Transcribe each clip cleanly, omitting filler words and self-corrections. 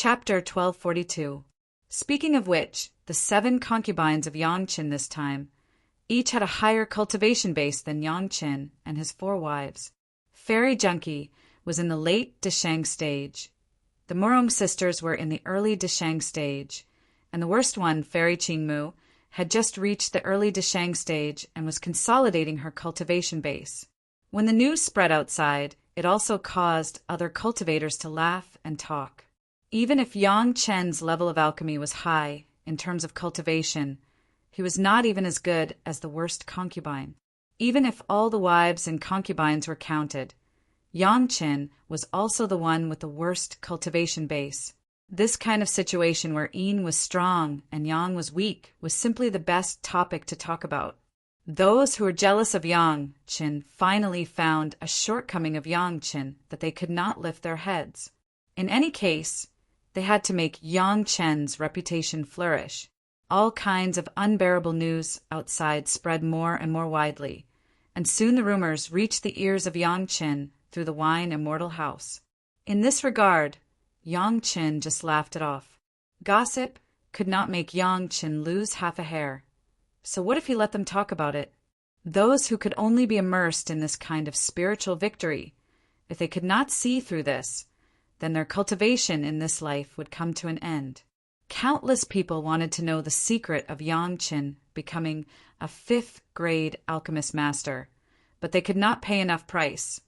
Chapter 1242. Speaking of which, the 7 concubines of Yangqin this time, each had a higher cultivation base than Yangqin and his 4 wives. Fairy Junkie was in the late Deshang stage. The Murong sisters were in the early Deshang stage, and the worst one, Fairy Qingmu, had just reached the early Deshang stage and was consolidating her cultivation base. When the news spread outside, it also caused other cultivators to laugh and talk. Even if Yang Chen's level of alchemy was high in terms of cultivation, he was not even as good as the worst concubine. Even if all the wives and concubines were counted, Yang Chen was also the one with the worst cultivation base. This kind of situation where Yin was strong and Yang was weak was simply the best topic to talk about. Those who were jealous of Yang Chen finally found a shortcoming of Yang Chen that they could not lift their heads. In any case, they had to make Yang Chen's reputation flourish. All kinds of unbearable news outside spread more and more widely, and soon the rumors reached the ears of Yang Chen through the wine Immortal house. In this regard, Yang Chen just laughed it off. Gossip could not make Yang Chen lose half a hair. So what if he let them talk about it? Those who could only be immersed in this kind of spiritual victory, if they could not see through this, then their cultivation in this life would come to an end. Countless people wanted to know the secret of Yang Chen becoming a 5th-grade alchemist master, but they could not pay enough price,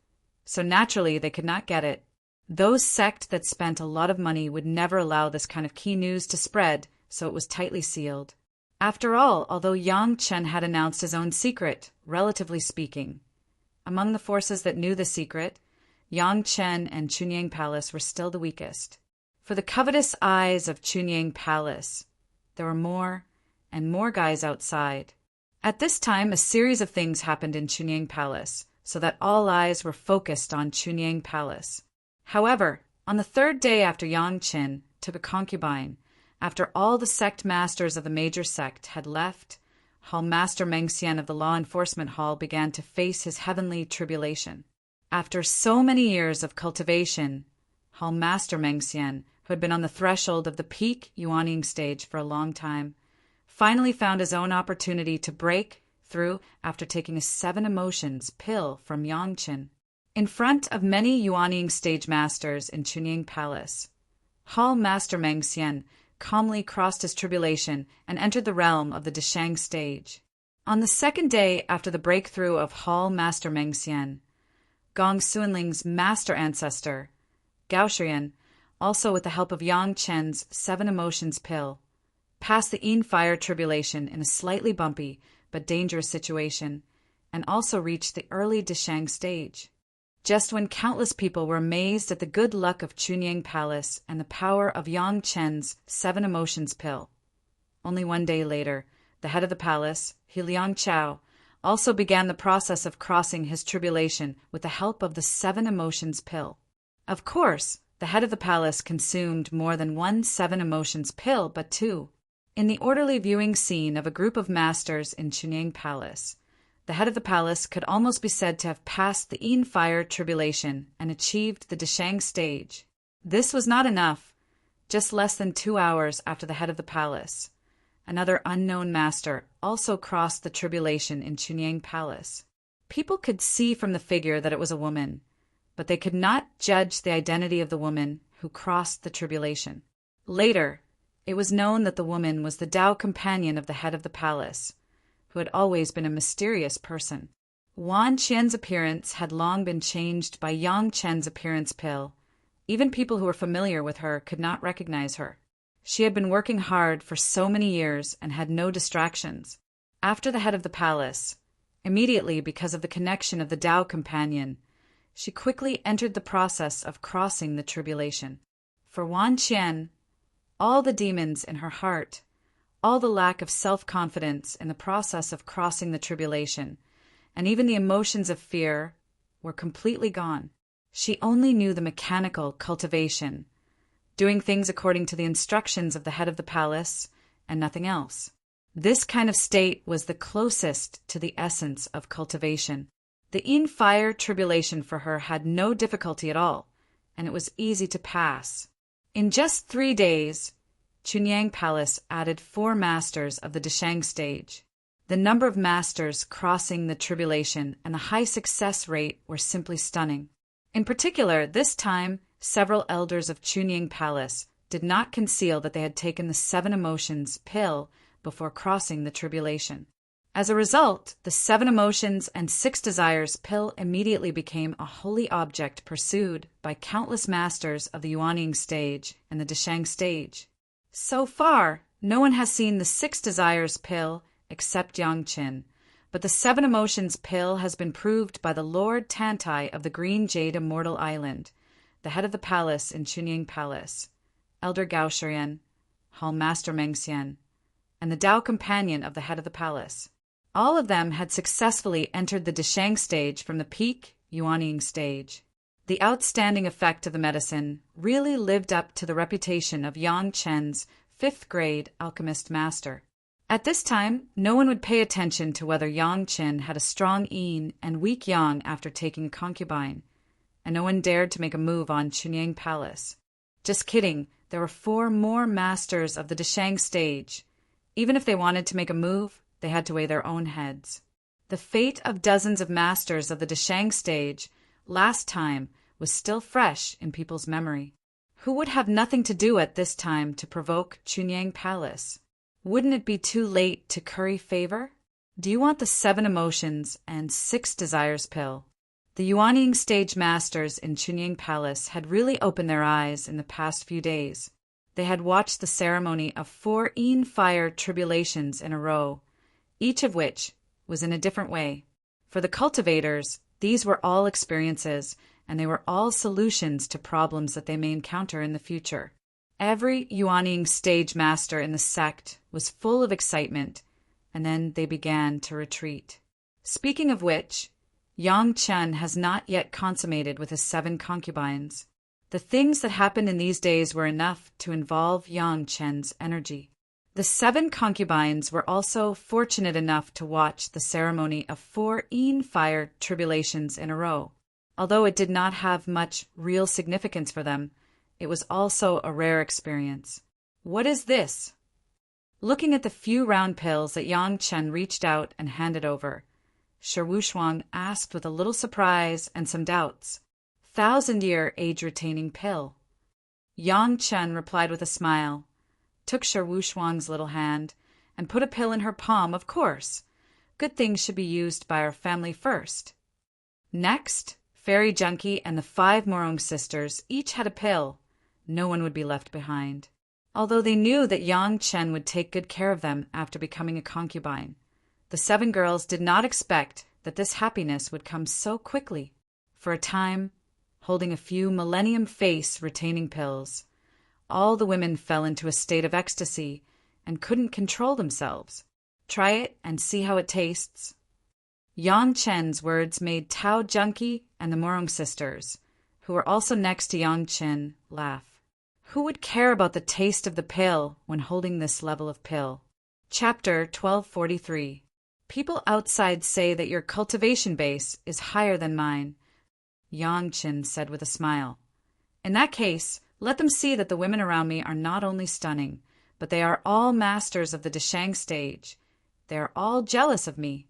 so naturally they could not get it. Those sect that spent a lot of money would never allow this kind of key news to spread, so it was tightly sealed. After all, although Yang Chen had announced his own secret, relatively speaking, among the forces that knew the secret, Yang Chen and Chunying Palace were still the weakest. For the covetous eyes of Chunying Palace, there were more and more guys outside. At this time, a series of things happened in Chunying Palace, so that all eyes were focused on Chunying Palace. However, on the 3rd day after Yang Chen took a concubine, after all the sect masters of the major sect had left, Hall Master Mengxian of the Law Enforcement Hall began to face his heavenly tribulation. After so many years of cultivation, Hall Master Mengxian, who had been on the threshold of the peak Yuaning stage for a long time, finally found his own opportunity to break through after taking a 7 emotions pill from Yang Chen. In front of many Yuaning stage masters in Chunying Palace, Hall Master Mengxian calmly crossed his tribulation and entered the realm of the Deshang stage. On the 2nd day after the breakthrough of Hall Master Mengxian, Gong Suanling's master ancestor, Gao Shiyan, also with the help of Yang Chen's 7 emotions pill, passed the Yin fire tribulation in a slightly bumpy but dangerous situation, and also reached the early Deshang stage. Just when countless people were amazed at the good luck of Chunying Palace and the power of Yang Chen's 7 emotions pill. Only 1 day later, the head of the palace, Liang Chao, also began the process of crossing his tribulation with the help of the 7 emotions pill. Of course, the head of the palace consumed more than 1 7 emotions pill, but 2. In the orderly viewing scene of a group of masters in Chunying Palace, the head of the palace could almost be said to have passed the Yin fire tribulation and achieved the Deshang stage. This was not enough. Just less than 2 hours after the head of the palace, another unknown master also crossed the tribulation in Chunying Palace. People could see from the figure that it was a woman, but they could not judge the identity of the woman who crossed the tribulation. Later, it was known that the woman was the Tao companion of the head of the palace, who had always been a mysterious person. Wan Qian's appearance had long been changed by Yang Chen's appearance pill. Even people who were familiar with her could not recognize her. She had been working hard for so many years and had no distractions. After the head of the palace, immediately because of the connection of the Tao companion, she quickly entered the process of crossing the tribulation. For Wan Qian, all the demons in her heart, all the lack of self-confidence in the process of crossing the tribulation, and even the emotions of fear were completely gone. She only knew the mechanical cultivation, doing things according to the instructions of the head of the palace and nothing else. This kind of state was the closest to the essence of cultivation. The Yin fire tribulation for her had no difficulty at all, and it was easy to pass. In just 3 days, Chunyang Palace added 4 masters of the Deshang stage. The number of masters crossing the tribulation and the high success rate were simply stunning. In particular, this time, several elders of Chunyang Palace did not conceal that they had taken the 7 emotions pill before crossing the tribulation. As a result, the 7 emotions and 6 desires pill immediately became a holy object pursued by countless masters of the Yuanying stage and the Deshang stage. So far, no one has seen the 6 desires pill except Yangqin, but the 7 emotions pill has been proved by the Lord Tantai of the Green Jade Immortal Island, the head of the palace in Chunying Palace, Elder Gao Shiren, Hall Master Mengxian, and the Tao companion of the head of the palace. All of them had successfully entered the Deshang stage from the peak Yuanying stage. The outstanding effect of the medicine really lived up to the reputation of Yang Chen's 5th grade alchemist master. At this time, no one would pay attention to whether Yang Chen had a strong yin and weak yang after taking a concubine, and no one dared to make a move on Chunyang Palace. Just kidding, there were 4 more masters of the Deshang stage. Even if they wanted to make a move, they had to weigh their own heads. The fate of dozens of masters of the Deshang stage last time was still fresh in people's memory. Who would have nothing to do at this time to provoke Chunyang Palace? Wouldn't it be too late to curry favor? Do you want the 7 emotions and 6 desires pill? The Yuanying stage masters in Chunyang Palace had really opened their eyes in the past few days. They had watched the ceremony of 4 Yin fire tribulations in a row, each of which was in a different way. For the cultivators, these were all experiences, and they were all solutions to problems that they may encounter in the future. Every Yuanying stage master in the sect was full of excitement, and then they began to retreat. Speaking of which, Yang Chen has not yet consummated with his 7 concubines. The things that happened in these days were enough to involve Yang Chen's energy. The 7 concubines were also fortunate enough to watch the ceremony of 4 Yin fire tribulations in a row. Although it did not have much real significance for them, it was also a rare experience. What is this? Looking at the few round pills that Yang Chen reached out and handed over, Shi Wushuang asked with a little surprise and some doubts, 1,000-year age-retaining pill. Yang Chen replied with a smile, took Shi Wushuang's little hand, and put a pill in her palm. Of course. Good things should be used by our family first. Next, Fairy Junkie and the 5 Morong sisters each had a pill. No one would be left behind. Although they knew that Yang Chen would take good care of them after becoming a concubine, the 7 girls did not expect that this happiness would come so quickly. For a time, holding a few Millennium Face retaining pills, all the women fell into a state of ecstasy and couldn't control themselves. Try it and see how it tastes. Yang Chen's words made Tao Junkie and the Morong sisters, who were also next to Yang Chen, laugh. Who would care about the taste of the pill when holding this level of pill? Chapter 1243. People outside say that your cultivation base is higher than mine, Yang Chen said with a smile. In that case, let them see that the women around me are not only stunning, but they are all masters of the Deshang stage. They are all jealous of me.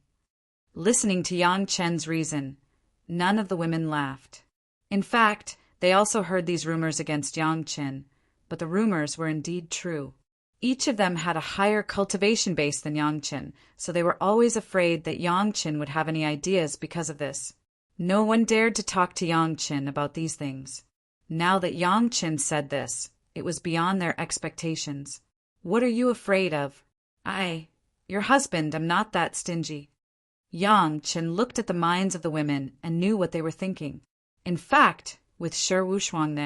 Listening to Yang Chen's reason, none of the women laughed. In fact, they also heard these rumors against Yang Chen, but the rumors were indeed true. Each of them had a higher cultivation base than Yang Chen, so they were always afraid that Yang Chen would have any ideas because of this. No one dared to talk to Yang Chen about these things. Now that Yang Chen said this, it was beyond their expectations. What are you afraid of? I, your husband, am not that stingy. Yang Chen looked at the minds of the women and knew what they were thinking. In fact, with Shi Wushuang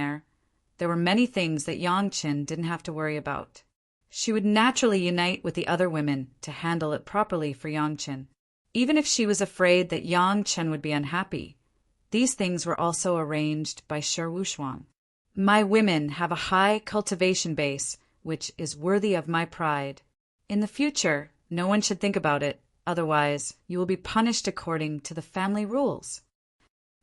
there were many things that Yang Chen didn't have to worry about. She would naturally unite with the other women to handle it properly for Yang Chen. Even if she was afraid that Yang Chen would be unhappy, these things were also arranged by Shi Wushuang. My women have a high cultivation base, which is worthy of my pride. In the future, no one should think about it, otherwise you will be punished according to the family rules.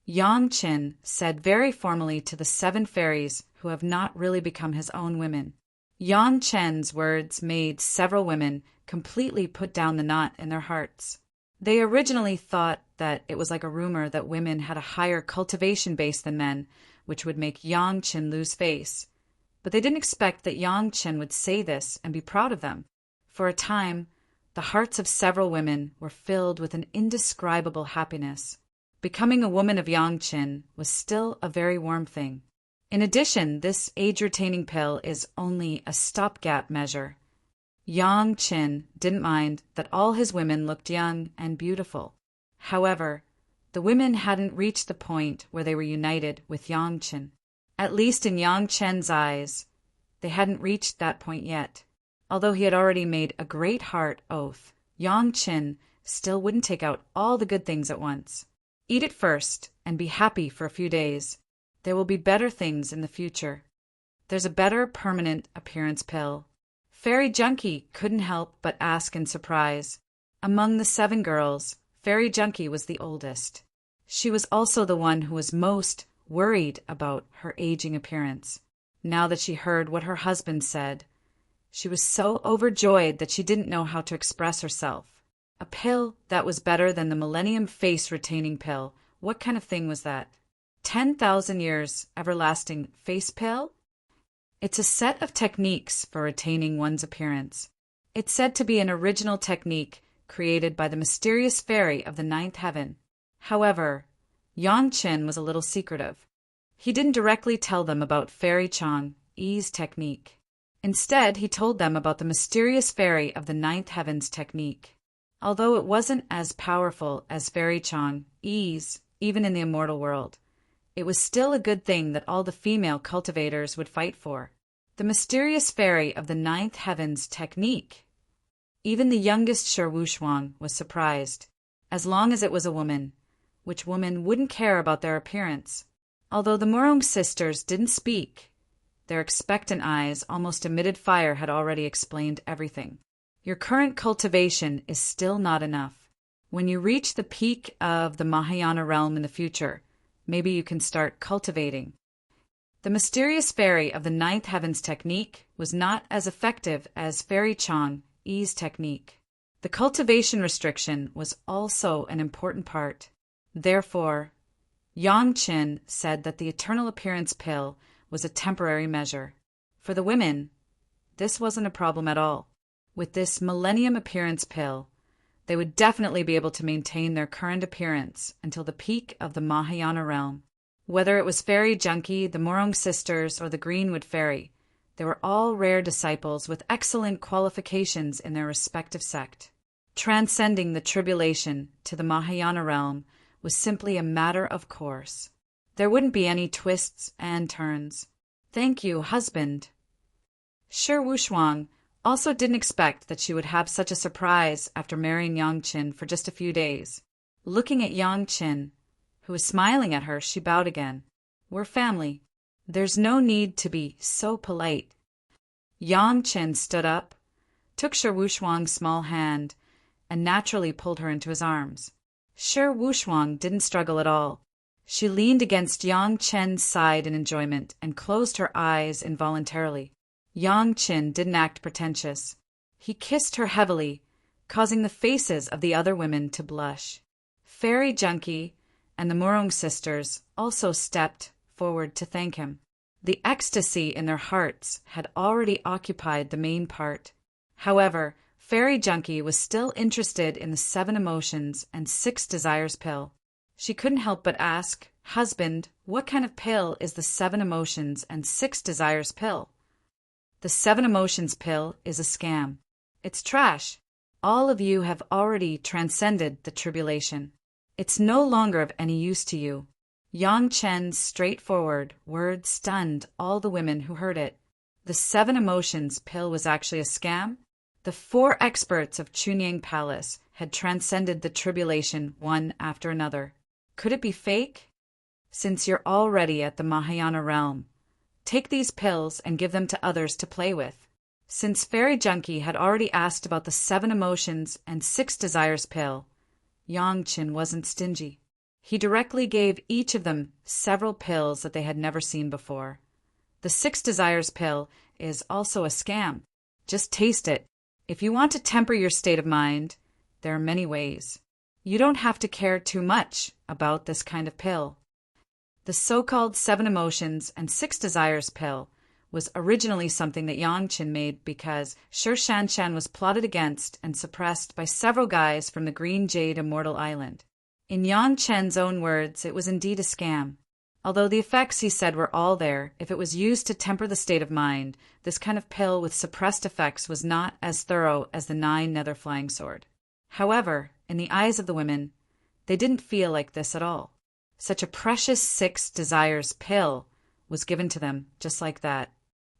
Yang Qin said very formally to the 7 fairies who have not really become his own women. Yang Qin's words made several women completely put down the knot in their hearts. They originally thought that it was like a rumor that women had a higher cultivation base than men, which would make Yang Qin lose face. But they didn't expect that Yang Qin would say this and be proud of them. For a time, the hearts of several women were filled with an indescribable happiness. Becoming a woman of Yang Qin was still a very warm thing. In addition, this age-retaining pill is only a stopgap measure. Yang Qin didn't mind that all his women looked young and beautiful. However, the women hadn't reached the point where they were united with Yang Qin. At least in Yang Qin's eyes, they hadn't reached that point yet. Although he had already made a great heart oath, Yang Qin still wouldn't take out all the good things at once. Eat it first and be happy for a few days. There will be better things in the future. There's a better permanent appearance pill. Fairy Junkie couldn't help but ask in surprise. Among the 7 girls, Fairy Junkie was the oldest. She was also the one who was most worried about her aging appearance. Now that she heard what her husband said, she was so overjoyed that she didn't know how to express herself. A pill that was better than the Millennium Face Retaining Pill. What kind of thing was that? 10,000 years everlasting face pill? It's a set of techniques for retaining one's appearance. It's said to be an original technique created by the mysterious fairy of the 9th heaven. However, Yang Qin was a little secretive. He didn't directly tell them about Fairy Chang Yi's technique. Instead, he told them about the mysterious fairy of the 9th heaven's technique. Although it wasn't as powerful as Fairy Chang Yi's, even in the immortal world, it was still a good thing that all the female cultivators would fight for. The mysterious fairy of the 9th heaven's technique. Even the youngest Shi Wushuang was surprised, as long as it was a woman, which woman wouldn't care about their appearance. Although the Morong sisters didn't speak, their expectant eyes almost emitted fire had already explained everything. Your current cultivation is still not enough. When you reach the peak of the Mahayana realm in the future, maybe you can start cultivating. The mysterious fairy of the 9th heaven's technique was not as effective as Fairy Chang Yi's technique. The cultivation restriction was also an important part. Therefore, Yang Qin said that the eternal appearance pill was a temporary measure. For the women, this wasn't a problem at all. With this millennium appearance pill, they would definitely be able to maintain their current appearance until the peak of the Mahayana realm. Whether it was Fairy Junkie, the Morong sisters, or the Greenwood Fairy, they were all rare disciples with excellent qualifications in their respective sect. Transcending the tribulation to the Mahayana realm was simply a matter of course. There wouldn't be any twists and turns. Thank you, husband. Shi Wushuang also didn't expect that she would have such a surprise after marrying Yang Qin for just a few days. Looking at Yang Qin, who was smiling at her, she bowed again. We're family. There's no need to be so polite. Yang Qin stood up, took Shi Wushuang's small hand, and naturally pulled her into his arms. Shi Wushuang didn't struggle at all. She leaned against Yang Qin's side in enjoyment and closed her eyes involuntarily. Yang Qin didn't act pretentious. He kissed her heavily, causing the faces of the other women to blush. Fairy Junkie and the Morong sisters also stepped forward to thank him. The ecstasy in their hearts had already occupied the main part. However, Fairy Junkie was still interested in the 7 emotions and 6 desires pill. She couldn't help but ask, "Husband, what kind of pill is the 7 emotions and 6 desires pill?" The 7 emotions pill is a scam. It's trash. All of you have already transcended the tribulation. It's no longer of any use to you. Yang Chen's straightforward words stunned all the women who heard it. The 7 emotions pill was actually a scam? The 4 experts of Chunyang Palace had transcended the tribulation one after another. Could it be fake? Since you're already at the Mahayana realm, take these pills and give them to others to play with. Since Fairy Junkie had already asked about the 7 emotions and 6 desires pill, Yang Qin wasn't stingy. He directly gave each of them several pills that they had never seen before. The 6 Desires pill is also a scam. Just taste it. If you want to temper your state of mind, there are many ways. You don't have to care too much about this kind of pill. The so-called 7 Emotions and 6 Desires pill was originally something that Yang Qin made because Shi Shanshan was plotted against and suppressed by several guys from the Green Jade Immortal Island. In Yang Chen's own words, it was indeed a scam. Although the effects, he said, were all there, if it was used to temper the state of mind, this kind of pill with suppressed effects was not as thorough as the 9 Nether Flying Sword. However, in the eyes of the women, they didn't feel like this at all. Such a precious 6 Desires pill was given to them just like that.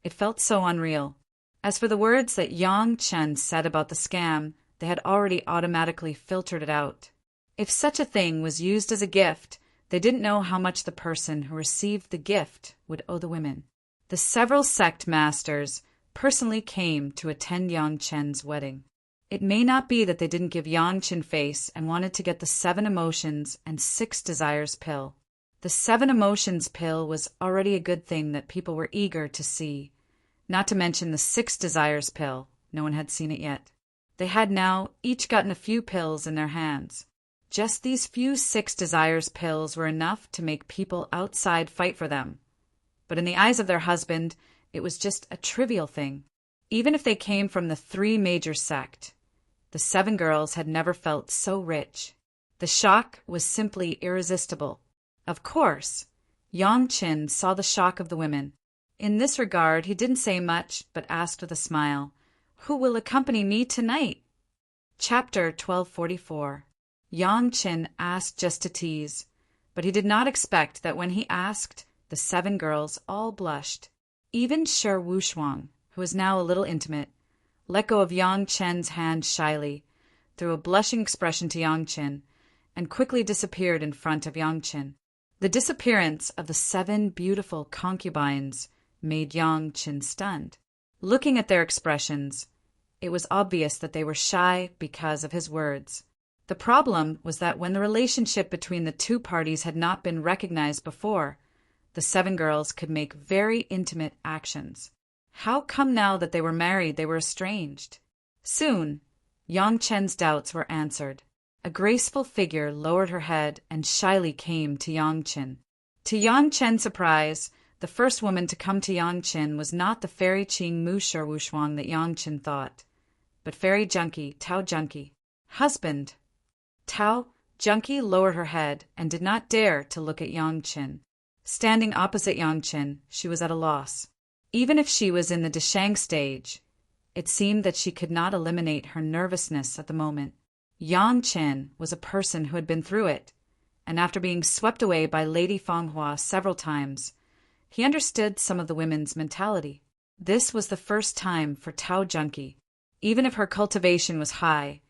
It felt so unreal. As for the words that Yang Chen said about the scam, they had already automatically filtered it out. If such a thing was used as a gift, they didn't know how much the person who received the gift would owe the women. The several sect masters personally came to attend Yang Chen's wedding. It may not be that they didn't give Yang Chen face and wanted to get the 7 Emotions and 6 Desires pill. The 7 Emotions pill was already a good thing that people were eager to see. Not to mention the 6 Desires pill. No one had seen it yet. They had now each gotten a few pills in their hands. Just these few 6 Desires pills were enough to make people outside fight for them. But in the eyes of their husband, it was just a trivial thing. Even if they came from the 3 major sect, the 7 girls had never felt so rich. The shock was simply irresistible. Of course, Yang Qin saw the shock of the women. In this regard, he didn't say much, but asked with a smile, "Who will accompany me tonight?" Chapter 1244. Yang Qin asked just to tease, but he did not expect that when he asked, the 7 girls all blushed. Even Shi Wushuang, who was now a little intimate, let go of Yang Chen's hand shyly, threw a blushing expression to Yang Qin, and quickly disappeared in front of Yang Qin. The disappearance of the 7 beautiful concubines made Yang Qin stunned. Looking at their expressions, it was obvious that they were shy because of his words. The problem was that when the relationship between the 2 parties had not been recognized before, the 7 girls could make very intimate actions. How come now that they were married they were estranged? Soon, Yang Chen's doubts were answered. A graceful figure lowered her head and shyly came to Yang Qin. To Yang Chen's surprise, the first woman to come to Yang Qin was not the fairy Qing Mu Shi Wushuang that Yang Qin thought, but fairy Junkie, Tao Junkie. Husband. Tao Junkie lowered her head and did not dare to look at Yang Qin. Standing opposite Yang Qin, she was at a loss. Even if she was in the Deshang stage, it seemed that she could not eliminate her nervousness at the moment. Yang Qin was a person who had been through it, and after being swept away by Lady Fanghua several times, he understood some of the women's mentality. This was the first time for Tao Junkie. Even if her cultivation was high,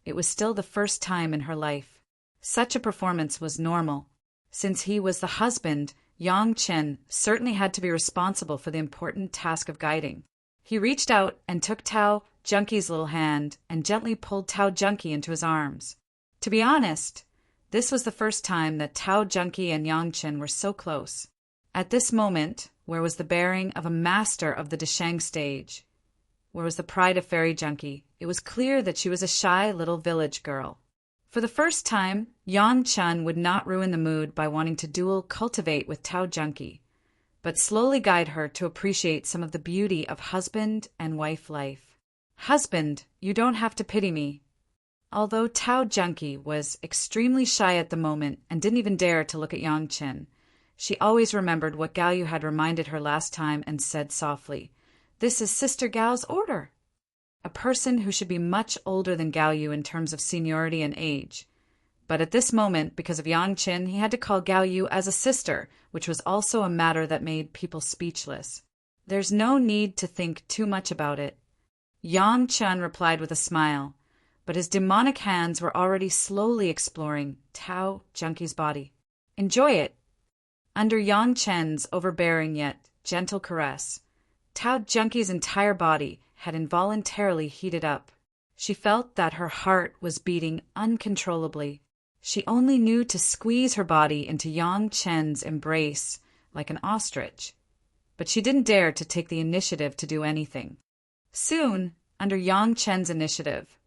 it was still the first time in her life. Such a performance was normal. Since he was the husband, Yang Qin certainly had to be responsible for the important task of guiding. He reached out and took Tao Junkie's little hand and gently pulled Tao Junkie into his arms. To be honest, this was the first time that Tao Junkie and Yang Qin were so close. At this moment, where was the bearing of a master of the Deshang stage? Where was the pride of fairy Junkie? It was clear that she was a shy little village girl. For the first time, Yang Chen would not ruin the mood by wanting to dual cultivate with Tao Junkie, but slowly guide her to appreciate some of the beauty of husband and wife life. Husband, you don't have to pity me. Although Tao Junkie was extremely shy at the moment and didn't even dare to look at Yang Qin, she always remembered what Gao Yu had reminded her last time and said softly, "This is Sister Gao's order." A person who should be much older than Gao Yu in terms of seniority and age. But at this moment, because of Yang Qin, he had to call Gao Yu as a sister, which was also a matter that made people speechless. There's no need to think too much about it. Yang Chen replied with a smile, but his demonic hands were already slowly exploring Tao Junkie's body. Enjoy it. Under Yang Chen's overbearing yet gentle caress, Tao Junkie's entire body had involuntarily heated up. She felt that her heart was beating uncontrollably. She only knew to squeeze her body into Yang Chen's embrace like an ostrich, but she didn't dare to take the initiative to do anything. Soon, under Yang Chen's initiative,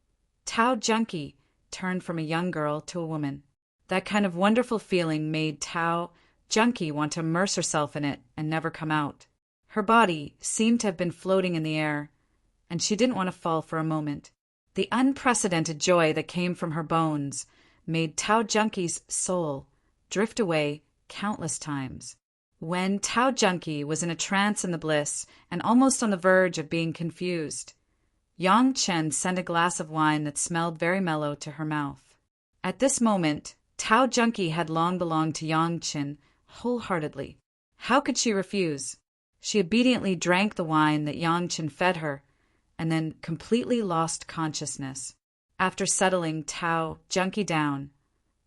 Tao Junkie turned from a young girl to a woman. That kind of wonderful feeling made Tao Junkie want to immerse herself in it and never come out. Her body seemed to have been floating in the air, and she didn't want to fall for a moment. The unprecedented joy that came from her bones made Tao Junkie's soul drift away countless times. When Tao Junkie was in a trance in the bliss and almost on the verge of being confused, Yang Chen sent a glass of wine that smelled very mellow to her mouth. At this moment, Tao Junkie had long belonged to Yang Chen wholeheartedly. How could she refuse? She obediently drank the wine that Yang Chen fed her, and then completely lost consciousness. After settling Tao Junkie down,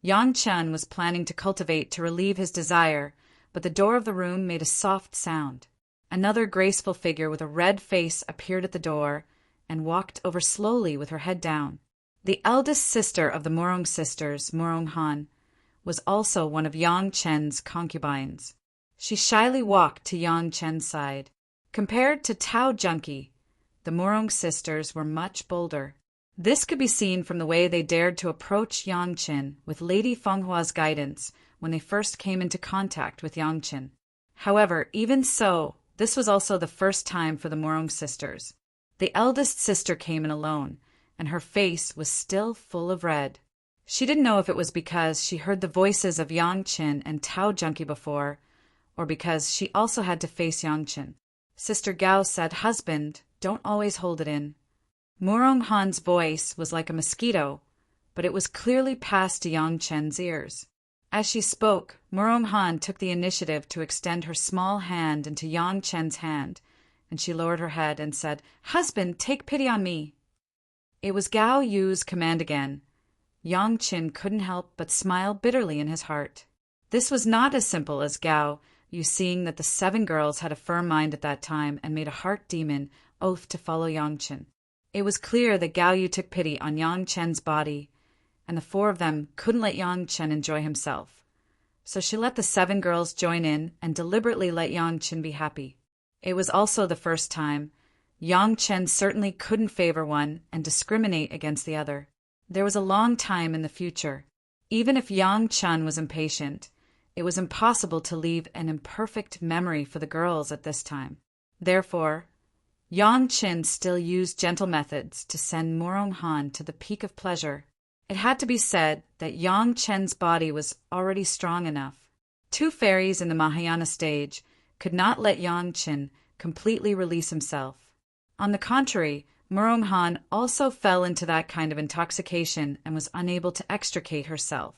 Yang Chen was planning to cultivate to relieve his desire, but the door of the room made a soft sound. Another graceful figure with a red face appeared at the door and walked over slowly with her head down. The eldest sister of the Morong sisters, Morong Han, was also one of Yang Chen's concubines. She shyly walked to Yang Chen's side. Compared to Tao Junkie, the Morong sisters were much bolder. This could be seen from the way they dared to approach Yang Chen with Lady Fenghua's guidance when they first came into contact with Yang Chen. However, even so, this was also the first time for the Morong sisters. The eldest sister came in alone, and her face was still full of red. She didn't know if it was because she heard the voices of Yang Chen and Tao Junkie before, or because she also had to face Yang Chen. Sister Gao said, "Husband, don't always hold it in." Morong Han's voice was like a mosquito, but it was clearly passed to Yang Chen's ears. As she spoke, Morong Han took the initiative to extend her small hand into Yang Chen's hand, and she lowered her head and said, "Husband, take pity on me." It was Gao Yu's command again. Yang Chen couldn't help but smile bitterly in his heart. This was not as simple as Gao Yu seeing that the 7 girls had a firm mind at that time and made a heart demon oath to follow Yang Chen. It was clear that Gao Yu took pity on Yang Chen's body, and the 4 of them couldn't let Yang Chen enjoy himself. So she let the 7 girls join in and deliberately let Yang Chen be happy. It was also the first time. Yang Chen certainly couldn't favor one and discriminate against the other. There was a long time in the future. Even if Yang Chen was impatient, it was impossible to leave an imperfect memory for the girls at this time. Therefore, Yang Chen still used gentle methods to send Morong Han to the peak of pleasure. It had to be said that Yang Chen's body was already strong enough. 2 fairies in the Mahayana stage could not let Yang Chen completely release himself. On the contrary, Morong Han also fell into that kind of intoxication and was unable to extricate herself.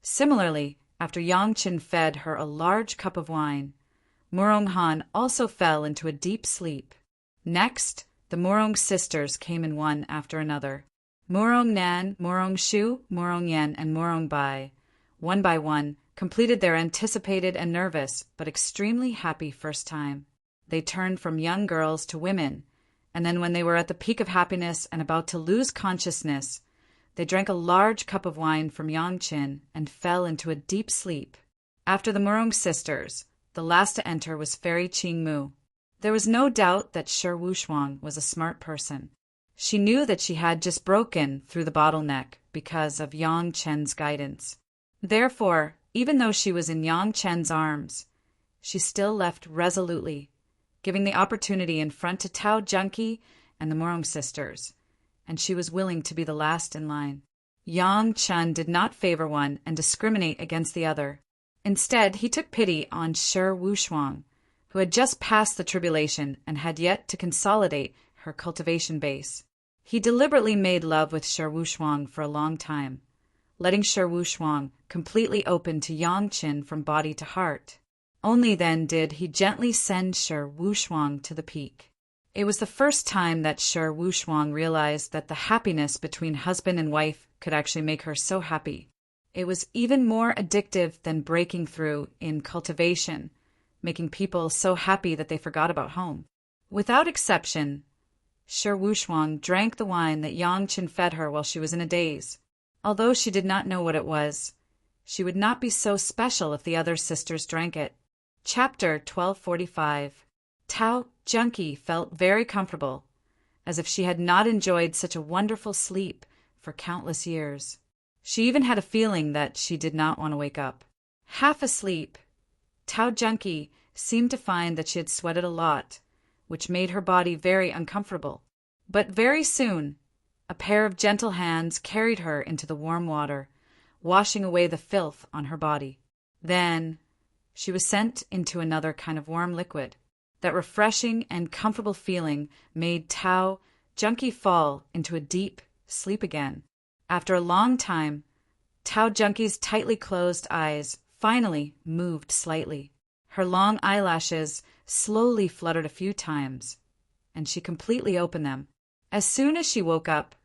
Similarly, after Yang Chen fed her a large cup of wine, Morong Han also fell into a deep sleep. Next, the Morong sisters came in one after another. Morong Nan, Morong Shu, Morong Yen, and Morong Bai, one by one, completed their anticipated and nervous but extremely happy first time. They turned from young girls to women, and then when they were at the peak of happiness and about to lose consciousness, they drank a large cup of wine from Yang Chen and fell into a deep sleep. After the Morong sisters, the last to enter was Fairy Qing Mu. There was no doubt that Shi Wushuang was a smart person. She knew that she had just broken through the bottleneck because of Yang Chen's guidance. Therefore, even though she was in Yang Chen's arms, she still left resolutely, giving the opportunity in front to Tao Junkie and the Morong sisters, and she was willing to be the last in line. Yang Chen did not favor one and discriminate against the other. Instead, he took pity on Shi Wushuang, who had just passed the tribulation and had yet to consolidate her cultivation base. He deliberately made love with Shi Wushuang for a long time, letting Shi Wushuang completely open to Yang Chen from body to heart. Only then did he gently send Shi Wushuang to the peak. It was the first time that Shi Wushuang realized that the happiness between husband and wife could actually make her so happy. It was even more addictive than breaking through in cultivation, making people so happy that they forgot about home. Without exception, Shi Wushuang drank the wine that Yang Chen fed her while she was in a daze. Although she did not know what it was, she would not be so special if the other sisters drank it. Chapter 1245. Tao Junkie felt very comfortable, as if she had not enjoyed such a wonderful sleep for countless years. She even had a feeling that she did not want to wake up. Half asleep, Tao Junkie seemed to find that she had sweated a lot, which made her body very uncomfortable. But very soon, a pair of gentle hands carried her into the warm water, washing away the filth on her body. Then she was sent into another kind of warm liquid. That refreshing and comfortable feeling made Tao Junkie fall into a deep sleep again. After a long time, Tao Junkie's tightly closed eyes finally moved slightly. Her long eyelashes slowly fluttered a few times, and she completely opened them. As soon as she woke up,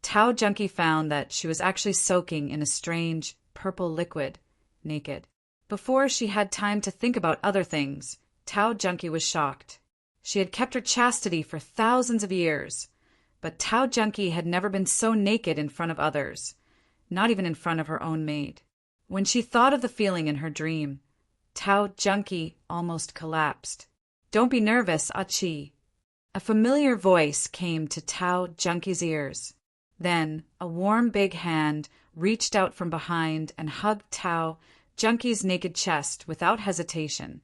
Tao Junkie found that she was actually soaking in a strange purple liquid, naked. Before she had time to think about other things, Tao Junkie was shocked. She had kept her chastity for thousands of years, but Tao Junkie had never been so naked in front of others, not even in front of her own maid. When she thought of the feeling in her dream, Tao Junkie almost collapsed. "Don't be nervous, Achi." A familiar voice came to Tao Junkie's ears. Then a warm big hand reached out from behind and hugged Tao Junkie's naked chest without hesitation,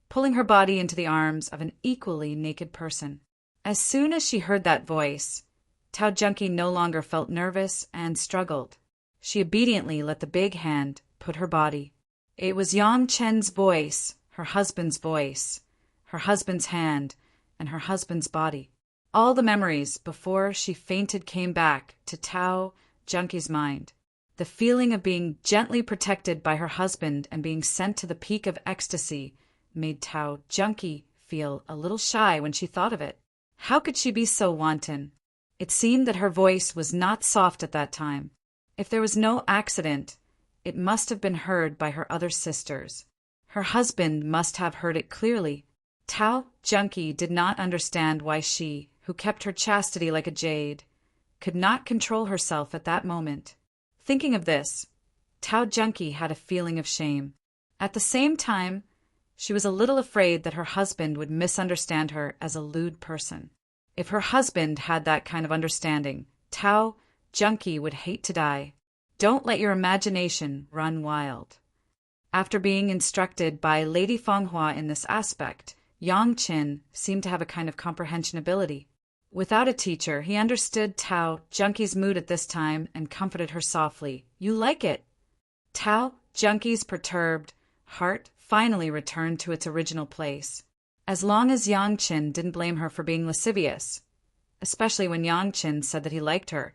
pulling her body into the arms of an equally naked person. As soon as she heard that voice, Tao Junkie no longer felt nervous and struggled. She obediently let the big hand put her body. It was Yang Chen's voice, her husband's voice, her husband's hand, and her husband's body. All the memories before she fainted came back to Tao Junkie's mind. The feeling of being gently protected by her husband and being sent to the peak of ecstasy made Tao Junkie feel a little shy when she thought of it. How could she be so wanton? It seemed that her voice was not soft at that time. If there was no accident, it must have been heard by her other sisters. Her husband must have heard it clearly. Tao Junkie did not understand why she, who kept her chastity like a jade, could not control herself at that moment. Thinking of this, Tao Junkie had a feeling of shame. At the same time, she was a little afraid that her husband would misunderstand her as a lewd person. If her husband had that kind of understanding, Tao Junkie would hate to die. Don't let your imagination run wild. After being instructed by Lady Fenghua in this aspect, Yang Qin seemed to have a kind of comprehension ability. Without a teacher, he understood Tao Junkie's mood at this time and comforted her softly. "You like it." Tao Junkie's perturbed heart finally returned to its original place. As long as Yang Qin didn't blame her for being lascivious, especially when Yang Qin said that he liked her,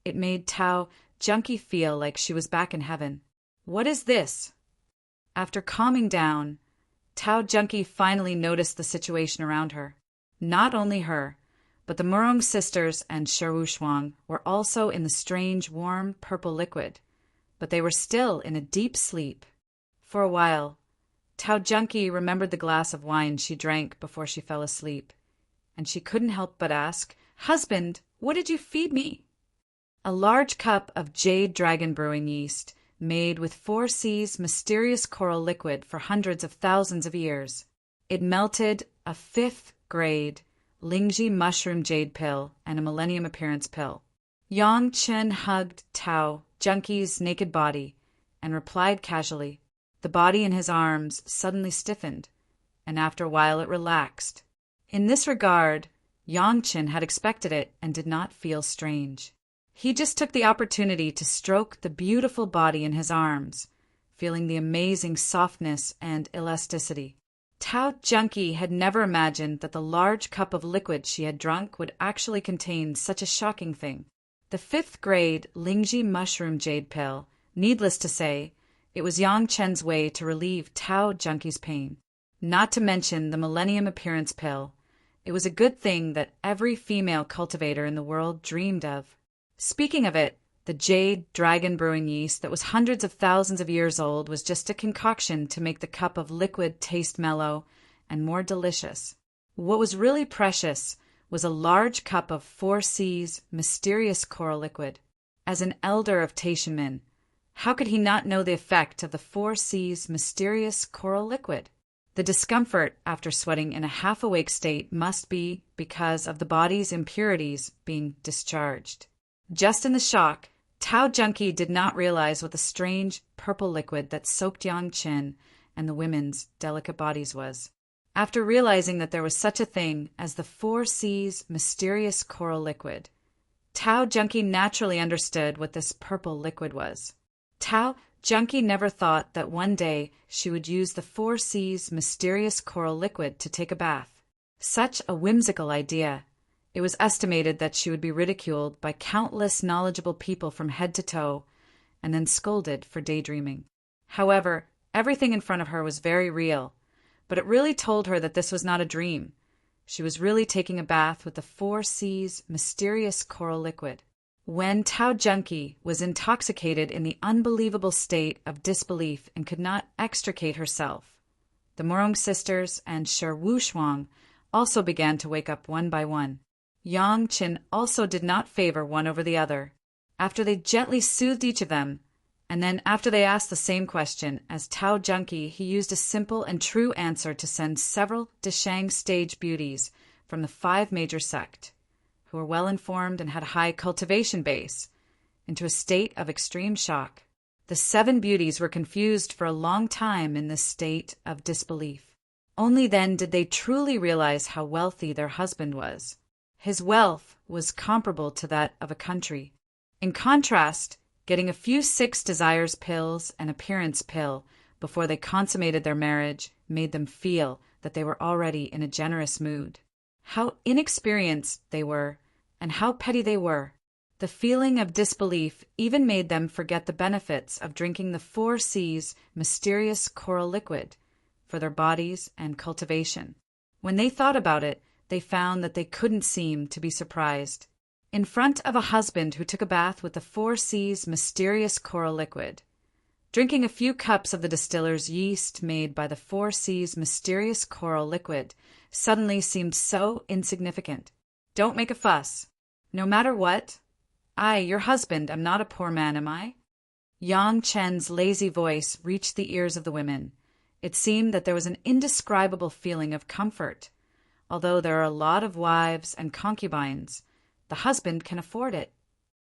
it made Tao Junkie feel like she was back in heaven. "What is this?" After calming down, Tao Junkie finally noticed the situation around her. Not only her, but the Murong sisters and Sherwu Shuang were also in the strange, warm, purple liquid, but they were still in a deep sleep. For a while, Tao Junkie remembered the glass of wine she drank before she fell asleep, and she couldn't help but ask, "Husband, what did you feed me?" A large cup of jade dragon brewing yeast, made with 4C's mysterious coral liquid for hundreds of thousands of years. It melted a 5th grade Lingji mushroom jade pill and a millennium appearance pill. Yang Chen hugged Tao Junkie's naked body and replied casually. The body in his arms suddenly stiffened, and after a while it relaxed. In this regard, Yang Chen had expected it and did not feel strange. He just took the opportunity to stroke the beautiful body in his arms, feeling the amazing softness and elasticity. Tao Junkie had never imagined that the large cup of liquid she had drunk would actually contain such a shocking thing. The 5th grade Lingji mushroom jade pill, needless to say, it was Yang Chen's way to relieve Tao Junkie's pain. Not to mention the millennium appearance pill. It was a good thing that every female cultivator in the world dreamed of. Speaking of it, the jade dragon brewing yeast that was hundreds of thousands of years old was just a concoction to make the cup of liquid taste mellow and more delicious. What was really precious was a large cup of 4C's mysterious coral liquid. As an elder of Taishanmen, how could he not know the effect of the Four Seas' mysterious coral liquid? The discomfort after sweating in a half-awake state must be because of the body's impurities being discharged. Just in the shock, Tao Junkie did not realize what the strange purple liquid that soaked Yang Qin and the women's delicate bodies was. After realizing that there was such a thing as the Four Seas' mysterious coral liquid, Tao Junkie naturally understood what this purple liquid was. Tao Junkie never thought that one day she would use the Four Seas' mysterious coral liquid to take a bath. Such a whimsical idea. It was estimated that she would be ridiculed by countless knowledgeable people from head to toe, and then scolded for daydreaming. However, everything in front of her was very real, but it really told her that this was not a dream. She was really taking a bath with the Four Seas' mysterious coral liquid. When Tao Junkie was intoxicated in the unbelievable state of disbelief and could not extricate herself, the Morong sisters and Shi Wushuang also began to wake up one by one. Yang Qin also did not favor one over the other. After they gently soothed each of them, and then after they asked the same question as Tao Junkie, he used a simple and true answer to send several Deshang stage beauties from the 5 major sect, who were well-informed and had a high cultivation base, into a state of extreme shock. The 7 beauties were confused for a long time in this state of disbelief. Only then did they truly realize how wealthy their husband was. His wealth was comparable to that of a country. In contrast, getting a few 6 desires pills and appearance pill before they consummated their marriage made them feel that they were already in a generous mood. How inexperienced they were, and how petty they were. The feeling of disbelief even made them forget the benefits of drinking the Four Seas' mysterious coral liquid for their bodies and cultivation. When they thought about it, they found that they couldn't seem to be surprised. In front of a husband who took a bath with the Four Seas' mysterious coral liquid, drinking a few cups of the distiller's yeast made by the Four Seas' mysterious coral liquid suddenly seemed so insignificant. Don't make a fuss. No matter what, I, your husband, am not a poor man, am I? Yang Chen's lazy voice reached the ears of the women. It seemed that there was an indescribable feeling of comfort. Although there are a lot of wives and concubines, the husband can afford it.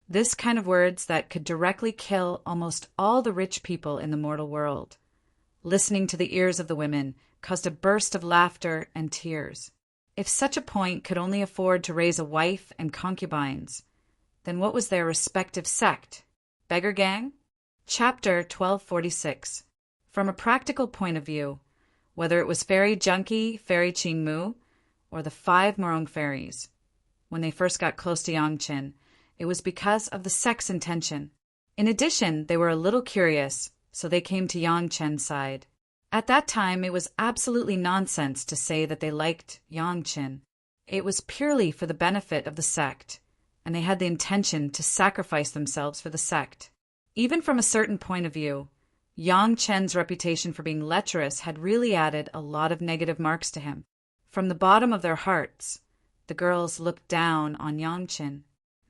This kind of words that could directly kill almost all the rich people in the mortal world. Listening to the ears of the women caused a burst of laughter and tears. If such a point could only afford to raise a wife and concubines, then what was their respective sect? Beggar gang? Chapter 1246. From a practical point of view, whether it was Fairy Junkie, Fairy Qingmu, or the 5 Morong fairies, when they first got close to Yang Qin, it was because of the sex intention. In addition, they were a little curious, so they came to Yang Chen's side. At that time, it was absolutely nonsense to say that they liked Yang Qin. It was purely for the benefit of the sect, and they had the intention to sacrifice themselves for the sect. Even from a certain point of view, Yang Chen's reputation for being lecherous had really added a lot of negative marks to him. From the bottom of their hearts, the girls looked down on Yang Qin.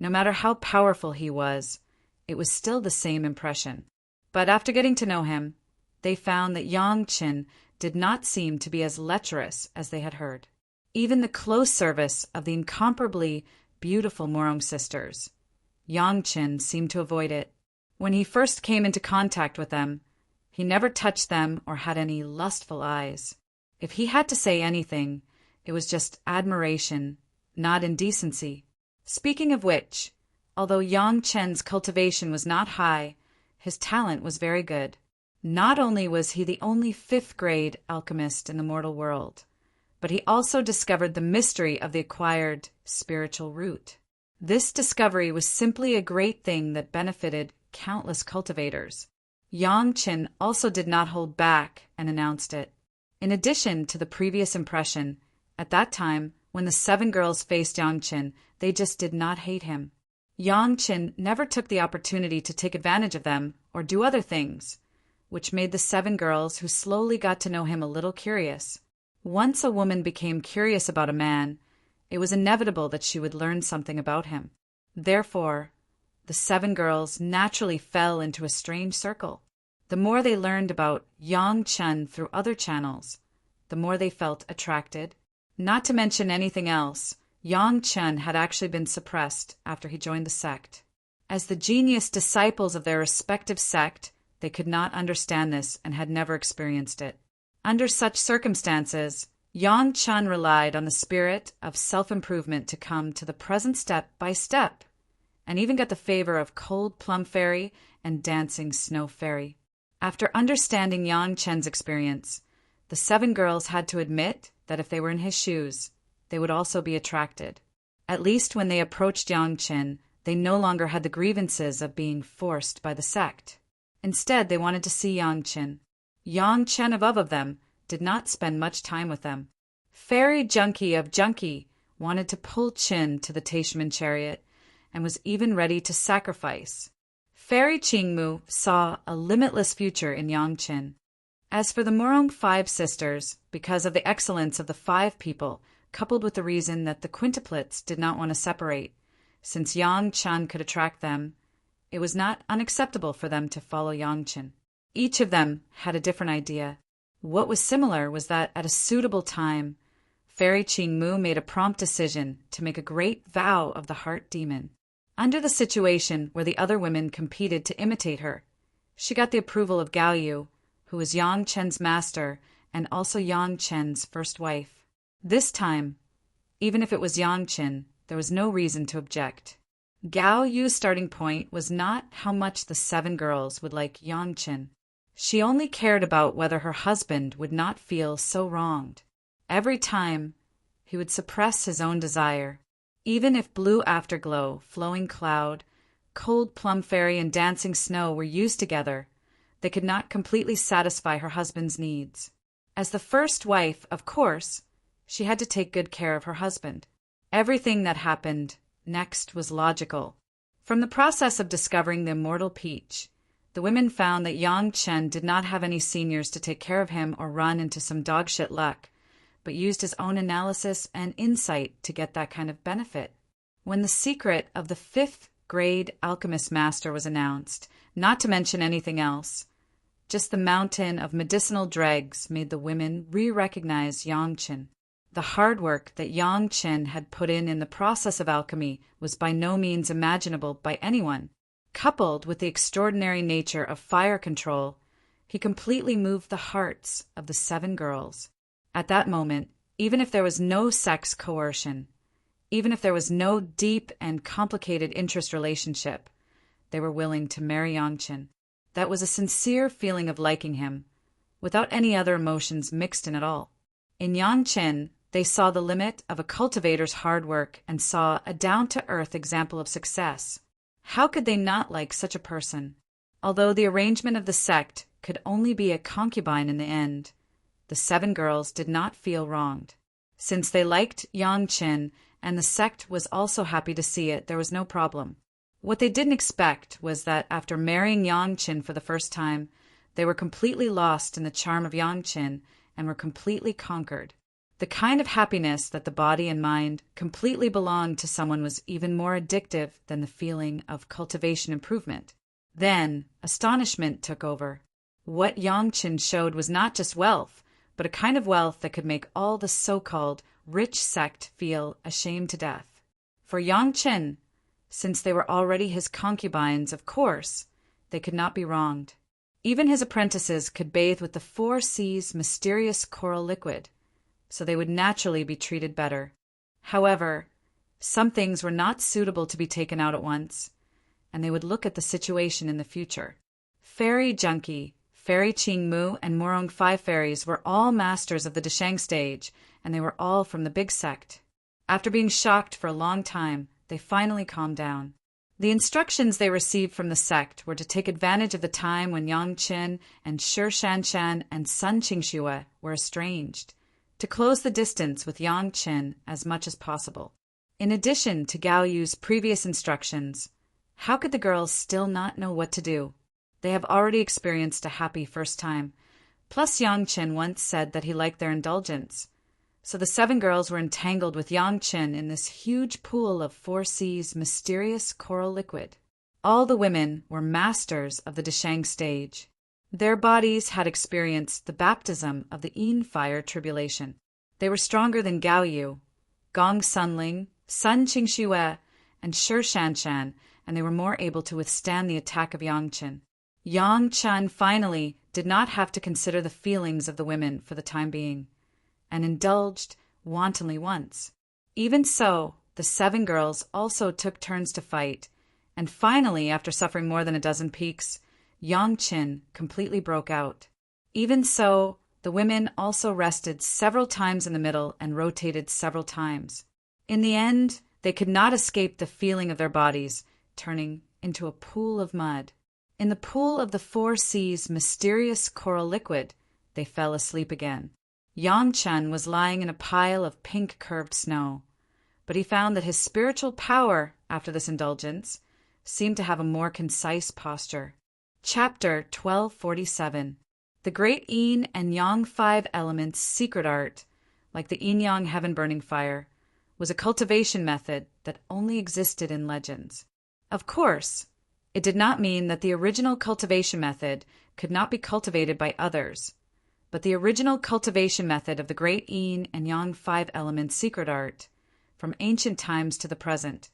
No matter how powerful he was, it was still the same impression. But after getting to know him, they found that Yang Qin did not seem to be as lecherous as they had heard. Even the close service of the incomparably beautiful Morong sisters, Yang Qin seemed to avoid it. When he first came into contact with them, he never touched them or had any lustful eyes. If he had to say anything, it was just admiration, not indecency. Speaking of which, although Yang Chen's cultivation was not high, his talent was very good. Not only was he the only 5th-grade alchemist in the mortal world, but he also discovered the mystery of the acquired spiritual root. This discovery was simply a great thing that benefited countless cultivators. Yang Qin also did not hold back and announced it. In addition to the previous impression, at that time, when the 7 girls faced Yang Qin, they just did not hate him. Yang Qin never took the opportunity to take advantage of them or do other things, which made the 7 girls who slowly got to know him a little curious. Once a woman became curious about a man, it was inevitable that she would learn something about him. Therefore, the 7 girls naturally fell into a strange circle. The more they learned about Yangchen through other channels, the more they felt attracted. Not to mention anything else, Yangchen had actually been suppressed after he joined the sect. As the genius disciples of their respective sect, they could not understand this and had never experienced it. Under such circumstances, Yangchen relied on the spirit of self-improvement to come to the present step by step, and even got the favor of Cold Plum Fairy and Dancing Snow Fairy. After understanding Yangchen's experience, the 7 girls had to admit that if they were in his shoes, they would also be attracted. At least when they approached Yangchen, they no longer had the grievances of being forced by the sect. Instead, they wanted to see Yangchen. Yangchen above them did not spend much time with them. Fairy Junkie of Junkie wanted to pull Chin to the Tashman chariot and was even ready to sacrifice. Fairy Qingmu saw a limitless future in Yangchen. As for the Murong 5 sisters, because of the excellence of the 5 people, coupled with the reason that the quintuplets did not want to separate, since Yangchen could attract them, it was not unacceptable for them to follow Yangchen. Each of them had a different idea. What was similar was that at a suitable time, Fairy Qingmu made a prompt decision to make a great vow of the heart demon. Under the situation where the other women competed to imitate her, she got the approval of Gao Yu, who was Yangchen's master and also Yangchen's first wife. This time, even if it was Yangchen, there was no reason to object. Gao Yu's starting point was not how much the 7 girls would like Yangchen. She only cared about whether her husband would not feel so wronged. Every time, he would suppress his own desire. Even if Blue Afterglow, Flowing Cloud, Cold Plum Fairy, and Dancing Snow were used together, they could not completely satisfy her husband's needs. As the first wife, of course, she had to take good care of her husband. Everything that happened next was logical. From the process of discovering the immortal peach, the women found that Yangchen did not have any seniors to take care of him or run into some dogshit luck, but used his own analysis and insight to get that kind of benefit. When the secret of the 5th grade alchemist master was announced, not to mention anything else, just the mountain of medicinal dregs made the women re-recognize Yangchen. The hard work that Yangchen had put in the process of alchemy was by no means imaginable by anyone. Coupled with the extraordinary nature of fire control, he completely moved the hearts of the 7 girls. At that moment, even if there was no sex coercion, even if there was no deep and complicated interest relationship, they were willing to marry Yangchen. That was a sincere feeling of liking him, without any other emotions mixed in at all. In Yangchen, they saw the limit of a cultivator's hard work and saw a down-to-earth example of success. How could they not like such a person? Although the arrangement of the sect could only be a concubine in the end, the 7 girls did not feel wronged. Since they liked Yangchen and the sect was also happy to see it, there was no problem. What they didn't expect was that after marrying Yangchen for the first time, they were completely lost in the charm of Yangchen and were completely conquered. The kind of happiness that the body and mind completely belonged to someone was even more addictive than the feeling of cultivation improvement. Then, astonishment took over. What Yangchen showed was not just wealth, but a kind of wealth that could make all the so-called rich sect feel ashamed to death. For Yangchen, since they were already his concubines, of course, they could not be wronged. Even his apprentices could bathe with the 4 seas mysterious coral liquid, so they would naturally be treated better. However, some things were not suitable to be taken out at once, and they would look at the situation in the future. Fairy Junkie, Fairy Qingmu, and Murong 5 fairies were all masters of the Deshang stage, and they were all from the big sect. After being shocked for a long time, they finally calmed down. The instructions they received from the sect were to take advantage of the time when Yangchen and Shi Shanshan and Sun Qingxue were estranged, to close the distance with Yangchen as much as possible. In addition to Gao Yu's previous instructions, how could the girls still not know what to do? They have already experienced a happy first time. Plus Yangchen once said that he liked their indulgence. So the 7 girls were entangled with Yangchen in this huge pool of 4 seas mysterious coral liquid. All the women were masters of the Dashang stage. Their bodies had experienced the baptism of the Yin fire tribulation. They were stronger than Gao Yu, Gong Sunling, Sun Qingxue, and Shi Shanshan, and they were more able to withstand the attack of Yang Qin. Yang Chen finally did not have to consider the feelings of the women for the time being, and indulged wantonly once. Even so, the 7 girls also took turns to fight, and finally, after suffering more than a dozen peaks, Yang Qin completely broke out. Even so, the women also rested several times in the middle and rotated several times. In the end, they could not escape the feeling of their bodies turning into a pool of mud. In the pool of the 4 seas' mysterious coral liquid, they fell asleep again. Yang Chen was lying in a pile of pink curved snow, but he found that his spiritual power, after this indulgence, seemed to have a more concise posture. Chapter 1247. The great Yin and Yang 5 elements' secret art, like the Yin-Yang heaven-burning fire, was a cultivation method that only existed in legends. Of course, it did not mean that the original cultivation method could not be cultivated by others, but the original cultivation method of the great Yin and Yang 5 elements' secret art, from ancient times to the present,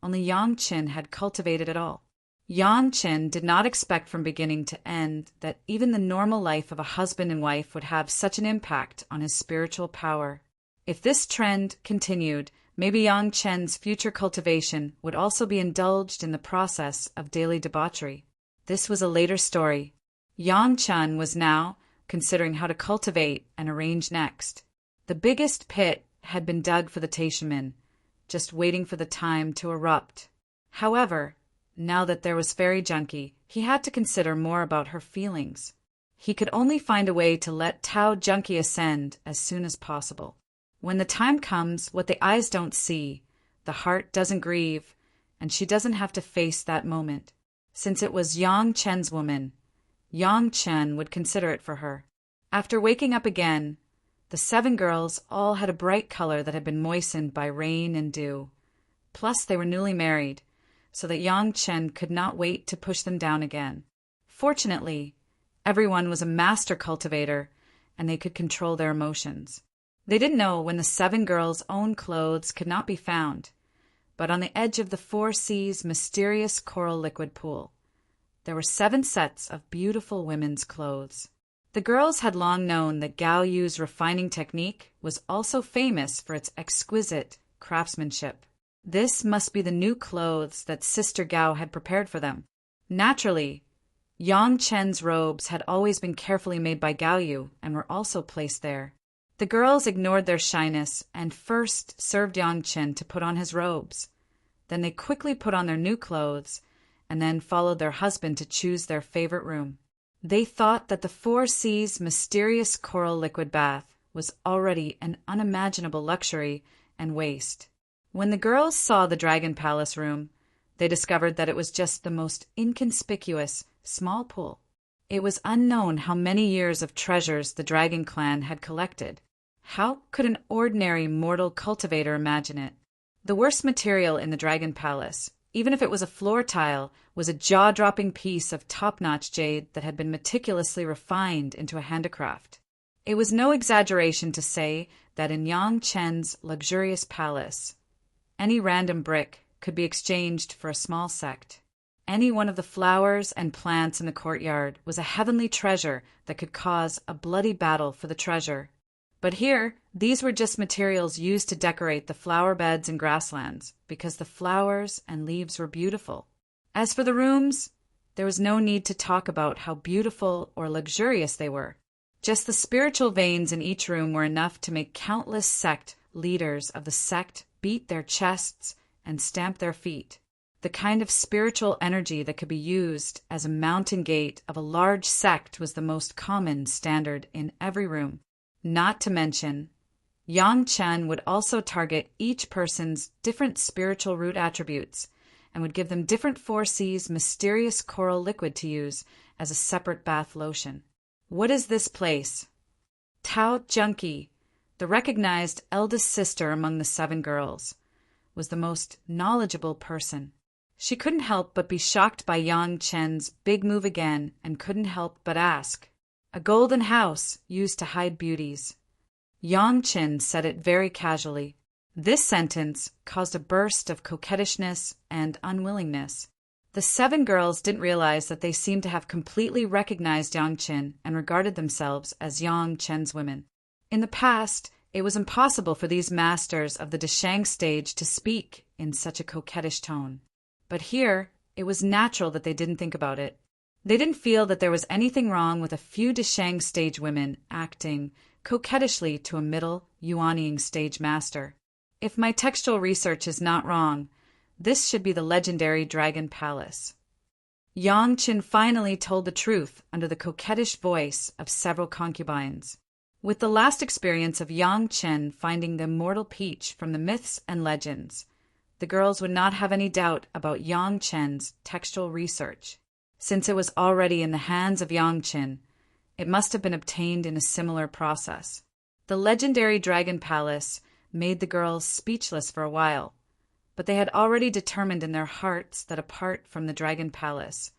only Yang Qin had cultivated it all. Yang Qin did not expect from beginning to end that even the normal life of a husband and wife would have such an impact on his spiritual power. If this trend continued, maybe Yang Chen's future cultivation would also be indulged in the process of daily debauchery. This was a later story. Yang Chen was now considering how to cultivate and arrange next. The biggest pit had been dug for the Taishaman, just waiting for the time to erupt. However, now that there was Fairy Junkie, he had to consider more about her feelings. He could only find a way to let Tao Junkie ascend as soon as possible. When the time comes, what the eyes don't see, the heart doesn't grieve, and she doesn't have to face that moment. Since it was Yang Chen's woman, Yang Chen would consider it for her. After waking up again, the 7 girls all had a bright color that had been moistened by rain and dew. Plus, they were newly married, so that Yang Chen could not wait to push them down again. Fortunately, everyone was a master cultivator, and they could control their emotions. They didn't know when the 7 girls' own clothes could not be found, but on the edge of the 4 seas' mysterious coral liquid pool, there were 7 sets of beautiful women's clothes. The girls had long known that Gao Yu's refining technique was also famous for its exquisite craftsmanship. This must be the new clothes that Sister Gao had prepared for them. Naturally, Yang Chen's robes had always been carefully made by Gao Yu and were also placed there. The girls ignored their shyness and first served Yang Chen to put on his robes. Then they quickly put on their new clothes and then followed their husband to choose their favorite room. They thought that the 4 seas' mysterious coral liquid bath was already an unimaginable luxury and waste. When the girls saw the Dragon Palace room, they discovered that it was just the most inconspicuous small pool. It was unknown how many years of treasures the Dragon Clan had collected. How could an ordinary mortal cultivator imagine it? The worst material in the Dragon Palace, even if it was a floor tile, was a jaw-dropping piece of top-notch jade that had been meticulously refined into a handicraft. It was no exaggeration to say that in Yang Chen's luxurious palace, any random brick could be exchanged for a small sect. Any one of the flowers and plants in the courtyard was a heavenly treasure that could cause a bloody battle for the treasure. But here, these were just materials used to decorate the flower beds and grasslands, because the flowers and leaves were beautiful. As for the rooms, there was no need to talk about how beautiful or luxurious they were. Just the spiritual veins in each room were enough to make countless sect leaders of the sect beat their chests and stamp their feet. The kind of spiritual energy that could be used as a mountain gate of a large sect was the most common standard in every room. Not to mention, Yang Chen would also target each person's different spiritual root attributes and would give them different 4 seas mysterious coral liquid to use as a separate bath lotion. What is this place? Tao Junkie, the recognized eldest sister among the 7 girls, was the most knowledgeable person. She couldn't help but be shocked by Yang Chen's big move again and couldn't help but ask. A golden house used to hide beauties. Yang Chen said it very casually. This sentence caused a burst of coquettishness and unwillingness. The 7 girls didn't realize that they seemed to have completely recognized Yang Chen and regarded themselves as Yang Chen's women. In the past, it was impossible for these masters of the Deshang stage to speak in such a coquettish tone. But here, it was natural that they didn't think about it. They didn't feel that there was anything wrong with a few Deshang stage women acting coquettishly to a middle Yuanying stage master. If my textual research is not wrong, this should be the legendary Dragon Palace. Yang Chen finally told the truth under the coquettish voice of several concubines. With the last experience of Yang Chen finding the immortal peach from the myths and legends, the girls would not have any doubt about Yang Chen's textual research. Since it was already in the hands of Yang Chen, it must have been obtained in a similar process. The legendary Dragon Palace made the girls speechless for a while, but they had already determined in their hearts that apart from the Dragon Palace,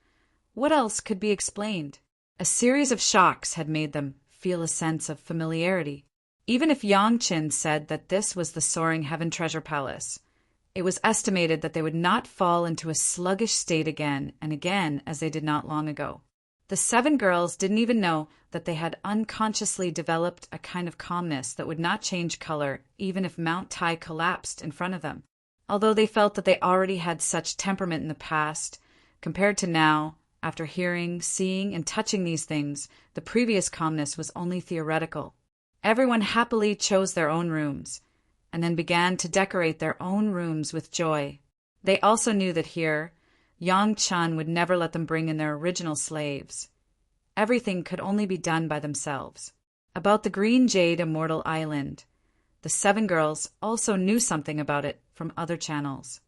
what else could be explained? A series of shocks had made them feel a sense of familiarity. Even if Yang Chen said that this was the Soaring Heaven Treasure Palace, it was estimated that they would not fall into a sluggish state again and again as they did not long ago. The 7 girls didn't even know that they had unconsciously developed a kind of calmness that would not change color even if Mount Tai collapsed in front of them. Although they felt that they already had such temperament in the past, compared to now, after hearing, seeing, and touching these things, the previous calmness was only theoretical. Everyone happily chose their own rooms, and then began to decorate their own rooms with joy. They also knew that here, Yang Chen would never let them bring in their original slaves. Everything could only be done by themselves. About the Green Jade Immortal Island, the 7 girls also knew something about it from other channels.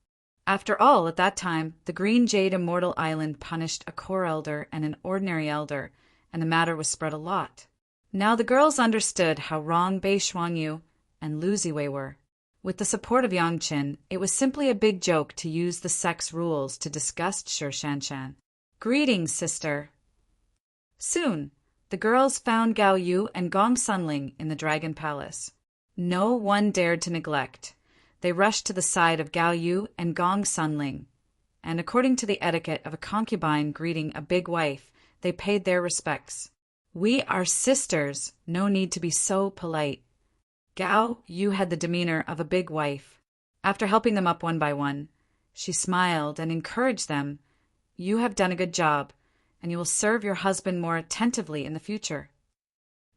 After all, at that time, the Green Jade Immortal Island punished a core elder and an ordinary elder, and the matter was spread a lot. Now the girls understood how wrong Bei Shuangyu and Lu Ziwei were. With the support of Yang Chen, it was simply a big joke to use the sex rules to disgust Shi Shanshan. Greetings, sister. Soon, the girls found Gao Yu and Gong Sunling in the Dragon Palace. No one dared to neglect. They rushed to the side of Gao Yu and Gong Sunling, and according to the etiquette of a concubine greeting a big wife, they paid their respects. We are sisters, no need to be so polite. Gao Yu had the demeanor of a big wife. After helping them up one by one, she smiled and encouraged them. You have done a good job, and you will serve your husband more attentively in the future.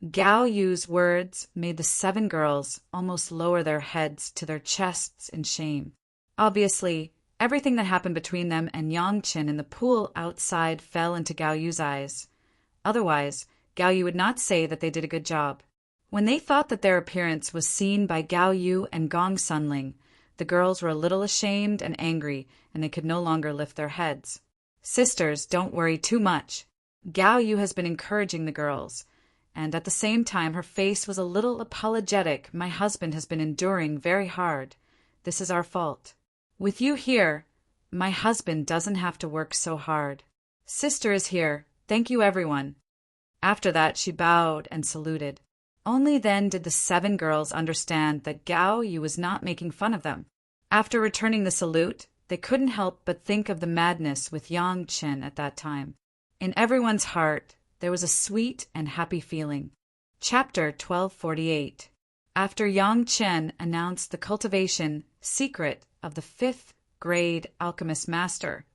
Gao Yu's words made the 7 girls almost lower their heads to their chests in shame. Obviously, everything that happened between them and Yang Chen in the pool outside fell into Gao Yu's eyes. Otherwise, Gao Yu would not say that they did a good job. When they thought that their appearance was seen by Gao Yu and Gong Sunling, the girls were a little ashamed and angry, and they could no longer lift their heads. Sisters, don't worry too much. Gao Yu has been encouraging the girls, and at the same time her face was a little apologetic. My husband has been enduring very hard. This is our fault. With you here, my husband doesn't have to work so hard. Sister is here. Thank you, everyone. After that, she bowed and saluted. Only then did the 7 girls understand that Gao Yu was not making fun of them. After returning the salute, they couldn't help but think of the madness with Yang Chen at that time. In everyone's heart, there was a sweet and happy feeling. Chapter 1248. After Yang Chen announced the cultivation secret of the 5th grade alchemist master,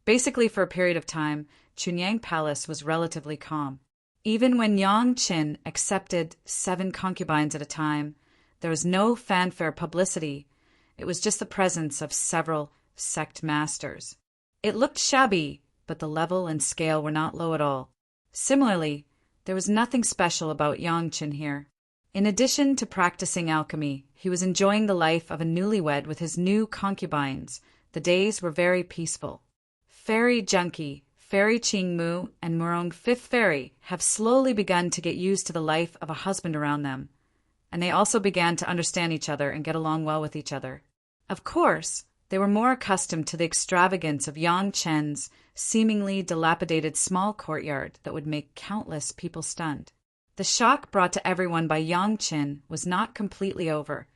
basically for a period of time, Chunyang Palace was relatively calm. Even when Yang Chen accepted 7 concubines at a time, there was no fanfare publicity. It was just the presence of several sect masters. It looked shabby, but the level and scale were not low at all. Similarly, there was nothing special about Yang Chen here. In addition to practicing alchemy, he was enjoying the life of a newlywed with his new concubines. The days were very peaceful. Fairy Junkie, Fairy Qingmu, and Murong 5th Fairy have slowly begun to get used to the life of a husband around them, and they also began to understand each other and get along well with each other. Of course, They were more accustomed to the extravagance of Yang Chen's seemingly dilapidated small courtyard that would make countless people stunned. The shock brought to everyone by Yang Chen was not completely over.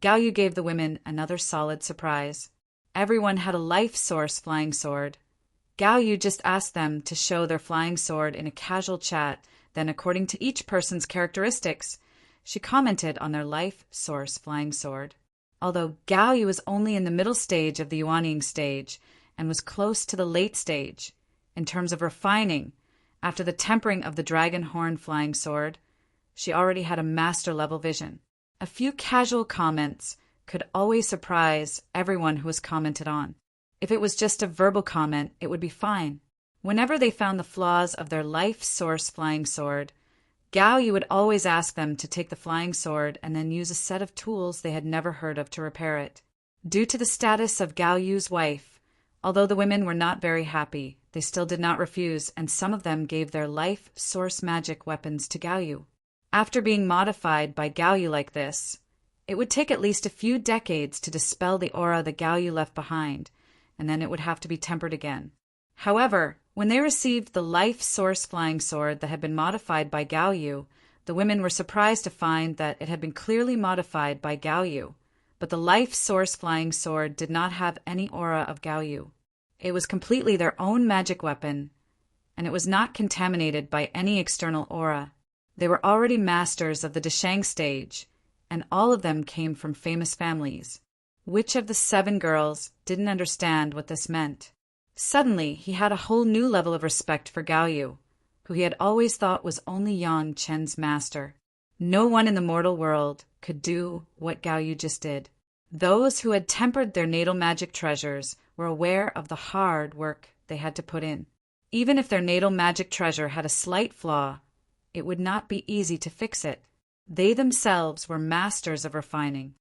Gao Yu gave the women another solid surprise. Everyone had a life source flying sword. Gao Yu just asked them to show their flying sword in a casual chat, then according to each person's characteristics, she commented on their life source flying sword. Although Gao Yu was only in the middle stage of the Yuanying stage and was close to the late stage, in terms of refining, after the tempering of the dragon horn flying sword, she already had a master-level vision. A few casual comments could always surprise everyone who was commented on. If it was just a verbal comment, it would be fine. Whenever they found the flaws of their life source flying sword, Gao Yu would always ask them to take the flying sword and then use a set of tools they had never heard of to repair it. Due to the status of Gao Yu's wife, although the women were not very happy, they still did not refuse, and some of them gave their life source magic weapons to Gao Yu. After being modified by Gao Yu like this, it would take at least a few decades to dispel the aura that Gao Yu left behind, and then it would have to be tempered again. However, when they received the life source flying sword that had been modified by Gao Yu, the women were surprised to find that it had been clearly modified by Gao Yu, but the life source flying sword did not have any aura of Gao Yu. It was completely their own magic weapon, and it was not contaminated by any external aura. They were already masters of the Deshang stage, and all of them came from famous families. Which of the 7 girls didn't understand what this meant? Suddenly, he had a whole new level of respect for Gao Yu, who he had always thought was only Yang Chen's master. No one in the mortal world could do what Gao Yu just did. Those who had tempered their natal magic treasures were aware of the hard work they had to put in. Even if their natal magic treasure had a slight flaw, it would not be easy to fix it. They themselves were masters of refining.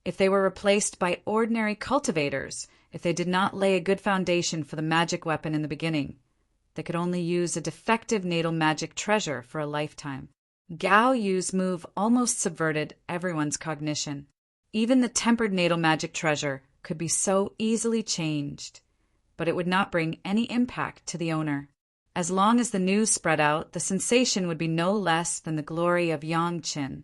If they were replaced by ordinary cultivators, if they did not lay a good foundation for the magic weapon in the beginning, they could only use a defective natal magic treasure for a lifetime. Gao Yu's move almost subverted everyone's cognition. Even the tempered natal magic treasure could be so easily changed, but it would not bring any impact to the owner. As long as the news spread out, the sensation would be no less than the glory of Yang Qin,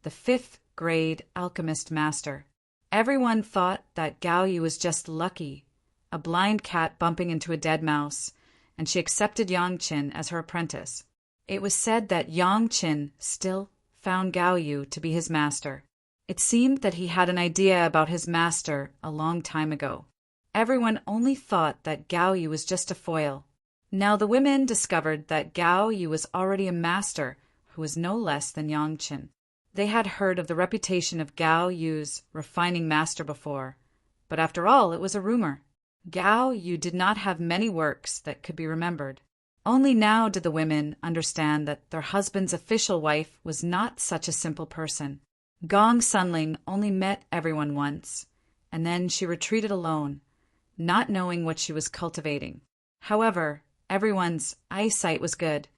the 5th grade alchemist master. Everyone thought that Gao Yu was just lucky, a blind cat bumping into a dead mouse, and she accepted Yang Qin as her apprentice. It was said that Yang Qin still found Gao Yu to be his master. It seemed that he had an idea about his master a long time ago. Everyone only thought that Gao Yu was just a foil. Now the women discovered that Gao Yu was already a master who was no less than Yang Qin. They had heard of the reputation of Gao Yu's refining master before, but after all, it was a rumor. Gao Yu did not have many works that could be remembered. Only now did the women understand that their husband's official wife was not such a simple person. Gong Sunling only met everyone once, and then she retreated alone, not knowing what she was cultivating. However, everyone's eyesight was good.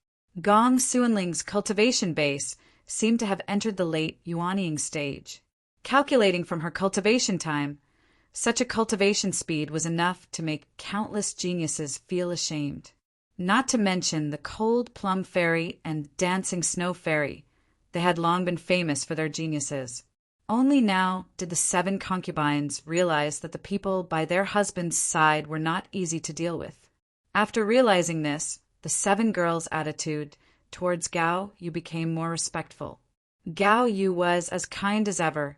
Gong Suanling's cultivation base seemed to have entered the late Yuanying stage. Calculating from her cultivation time, such a cultivation speed was enough to make countless geniuses feel ashamed. Not to mention the cold plum fairy and dancing snow fairy. They had long been famous for their geniuses. Only now did the 7 concubines realize that the people by their husband's side were not easy to deal with. After realizing this, the 7 girls' attitude towards Gao Yu became more respectful. Gao Yu was as kind as ever,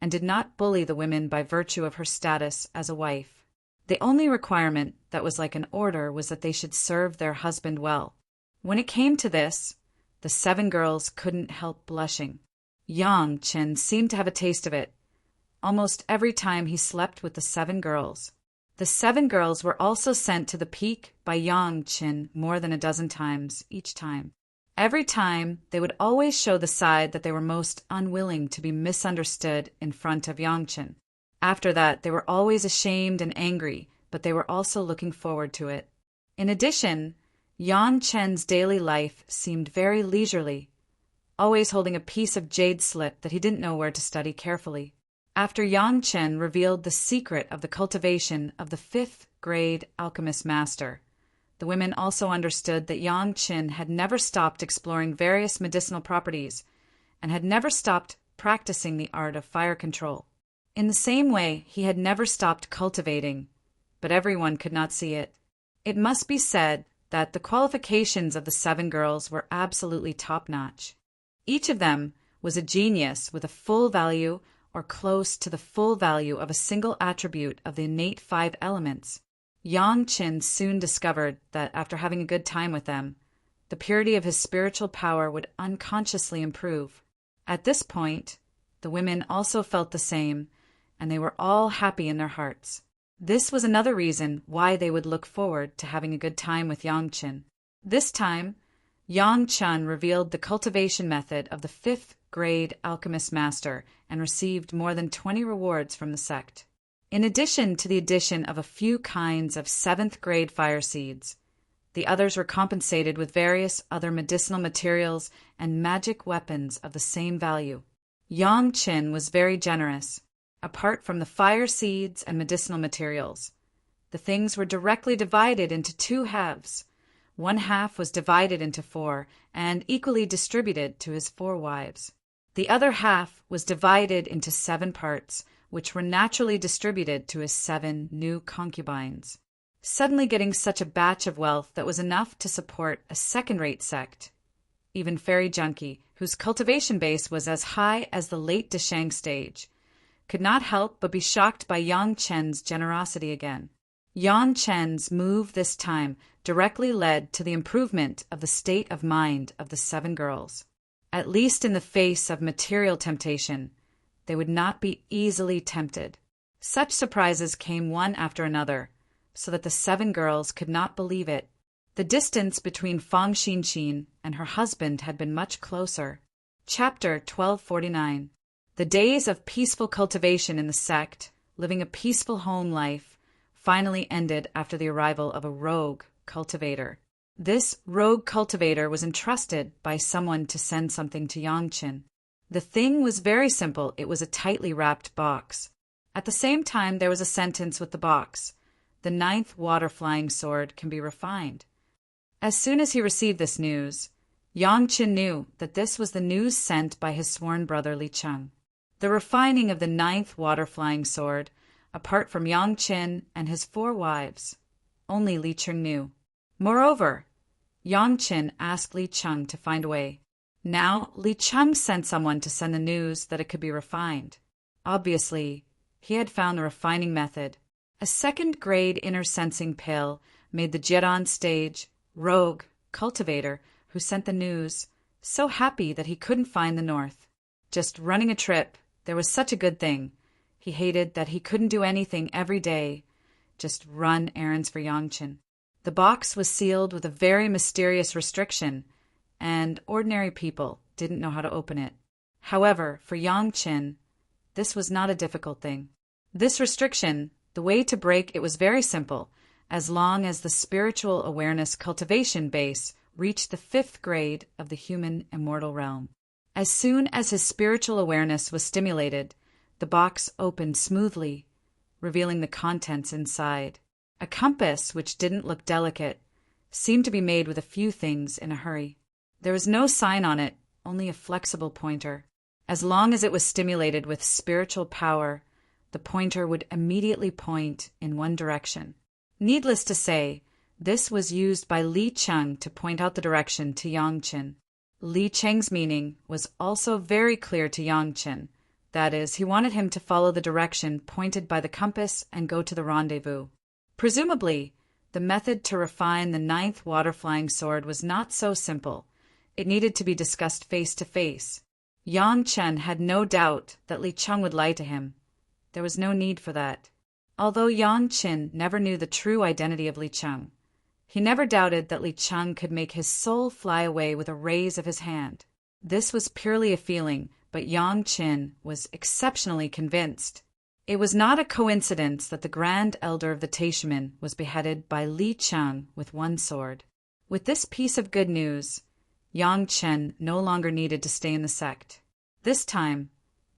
and did not bully the women by virtue of her status as a wife. The only requirement that was like an order was that they should serve their husband well. When it came to this, the 7 girls couldn't help blushing. Yang Qin seemed to have a taste of it, almost every time he slept with the 7 girls. The 7 girls were also sent to the peak by Yang Qin more than a dozen times each time. Every time, they would always show the side that they were most unwilling to be misunderstood in front of Yang Qin. After that, they were always ashamed and angry, but they were also looking forward to it. In addition, Yang Chen's daily life seemed very leisurely, always holding a piece of jade slip that he didn't know where to study carefully. After Yang Chen revealed the secret of the cultivation of the fifth grade alchemist master, the women also understood that Yang Chen had never stopped exploring various medicinal properties and had never stopped practicing the art of fire control. In the same way, he had never stopped cultivating, but everyone could not see it. It must be said that the qualifications of the 7 girls were absolutely top-notch. Each of them was a genius with a full value or close to the full value of a single attribute of the innate 5 elements. Yang Chen soon discovered that after having a good time with them, the purity of his spiritual power would unconsciously improve. At this point, the women also felt the same, and they were all happy in their hearts. This was another reason why they would look forward to having a good time with Yang Chen. This time, Yang Chen revealed the cultivation method of the 5th grade alchemist master and received more than 20 rewards from the sect. In addition to the addition of a few kinds of 7th grade fire seeds, the others were compensated with various other medicinal materials and magic weapons of the same value. Yang Chen was very generous. Apart from the fire seeds and medicinal materials, the things were directly divided into 2 halves. One half was divided into 4 and equally distributed to his 4 wives. The other half was divided into 7 parts, which were naturally distributed to his 7 new concubines. Suddenly getting such a batch of wealth that was enough to support a second-rate sect. Even Fairy Junkie, whose cultivation base was as high as the late Deshang stage, could not help but be shocked by Yang Chen's generosity again. Yang Chen's move this time directly led to the improvement of the state of mind of the 7 girls. At least in the face of material temptation, they would not be easily tempted. Such surprises came one after another, so that the 7 girls could not believe it. The distance between Fang Xinxin and her husband had been much closer. Chapter 1249. The days of peaceful cultivation in the sect, living a peaceful home life, finally ended after the arrival of a rogue cultivator. This rogue cultivator was entrusted by someone to send something to Yang Chen. The thing was very simple. It was a tightly wrapped box. At the same time, there was a sentence with the box. The 9th water-flying sword can be refined. As soon as he received this news, Yang Chen knew that this was the news sent by his sworn brother Li Cheng. The refining of the 9th water-flying sword, apart from Yang Chen and his 4 wives, only Li Cheng knew. Moreover, Yang Chen asked Li Cheng to find a way. Now, Li Cheng sent someone to send the news that it could be refined. Obviously, he had found the refining method. A 2nd grade inner sensing pill made the Jiran stage rogue cultivator who sent the news so happy that he couldn't find the north. Just running a trip, there was such a good thing. He hated that he couldn't do anything every day, just run errands for Yang Chen. The box was sealed with a very mysterious restriction, and ordinary people didn't know how to open it. However, for Yang Chen, this was not a difficult thing. This restriction, the way to break it was very simple, as long as the spiritual awareness cultivation base reached the 5th grade of the human immortal realm. As soon as his spiritual awareness was stimulated, the box opened smoothly, revealing the contents inside. A compass, which didn't look delicate, seemed to be made with a few things in a hurry. There was no sign on it, only a flexible pointer. As long as it was stimulated with spiritual power, the pointer would immediately point in one direction. Needless to say, this was used by Li Cheng to point out the direction to Yang Chen. Li Cheng's meaning was also very clear to Yang Chen. That is, he wanted him to follow the direction pointed by the compass and go to the rendezvous. Presumably, the method to refine the 9th water-flying sword was not so simple. It needed to be discussed face to face. Yang Chen had no doubt that Li Cheng would lie to him. There was no need for that. Although Yang Chen never knew the true identity of Li Cheng, he never doubted that Li Cheng could make his soul fly away with a raise of his hand. This was purely a feeling, but Yang Chen was exceptionally convinced. It was not a coincidence that the Grand Elder of the Taishaman was beheaded by Li Cheng with one sword. With this piece of good news, Yang Chen no longer needed to stay in the sect. This time,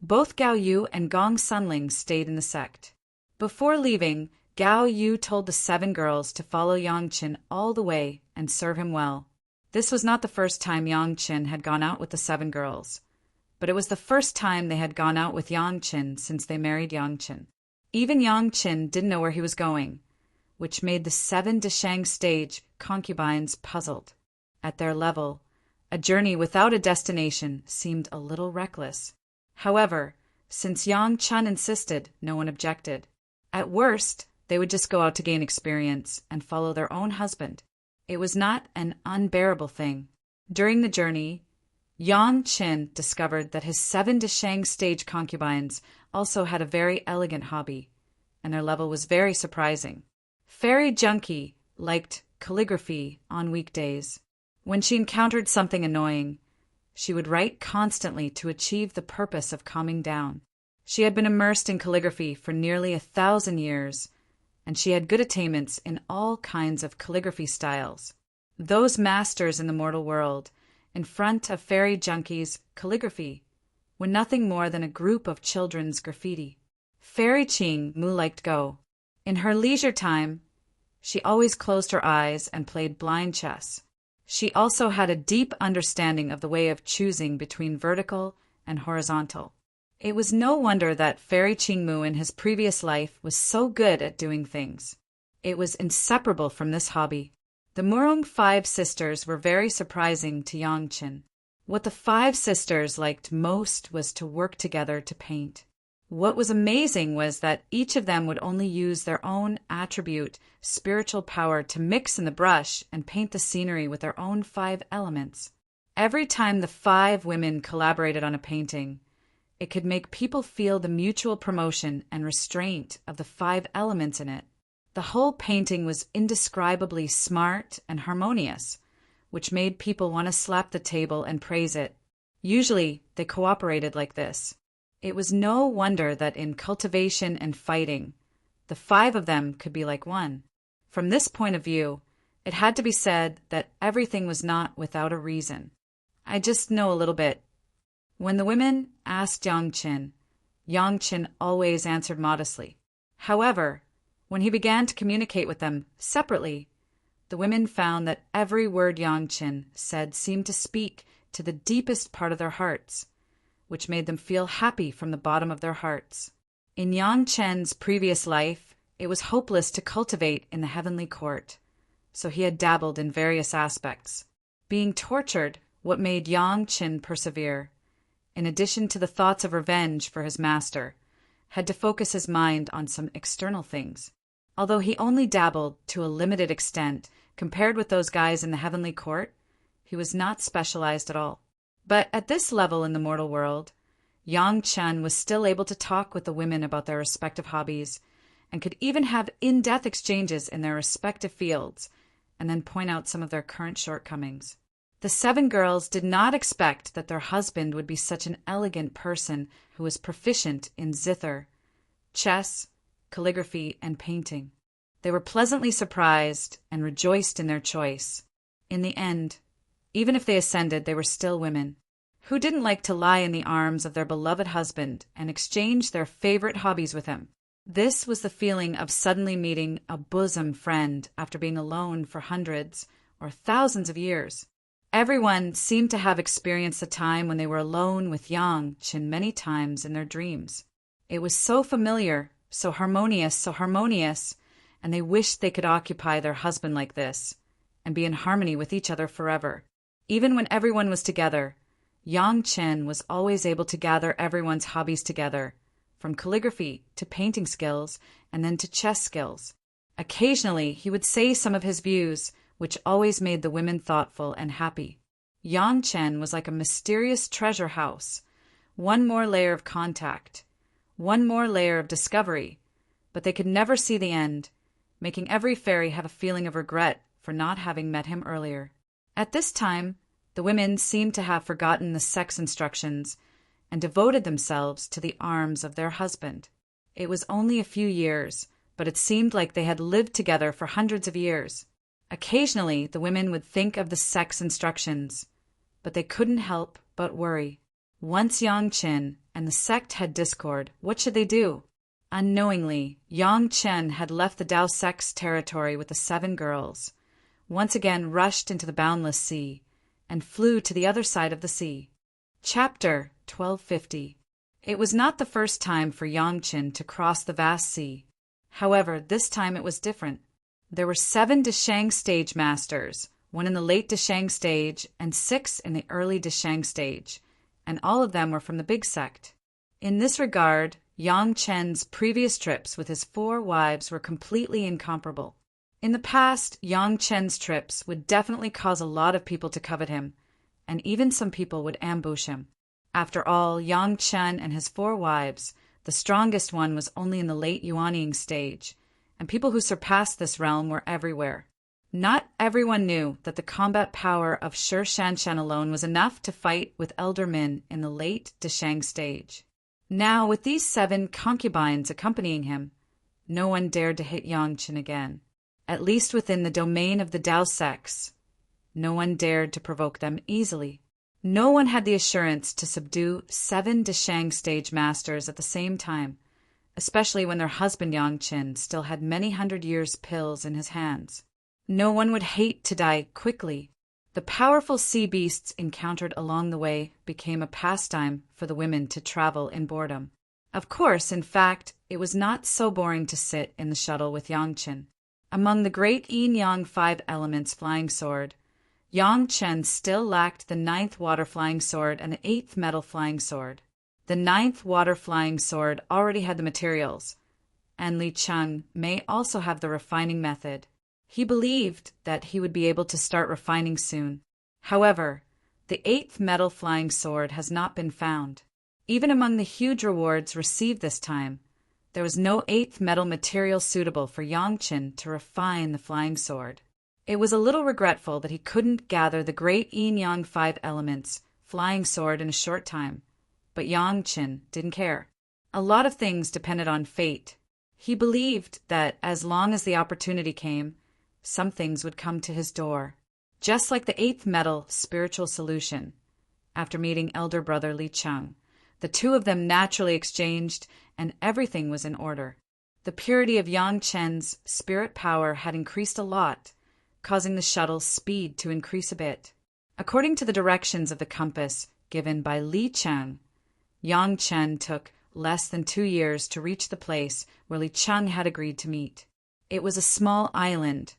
Both Gao Yu and Gong Sunling stayed in the sect. Before leaving, Gao Yu told the 7 girls to follow Yang Qin all the way and serve him well. This was not the first time Yang Qin had gone out with the 7 girls, but it was the first time they had gone out with Yang Qin since they married Yang Qin. Even Yang Qin didn't know where he was going, which made the 7 Deshang stage concubines puzzled. At their level, a journey without a destination seemed a little reckless. However, since Yang Chun insisted, no one objected. At worst, they would just go out to gain experience and follow their own husband. It was not an unbearable thing. During the journey, Yang Qin discovered that his 7 Deshang stage concubines also had a very elegant hobby, and their level was very surprising. Fairy Junkie liked calligraphy on weekdays. When she encountered something annoying, she would write constantly to achieve the purpose of calming down. She had been immersed in calligraphy for nearly 1,000 years, and she had good attainments in all kinds of calligraphy styles. Those masters in the mortal world, in front of Fairy Junkie's calligraphy, were nothing more than a group of children's graffiti. Fairy Ching Mu liked Go. In her leisure time, she always closed her eyes and played blind chess. She also had a deep understanding of the way of choosing between vertical and horizontal. It was no wonder that Fairy Ching Mu in his previous life was so good at doing things. It was inseparable from this hobby. The Murong 5 sisters were very surprising to Yang Qin. What the 5 sisters liked most was to work together to paint. What was amazing was that each of them would only use their own attribute, spiritual power, to mix in the brush and paint the scenery with their own 5 elements. Every time the 5 women collaborated on a painting, it could make people feel the mutual promotion and restraint of the 5 elements in it. The whole painting was indescribably smart and harmonious, which made people want to slap the table and praise it. Usually, they cooperated like this. It was no wonder that in cultivation and fighting, the 5 of them could be like one. From this point of view, it had to be said that everything was not without a reason. I just know a little bit. When the women asked Yang Qin always answered modestly. However, when he began to communicate with them separately, the women found that every word Yang Qin said seemed to speak to the deepest part of their hearts, which made them feel happy from the bottom of their hearts. In Yang Chen's previous life, it was hopeless to cultivate in the heavenly court, so he had dabbled in various aspects. Being tortured, what made Yang Qin persevere, in addition to the thoughts of revenge for his master, had to focus his mind on some external things. Although he only dabbled to a limited extent compared with those guys in the heavenly court, he was not specialized at all. But at this level in the mortal world, Yang Chen was still able to talk with the women about their respective hobbies and could even have in-depth exchanges in their respective fields and then point out some of their current shortcomings. The 7 girls did not expect that their husband would be such an elegant person who was proficient in zither, chess, calligraphy, and painting. They were pleasantly surprised and rejoiced in their choice. In the end, even if they ascended, they were still women. Who didn't like to lie in the arms of their beloved husband and exchange their favorite hobbies with him? This was the feeling of suddenly meeting a bosom friend after being alone for hundreds or thousands of years. Everyone seemed to have experienced a time when they were alone with Yang Qin many times in their dreams. It was so familiar, so harmonious, and they wished they could occupy their husband like this and be in harmony with each other forever. Even when everyone was together, Yang Qin was always able to gather everyone's hobbies together, from calligraphy to painting skills and then to chess skills. Occasionally, he would say some of his views, which always made the women thoughtful and happy. Yang Chen was like a mysterious treasure house, one more layer of contact, one more layer of discovery, but they could never see the end, making every fairy have a feeling of regret for not having met him earlier. At this time, the women seemed to have forgotten the sex instructions and devoted themselves to the arms of their husband. It was only a few years, but it seemed like they had lived together for hundreds of years. Occasionally, the women would think of the sex instructions, but they couldn't help but worry. Once Yang Qin and the sect had discord, what should they do? Unknowingly, Yang Chen had left the Dao sect's territory with the 7 girls, once again rushed into the boundless sea, and flew to the other side of the sea. Chapter 1250. It was not the first time for Yang Qin to cross the vast sea. However, this time it was different. There were 7 Deshang stage masters, 1 in the late Deshang stage and 6 in the early Deshang stage, and all of them were from the big sect. In this regard, Yang Chen's previous trips with his 4 wives were completely incomparable. In the past, Yang Chen's trips would definitely cause a lot of people to covet him, and even some people would ambush him. After all, Yang Chen and his 4 wives, the strongest one was only in the late Yuanying stage, and people who surpassed this realm were everywhere. Not everyone knew that the combat power of Shi Shanshan alone was enough to fight with Elder Min in the late Deshang stage. Now, with these 7 concubines accompanying him, no one dared to hit Yang Chen again. At least within the domain of the Dao sects, no one dared to provoke them easily. No one had the assurance to subdue 7 Deshang stage masters at the same time, especially when their husband Yang Chen still had many hundred years' pills in his hands. No one would hate to die quickly. The powerful sea beasts encountered along the way became a pastime for the women to travel in boredom. Of course, in fact, it was not so boring to sit in the shuttle with Yang Chen. Among the great yin-yang 5 elements flying sword, Yang Chen still lacked the 9th water flying sword and the 8th metal flying sword. The 9th water flying sword already had the materials, and Li Cheng may also have the refining method. He believed that he would be able to start refining soon. However, the 8th metal flying sword has not been found. Even among the huge rewards received this time, there was no 8th metal material suitable for Yang Chen to refine the flying sword. It was a little regretful that he couldn't gather the great yin-yang 5 elements flying sword in a short time, but Yang Chen didn't care. A lot of things depended on fate. He believed that as long as the opportunity came, some things would come to his door, just like the 8th metal spiritual solution. After meeting elder brother Li Cheng, the 2 of them naturally exchanged, and everything was in order. The purity of Yang Chen's spirit power had increased a lot, causing the shuttle's speed to increase a bit. According to the directions of the compass given by Li Cheng, Yang Chen took less than 2 years to reach the place where Li Cheng had agreed to meet. It was a small island,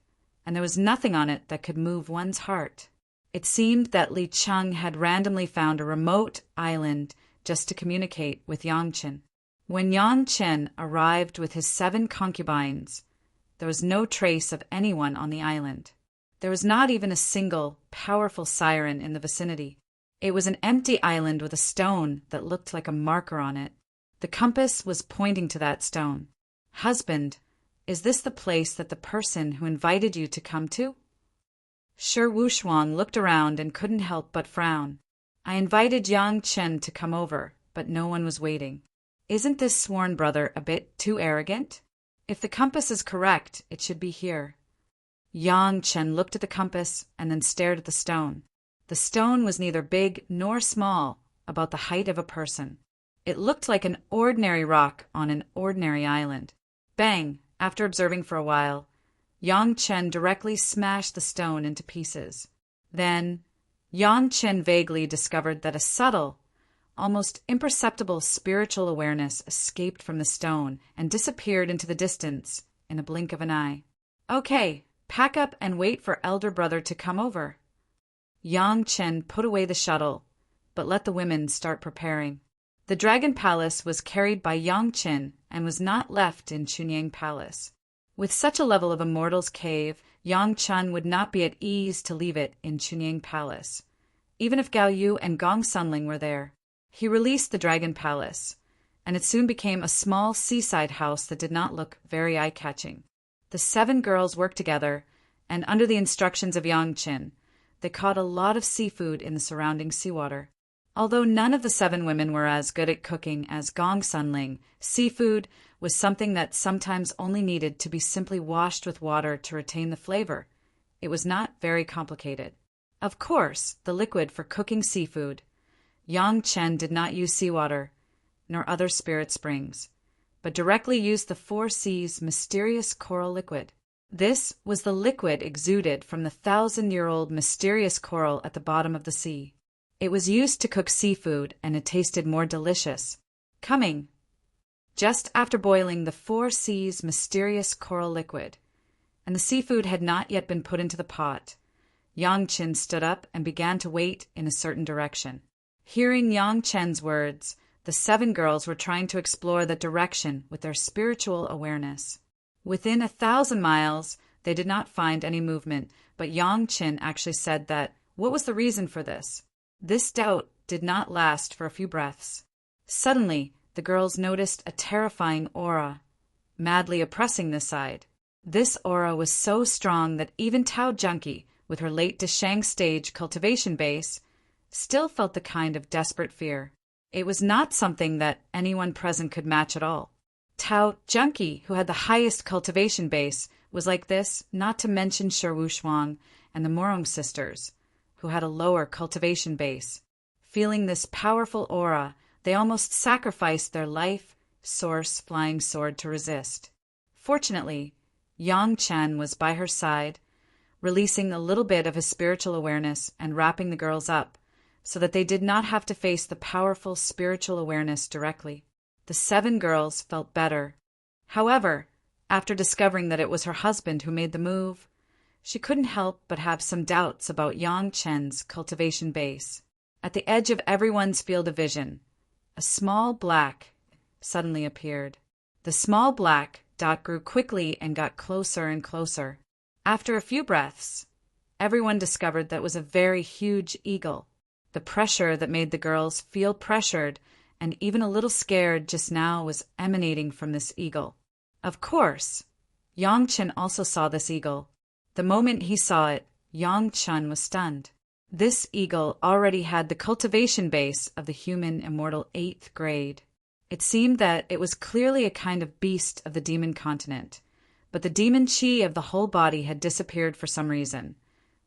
and there was nothing on it that could move one's heart. It seemed that Li Cheng had randomly found a remote island just to communicate with Yang Chen. When Yang Chen arrived with his 7 concubines, there was no trace of anyone on the island. There was not even a single powerful siren in the vicinity. It was an empty island with a stone that looked like a marker on it. The compass was pointing to that stone. "Husband, is this the place that the person who invited you to come to?" Shi Wushuang looked around and couldn't help but frown. "I invited Yang Chen to come over, but no one was waiting. Isn't this sworn brother a bit too arrogant? If the compass is correct, it should be here." Yang Chen looked at the compass and then stared at the stone. The stone was neither big nor small, about the height of a person. It looked like an ordinary rock on an ordinary island. Bang! After observing for a while, Yang Chen directly smashed the stone into pieces. Then, Yang Chen vaguely discovered that a subtle, almost imperceptible spiritual awareness escaped from the stone and disappeared into the distance in a blink of an eye. "Okay, pack up and wait for elder brother to come over." Yang Chen put away the shuttle, but let the women start preparing. The Dragon Palace was carried by Yang Chen and was not left in Chunyang Palace. With such a level of Immortal's cave, Yang Chen would not be at ease to leave it in Chunyang Palace, even if Gao Yu and Gong Sunling were there. He released the Dragon Palace, and it soon became a small seaside house that did not look very eye-catching. The 7 girls worked together, and under the instructions of Yang Chen, they caught a lot of seafood in the surrounding seawater. Although none of the 7 women were as good at cooking as Gong Sunling, seafood was something that sometimes only needed to be simply washed with water to retain the flavor. It was not very complicated. Of course, the liquid for cooking seafood Yang Chen did not use seawater, nor other spirit springs, but directly used the Four Seas' mysterious coral liquid. This was the liquid exuded from the 1,000-year-old mysterious coral at the bottom of the sea. It was used to cook seafood, and it tasted more delicious. Coming just after boiling the Four Seas' mysterious coral liquid, and the seafood had not yet been put into the pot, Yang Chen stood up and began to wait in a certain direction. Hearing Yang Chen's words, the 7 girls were trying to explore that direction with their spiritual awareness. Within 1,000 miles, they did not find any movement, but Yang Chen actually said that, what was the reason for this? This doubt did not last for a few breaths. Suddenly, the girls noticed a terrifying aura, madly oppressing this side. This aura was so strong that even Tao Junkie, with her late Deshang stage cultivation base, still felt the kind of desperate fear. It was not something that anyone present could match at all. Tao Junkie, who had the highest cultivation base, was like this, not to mention Sherwu Shuang and the Morong sisters, who had a lower cultivation base. Feeling this powerful aura, they almost sacrificed their life source flying sword to resist. Fortunately, Yang Chen was by her side, releasing a little bit of his spiritual awareness and wrapping the girls up, so that they did not have to face the powerful spiritual awareness directly. The 7 girls felt better. However, after discovering that it was her husband who made the move, she couldn't help but have some doubts about Yang Chen's cultivation base. At the edge of everyone's field of vision, a small black suddenly appeared. The small black dot grew quickly and got closer and closer. After a few breaths, everyone discovered that it was a very huge eagle. The pressure that made the girls feel pressured and even a little scared just now was emanating from this eagle. Of course, Yang Chen also saw this eagle. The moment he saw it, Yang Chen was stunned. This eagle already had the cultivation base of the human immortal 8th grade. It seemed that it was clearly a kind of beast of the demon continent, but the demon chi of the whole body had disappeared for some reason,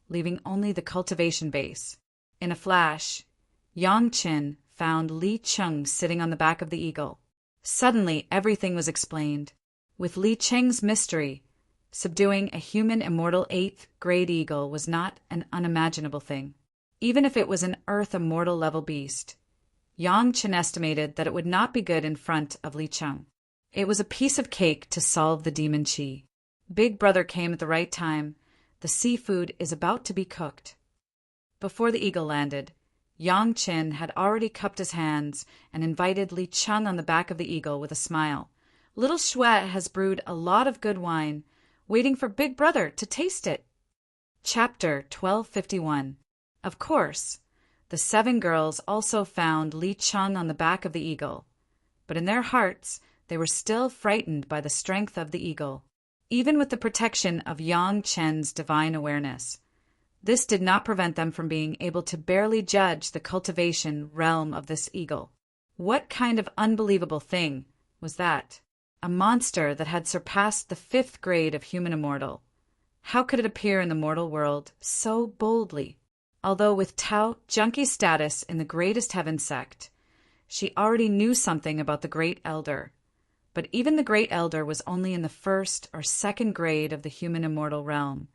leaving only the cultivation base. In a flash, Yang Chen found Li Cheng sitting on the back of the eagle. Suddenly, everything was explained. With Li Cheng's mystery, subduing a human immortal 8th grade eagle was not an unimaginable thing. Even if it was an earth immortal level beast, Yang Chen estimated that it would not be good in front of Li Cheng. It was a piece of cake to solve the demon chi. Big Brother came at the right time. The seafood is about to be cooked. Before the eagle landed, Yang Chen had already cupped his hands and invited Li Cheng on the back of the eagle with a smile. Little Shuet has brewed a lot of good wine, waiting for Big Brother to taste it. Chapter 1251. Of course, the 7 girls also found Li Cheng on the back of the eagle, but in their hearts they were still frightened by the strength of the eagle. Even with the protection of Yang Chen's divine awareness, this did not prevent them from being able to barely judge the cultivation realm of this eagle. What kind of unbelievable thing was that? A monster that had surpassed the 5th grade of human immortal. How could it appear in the mortal world so boldly? Although with Tao Junkie's status in the greatest heaven sect, she already knew something about the Great Elder. But even the Great Elder was only in the 1st or 2nd grade of the human immortal realm,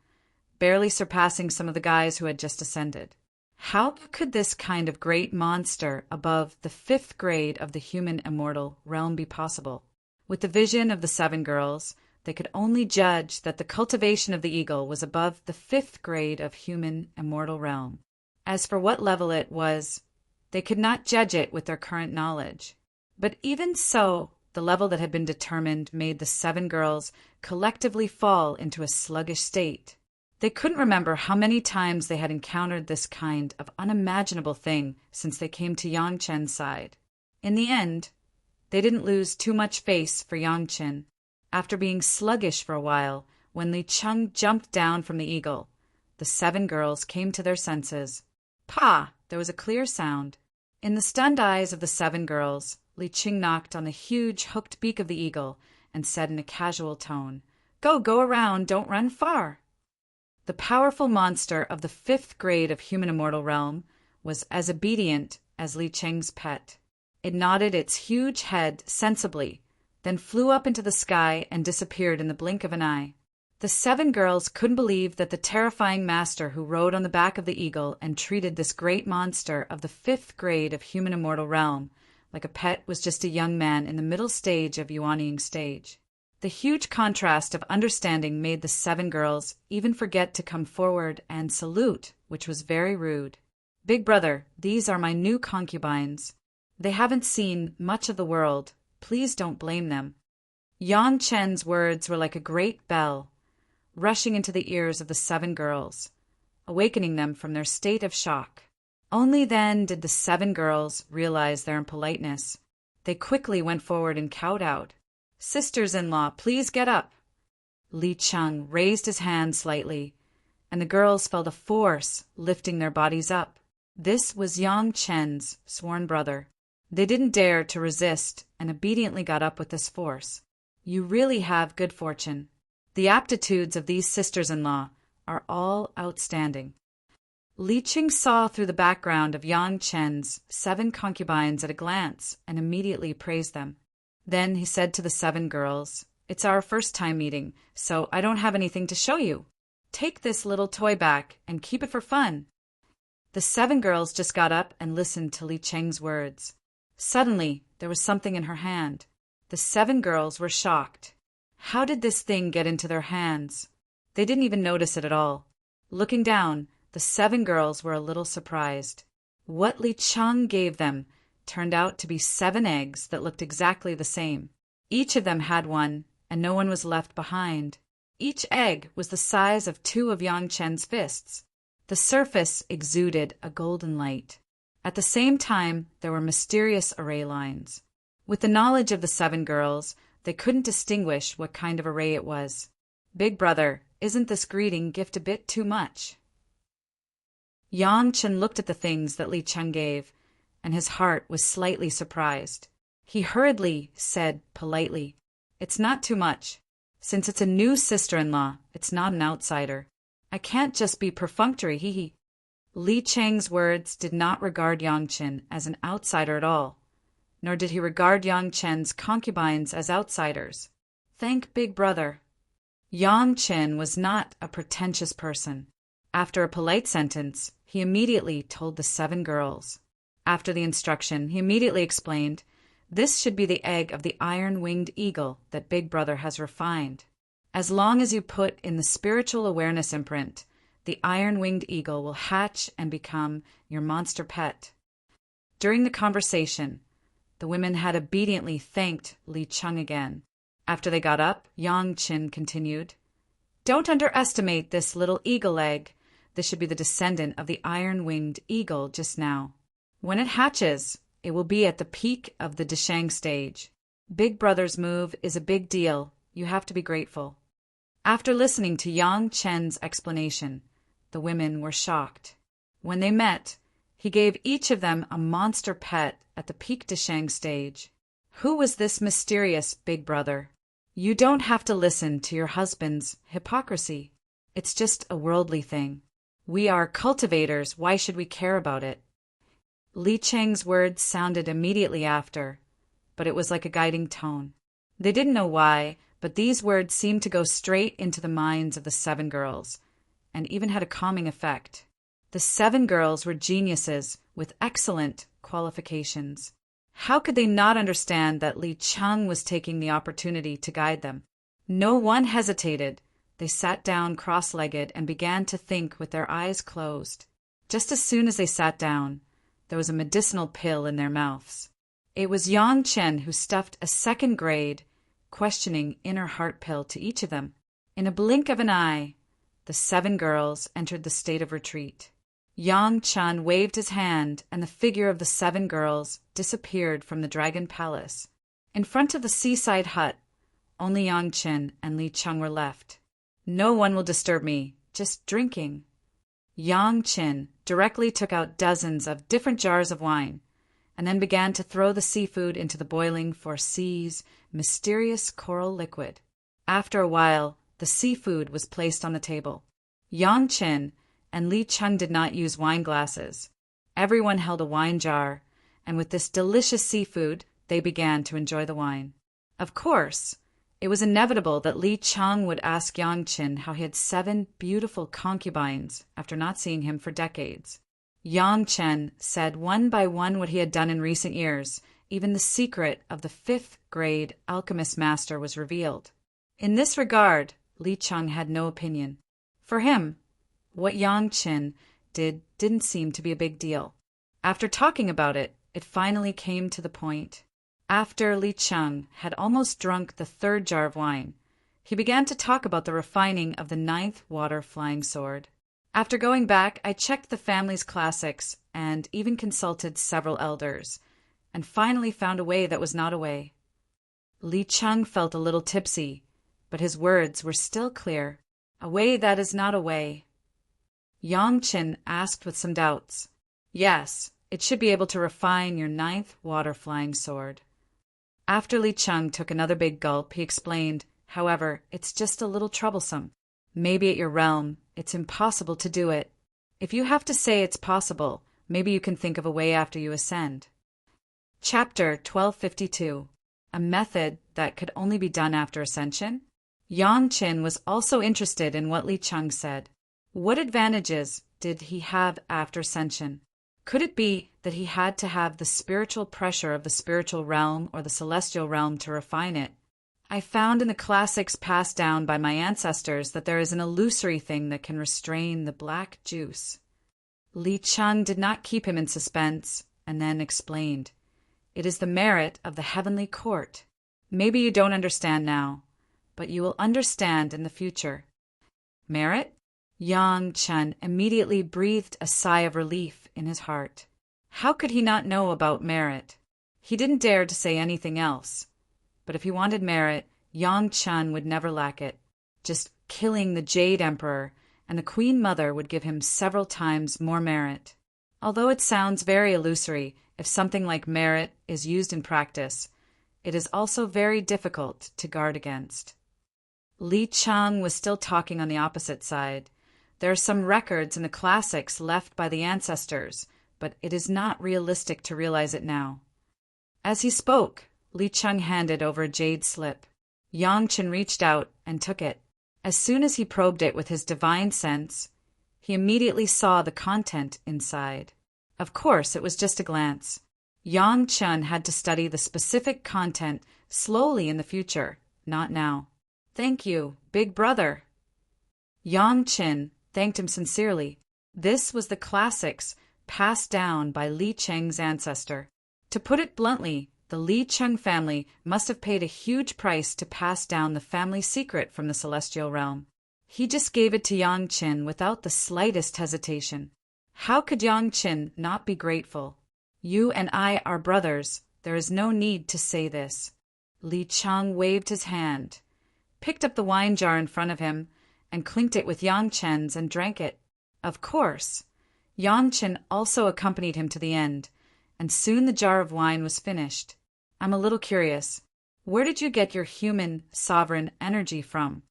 barely surpassing some of the guys who had just ascended. How could this kind of great monster above the 5th grade of the human immortal realm be possible? With the vision of the 7 girls, they could only judge that the cultivation of the eagle was above the 5th grade of human immortal realm. As for what level it was, they could not judge it with their current knowledge. But even so, the level that had been determined made the 7 girls collectively fall into a sluggish state. They couldn't remember how many times they had encountered this kind of unimaginable thing since they came to Yang Chen's side. In the end, they didn't lose too much face for Yang Chen. After being sluggish for a while, when Li Cheng jumped down from the eagle, the 7 girls came to their senses. Pa! There was a clear sound. In the stunned eyes of the 7 girls, Li Cheng knocked on the huge hooked beak of the eagle and said in a casual tone, Go around, don't run far." The powerful monster of the 5th grade of human immortal realm was as obedient as Li Cheng's pet. It nodded its huge head sensibly, then flew up into the sky and disappeared in the blink of an eye. The 7 girls couldn't believe that the terrifying master who rode on the back of the eagle and treated this great monster of the 5th grade of human immortal realm like a pet was just a young man in the middle stage of Yuanying stage. The huge contrast of understanding made the 7 girls even forget to come forward and salute, which was very rude. "Big brother, these are my new concubines. They haven't seen much of the world. Please don't blame them." Yang Chen's words were like a great bell, rushing into the ears of the 7 girls, awakening them from their state of shock. Only then did the 7 girls realize their impoliteness. They quickly went forward and cowed out. "Sisters-in-law, please get up." Li Cheng raised his hand slightly, and the girls felt a force lifting their bodies up. This was Yang Chen's sworn brother. They didn't dare to resist and obediently got up with this force. You really have good fortune. The aptitudes of these sisters-in-law are all outstanding. Li Cheng saw through the background of Yang Chen's 7 concubines at a glance and immediately praised them. Then he said to the 7 girls, "It's our first time meeting, so I don't have anything to show you. Take this little toy back and keep it for fun." The 7 girls just got up and listened to Li Cheng's words. Suddenly, there was something in her hand. The 7 girls were shocked. How did this thing get into their hands? They didn't even notice it at all. Looking down, the 7 girls were a little surprised. What Li Cheng gave them turned out to be 7 eggs that looked exactly the same. Each of them had one, and no one was left behind. Each egg was the size of 2 of Yang Chen's fists. The surface exuded a golden light. At the same time, there were mysterious array lines. With the knowledge of the 7 girls, they couldn't distinguish what kind of array it was. "Big brother, isn't this greeting gift a bit too much?" Yang Chen looked at the things that Li Cheng gave, and his heart was slightly surprised. He hurriedly said politely, "It's not too much. Since it's a new sister-in-law, it's not an outsider. I can't just be perfunctory, hee." Li Cheng's words did not regard Yang Chen as an outsider at all, nor did he regard Yang Chen's concubines as outsiders. Thank Big Brother. Yang Chen was not a pretentious person. After a polite sentence, he immediately told the 7 girls. After the instruction, he immediately explained, "This should be the egg of the iron-winged eagle that Big Brother has refined. As long as you put in the spiritual awareness imprint, the iron-winged eagle will hatch and become your monster pet." During the conversation, the women had obediently thanked Li Cheng again. After they got up, Yang Chen continued, "Don't underestimate this little eagle egg. This should be the descendant of the iron-winged eagle just now. When it hatches, it will be at the peak of the Deshang stage. Big Brother's move is a big deal. You have to be grateful." After listening to Yang Chen's explanation, the women were shocked. When they met, he gave each of them a monster pet at the peak Deshang stage. Who was this mysterious Big Brother? You don't have to listen to your husband's hypocrisy. It's just a worldly thing. We are cultivators, why should we care about it? Li Cheng's words sounded immediately after, but it was like a guiding tone. They didn't know why, but these words seemed to go straight into the minds of the 7 girls, and even had a calming effect. The 7 girls were geniuses with excellent qualifications. How could they not understand that Li Cheng was taking the opportunity to guide them? No one hesitated. They sat down cross-legged and began to think with their eyes closed. Just as soon as they sat down, there was a medicinal pill in their mouths. It was Yang Chen who stuffed a 2nd grade, questioning inner heart pill to each of them. In a blink of an eye, the 7 girls entered the state of retreat. Yang Chen waved his hand, and the figure of the 7 girls disappeared from the Dragon Palace. In front of the seaside hut, only Yang Chen and Li Cheng were left. "No one will disturb me, just drinking." Yang Chen directly took out dozens of different jars of wine, and then began to throw the seafood into the boiling for sea's mysterious coral liquid. After a while, the seafood was placed on the table. Yang Chen and Li Cheng did not use wine glasses. Everyone held a wine jar, and with this delicious seafood, they began to enjoy the wine. Of course, it was inevitable that Li Cheng would ask Yang Qin how he had 7 beautiful concubines after not seeing him for decades. Yang Chen said one by one what he had done in recent years. Even the secret of the 5th grade alchemist master was revealed. In this regard, Li Cheng had no opinion. For him, what Yang Qin didn't seem to be a big deal. After talking about it, it finally came to the point. After Li Cheng had almost drunk the 3rd jar of wine, he began to talk about the refining of the 9th water flying sword. After going back, I checked the family's classics and even consulted several elders, and finally found a way that was not a way. Li Cheng felt a little tipsy, but his words were still clear. A way that is not a way. Yang Qin asked with some doubts. Yes, it should be able to refine your 9th water flying sword. After Li Cheng took another big gulp, he explained, however, it's just a little troublesome. Maybe at your realm, it's impossible to do it. If you have to say it's possible, maybe you can think of a way after you ascend. Chapter 1252. A method that could only be done after ascension? Yang Qin was also interested in what Li Cheng said. What advantages did he have after ascension? Could it be that he had to have the spiritual pressure of the spiritual realm or the celestial realm to refine it? I found in the classics passed down by my ancestors that there is an illusory thing that can restrain the black juice. Li Cheng did not keep him in suspense, and then explained. It is the merit of the heavenly court. Maybe you don't understand now, but you will understand in the future. Merit? Yang Chen immediately breathed a sigh of relief in his heart. How could he not know about merit? He didn't dare to say anything else. But if he wanted merit, Yang Chen would never lack it. Just killing the Jade Emperor, and the Queen Mother would give him several times more merit. Although it sounds very illusory, if something like merit is used in practice, it is also very difficult to guard against. Li Cheng was still talking on the opposite side. There are some records in the classics left by the ancestors, but it is not realistic to realize it now. As he spoke, Li Cheng handed over a jade slip. Yang Qin reached out and took it. As soon as he probed it with his divine sense, he immediately saw the content inside. Of course, it was just a glance. Yang Qin had to study the specific content slowly in the future, not now. Thank you, big brother. Yang Qin thanked him sincerely. This was the classics passed down by Li Cheng's ancestor. To put it bluntly, the Li Cheng family must have paid a huge price to pass down the family secret from the celestial realm. He just gave it to Yang Qin without the slightest hesitation. How could Yang Qin not be grateful? You and I are brothers. There is no need to say this. Li Cheng waved his hand, picked up the wine jar in front of him, and clinked it with Yang Qin's and drank it. Of course. Yang Qin also accompanied him to the end, and soon the jar of wine was finished. I'm a little curious. Where did you get your human sovereign energy from?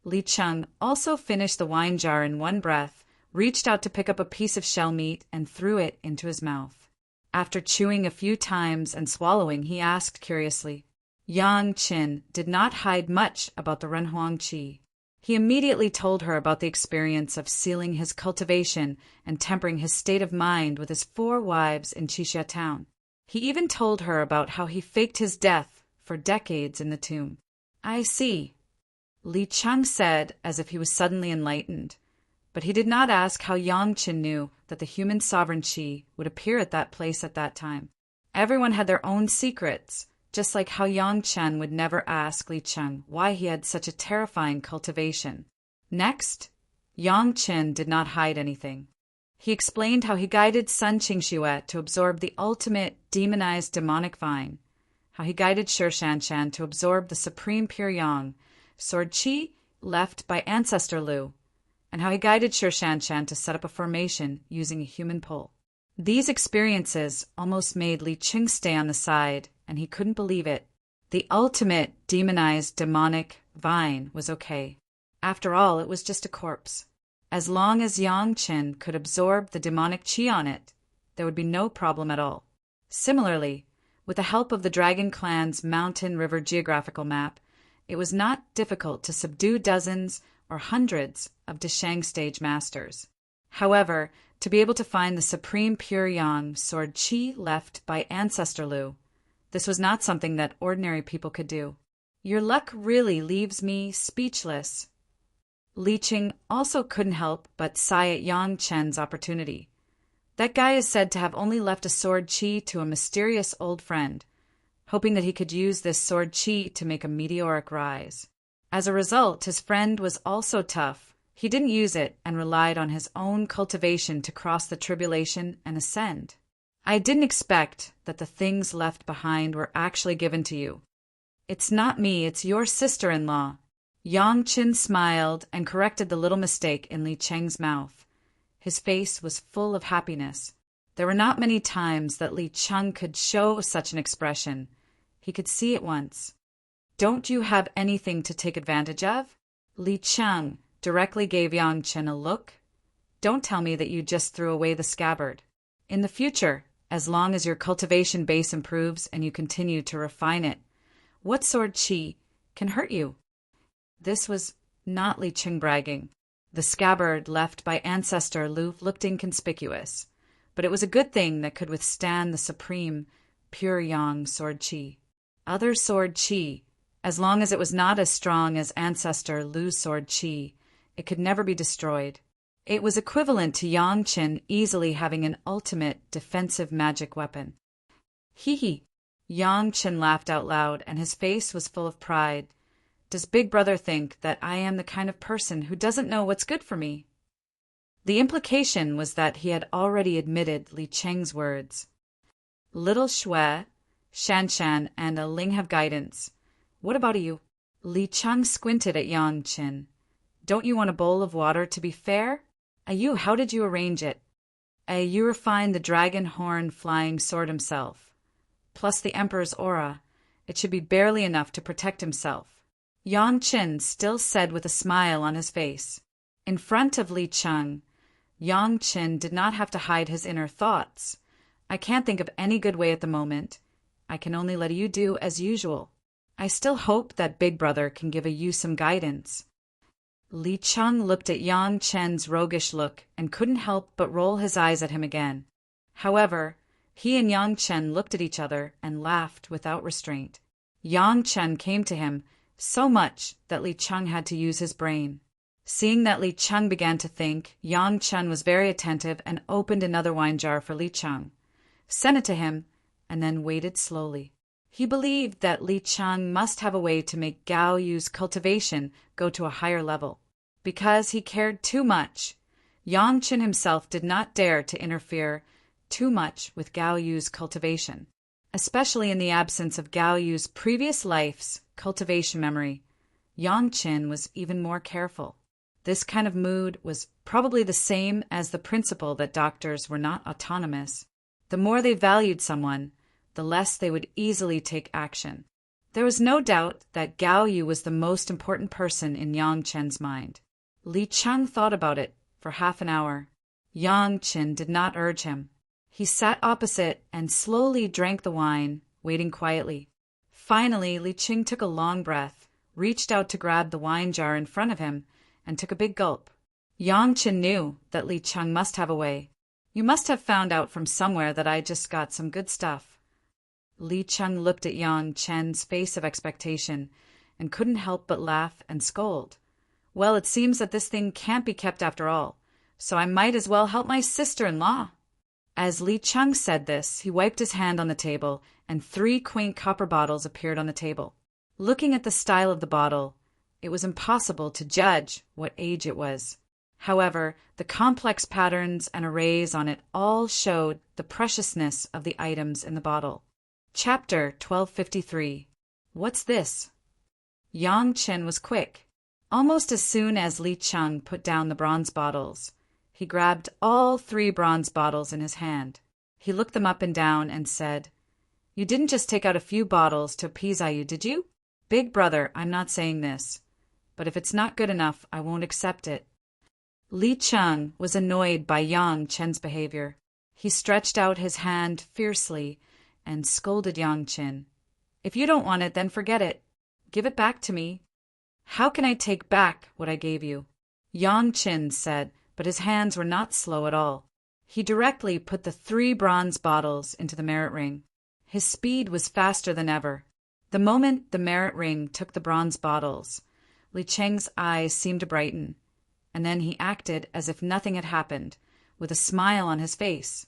Li Cheng also finished the wine jar in one breath, reached out to pick up a piece of shell meat, and threw it into his mouth. After chewing a few times and swallowing, he asked curiously. Yang Qin did not hide much about the Renhuang Qi. He immediately told her about the experience of sealing his cultivation and tempering his state of mind with his 4 wives in Qixia town. He even told her about how he faked his death for decades in the tomb. I see, Li Cheng said as if he was suddenly enlightened. But he did not ask how Yang Qin knew that the human sovereign Qi would appear at that place at that time. Everyone had their own secrets, just like how Yang Chen would never ask Li Cheng why he had such a terrifying cultivation. Next, Yang Qin did not hide anything. He explained how he guided Sun Qingxue to absorb the ultimate demonized demonic vine, how he guided Shi Shanshan to absorb the supreme pure yang, sword qi left by ancestor Lu, and how he guided Shi Shanshan to set up a formation using a human pole. These experiences almost made Li Qing stay on the side, and he couldn't believe it. The ultimate demonized demonic vine was okay. After all, it was just a corpse. As long as Yang Qin could absorb the demonic qi on it, there would be no problem at all. Similarly, with the help of the Dragon Clan's Mountain River geographical map, it was not difficult to subdue dozens or hundreds of Deshang stage masters. However, to be able to find the supreme pure yang sword qi left by Ancestor Lu, this was not something that ordinary people could do. Your luck really leaves me speechless. Li Qing also couldn't help but sigh at Yang Chen's opportunity. That guy is said to have only left a sword qi to a mysterious old friend, hoping that he could use this sword qi to make a meteoric rise. As a result, his friend was also tough. He didn't use it and relied on his own cultivation to cross the tribulation and ascend. I didn't expect that the things left behind were actually given to you. It's not me, it's your sister-in-law. Yang Qin smiled and corrected the little mistake in Li Cheng's mouth. His face was full of happiness. There were not many times that Li Cheng could show such an expression. He could see it once. Don't you have anything to take advantage of? Li Cheng directly gave Yang Chen a look. Don't tell me that you just threw away the scabbard. In the future, as long as your cultivation base improves and you continue to refine it, what sword qi can hurt you? This was not Li Cheng bragging. The scabbard left by Ancestor Lu looked inconspicuous, but it was a good thing that could withstand the supreme, pure yang sword qi. Other sword qi, as long as it was not as strong as Ancestor Lu's sword qi, it could never be destroyed. It was equivalent to Yang Qin easily having an ultimate defensive magic weapon. Hee hee. Yang Qin laughed out loud, and his face was full of pride. Does Big Brother think that I am the kind of person who doesn't know what's good for me? The implication was that he had already admitted Li Cheng's words. Little Shui, Shanshan, and a Ling have guidance. What about you? Li Cheng squinted at Yang Qin. Don't you want a bowl of water to be fair? You, how did you arrange it? You refined the dragon horn flying sword himself. Plus the Emperor's aura. It should be barely enough to protect himself. Yang Qin still said with a smile on his face. In front of Li Cheng, Yang Qin did not have to hide his inner thoughts. I can't think of any good way at the moment. I can only let you do as usual. I still hope that Big Brother can give you some guidance. Li Cheng looked at Yang Chen's roguish look and couldn't help but roll his eyes at him again. However, he and Yang Chen looked at each other and laughed without restraint. Yang Chen came to him so much that Li Cheng had to use his brain. Seeing that Li Cheng began to think, Yang Chen was very attentive and opened another wine jar for Li Cheng, sent it to him, and then waited slowly. He believed that Li Cheng must have a way to make Gao Yu's cultivation go to a higher level. Because he cared too much, Yang Chen himself did not dare to interfere too much with Gao Yu's cultivation, especially in the absence of Gao Yu's previous life's cultivation memory. Yang Chen was even more careful. This kind of mood was probably the same as the principle that doctors were not autonomous. The more they valued someone, the less they would easily take action. There was no doubt that Gao Yu was the most important person in Yang Chen's mind. Li Cheng thought about it for half an hour. Yang Chen did not urge him. He sat opposite and slowly drank the wine, waiting quietly. Finally, Li Cheng took a long breath, reached out to grab the wine jar in front of him, and took a big gulp. Yang Chen knew that Li Cheng must have a way. You must have found out from somewhere that I just got some good stuff. Li Cheng looked at Yang Chen's face of expectation and couldn't help but laugh and scold. Well, it seems that this thing can't be kept after all, so I might as well help my sister-in-law. As Li Cheng said this, he wiped his hand on the table, and 3 quaint copper bottles appeared on the table. Looking at the style of the bottle, it was impossible to judge what age it was. However, the complex patterns and arrays on it all showed the preciousness of the items in the bottle. Chapter 1253. What's this? Yang Chen was quick. Almost as soon as Li Cheng put down the bronze bottles, he grabbed all 3 bronze bottles in his hand. He looked them up and down and said, You didn't just take out a few bottles to appease you, did you? Big Brother, I'm not saying this, but if it's not good enough, I won't accept it. Li Cheng was annoyed by Yang Chen's behavior. He stretched out his hand fiercely and scolded Yang Qin. "If you don't want it, then forget it. Give it back to me." "How can I take back what I gave you?" Yang Qin said, but his hands were not slow at all. He directly put the 3 bronze bottles into the merit ring. His speed was faster than ever. The moment the merit ring took the bronze bottles, Li Cheng's eyes seemed to brighten, and then he acted as if nothing had happened, with a smile on his face.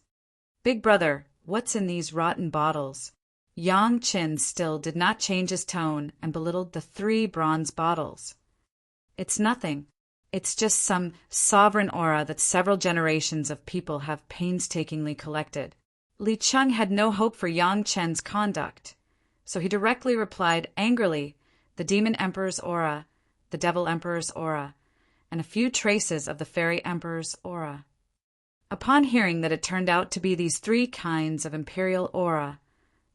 "Big brother, what's in these rotten bottles?" Yang Qin still did not change his tone and belittled the 3 bronze bottles. "It's nothing. It's just some sovereign aura that several generations of people have painstakingly collected." Li Cheng had no hope for Yang Chen's conduct, so he directly replied angrily, "The Demon Emperor's aura, the Devil Emperor's aura, and a few traces of the Fairy Emperor's aura." Upon hearing that it turned out to be these 3 kinds of imperial aura,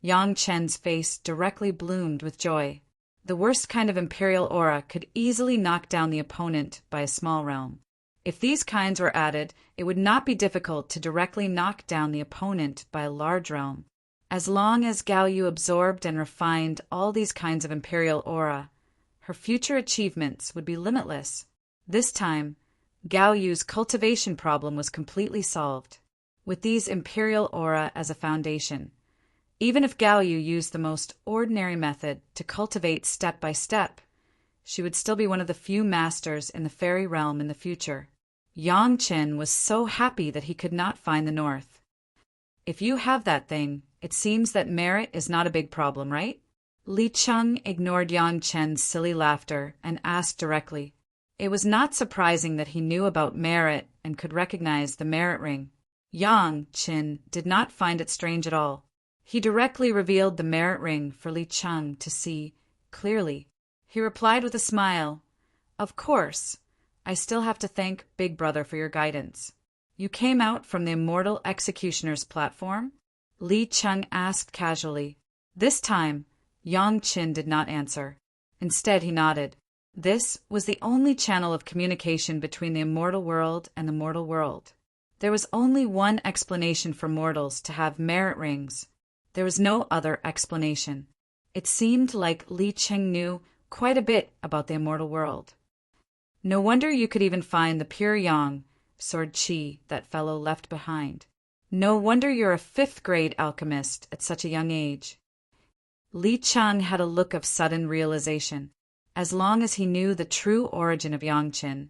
Yang Chen's face directly bloomed with joy. The worst kind of imperial aura could easily knock down the opponent by a small realm. If these kinds were added, it would not be difficult to directly knock down the opponent by a large realm. As long as Gao Yu absorbed and refined all these kinds of imperial aura, her future achievements would be limitless. This time, Gao Yu's cultivation problem was completely solved. With these imperial aura as a foundation, even if Gao Yu used the most ordinary method to cultivate step by step, she would still be one of the few masters in the fairy realm in the future. Yang Qin was so happy that he could not find the north. "If you have that thing, it seems that merit is not a big problem, right?" Li Cheng ignored Yang Chen's silly laughter and asked directly. It was not surprising that he knew about merit and could recognize the merit ring. Yang Qin did not find it strange at all. He directly revealed the merit ring for Li Cheng to see clearly. He replied with a smile, "Of course, I still have to thank Big Brother for your guidance." "You came out from the Immortal Executioner's platform?" Li Cheng asked casually. This time, Yang Qin did not answer. Instead, he nodded. This was the only channel of communication between the immortal world and the mortal world. There was only one explanation for mortals to have merit rings. There was no other explanation. It seemed like Li Cheng knew quite a bit about the immortal world. "No wonder you could even find the pure yang," soared Qi, that fellow left behind. "No wonder you're a 5th-grade alchemist at such a young age." Li Cheng had a look of sudden realization. As long as he knew the true origin of Yang Qin,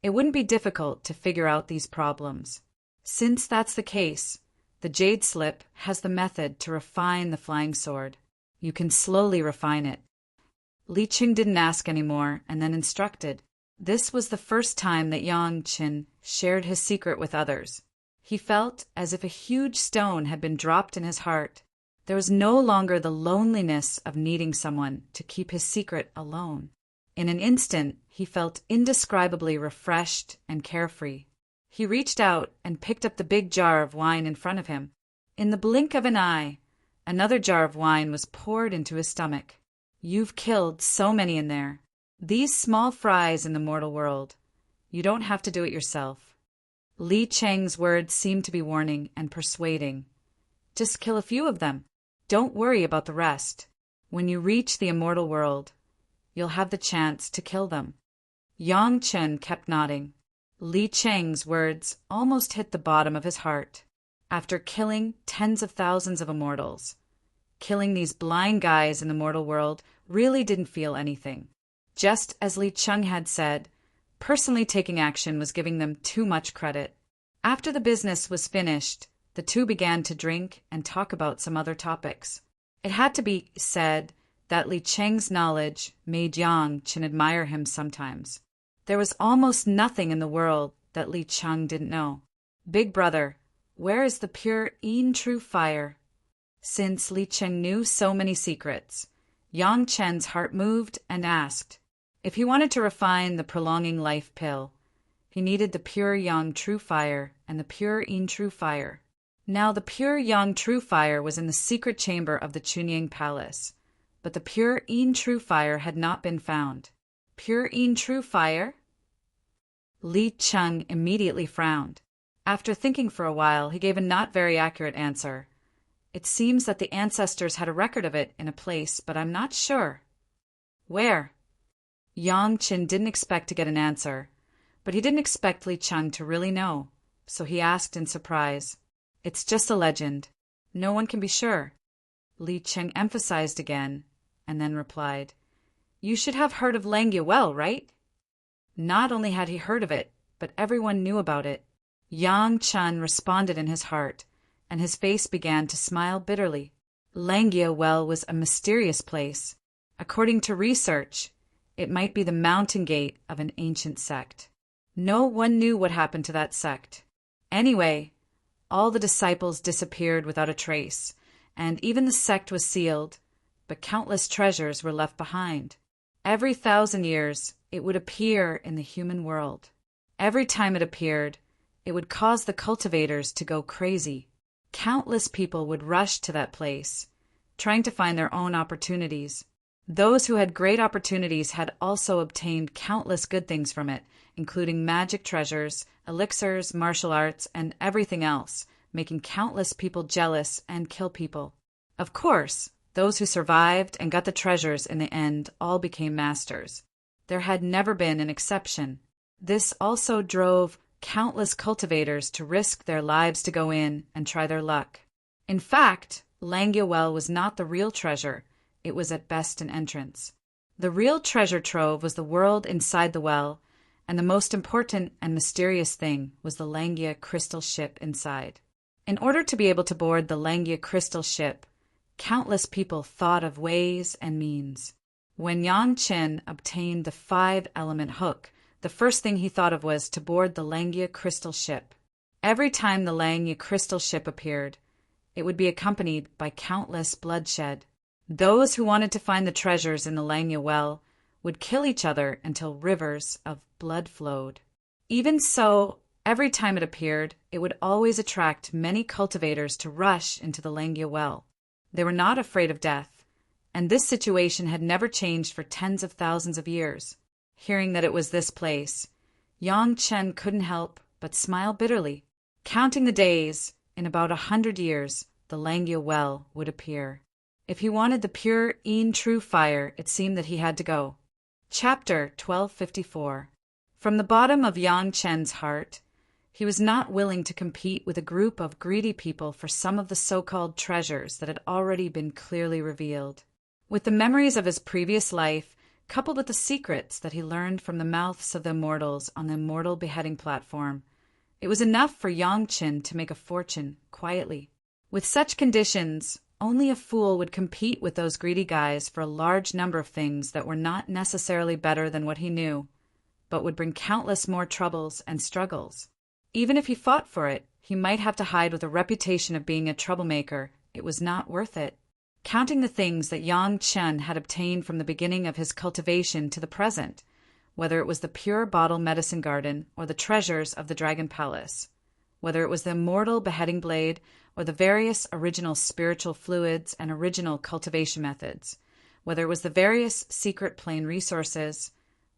it wouldn't be difficult to figure out these problems. Since that's the case, the Jade Slip has the method to refine the flying sword. You can slowly refine it. Li Cheng didn't ask anymore and then instructed. This was the first time that Yang Qin shared his secret with others. He felt as if a huge stone had been dropped in his heart. There was no longer the loneliness of needing someone to keep his secret alone. In an instant, he felt indescribably refreshed and carefree. He reached out and picked up the big jar of wine in front of him. In the blink of an eye, another jar of wine was poured into his stomach. "You've killed so many in there. These small fries in the mortal world. You don't have to do it yourself." Li Cheng's words seemed to be warning and persuading. "Just kill a few of them. Don't worry about the rest. When you reach the immortal world, you'll have the chance to kill them." Yang Chen kept nodding. Li Cheng's words almost hit the bottom of his heart. After killing tens of thousands of immortals, killing these blind guys in the mortal world really didn't feel anything. Just as Li Cheng had said, personally taking action was giving them too much credit. After the business was finished, the two began to drink and talk about some other topics. It had to be said that Li Cheng's knowledge made Yang Chen admire him sometimes. There was almost nothing in the world that Li Cheng didn't know. "Big brother, where is the pure true fire?" Since Li Cheng knew so many secrets, Yang Chen's heart moved and asked. If he wanted to refine the prolonging life pill, he needed the pure yang true fire and the pure true fire. Now the pure yang true fire was in the secret chamber of the Chunying Palace, but the pure true fire had not been found. Pure true fire? Li Cheng immediately frowned. After thinking for a while, he gave a not very accurate answer. It seems that the ancestors had a record of it in a place, but I'm not sure. Where? Yang Qin didn't expect to get an answer, but he didn't expect Li Cheng to really know, so he asked in surprise. It's just a legend. No one can be sure. Li Cheng emphasized again, and then replied, You should have heard of Langia well, right? Not only had he heard of it, but everyone knew about it. Yang Chen responded in his heart, and his face began to smile bitterly. Langia Well was a mysterious place. According to research, it might be the mountain gate of an ancient sect. No one knew what happened to that sect. Anyway, all the disciples disappeared without a trace, and even the sect was sealed, but countless treasures were left behind. Every 1,000 years, it would appear in the human world. Every time it appeared, it would cause the cultivators to go crazy. Countless people would rush to that place, trying to find their own opportunities. Those who had great opportunities had also obtained countless good things from it, including magic treasures, elixirs, martial arts, and everything else, making countless people jealous and kill people. Of course, those who survived and got the treasures in the end all became masters. There had never been an exception. This also drove countless cultivators to risk their lives to go in and try their luck. In fact, Langia Well was not the real treasure. It was at best an entrance. The real treasure trove was the world inside the well, and the most important and mysterious thing was the Langia crystal ship inside. In order to be able to board the Langia crystal ship, countless people thought of ways and means. When Yang Qin obtained the 5-element hook, the first thing he thought of was to board the Langia crystal ship. Every time the Langia crystal ship appeared, it would be accompanied by countless bloodshed. Those who wanted to find the treasures in the Langia Well would kill each other until rivers of blood flowed. Even so, every time it appeared, it would always attract many cultivators to rush into the Langia Well. They were not afraid of death, and this situation had never changed for tens of thousands of years. Hearing that it was this place, Yang Chen couldn't help but smile bitterly. Counting the days, in about 100 years, the Langia Well would appear. If he wanted the pure, true fire, it seemed that he had to go. Chapter 1254. From the bottom of Yang Chen's heart, he was not willing to compete with a group of greedy people for some of the so-called treasures that had already been clearly revealed. With the memories of his previous life, coupled with the secrets that he learned from the mouths of the immortals on the Immortal beheading platform, it was enough for Yang Chen to make a fortune quietly. With such conditions, only a fool would compete with those greedy guys for a large number of things that were not necessarily better than what he knew, but would bring countless more troubles and struggles. Even if he fought for it, he might have to hide with a reputation of being a troublemaker. It was not worth it. Counting the things that Yang Chen had obtained from the beginning of his cultivation to the present, whether it was the pure bottle medicine garden or the treasures of the Dragon Palace, whether it was the immortal beheading blade or the various original spiritual fluids and original cultivation methods, whether it was the various secret plane resources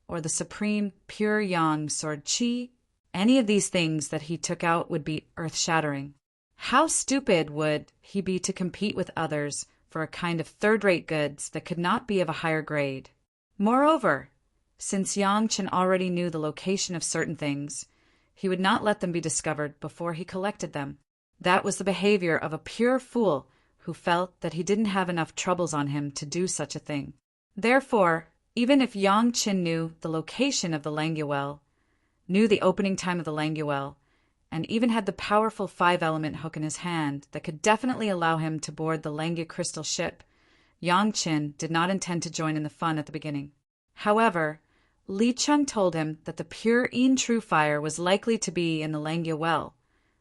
or the supreme pure yang sword qi, any of these things that he took out would be earth-shattering. How stupid would he be to compete with others for a kind of third-rate goods that could not be of a higher grade? Moreover, since Yang Chen already knew the location of certain things, he would not let them be discovered before he collected them. That was the behavior of a pure fool who felt that he didn't have enough troubles on him to do such a thing. Therefore, even if Yang Chen knew the location of the Langia Well, knew the opening time of the Langia Well, and even had the powerful 5-element hook in his hand that could definitely allow him to board the Langia crystal ship, Yang Chen did not intend to join in the fun at the beginning. However, Li Cheng told him that the pure true fire was likely to be in the Langia Well,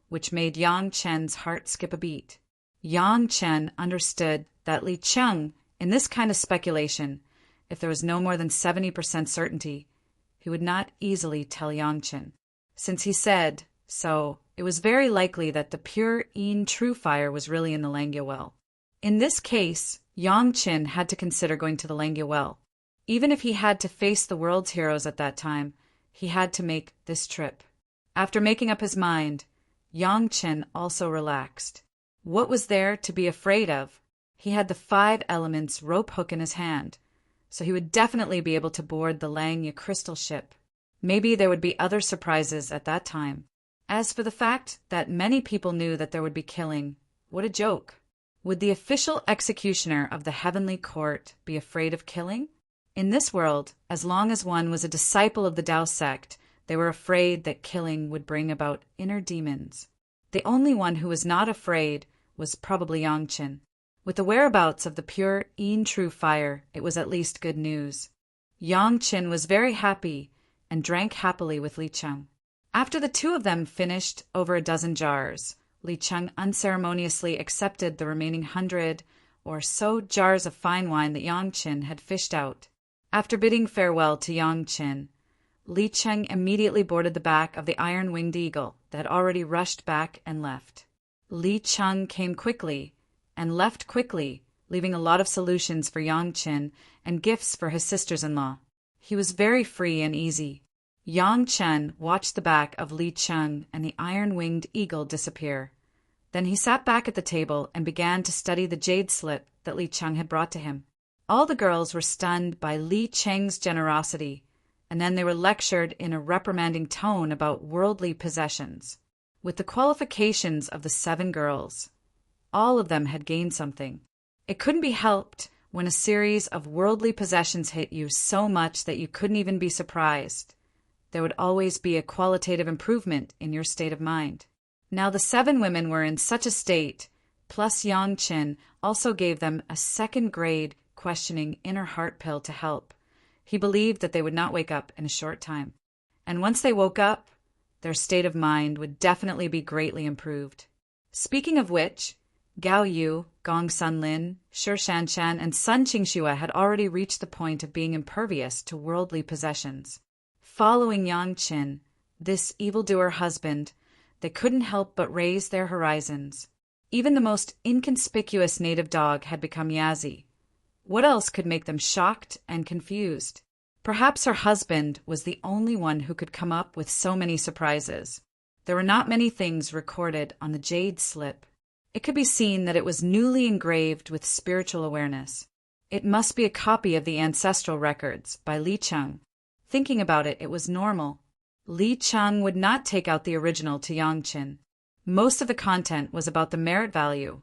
which made Yang Chen's heart skip a beat. Yang Chen understood that Li Cheng, in this kind of speculation, if there was no more than 70% certainty, he would not easily tell Yang Chen. Since he said so, it was very likely that the pure true fire was really in the Langia Well. In this case, Yang Chen had to consider going to the Langia Well. Even if he had to face the world's heroes at that time, he had to make this trip. After making up his mind, Yang Chen also relaxed. What was there to be afraid of? He had the 5 elements rope hook in his hand, so he would definitely be able to board the Langya crystal ship. Maybe there would be other surprises at that time. As for the fact that many people knew that there would be killing, what a joke. Would the official executioner of the heavenly court be afraid of killing? In this world, as long as one was a disciple of the Tao sect, they were afraid that killing would bring about inner demons. The only one who was not afraid was probably Yangqin. With the whereabouts of the pure true fire, it was at least good news. Yangqin was very happy and drank happily with Li Cheng. After the two of them finished over a dozen jars, Li Cheng unceremoniously accepted the remaining 100 or so jars of fine wine that Yangqin had fished out. After bidding farewell to Yangqin, Li Cheng immediately boarded the back of the iron-winged eagle that had already rushed back and left. Li Cheng came quickly and left quickly, leaving a lot of solutions for Yangqin and gifts for his sisters-in-law. He was very free and easy. Yangqin watched the back of Li Cheng and the iron-winged eagle disappear. Then he sat back at the table and began to study the jade slip that Li Cheng had brought to him. All the girls were stunned by Li Cheng's generosity, and then they were lectured in a reprimanding tone about worldly possessions. With the qualifications of the 7 girls, all of them had gained something. It couldn't be helped when a series of worldly possessions hit you so much that you couldn't even be surprised. There would always be a qualitative improvement in your state of mind. Now the 7 women were in such a state, plus Yangqin also gave them a second-grade questioning inner heart pill to help. He believed that they would not wake up in a short time. And once they woke up, their state of mind would definitely be greatly improved. Speaking of which, Gao Yu, Gong Sunlin, Shi Shanshan, and Sun Qingxue had already reached the point of being impervious to worldly possessions. Following Yangqin, this evildoer husband, they couldn't help but raise their horizons. Even the most inconspicuous native dog had become Yazi. What else could make them shocked and confused? Perhaps her husband was the only one who could come up with so many surprises. There were not many things recorded on the jade slip. It could be seen that it was newly engraved with spiritual awareness. It must be a copy of the ancestral records by Li Cheng. Thinking about it, it was normal. Li Cheng would not take out the original to Yangqin. Most of the content was about the merit value,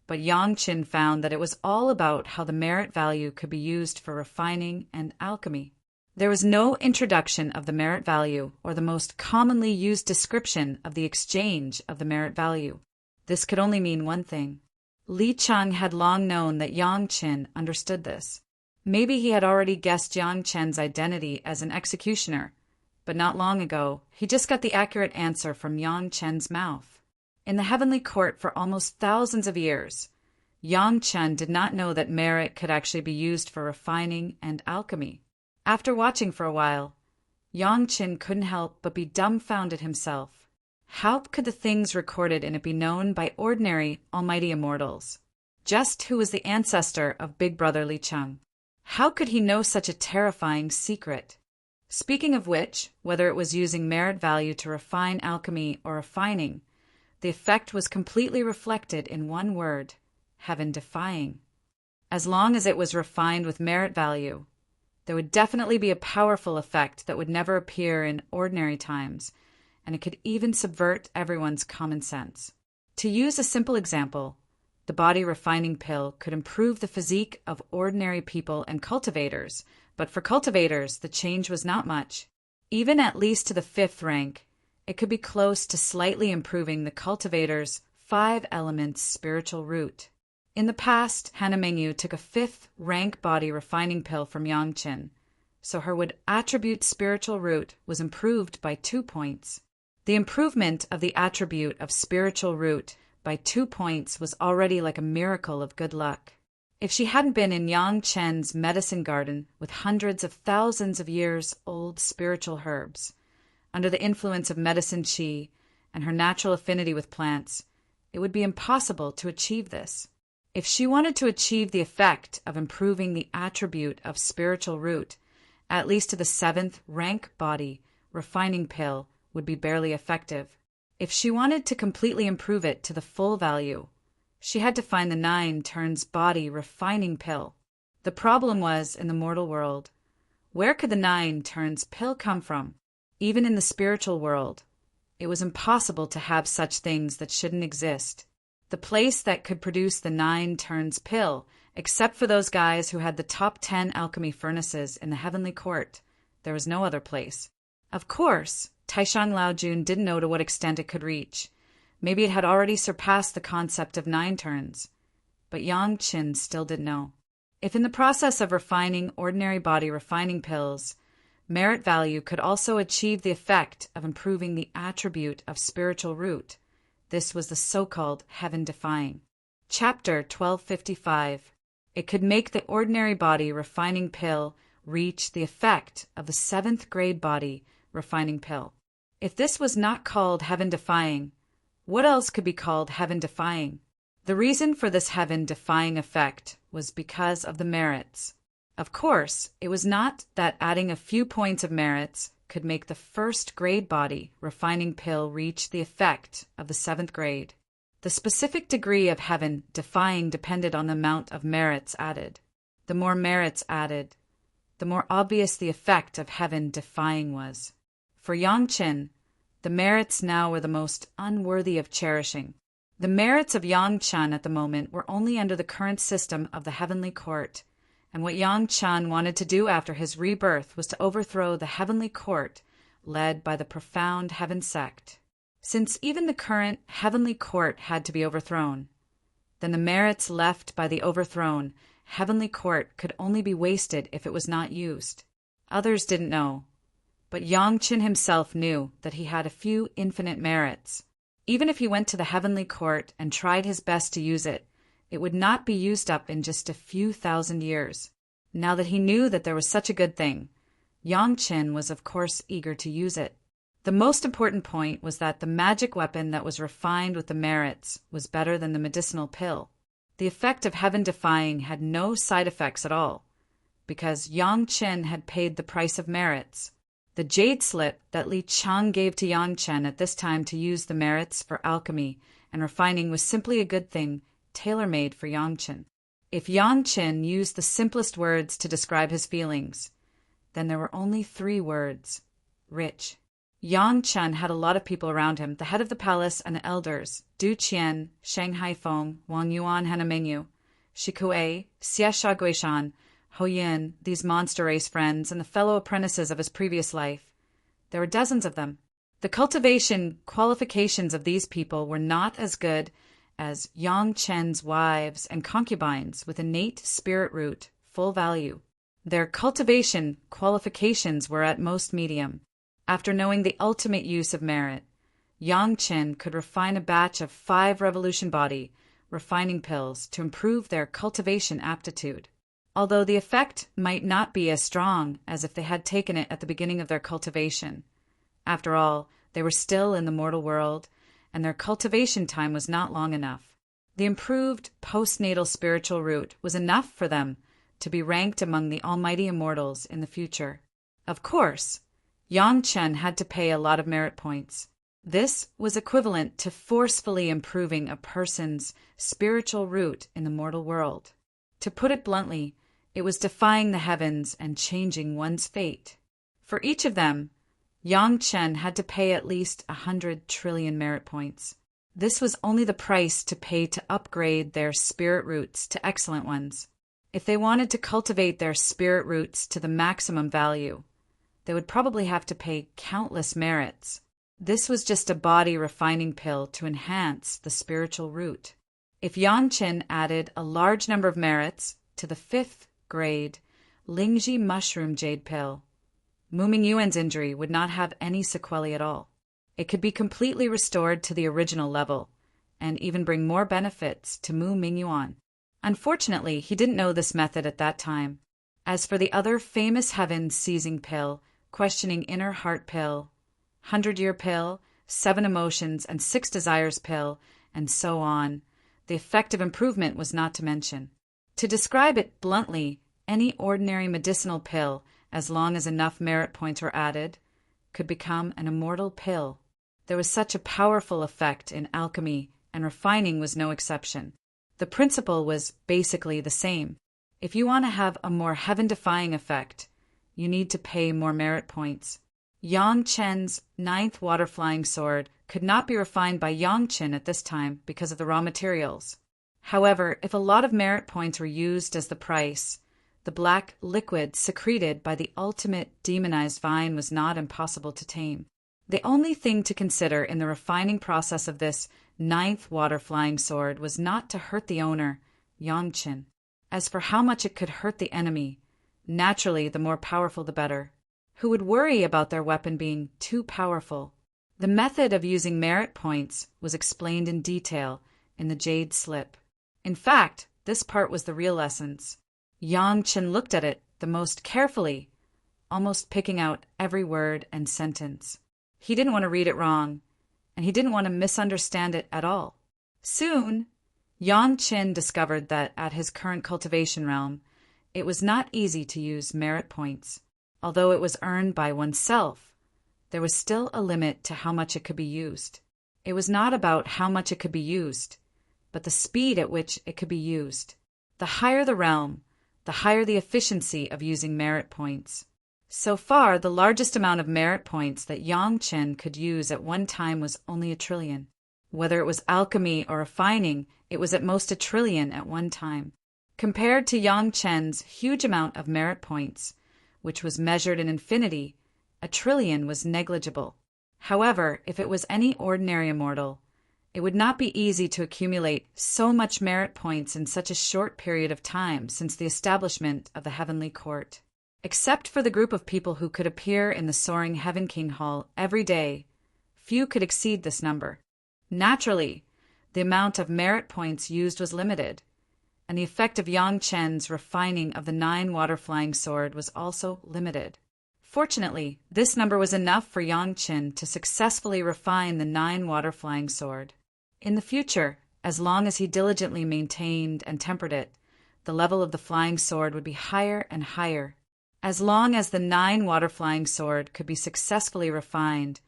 but Yangqin found that it was all about how the merit value could be used for refining and alchemy. There was no introduction of the merit value or the most commonly used description of the exchange of the merit value. This could only mean one thing. Li Cheng had long known that Yangqin understood this. Maybe he had already guessed Yangqin's identity as an executioner, but not long ago, he just got the accurate answer from Yangqin's mouth. In the heavenly court for almost thousands of years, Yangqin did not know that merit could actually be used for refining and alchemy. After watching for a while, Yangqin couldn't help but be dumbfounded himself. How could the things recorded in it be known by ordinary almighty immortals? Just who was the ancestor of Big Brother Li Cheng? How could he know such a terrifying secret? Speaking of which, whether it was using merit value to refine alchemy or refining, the effect was completely reflected in one word: heaven-defying. As long as it was refined with merit value, there would definitely be a powerful effect that would never appear in ordinary times, and it could even subvert everyone's common sense. To use a simple example, the body refining pill could improve the physique of ordinary people and cultivators, but for cultivators, the change was not much. Even at least to the 5th rank, it could be close to slightly improving the cultivator's 5 elements spiritual root. In the past, Hannah Mengyu took a 5th rank body refining pill from Yangqin, so her wood attribute spiritual root was improved by 2 points. The improvement of the attribute of spiritual root by 2 points was already like a miracle of good luck. If she hadn't been in Yangqin's medicine garden with hundreds of thousands of years old spiritual herbs, under the influence of medicine qi and her natural affinity with plants, it would be impossible to achieve this. If she wanted to achieve the effect of improving the attribute of spiritual root, at least to the 7th rank body, refining pill would be barely effective. If she wanted to completely improve it to the full value, She had to find the 9 turns body refining pill. The problem was in the mortal world. Where could the 9 turns pill come from? Even in the spiritual world, it was impossible to have such things that shouldn't exist. The place that could produce the 9 turns pill, except for those guys who had the top 10 alchemy furnaces in the heavenly court, there was no other place. Of course, Taishang Laojun didn't know to what extent it could reach. Maybe it had already surpassed the concept of 9 turns. But Yang Qin still didn't know. If in the process of refining ordinary body refining pills, merit value could also achieve the effect of improving the attribute of spiritual root, this was the so-called heaven-defying. Chapter 1255. It could make the ordinary body refining pill reach the effect of the 7th grade body refining pill. If this was not called heaven-defying, what else could be called heaven-defying? The reason for this heaven-defying effect was because of the merits. Of course, it was not that adding a few points of merits could make the 1st grade body refining pill reach the effect of the 7th grade. The specific degree of heaven-defying depended on the amount of merits added. The more merits added, the more obvious the effect of heaven-defying was. For Yang Qin, the merits now were the most unworthy of cherishing. The merits of Yang Chan at the moment were only under the current system of the heavenly court, and what Yang Chan wanted to do after his rebirth was to overthrow the heavenly court led by the profound heaven sect. Since even the current heavenly court had to be overthrown, then the merits left by the overthrown heavenly court could only be wasted if it was not used. Others didn't know, but Yang Qin himself knew that he had a few infinite merits. Even if he went to the heavenly court and tried his best to use it, it would not be used up in just a few thousand years. Now that he knew that there was such a good thing, Yang Qin was of course eager to use it. The most important point was that the magic weapon that was refined with the merits was better than the medicinal pill. The effect of heaven-defying had no side effects at all, because Yang Qin had paid the price of merits. The jade slip that Li Chang gave to Yang Qin at this time to use the merits for alchemy and refining was simply a good thing, tailor-made for Yang Qin. If Yang Qin used the simplest words to describe his feelings, then there were only 3 words: rich. Yang Qin had a lot of people around him, the head of the palace and the elders, Du Qian, Shanghai Feng, Wang Yuan Hanamengyu, Shikue, Xie Sha Guishan, Ho Yin, these monster race friends, and the fellow apprentices of his previous life. There were dozens of them. The cultivation qualifications of these people were not as good as Yang Qin's wives and concubines with innate spirit root, full value. Their cultivation qualifications were at most medium. After knowing the ultimate use of merit, Yang Qin could refine a batch of 5 revolution body refining pills to improve their cultivation aptitude. Although the effect might not be as strong as if they had taken it at the beginning of their cultivation. After all, they were still in the mortal world, and their cultivation time was not long enough. The improved postnatal spiritual root was enough for them to be ranked among the almighty immortals in the future. Of course, Yang Qin had to pay a lot of merit points. This was equivalent to forcefully improving a person's spiritual root in the mortal world. To put it bluntly, it was defying the heavens and changing one's fate. For each of them, Yang Qin had to pay at least 100 trillion merit points. This was only the price to pay to upgrade their spirit roots to excellent ones. If they wanted to cultivate their spirit roots to the maximum value, they would probably have to pay countless merits. This was just a body refining pill to enhance the spiritual root. If Yang Qin added a large number of merits to the 5th grade Lingji mushroom jade pill, Mu Mingyuan's injury would not have any sequelae at all. It could be completely restored to the original level, and even bring more benefits to Mu Mingyuan. Unfortunately, he didn't know this method at that time. As for the other famous heaven-seizing pill, questioning inner heart pill, 100-year pill, 7 emotions and 6 desires pill, and so on, the effect of improvement was not to mention. To describe it bluntly, any ordinary medicinal pill, as long as enough merit points were added, could become an immortal pill. There was such a powerful effect in alchemy, and refining was no exception. The principle was basically the same. If you want to have a more heaven-defying effect, you need to pay more merit points. Yang Chen's 9th water-flying sword could not be refined by Yang Chen at this time because of the raw materials. However, if a lot of merit points were used as the price, the black liquid secreted by the ultimate demonized vine was not impossible to tame. The only thing to consider in the refining process of this 9th water-flying sword was not to hurt the owner, Yang Chen. As for how much it could hurt the enemy, naturally the more powerful the better. Who would worry about their weapon being too powerful? The method of using merit points was explained in detail in the Jade Slip. In fact, this part was the real essence. Yang Chen looked at it the most carefully, almost picking out every word and sentence. He didn't want to read it wrong, and he didn't want to misunderstand it at all. Soon, Yang Chen discovered that at his current cultivation realm, it was not easy to use merit points. Although it was earned by oneself, there was still a limit to how much it could be used. It was not about how much it could be used, but the speed at which it could be used. The higher the realm, the higher the efficiency of using merit points. So far, the largest amount of merit points that Yang Chen could use at one time was only 1 trillion. Whether it was alchemy or refining, it was at most 1 trillion at one time. Compared to Yang Chen's huge amount of merit points, which was measured in infinity, 1 trillion was negligible. However, if it was any ordinary immortal, it would not be easy to accumulate so much merit points in such a short period of time since the establishment of the Heavenly Court. Except for the group of people who could appear in the soaring Heaven King Hall every day, few could exceed this number. Naturally, the amount of merit points used was limited, and the effect of Yang Chen's refining of the 9 water-flying sword was also limited. Fortunately, this number was enough for Yang Chen to successfully refine the 9 water-flying sword. In the future, as long as he diligently maintained and tempered it, the level of the flying sword would be higher and higher. As long as the 9 water-flying sword could be successfully refined,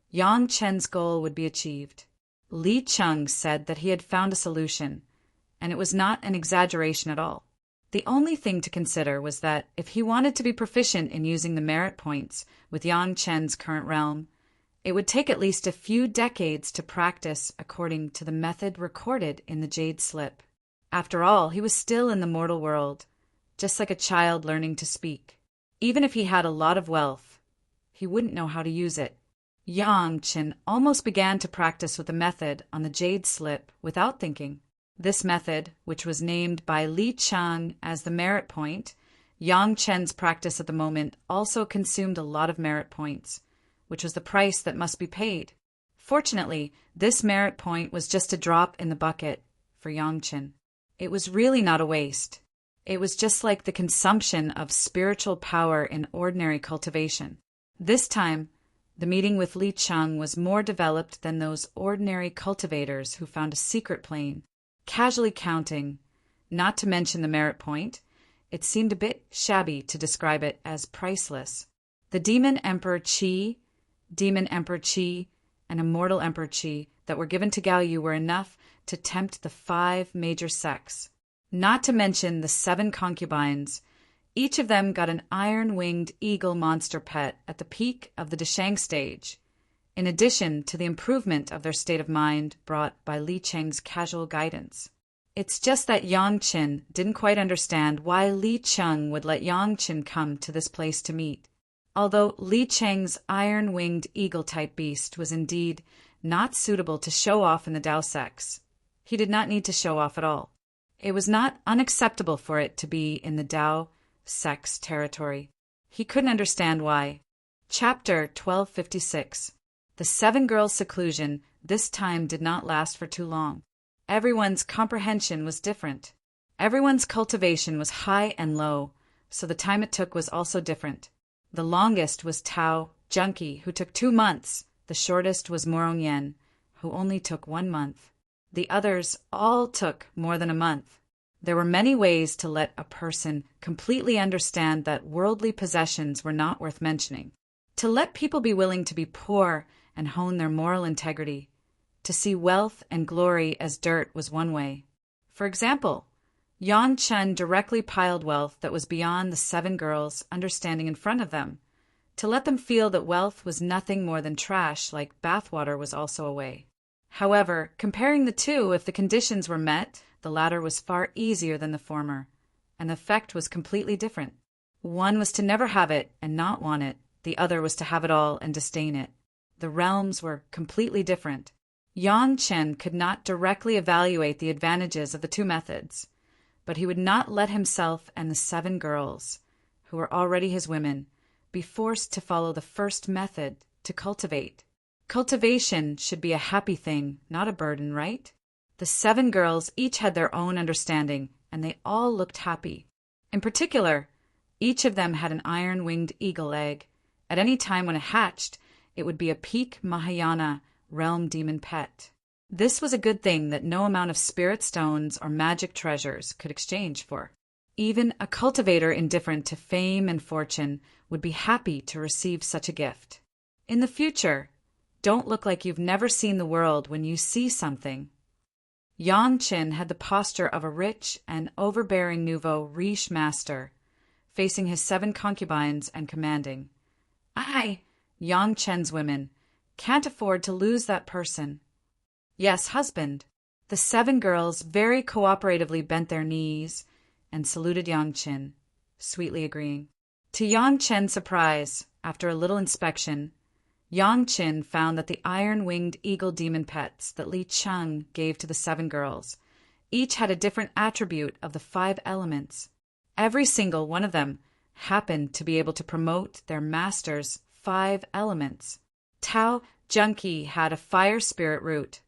Yang Chen's goal would be achieved. Li Cheng said that he had found a solution, and it was not an exaggeration at all. The only thing to consider was that if he wanted to be proficient in using the merit points with Yang Chen's current realm, it would take at least a few decades to practice according to the method recorded in the Jade Slip. After all, he was still in the mortal world, just like a child learning to speak. Even if he had a lot of wealth, he wouldn't know how to use it. Yang Chen almost began to practice with the method on the Jade Slip without thinking. This method, which was named by Li Cheng as the merit point, Yang Chen's practice at the moment also consumed a lot of merit points, which was the price that must be paid. Fortunately, this merit point was just a drop in the bucket for Yang Chen. It was really not a waste. It was just like the consumption of spiritual power in ordinary cultivation. This time, the meeting with Li Cheng was more developed than those ordinary cultivators who found a secret plane, casually counting, not to mention the merit point. It seemed a bit shabby to describe it as priceless. The Demon Emperor Qi, and Immortal Emperor Qi that were given to Gao Yu were enough to tempt the 5 major sects, not to mention the 7 concubines. Each of them got an iron-winged eagle monster pet at the peak of the Deshang stage, in addition to the improvement of their state of mind brought by Li Cheng's casual guidance. It's just that Yang Chen didn't quite understand why Li Cheng would let Yang Chen come to this place to meet. Although Li Cheng's iron-winged eagle-type beast was indeed not suitable to show off in the Dao sects, he did not need to show off at all. It was not unacceptable for it to be in the Dao sects territory. He couldn't understand why. Chapter 1256. The 7 girls' seclusion this time did not last for too long. Everyone's comprehension was different. Everyone's cultivation was high and low, so the time it took was also different. The longest was Tao Junkie, who took 2 months. The shortest was Morong Yen, who only took 1 month. The others all took more than a month. There were many ways to let a person completely understand that worldly possessions were not worth mentioning. To let people be willing to be poor and hone their moral integrity. To see wealth and glory as dirt was one way. For example, Yan Chen directly piled wealth that was beyond the 7 girls' understanding in front of them, to let them feel that wealth was nothing more than trash, like bathwater was also a way. However, comparing the two, if the conditions were met, the latter was far easier than the former, and the effect was completely different. One was to never have it and not want it, the other was to have it all and disdain it. The realms were completely different. Yan Chen could not directly evaluate the advantages of the two methods, but he would not let himself and the 7 girls, who were already his women, be forced to follow the first method, to cultivate. Cultivation should be a happy thing, not a burden, right? The 7 girls each had their own understanding, and they all looked happy. In particular, each of them had an iron-winged eagle egg. At any time when it hatched, it would be a peak Mahayana realm demon pet. This was a good thing that no amount of spirit stones or magic treasures could exchange for. Even a cultivator indifferent to fame and fortune would be happy to receive such a gift. In the future, don't look like you've never seen the world when you see something. Yan Chen had the posture of a rich and overbearing nouveau riche master, facing his 7 concubines and commanding, "I, Yan Chen's women, can't afford to lose that person." "Yes, husband." The 7 girls very cooperatively bent their knees and saluted Yan Chen, sweetly agreeing. To Yan Chen's surprise, after a little inspection, Yan Chen found that the iron-winged eagle demon pets that Li Cheng gave to the 7 girls each had a different attribute of the 5 elements. Every single one of them happened to be able to promote their master's 5 elements. Tao Junki had a fire spirit root,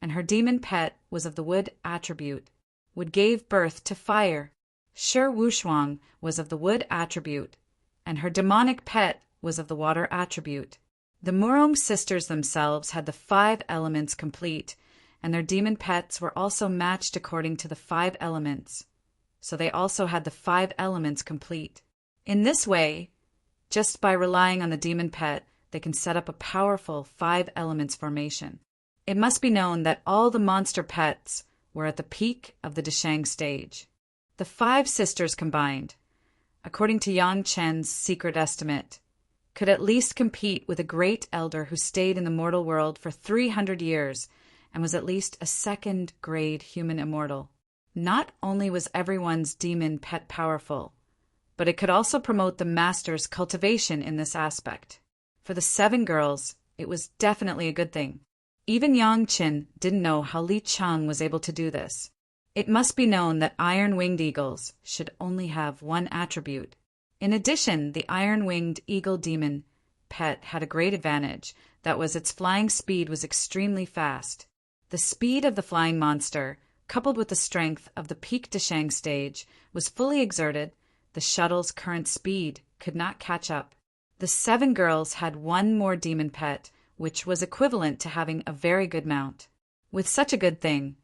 and her demon pet was of the wood attribute, would gave birth to fire. Shi Wushuang was of the wood attribute, and her demonic pet was of the water attribute. The Murong sisters themselves had the 5 elements complete, and their demon pets were also matched according to the 5 elements, so they also had the 5 elements complete. In this way, just by relying on the demon pet, they can set up a powerful 5 elements formation. It must be known that all the monster pets were at the peak of the Deshang stage. The 5 sisters combined, according to Yan Chen's secret estimate, could at least compete with a great elder who stayed in the mortal world for 300 years and was at least a 2nd-grade human immortal. Not only was everyone's demon pet powerful, but it could also promote the master's cultivation in this aspect. For the 7 girls, it was definitely a good thing. Even Yang Chen didn't know how Li Cheng was able to do this. It must be known that iron-winged eagles should only have 1 attribute. In addition, the iron-winged eagle demon pet had a great advantage, that was its flying speed was extremely fast. The speed of the flying monster, coupled with the strength of the peak Deshang stage, was fully exerted. The shuttle's current speed could not catch up. The 7 girls had 1 more demon pet, which was equivalent to having a very good mount. With such a good thing,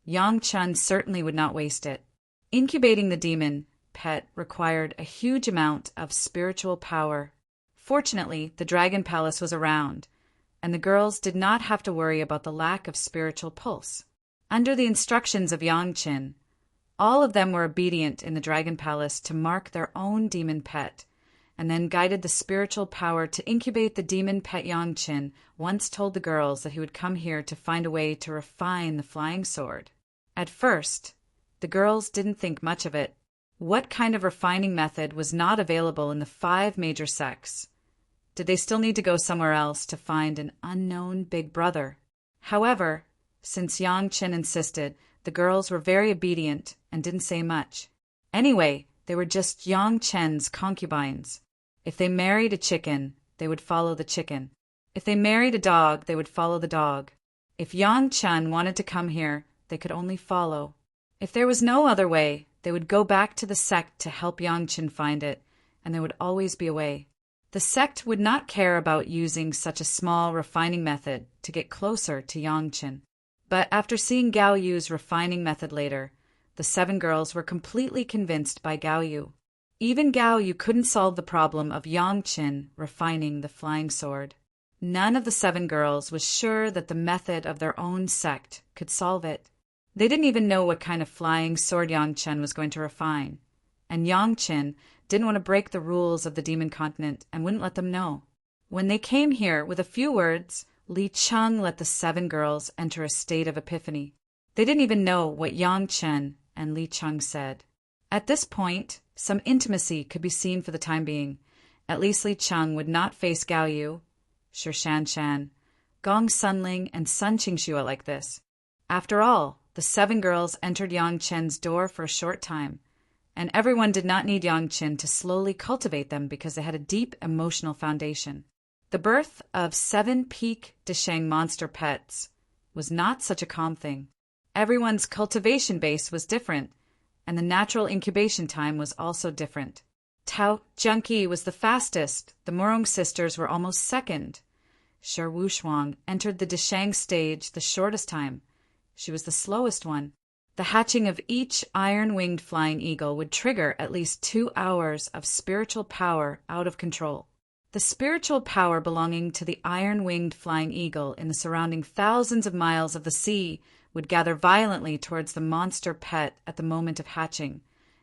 Yang Chen certainly would not waste it. Incubating the demon pet required a huge amount of spiritual power. Fortunately, the Dragon Palace was around, and the girls did not have to worry about the lack of spiritual pulse. Under the instructions of Yang Chen, all of them were obedient in the Dragon Palace to mark their own demon pet, and then guided the spiritual power to incubate the demon pet. Yang Chen once told the girls that he would come here to find a way to refine the flying sword. At first, the girls didn't think much of it. What kind of refining method was not available in the 5 major sects? Did they still need to go somewhere else to find an unknown big brother? However, since Yang Chen insisted, the girls were very obedient and didn't say much. Anyway, they were just Yang Chen's concubines. If they married a chicken, they would follow the chicken. If they married a dog, they would follow the dog. If Yang Chen wanted to come here, they could only follow. If there was no other way, they would go back to the sect to help Yang Chen find it, and there would always be a way. The sect would not care about using such a small refining method to get closer to Yang Chen. But after seeing Gao Yu's refining method later, the 7 girls were completely convinced by Gao Yu. Even Gao Yu couldn't solve the problem of Yang Chen refining the flying sword. None of the 7 girls was sure that the method of their own sect could solve it. They didn't even know what kind of flying sword Yang Chen was going to refine, and Yang Chen didn't want to break the rules of the demon continent and wouldn't let them know. When they came here with a few words, Li Cheng let the 7 girls enter a state of epiphany. They didn't even know what Yang Chen and Li Cheng said. At this point, some intimacy could be seen for the time being. At least Li Cheng would not face Gao Yu, Shi Shan, Gong Sunling, and Sun Qingxue like this. After all, the 7 girls entered Yang Chen's door for a short time, and everyone did not need Yang Chen to slowly cultivate them because they had a deep emotional foundation. The birth of 7 peak Desheng monster pets was not such a calm thing. Everyone's cultivation base was different, and the natural incubation time was also different. Tao Junqi was the fastest. The Murong sisters were almost second. Shi Wushuang entered the Desheng stage the shortest time. She was the slowest one. The hatching of each iron-winged flying eagle would trigger at least 2 hours of spiritual power out of control. The spiritual power belonging to the iron-winged flying eagle in the surrounding thousands of miles of the sea would gather violently towards the monster pet at the moment of hatching,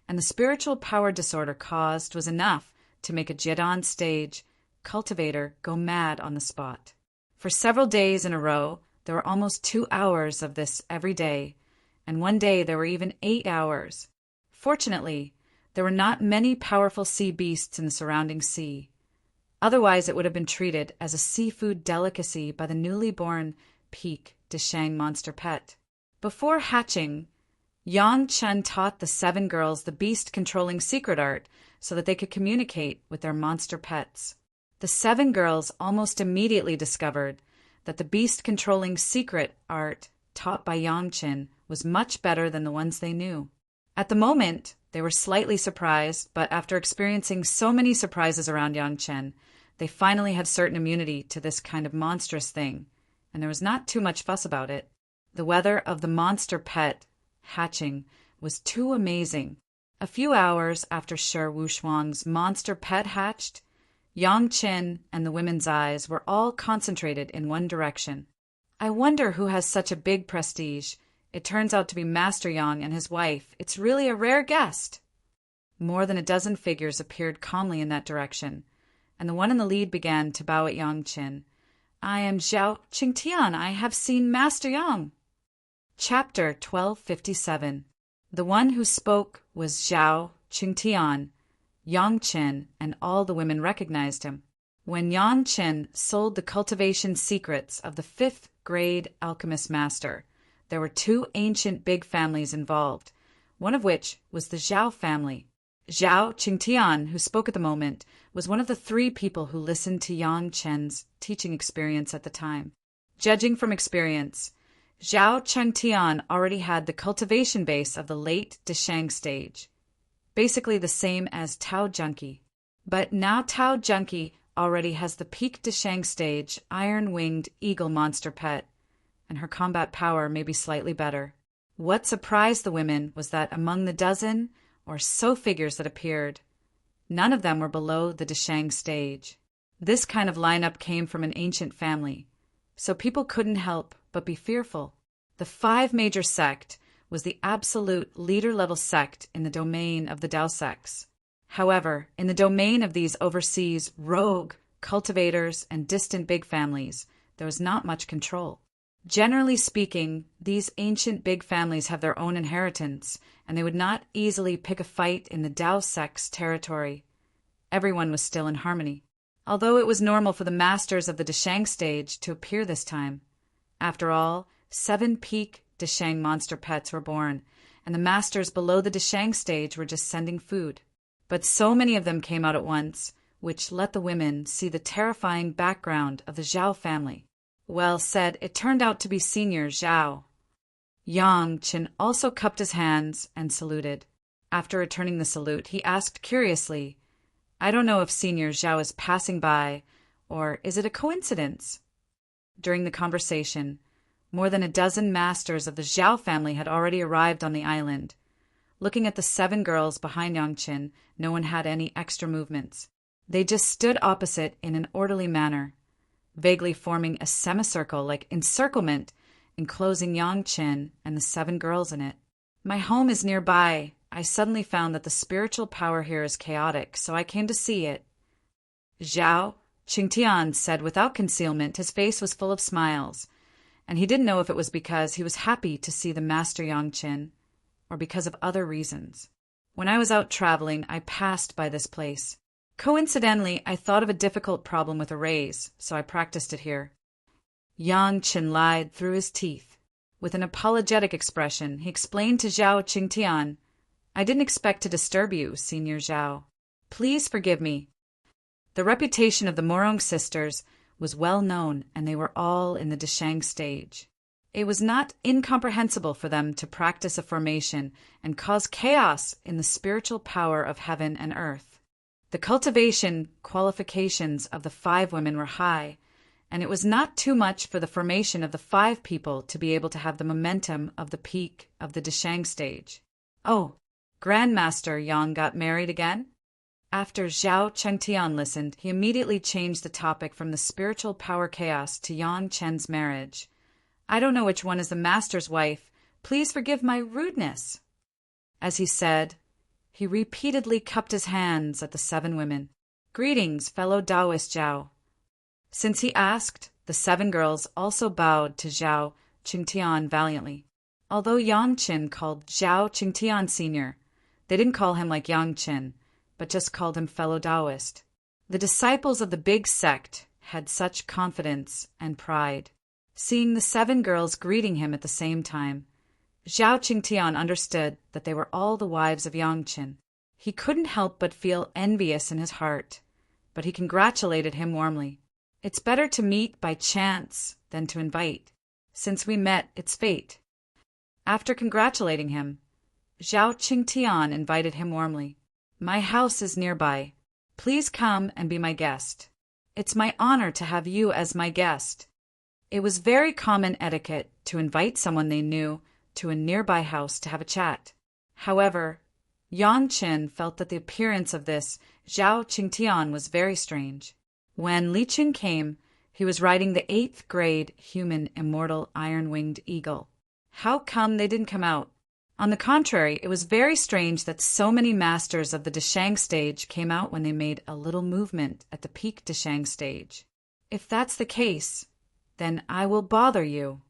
and the spiritual power disorder caused was enough to make a Jiedan stage cultivator go mad on the spot. For several days in a row, there were almost 2 hours of this every day, and one day there were even 8 hours. Fortunately, there were not many powerful sea beasts in the surrounding sea. Otherwise, it would have been treated as a seafood delicacy by the newly born peak Desheng monster pet. Before hatching, Yang Chen taught the 7 girls the beast-controlling secret art so that they could communicate with their monster pets. The 7 girls almost immediately discovered that the beast-controlling secret art taught by Yang Chen was much better than the ones they knew. At the moment, they were slightly surprised, but after experiencing so many surprises around Yang Chen, they finally had certain immunity to this kind of monstrous thing, and there was not too much fuss about it. The weather of the monster pet hatching was too amazing. A few hours after Shi Wushuang's monster pet hatched, Yang Chen and the women's eyes were all concentrated in one direction. I wonder who has such a big prestige. It turns out to be Master Yang and his wife. It's really a rare guest. More than a dozen figures appeared calmly in that direction, and the one in the lead began to bow at Yang Chen. I am Zhao Qingtian. I have seen Master Yang. Chapter 1257. The one who spoke was Zhao Qingtian. Yang Chen and all the women recognized him. When Yang Chen sold the cultivation secrets of the 5th grade alchemist master, there were 2 ancient big families involved, one of which was the Zhao family. Zhao Qingtian, who spoke at the moment, was one of the 3 people who listened to Yang Chen's teaching experience at the time. Judging from experience, Zhao Qingtian already had the cultivation base of the late Desheng stage, basically the same as Tao Junqi. But now Tao Junqi already has the peak Desheng stage iron-winged eagle monster pet, and her combat power may be slightly better. What surprised the women was that among the dozen or so figures that appeared, none of them were below the Desheng stage. This kind of lineup came from an ancient family, so people couldn't help but be fearful. The 5 major sect was the absolute leader-level sect in the domain of the Dao sects. However, in the domain of these overseas rogue cultivators and distant big families, there was not much control. Generally speaking, these ancient big families have their own inheritance, and they would not easily pick a fight in the Dao sect's territory. Everyone was still in harmony, although it was normal for the masters of the Desheng stage to appear this time. After all, 7 peak Desheng monster pets were born, and the masters below the Desheng stage were just sending food. But so many of them came out at once, which let the women see the terrifying background of the Zhao family. Well said, it turned out to be Senior Zhao. Yang Chen also cupped his hands and saluted. After returning the salute, he asked curiously, I don't know if Senior Zhao is passing by, or is it a coincidence? During the conversation, more than a dozen masters of the Zhao family had already arrived on the island. Looking at the 7 girls behind Yang Chen, no one had any extra movements. They just stood opposite in an orderly manner, vaguely forming a semicircle like encirclement enclosing Yangqin and the 7 girls in it. My home is nearby. I suddenly found that the spiritual power here is chaotic, so I came to see it. Zhao Qingtian said without concealment. His face was full of smiles, and he didn't know if it was because he was happy to see the Master Yangqin or because of other reasons. When I was out traveling, I passed by this place. Coincidentally, I thought of a difficult problem with arrays, so I practiced it here. Yangqin lied through his teeth. With an apologetic expression, he explained to Zhao Qingtian, I didn't expect to disturb you, Senior Zhao. Please forgive me. The reputation of the Morong sisters was well known, and they were all in the Deshang stage. It was not incomprehensible for them to practice a formation and cause chaos in the spiritual power of heaven and earth. The cultivation qualifications of the 5 women were high, and it was not too much for the formation of the 5 people to be able to have the momentum of the peak of the Deshang stage. Oh, Grandmaster Yang got married again? After Zhao Chengtian listened, he immediately changed the topic from the spiritual power chaos to Yang Chen's marriage. I don't know which one is the master's wife. Please forgive my rudeness. As he said, he repeatedly cupped his hands at the 7 women. Greetings, fellow Taoist Zhao. Since he asked, the 7 girls also bowed to Zhao Qingtian valiantly. Although Yangqin called Zhao Qingtian Senior, they didn't call him like Yangqin, but just called him fellow Taoist. The disciples of the big sect had such confidence and pride. Seeing the 7 girls greeting him at the same time, Zhao Qingtian understood that they were all the wives of Yangqin. He couldn't help but feel envious in his heart, but he congratulated him warmly. It's better to meet by chance than to invite. Since we met, it's fate. After congratulating him, Zhao Qingtian invited him warmly. My house is nearby. Please come and be my guest. It's my honor to have you as my guest. It was very common etiquette to invite someone they knew to a nearby house to have a chat. However, Yangqin felt that the appearance of this Zhao Qingtian was very strange. When Li Qun came, he was riding the 8th grade human Immortal iron-winged eagle. How come they didn't come out? On the contrary, it was very strange that so many masters of the Deshang stage came out when they made a little movement at the peak Deshang stage. If that's the case, then I will bother you.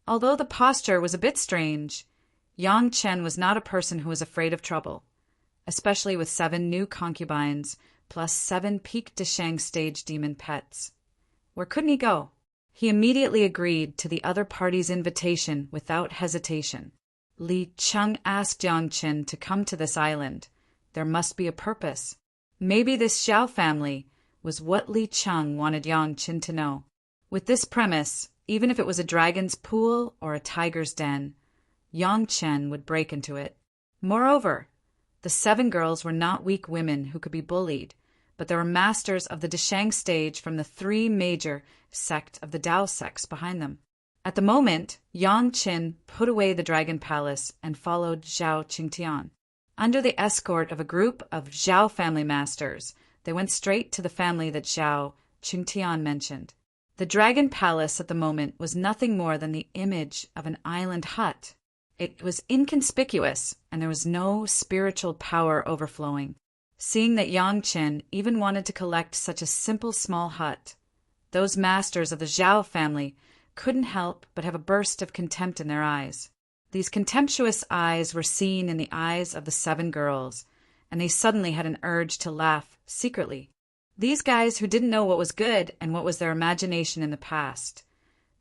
Although the posture was a bit strange, Yangqin was not a person who was afraid of trouble, especially with 7 new concubines plus 7 peak Deshang stage demon pets. Where couldn't he go? He immediately agreed to the other party's invitation without hesitation. Li Cheng asked Yangqin to come to this island. There must be a purpose. Maybe this Xiao family was what Li Cheng wanted Yangqin to know. With this premise, even if it was a dragon's pool or a tiger's den, Yangqin would break into it. Moreover, the 7 girls were not weak women who could be bullied, but there were masters of the Deshang stage from the 3 major sect of the Dao sects behind them. At the moment, Yangqin put away the Dragon Palace and followed Zhao Qingtian. Under the escort of a group of Zhao family masters, they went straight to the family that Zhao Qingtian mentioned. The Dragon Palace at the moment was nothing more than the image of an island hut. It was inconspicuous, and there was no spiritual power overflowing. Seeing that Yangqin even wanted to collect such a simple small hut, those masters of the Zhao family couldn't help but have a burst of contempt in their eyes. These contemptuous eyes were seen in the eyes of the 7 girls, and they suddenly had an urge to laugh secretly. These guys who didn't know what was good and what was their imagination in the past,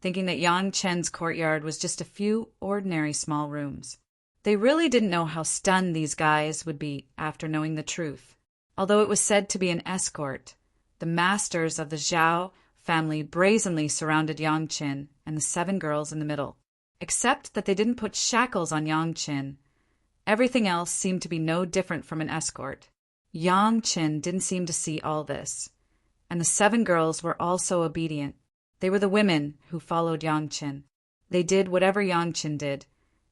thinking that Yangqin's courtyard was just a few ordinary small rooms. They really didn't know how stunned these guys would be after knowing the truth. Although it was said to be an escort, the masters of the Zhao family brazenly surrounded Yangqin and the 7 girls in the middle. Except that they didn't put shackles on Yangqin, everything else seemed to be no different from an escort. Yangqin didn't seem to see all this, and the 7 girls were also obedient. They were the women who followed Yangqin. They did whatever Yangqin did,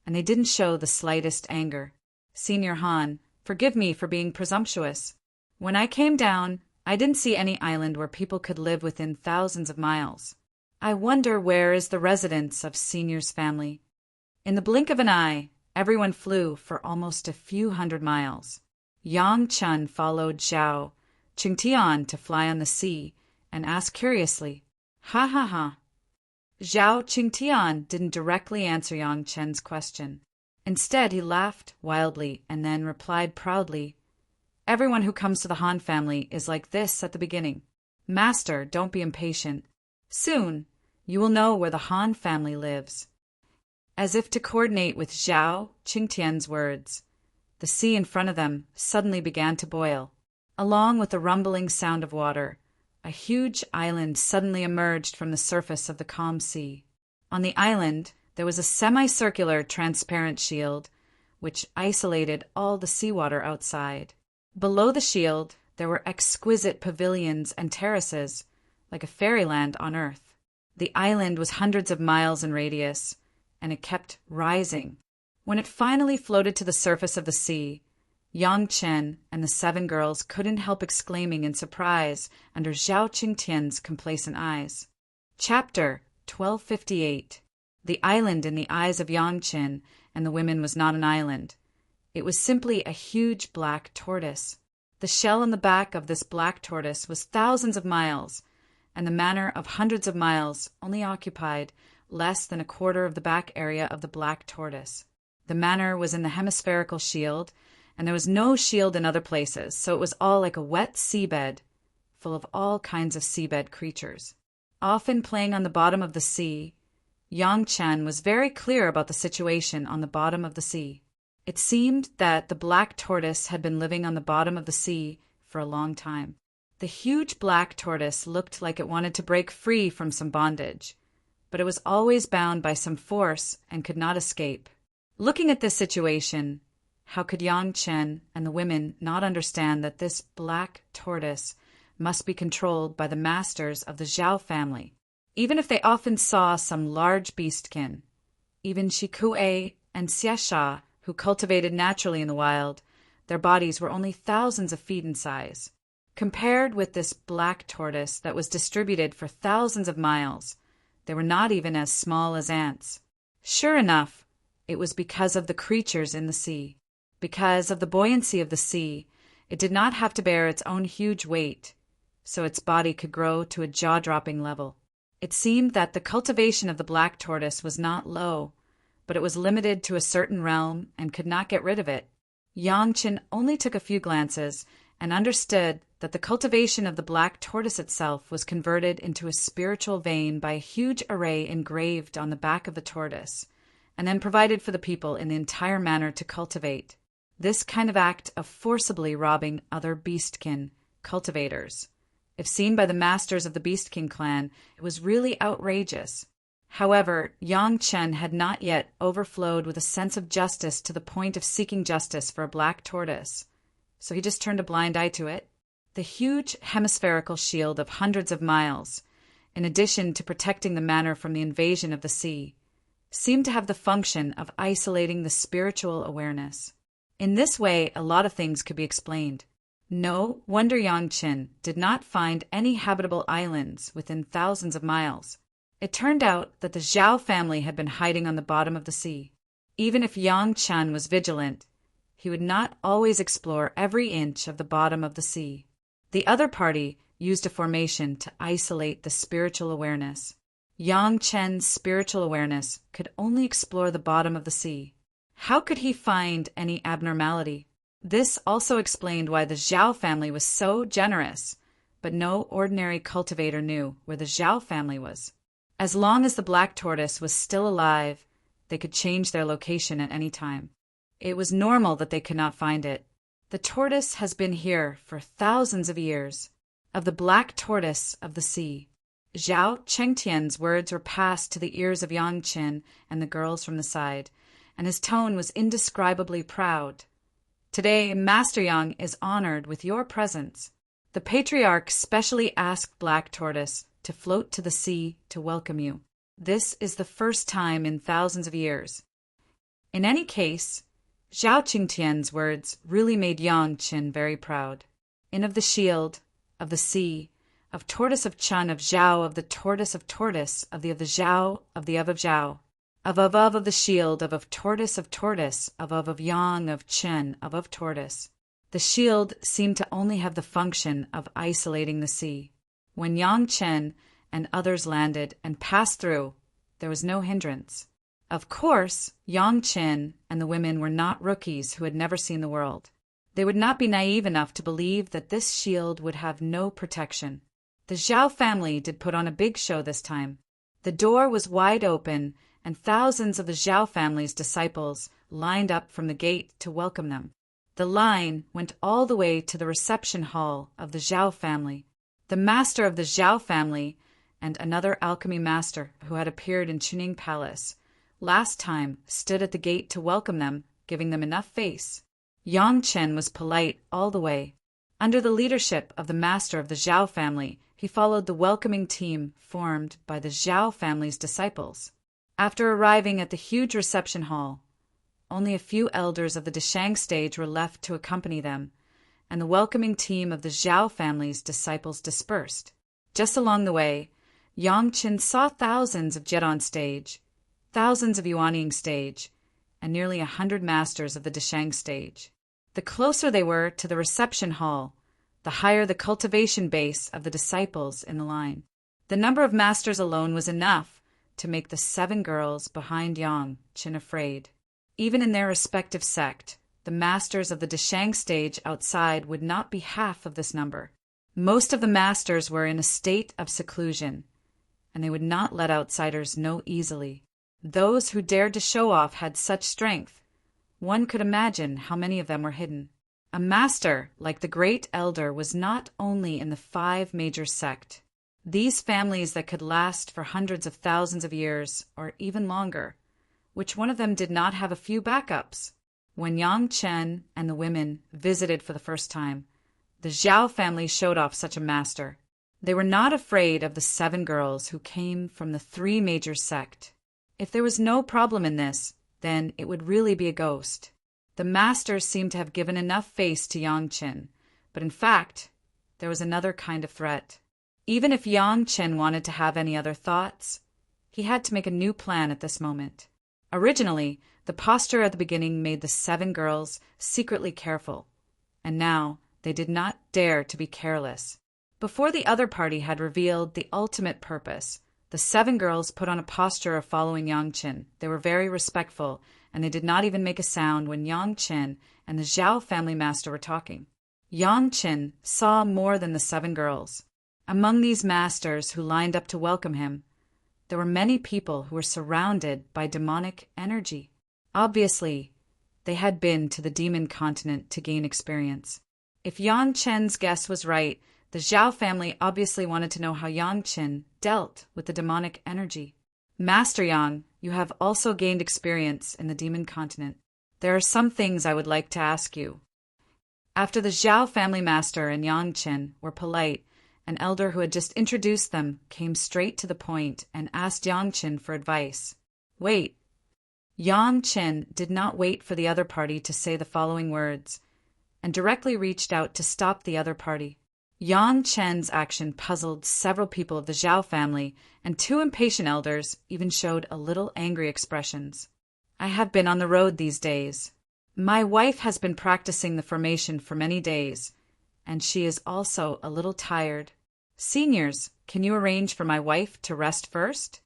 and they didn't show the slightest anger. Senior Han, forgive me for being presumptuous. When I came down, I didn't see any island where people could live within thousands of miles. I wonder where is the residence of Senior's family. In the blink of an eye, everyone flew for almost a few hundred miles. Yang Chen followed Zhao Qingtian to fly on the sea and asked curiously, "Ha ha ha." Zhao Qingtian didn't directly answer Yang Chen's question. Instead, he laughed wildly and then replied proudly, "Everyone who comes to the Han family is like this at the beginning. Master, don't be impatient. Soon, you will know where the Han family lives." As if to coordinate with Zhao Qingtian's words, the sea in front of them suddenly began to boil. Along with the rumbling sound of water, a huge island suddenly emerged from the surface of the calm sea. On the island, there was a semicircular transparent shield, which isolated all the seawater outside. Below the shield, there were exquisite pavilions and terraces, like a fairyland on Earth. The island was hundreds of miles in radius, and it kept rising. When it finally floated to the surface of the sea, Yang Chen and the 7 girls couldn't help exclaiming in surprise under Zhao Qingtian's complacent eyes. Chapter 1258. The island in the eyes of Yang Chen and the women was not an island. It was simply a huge black tortoise. The shell on the back of this black tortoise was thousands of miles, and the manor of hundreds of miles only occupied less than a quarter of the back area of the black tortoise. The manor was in the hemispherical shield, and there was no shield in other places, so it was all like a wet seabed, full of all kinds of seabed creatures. Often playing on the bottom of the sea, Yang Chen was very clear about the situation on the bottom of the sea. It seemed that the black tortoise had been living on the bottom of the sea for a long time. The huge black tortoise looked like it wanted to break free from some bondage, but it was always bound by some force and could not escape. Looking at this situation, how could Yang Chen and the women not understand that this black tortoise must be controlled by the masters of the Zhao family? Even if they often saw some large beastkin, even Shikue and Xiasha, who cultivated naturally in the wild, their bodies were only thousands of feet in size. Compared with this black tortoise that was distributed for thousands of miles, they were not even as small as ants. Sure enough, it was because of the creatures in the sea. Because of the buoyancy of the sea, it did not have to bear its own huge weight, so its body could grow to a jaw-dropping level. It seemed that the cultivation of the black tortoise was not low, but it was limited to a certain realm and could not get rid of it. Yang Chen only took a few glances and understood that the cultivation of the black tortoise itself was converted into a spiritual vein by a huge array engraved on the back of the tortoise, and then provided for the people in the entire manor to cultivate. This kind of act of forcibly robbing other beastkin cultivators, if seen by the masters of the Beastkin clan, it was really outrageous. However, Yang Chen had not yet overflowed with a sense of justice to the point of seeking justice for a black tortoise, so he just turned a blind eye to it. The huge hemispherical shield of hundreds of miles, in addition to protecting the manor from the invasion of the sea, seemed to have the function of isolating the spiritual awareness. In this way, a lot of things could be explained. No wonder Yang Chen did not find any habitable islands within thousands of miles. It turned out that the Zhao family had been hiding on the bottom of the sea. Even if Yang Chen was vigilant, he would not always explore every inch of the bottom of the sea. The other party used a formation to isolate the spiritual awareness. Yang Chen's spiritual awareness could only explore the bottom of the sea. How could he find any abnormality? This also explained why the Zhao family was so generous, but no ordinary cultivator knew where the Zhao family was. As long as the black tortoise was still alive, they could change their location at any time. It was normal that they could not find it. The tortoise has been here for thousands of years. Of the black tortoise of the sea. Zhao Chengtian's words were passed to the ears of Yang Chen and the girls from the side, and his tone was indescribably proud. Today, Master Yang is honored with your presence. The patriarch specially asked Black Tortoise to float to the sea to welcome you. This is the first time in thousands of years. In any case, Zhao Qingtian's words really made Yang Chen very proud. In of the shield, of the sea, of tortoise of Chun of Zhao of the tortoise of tortoise of the Zhao of the of Zhao of the shield of tortoise of yang of Chen of tortoise. The shield seemed to only have the function of isolating the sea. When Yang Chen and others landed and passed through, there was no hindrance. Of course, Yang Chen and the women were not rookies who had never seen the world. They would not be naive enough to believe that this shield would have no protection. The Zhao family did put on a big show this time. The door was wide open, and thousands of the Zhao family's disciples lined up from the gate to welcome them. The line went all the way to the reception hall of the Zhao family. The master of the Zhao family and another alchemy master who had appeared in Chuning Palace last time stood at the gate to welcome them, giving them enough face. Yang Chen was polite all the way. Under the leadership of the master of the Zhao family, he followed the welcoming team formed by the Zhao family's disciples. After arriving at the huge reception hall, only a few elders of the Deshang stage were left to accompany them, and the welcoming team of the Zhao family's disciples dispersed. Just along the way, Yang Chen saw thousands of Jet on stage, thousands of Yuanying stage, and nearly 100 masters of the Deshang stage. The closer they were to the reception hall, the higher the cultivation base of the disciples in the line. The number of masters alone was enough to make the 7 girls behind Yang Chen afraid. Even in their respective sect, the masters of the Deshang stage outside would not be half of this number. Most of the masters were in a state of seclusion, and they would not let outsiders know easily. Those who dared to show off had such strength, one could imagine how many of them were hidden. A master, like the Great Elder, was not only in the 5 major sect. These families that could last for hundreds of thousands of years, or even longer, which one of them did not have a few backups? When Yang Chen and the women visited for the first time, the Zhao family showed off such a master. They were not afraid of the 7 girls who came from the 3 major sect. If there was no problem in this, then it would really be a ghost. The master seemed to have given enough face to Yang Chen, but in fact, there was another kind of threat. Even if Yang Chen wanted to have any other thoughts, he had to make a new plan at this moment. Originally, the posture at the beginning made the 7 girls secretly careful, and now they did not dare to be careless. Before the other party had revealed the ultimate purpose, the 7 girls put on a posture of following Yang Chen. They were very respectful, and they did not even make a sound when Yang Chen and the Zhao family master were talking. Yang Chen saw more than the 7 girls. Among these masters who lined up to welcome him, there were many people who were surrounded by demonic energy. Obviously, they had been to the demon continent to gain experience. If Yang Chen's guess was right, the Zhao family obviously wanted to know how Yang Chen dealt with the demonic energy. Master Yang, you have also gained experience in the demon continent. There are some things I would like to ask you. After the Zhao family master and Yang Chen were polite, an elder who had just introduced them came straight to the point and asked Yang Chen for advice. Wait. Yang Chen did not wait for the other party to say the following words, and directly reached out to stop the other party. Yang Chen's action puzzled several people of the Zhao family, and 2 impatient elders even showed a little angry expressions. I have been on the road these days. My wife has been practicing the formation for many days, and she is also a little tired. Seniors, can you arrange for my wife to rest first?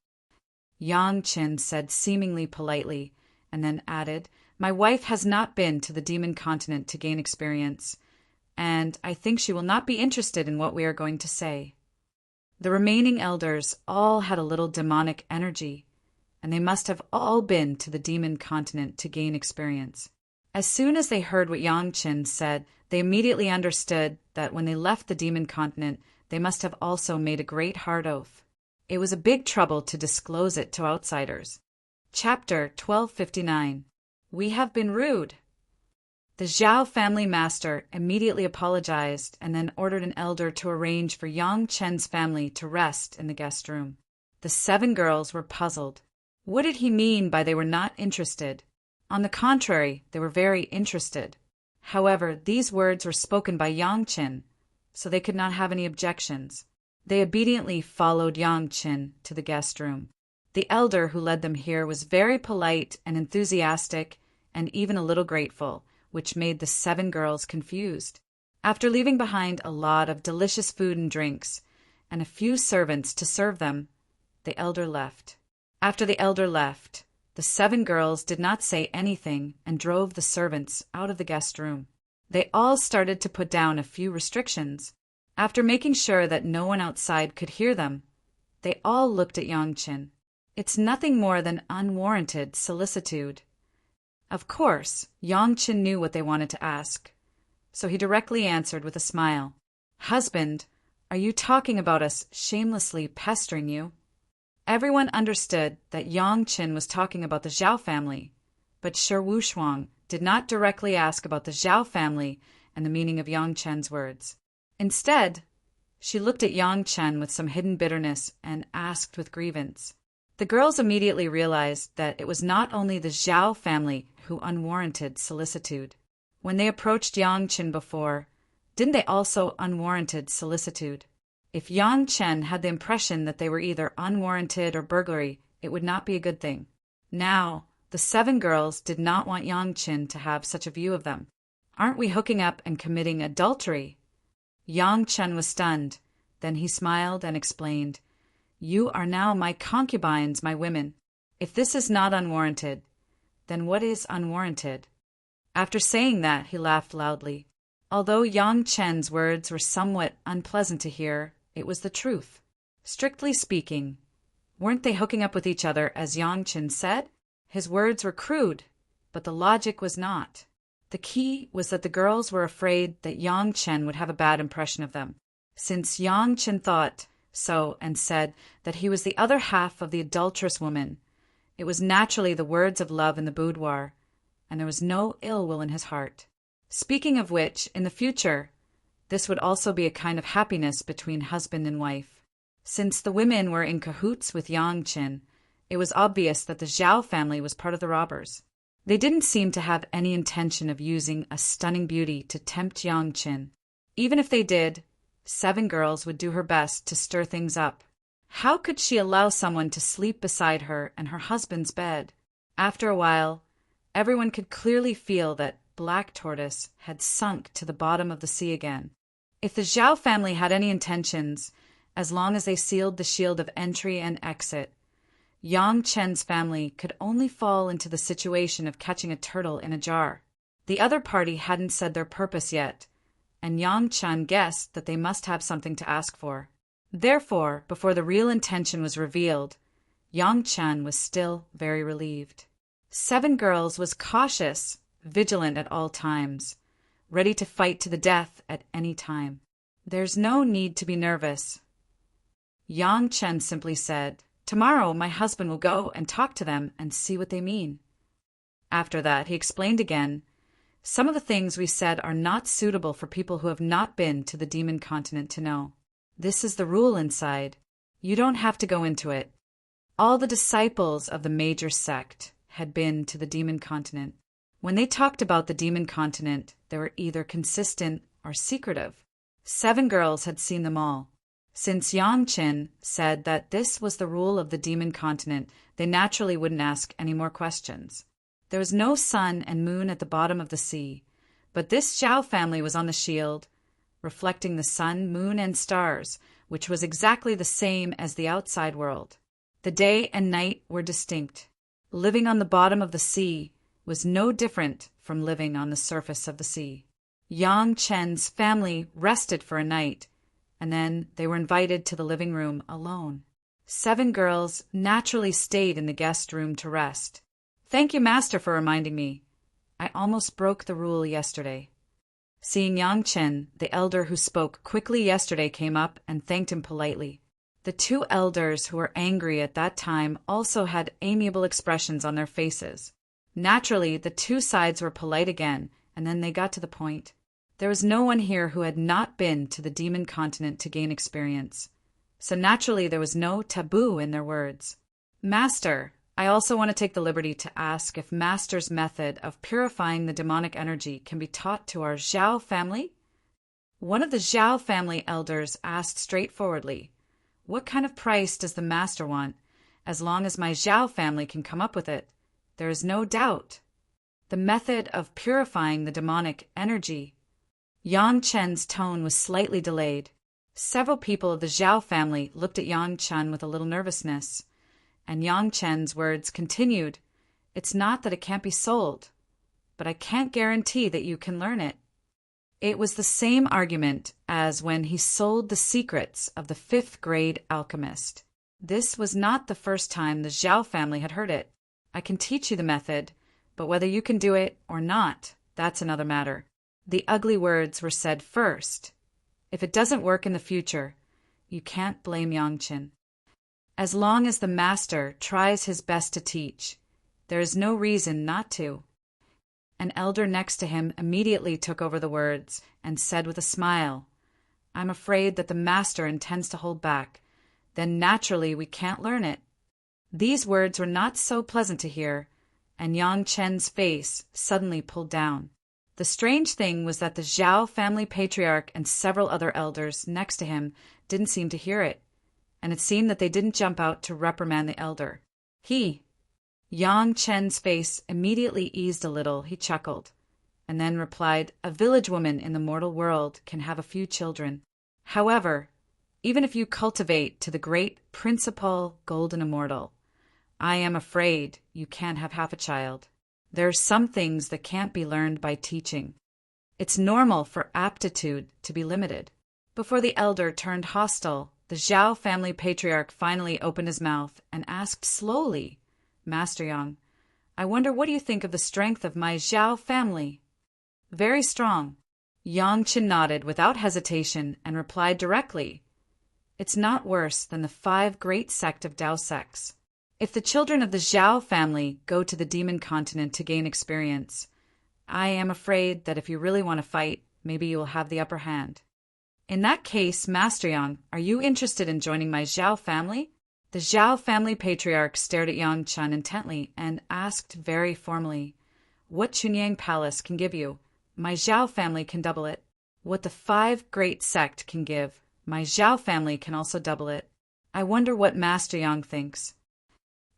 Yang Chen said seemingly politely, and then added, My wife has not been to the demon continent to gain experience, and I think she will not be interested in what we are going to say. The remaining elders all had a little demonic energy, and they must have all been to the demon continent to gain experience. As soon as they heard what Yang Chen said, they immediately understood that when they left the demon continent, they must have also made a great hard oath. It was a big trouble to disclose it to outsiders. Chapter 1259. We have been rude. The Zhao family master immediately apologized and then ordered an elder to arrange for Yang Chen's family to rest in the guest room. The 7 girls were puzzled. What did he mean by they were not interested? On the contrary, they were very interested. However, these words were spoken by Yang Chen, so they could not have any objections. They obediently followed Yang Qin to the guest room. The elder who led them here was very polite and enthusiastic and even a little grateful, which made the 7 girls confused. After leaving behind a lot of delicious food and drinks and a few servants to serve them, the elder left. After the elder left, the 7 girls did not say anything and drove the servants out of the guest room. They all started to put down a few restrictions. After making sure that no one outside could hear them, they all looked at Yang Qin. It's nothing more than unwarranted solicitude. Of course, Yang Qin knew what they wanted to ask, so he directly answered with a smile. "Husband, are you talking about us shamelessly pestering you?" Everyone understood that Yang Qin was talking about the Zhao family, but Shi Wushuang did not directly ask about the Zhao family and the meaning of Yang Chen's words. Instead, she looked at Yang Chen with some hidden bitterness and asked with grievance. The girls immediately realized that it was not only the Zhao family who unwarranted solicitude. When they approached Yang Chen before, didn't they also unwarranted solicitude? If Yang Chen had the impression that they were either unwarranted or burglary, it would not be a good thing. Now, the 7 girls did not want Yang Chen to have such a view of them. "Aren't we hooking up and committing adultery?" Yang Chen was stunned. Then he smiled and explained, "You are now my concubines, my women. If this is not unwarranted, then what is unwarranted?" After saying that, he laughed loudly. Although Yang Chen's words were somewhat unpleasant to hear, it was the truth. Strictly speaking, weren't they hooking up with each other as Yang Chen said? His words were crude, but the logic was not. The key was that the girls were afraid that Yang Chen would have a bad impression of them. Since Yang Chen thought so and said that he was the other half of the adulterous woman, it was naturally the words of love in the boudoir, and there was no ill will in his heart. Speaking of which, in the future, this would also be a kind of happiness between husband and wife. Since the women were in cahoots with Yang Chen, it was obvious that the Zhao family was part of the robbers. They didn't seem to have any intention of using a stunning beauty to tempt Yang Chen. Even if they did, 7 girls would do her best to stir things up. How could she allow someone to sleep beside her in her husband's bed? After a while, everyone could clearly feel that Black Tortoise had sunk to the bottom of the sea again. If the Zhao family had any intentions, as long as they sealed the shield of entry and exit, Yang Chen's family could only fall into the situation of catching a turtle in a jar. The other party hadn't said their purpose yet, and Yang Chen guessed that they must have something to ask for. Therefore, before the real intention was revealed, Yang Chen was still very relieved. 7 girls was cautious, vigilant at all times, ready to fight to the death at any time. "There's no need to be nervous," Yang Chen simply said. "Tomorrow my husband will go and talk to them and see what they mean." After that, he explained again, "Some of the things we said are not suitable for people who have not been to the demon continent to know. This is the rule inside. You don't have to go into it." All the disciples of the major sect had been to the demon continent. When they talked about the demon continent, they were either consistent or secretive. 7 girls had seen them all. Since Yang Chen said that this was the rule of the demon continent, they naturally wouldn't ask any more questions. There was no sun and moon at the bottom of the sea, but this Zhao family was on the shield, reflecting the sun, moon, and stars, which was exactly the same as the outside world. The day and night were distinct. Living on the bottom of the sea was no different from living on the surface of the sea. Yang Chen's family rested for a night, and then they were invited to the living room alone. 7 girls naturally stayed in the guest room to rest. "Thank you, Master, for reminding me. I almost broke the rule yesterday." Seeing Yang Chen, the elder who spoke quickly yesterday came up and thanked him politely. The 2 elders who were angry at that time also had amiable expressions on their faces. Naturally, the 2 sides were polite again, and then they got to the point. There was no one here who had not been to the demon continent to gain experience, so naturally there was no taboo in their words. "Master, I also want to take the liberty to ask if Master's method of purifying the demonic energy can be taught to our Zhao family?" One of the Zhao family elders asked straightforwardly, What kind of price does the master want? As long as my Zhao family can come up with it, there is no doubt. The method of purifying the demonic energy. Yang Chen's tone was slightly delayed. Several people of the Zhao family looked at Yang Chen with a little nervousness, and Yang Chen's words continued. It's not that it can't be sold, but I can't guarantee that you can learn it. It was the same argument as when he sold the secrets of the 5th grade alchemist. This was not the first time the Zhao family had heard it. I can teach you the method, but whether you can do it or not, that's another matter. The ugly words were said first. If it doesn't work in the future, you can't blame Yangqin. As long as the master tries his best to teach, there is no reason not to. An elder next to him immediately took over the words and said with a smile, I'm afraid that the master intends to hold back. Then naturally we can't learn it. These words were not so pleasant to hear, and Yang Chen's face suddenly pulled down. The strange thing was that the Zhao family patriarch and several other elders next to him didn't seem to hear it, and it seemed that they didn't jump out to reprimand the elder. Yang Chen's face immediately eased a little. He chuckled, and then replied, a village woman in the mortal world can have a few children. However, even if you cultivate to the great principal golden immortal, I am afraid you can't have half a child. There are some things that can't be learned by teaching. It's normal for aptitude to be limited. Before the elder turned hostile, the Zhao family patriarch finally opened his mouth and asked slowly, Master Yang, I wonder what do you think of the strength of my Zhao family? Very strong. Yang Qin nodded without hesitation and replied directly, It's not worse than the 5 great sect of Dao sects. If the children of the Zhao family go to the demon continent to gain experience, I am afraid that if you really want to fight, maybe you will have the upper hand. In that case, Master Yang, are you interested in joining my Zhao family? The Zhao family patriarch stared at Yang Chen intently and asked very formally, What Chunyang Palace can give you, my Zhao family can double it. What the 5 great sect can give, my Zhao family can also double it. I wonder what Master Yang thinks.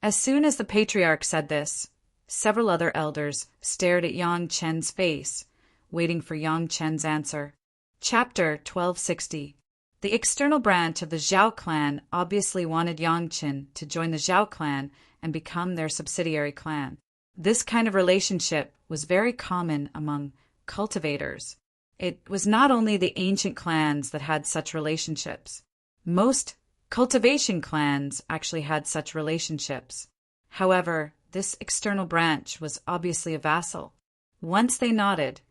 As soon as the patriarch said this, several other elders stared at Yang Chen's face, waiting for Yang Chen's answer. Chapter 1260. The external branch of the Zhao clan obviously wanted Yang Qin to join the Zhao clan and become their subsidiary clan. This kind of relationship was very common among cultivators. It was not only the ancient clans that had such relationships. Most cultivation clans actually had such relationships. However, this external branch was obviously a vassal. Once they nodded,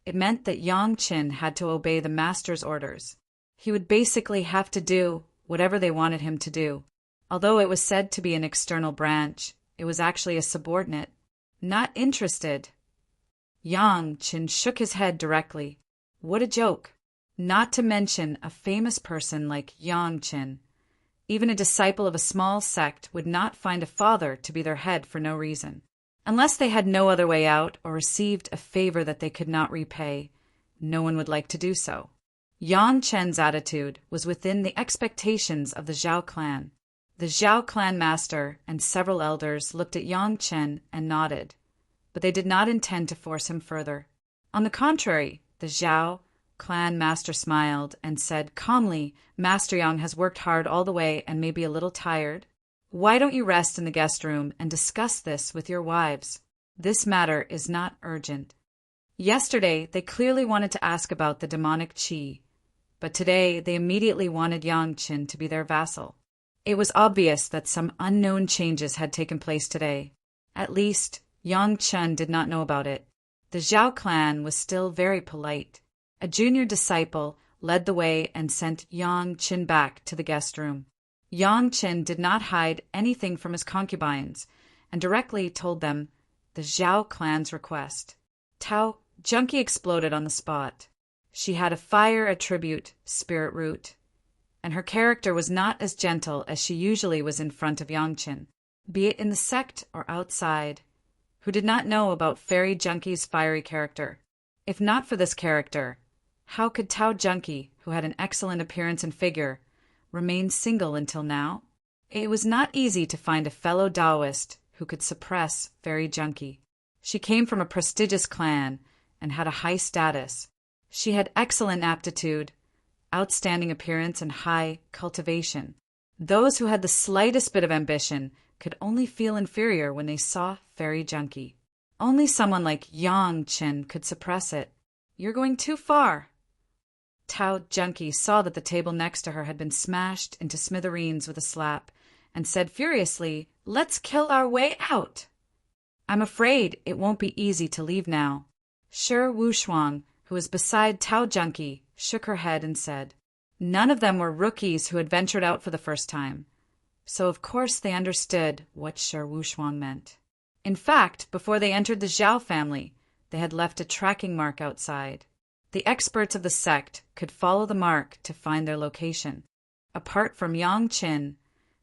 it meant that Yang Qin had to obey the master's orders. He would basically have to do whatever they wanted him to do. Although it was said to be an external branch, it was actually a subordinate. Not interested. Yang Qin shook his head directly. What a joke. Not to mention a famous person like Yang Qin. Even a disciple of a small sect would not find a father to be their head for no reason. Unless they had no other way out or received a favor that they could not repay, no one would like to do so. Yang Chen's attitude was within the expectations of the Zhao clan. The Zhao clan master and several elders looked at Yang Chen and nodded, but they did not intend to force him further. On the contrary, the Zhao clan master smiled and said calmly, Master Yang has worked hard all the way and may be a little tired. Why don't you rest in the guest room and discuss this with your wives? This matter is not urgent. Yesterday, they clearly wanted to ask about the demonic qi, but today they immediately wanted Yang Qin to be their vassal. It was obvious that some unknown changes had taken place today. At least, Yang Chen did not know about it. The Zhao clan was still very polite. A junior disciple led the way and sent Yang Qin back to the guest room. Yang Qin did not hide anything from his concubines and directly told them the Zhao clan's request. Tao Junkie exploded on the spot. She had a fire attribute, spirit root, and her character was not as gentle as she usually was in front of Yang Qin, be it in the sect or outside, who did not know about Fairy Junkie's fiery character. If not for this character, how could Tao Junkie, who had an excellent appearance and figure, remained single until now. It was not easy to find a fellow Taoist who could suppress Fairy Junkie. She came from a prestigious clan and had a high status. She had excellent aptitude, outstanding appearance, and high cultivation. Those who had the slightest bit of ambition could only feel inferior when they saw Fairy Junkie. Only someone like Yang Qin could suppress it. "You're going too far." Tao Junkie saw that the table next to her had been smashed into smithereens with a slap, and said furiously, "Let's kill our way out." "I'm afraid it won't be easy to leave now." Shi Wushuang, who was beside Tao Junkie, shook her head and said, none of them were rookies who had ventured out for the first time, so of course they understood what Shi Wushuang meant. In fact, before they entered the Zhao family, they had left a tracking mark outside. The experts of the sect could follow the mark to find their location. Apart from Yang Qin,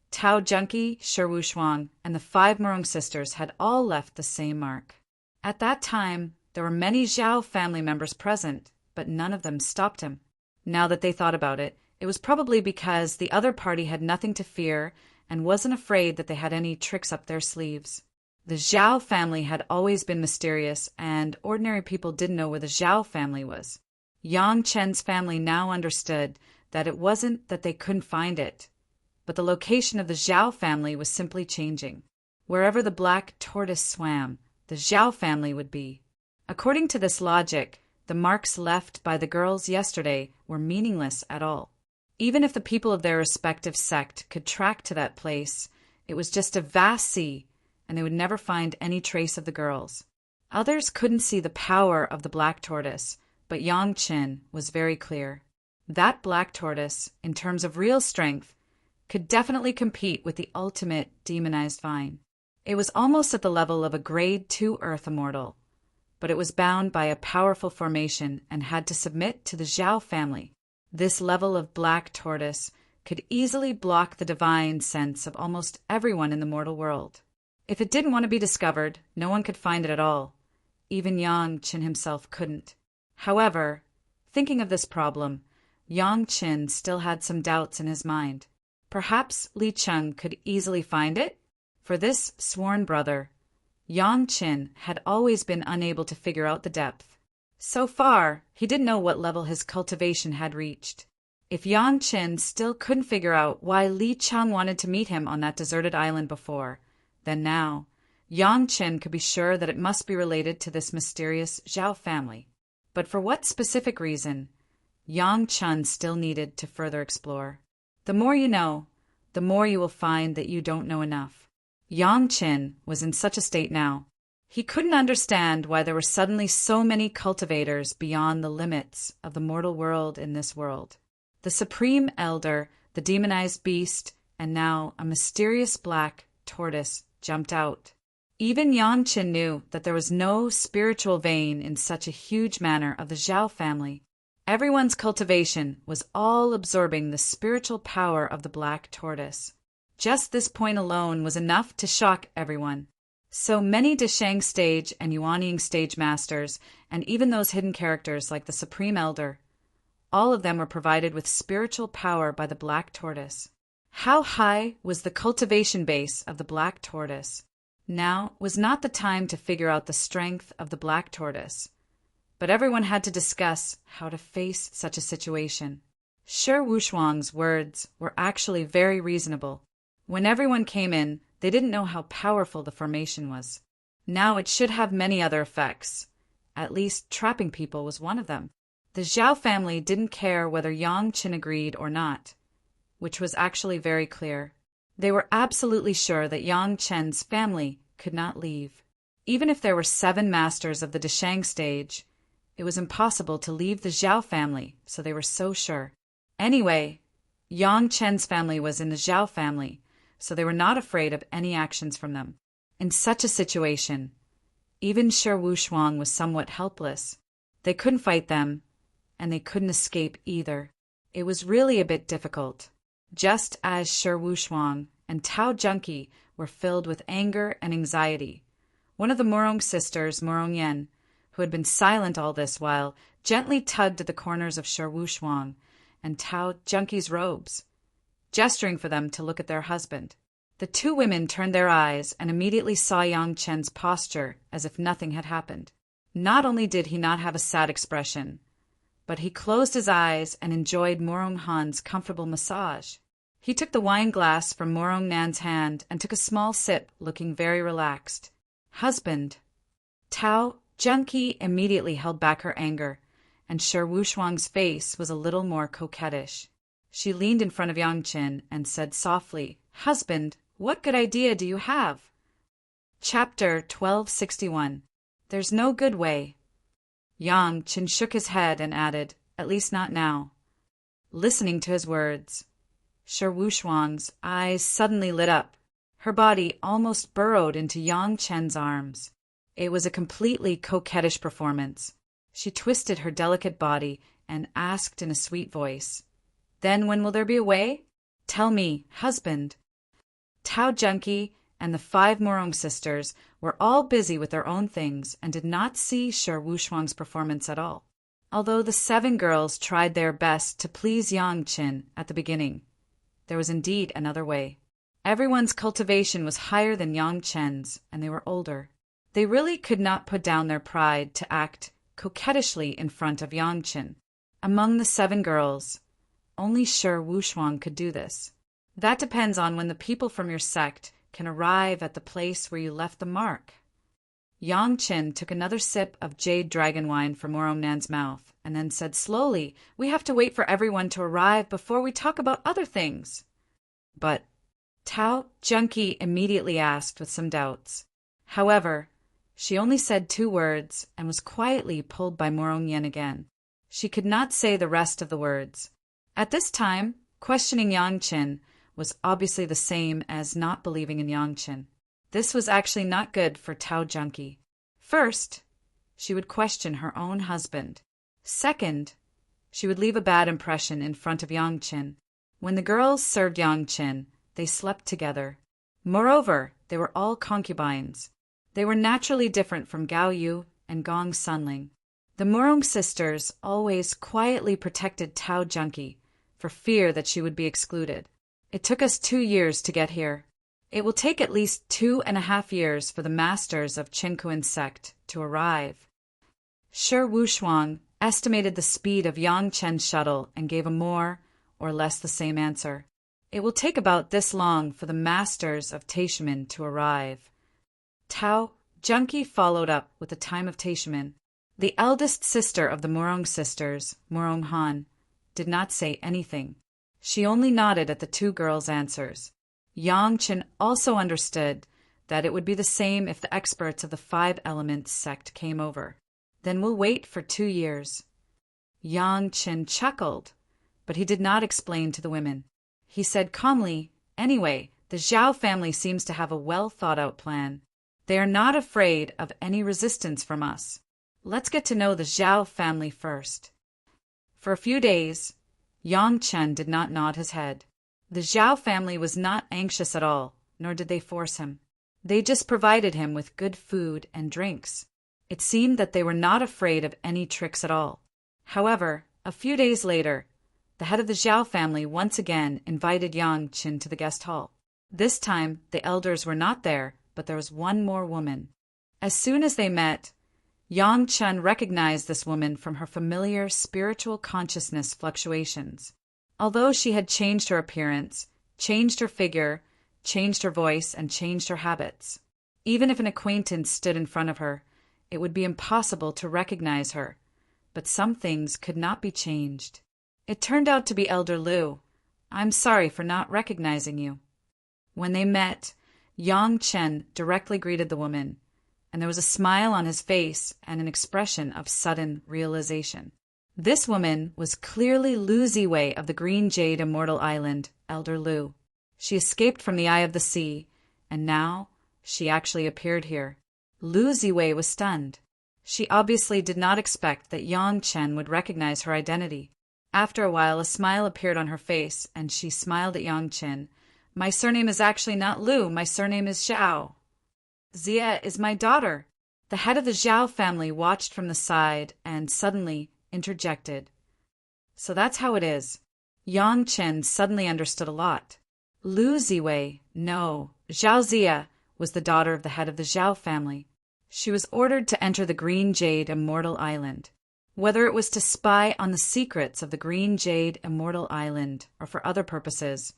Tao Junkie, Shi Wushuang, and the 5 Murong sisters had all left the same mark. At that time, there were many Zhao family members present, but none of them stopped him. Now that they thought about it, it was probably because the other party had nothing to fear and wasn't afraid that they had any tricks up their sleeves. The Zhao family had always been mysterious, and ordinary people didn't know where the Zhao family was. Yang Chen's family now understood that it wasn't that they couldn't find it, but the location of the Zhao family was simply changing. Wherever the black tortoise swam, the Zhao family would be. According to this logic, the marks left by the girls yesterday were meaningless at all. Even if the people of their respective sect could track to that place, it was just a vast sea, and they would never find any trace of the girls. Others couldn't see the power of the black tortoise, but Yang Qin was very clear. That black tortoise, in terms of real strength, could definitely compete with the ultimate demonized vine. It was almost at the level of a grade 2 Earth Immortal, but it was bound by a powerful formation and had to submit to the Zhao family. This level of black tortoise could easily block the divine sense of almost everyone in the mortal world. If it didn't want to be discovered, no one could find it at all. Even Yang Qin himself couldn't. However, thinking of this problem, Yang Qin still had some doubts in his mind. Perhaps Li Cheng could easily find it? For this sworn brother, Yang Qin had always been unable to figure out the depth. So far, he didn't know what level his cultivation had reached. If Yang Qin still couldn't figure out why Li Cheng wanted to meet him on that deserted island before, then now, Yang Qin could be sure that it must be related to this mysterious Zhao family. But for what specific reason, Yang Qin still needed to further explore. The more you know, the more you will find that you don't know enough. Yang Qin was in such a state now. He couldn't understand why there were suddenly so many cultivators beyond the limits of the mortal world in this world. The Supreme Elder, the demonized beast, and now a mysterious black tortoise jumped out. Even Yang Qin knew that there was no spiritual vein in such a huge manner of the Zhao family. Everyone's cultivation was all absorbing the spiritual power of the black tortoise. Just this point alone was enough to shock everyone. So many Deshang stage and Yuanying stage masters, and even those hidden characters like the Supreme Elder, all of them were provided with spiritual power by the black tortoise. How high was the cultivation base of the black tortoise? Now was not the time to figure out the strength of the black tortoise, but everyone had to discuss how to face such a situation. Shi Wushuang's words were actually very reasonable. When everyone came in, they didn't know how powerful the formation was. Now it should have many other effects. At least trapping people was one of them. The Zhao family didn't care whether Yang Qin agreed or not, which was actually very clear. They were absolutely sure that Yang Chen's family could not leave. Even if there were 7 masters of the Deshang stage, it was impossible to leave the Zhao family, so they were so sure. Anyway, Yang Chen's family was in the Zhao family, so they were not afraid of any actions from them. In such a situation, even Shi Wushuang was somewhat helpless. They couldn't fight them, and they couldn't escape either. It was really a bit difficult. Just as Shi Wushuang and Tao Junkie were filled with anger and anxiety, one of the Murong sisters, Murong Yen, who had been silent all this while, gently tugged at the corners of Shi Wushuang and Tao Junkie's robes. gesturing for them to look at their husband. The two women turned their eyes and immediately saw Yang Chen's posture as if nothing had happened. Not only did he not have a sad expression, but he closed his eyes and enjoyed Morong Han's comfortable massage. He took the wine glass from Morong Nan's hand and took a small sip, looking very relaxed. "Husband." Tao Junki immediately held back her anger, and Shi Wushuang's face was a little more coquettish. She leaned in front of Yang Qin and said softly, "Husband, what good idea do you have?" Chapter 1261. There's no good way. Yang Qin shook his head and added, "At least not now." Listening to his words, Shi Wushuang's eyes suddenly lit up. Her body almost burrowed into Yang Chen's arms. It was a completely coquettish performance. She twisted her delicate body and asked in a sweet voice, "Then when will there be a way? Tell me, husband." Tao Junki and the 5 Morong sisters were all busy with their own things and did not see Shi Wushuang's performance at all. Although the 7 girls tried their best to please Yang Qin at the beginning, there was indeed another way. Everyone's cultivation was higher than Yang Chen's, and they were older. They really could not put down their pride to act coquettishly in front of Yang Qin. Among the 7 girls, only Shi Wushuang could do this. That depends on when the people from your sect can arrive at the place where you left the mark. Yang Qin took another sip of jade dragon wine from Morong Nan's mouth and then said slowly, "We have to wait for everyone to arrive before we talk about other things." But Tao Junki immediately asked with some doubts. However, she only said 2 words and was quietly pulled by Morong Yen again. She could not say the rest of the words. At this time, questioning Yang Qin was obviously the same as not believing in Yang Qin. This was actually not good for Tao Junki. First, she would question her own husband. Second, she would leave a bad impression in front of Yang Qin. When the girls served Yang Qin, they slept together. Moreover, they were all concubines. They were naturally different from Gao Yu and Gong Sunling. The Morong sisters always quietly protected Tao Junki for fear that she would be excluded. "It took us 2 years to get here. It will take at least 2.5 years for the masters of Qinkuan's sect to arrive." Shi Wushuang estimated the speed of Yang Chen's shuttle and gave a more or less the same answer. "It will take about this long for the masters of Taishimen to arrive." Tao Junki followed up with the time of Taishimen. The eldest sister of the Morong sisters, Morong Han, did not say anything. She only nodded at the 2 girls' answers. Yang Qin also understood that it would be the same if the experts of the 5 Elements sect came over. "Then we'll wait for 2 years." Yang Qin chuckled, but he did not explain to the women. He said calmly, "Anyway, the Zhao family seems to have a well-thought-out plan. They are not afraid of any resistance from us. Let's get to know the Zhao family first." For a few days, Yang Chen did not nod his head. The Zhao family was not anxious at all, nor did they force him. They just provided him with good food and drinks. It seemed that they were not afraid of any tricks at all. However, a few days later, the head of the Zhao family once again invited Yang Qin to the guest hall. This time, the elders were not there, but there was one more woman. As soon as they met, Yang Chen recognized this woman from her familiar spiritual consciousness fluctuations. Although she had changed her appearance, changed her figure, changed her voice, and changed her habits, even if an acquaintance stood in front of her, it would be impossible to recognize her. But some things could not be changed. It turned out to be Elder Liu. "I'm sorry for not recognizing you." When they met, Yang Chen directly greeted the woman, and there was a smile on his face and an expression of sudden realization. This woman was clearly Lu Ziwei of the Green Jade Immortal Island, Elder Liu. She escaped from the eye of the sea, and now she actually appeared here. Lu Ziwei was stunned. She obviously did not expect that Yang Chen would recognize her identity. After a while, a smile appeared on her face, and she smiled at Yang Chen. "My surname is actually not Lu, my surname is Zhao. Zia is my daughter." The head of the Zhao family watched from the side and suddenly interjected. "So that's how it is. Yang Chen suddenly understood a lot. Lu Ziwei, no, Zhao Zia, was the daughter of the head of the Zhao family. She was ordered to enter the Green Jade Immortal Island. Whether it was to spy on the secrets of the Green Jade Immortal Island or for other purposes,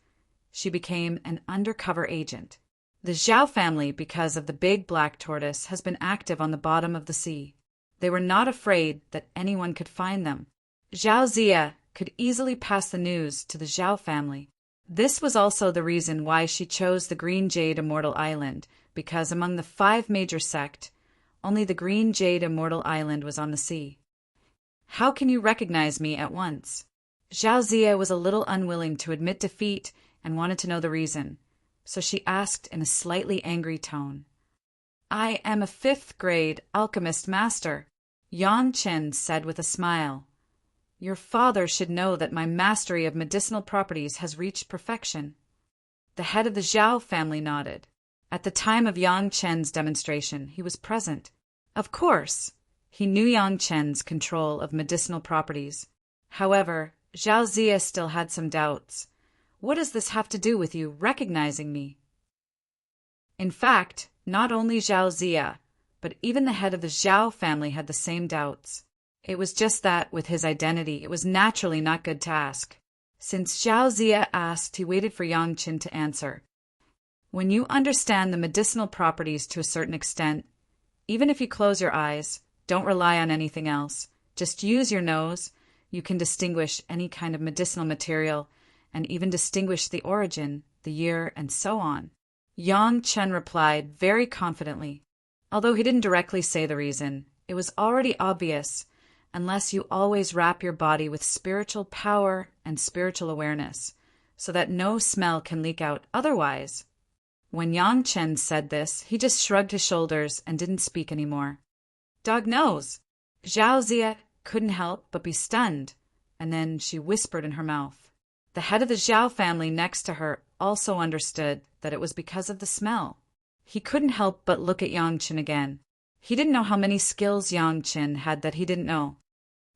she became an undercover agent. The Zhao family, because of the big black tortoise, has been active on the bottom of the sea. They were not afraid that anyone could find them. Zhao Zia could easily pass the news to the Zhao family. This was also the reason why she chose the Green Jade Immortal Island, because among the 5 major sects, only the Green Jade Immortal Island was on the sea. How can you recognize me at once? Zhao Zia was a little unwilling to admit defeat and wanted to know the reason, so she asked in a slightly angry tone. I am a 5th grade alchemist master, Yang Chen said with a smile. Your father should know that my mastery of medicinal properties has reached perfection. The head of the Zhao family nodded. At the time of Yang Chen's demonstration, he was present. Of course, he knew Yang Chen's control of medicinal properties. However, Zhao Zia still had some doubts. What does this have to do with you recognizing me? In fact, not only Zhao Zia, but even the head of the Zhao family had the same doubts. It was just that, with his identity, it was naturally not good to ask. Since Zhao Zia asked, he waited for Yang Chen to answer. When you understand the medicinal properties to a certain extent, even if you close your eyes, don't rely on anything else. Just use your nose. You can distinguish any kind of medicinal material and even distinguish the origin, the year, and so on. Yang Chen replied very confidently. Although he didn't directly say the reason, it was already obvious, unless you always wrap your body with spiritual power and spiritual awareness, so that no smell can leak out otherwise. When Yang Chen said this, he just shrugged his shoulders and didn't speak anymore. Dog knows. Zhao Zia couldn't help but be stunned, and then she whispered in her mouth. The head of the Zhao family next to her also understood that it was because of the smell. He couldn't help but look at Yang Chen again. He didn't know how many skills Yang Chen had that he didn't know.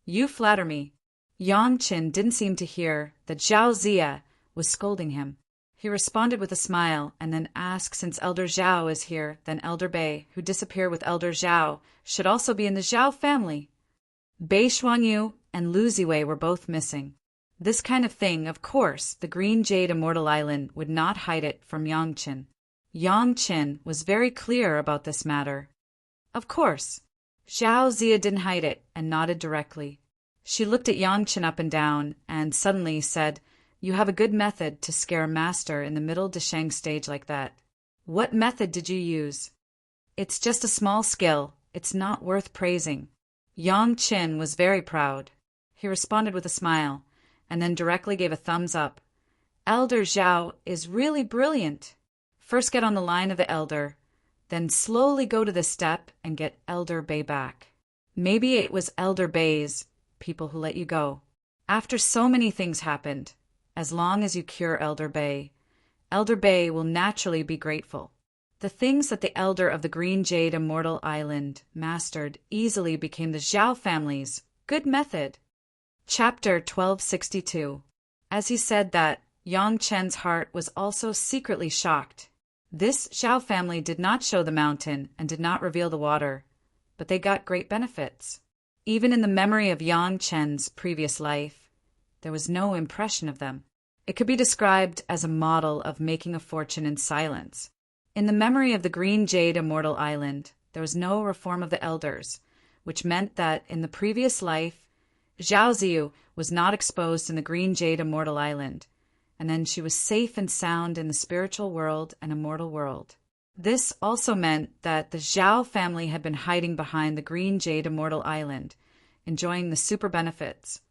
You flatter me. Yang Chen didn't seem to hear that Zhao Zia was scolding him. He responded with a smile and then asked, since Elder Zhao is here, then Elder Bei, who disappeared with Elder Zhao, should also be in the Zhao family. Bei Shuangyu and Lu Ziwei were both missing. This kind of thing, of course, the Green Jade Immortal Island would not hide it from Yang Chen. Yang Chen was very clear about this matter. Of course. Zhao Zia didn't hide it and nodded directly. She looked at Yang Chen up and down and suddenly said, You have a good method to scare a master in the middle Desheng stage like that. What method did you use? It's just a small skill. It's not worth praising. Yang Chen was very proud. He responded with a smile and then directly gave a thumbs up. Elder Zhao is really brilliant. First get on the line of the elder, then slowly go to the step and get Elder Bei back. Maybe it was Elder Bei's people who let you go. After so many things happened, as long as you cure Elder Bei will naturally be grateful. The things that the elder of the Green Jade Immortal Island mastered easily became the Zhao family's good method. Chapter 1262. As he said that, Yang Chen's heart was also secretly shocked. This Zhao family did not show the mountain and did not reveal the water, but they got great benefits. Even in the memory of Yang Chen's previous life, there was no impression of them. It could be described as a model of making a fortune in silence. In the memory of the Green Jade Immortal Island, there was no reform of the elders, which meant that in the previous life, Zhao Ziyu was not exposed in the Green Jade Immortal Island, and then she was safe and sound in the spiritual world and immortal world. This also meant that the Zhao family had been hiding behind the Green Jade Immortal Island, enjoying the super benefits,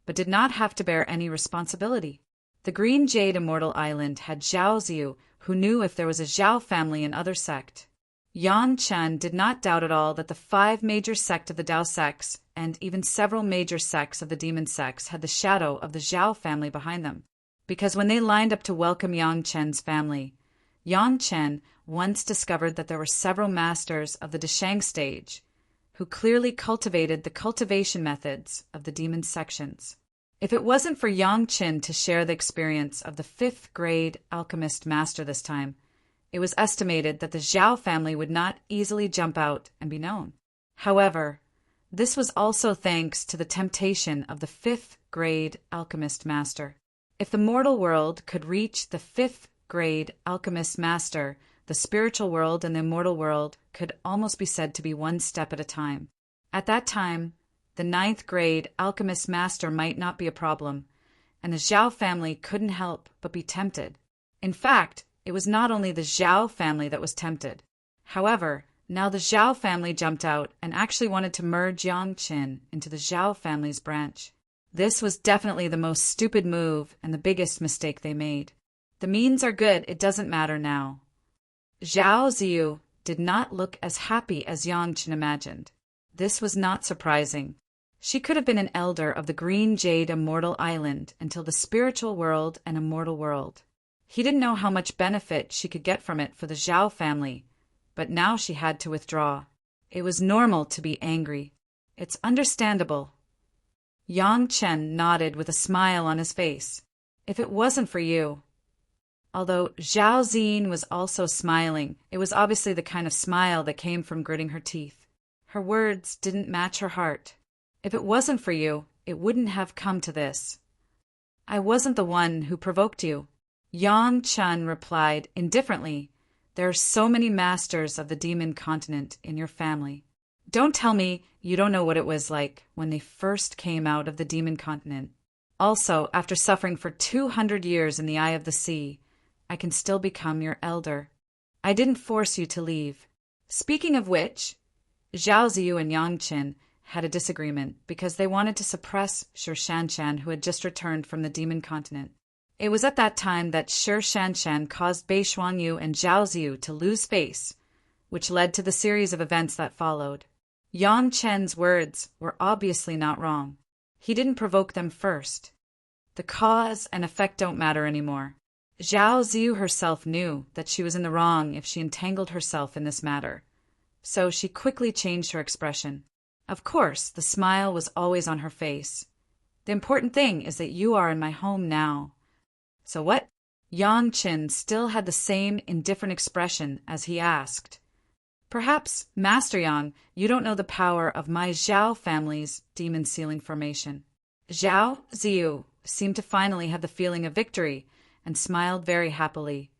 but did not have to bear any responsibility. The Green Jade Immortal Island had Zhao Ziyu, who knew if there was a Zhao family in other sect. Yang Chen did not doubt at all that the 5 major sects of the Dao sects and even several major sects of the demon sects had the shadow of the Zhao family behind them. Because when they lined up to welcome Yang Chen's family, Yang Chen once discovered that there were several masters of the Desheng stage who clearly cultivated the cultivation methods of the demon sections. If it wasn't for Yang Qin to share the experience of the 5th grade alchemist master this time, it was estimated that the Zhao family would not easily jump out and be known. However, this was also thanks to the temptation of the 5th grade alchemist master. If the mortal world could reach the 5th grade alchemist master, the spiritual world and the immortal world could almost be said to be one step at a time. At that time, the 9th grade alchemist master might not be a problem, and the Zhao family couldn't help but be tempted. In fact, it was not only the Zhao family that was tempted. However, now the Zhao family jumped out and actually wanted to merge Yang Qin into the Zhao family's branch. This was definitely the most stupid move and the biggest mistake they made. The means are good, it doesn't matter now. Zhao Ziyu did not look as happy as Yang Qin imagined. This was not surprising. She could have been an elder of the Green Jade Immortal Island until the spiritual world and immortal world. He didn't know how much benefit she could get from it for the Zhao family, but now she had to withdraw. It was normal to be angry. It's understandable. Yang Chen nodded with a smile on his face. If it wasn't for you. Although Zhao Xin was also smiling, it was obviously the kind of smile that came from gritting her teeth. Her words didn't match her heart. If it wasn't for you, it wouldn't have come to this. I wasn't the one who provoked you. Yang Chen replied indifferently. There are so many masters of the demon continent in your family. Don't tell me you don't know what it was like when they first came out of the demon continent. Also, after suffering for 200 years in the eye of the sea, I can still become your elder. I didn't force you to leave. Speaking of which, Zhao Ziyu and Yang Qin had a disagreement because they wanted to suppress Shi Shanshan, who had just returned from the demon continent. It was at that time that Shi Shanshan caused Bei Shuangyu and Zhao Ziyu to lose face, which led to the series of events that followed. Yang Chen's words were obviously not wrong. He didn't provoke them first. The cause and effect don't matter anymore. Zhao Ziyu herself knew that she was in the wrong if she entangled herself in this matter, so she quickly changed her expression. Of course, the smile was always on her face. The important thing is that you are in my home now. So what? Yang Qin still had the same indifferent expression as he asked. Perhaps, Master Yang, you don't know the power of my Zhao family's demon sealing formation. Zhao Ziyu seemed to finally have the feeling of victory and smiled very happily.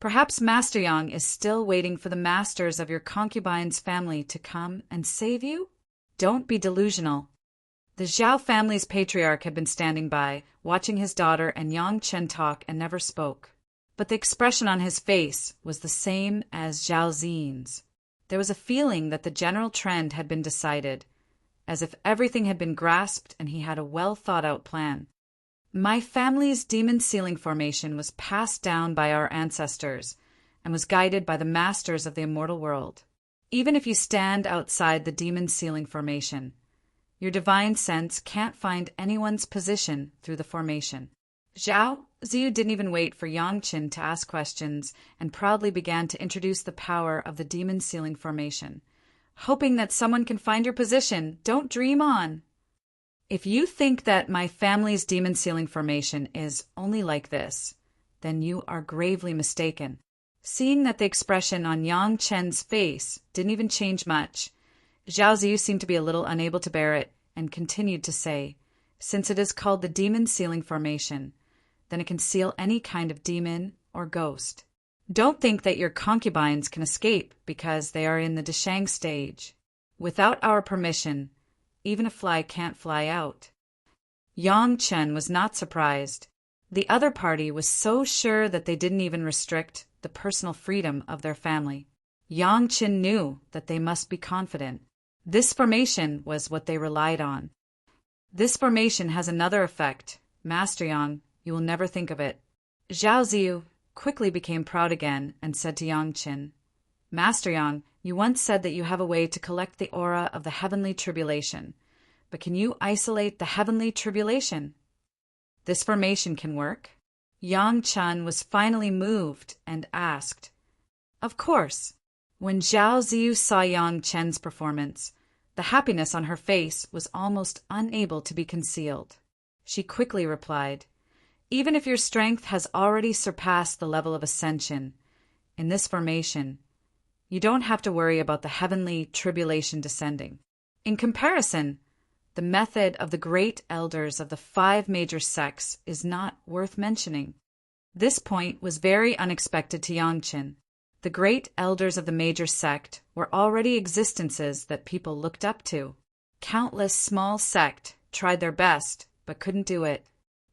Perhaps Master Yang is still waiting for the masters of your concubine's family to come and save you? Don't be delusional. The Zhao family's patriarch had been standing by, watching his daughter and Yang Chen talk and never spoke. But the expression on his face was the same as Zhao Zin's. There was a feeling that the general trend had been decided, as if everything had been grasped and he had a well-thought-out plan. My family's demon sealing formation was passed down by our ancestors and was guided by the masters of the immortal world. Even if you stand outside the demon sealing formation, your divine sense can't find anyone's position through the formation. Zhao Ziyu didn't even wait for Yang Qin to ask questions and proudly began to introduce the power of the demon sealing formation. Hoping that someone can find your position, don't dream on. If you think that my family's demon sealing formation is only like this, then you are gravely mistaken. Seeing that the expression on Yang Chen's face didn't even change much, Zhao Ziyu seemed to be a little unable to bear it and continued to say, since it is called the demon sealing formation, then it can seal any kind of demon or ghost. Don't think that your concubines can escape because they are in the Deshang stage. Without our permission, even a fly can't fly out. Yang Chen was not surprised. The other party was so sure that they didn't even restrict the personal freedom of their family. Yang Chen knew that they must be confident. This formation was what they relied on. This formation has another effect. Master Yang, you will never think of it. Zhao Ziyu quickly became proud again and said to Yang Qin, Master Yang, you once said that you have a way to collect the aura of the heavenly tribulation, but can you isolate the heavenly tribulation? This formation can work? Yang Chen was finally moved and asked. Of course. When Zhao Ziyu saw Yang Chen's performance, the happiness on her face was almost unable to be concealed. She quickly replied, "Even if your strength has already surpassed the level of ascension, in this formation, you don't have to worry about the heavenly tribulation descending. In comparison, the method of the great elders of the 5 major sects is not worth mentioning." This point was very unexpected to Yangchen. The great elders of the major sect were already existences that people looked up to. Countless small sects tried their best, but couldn't do it.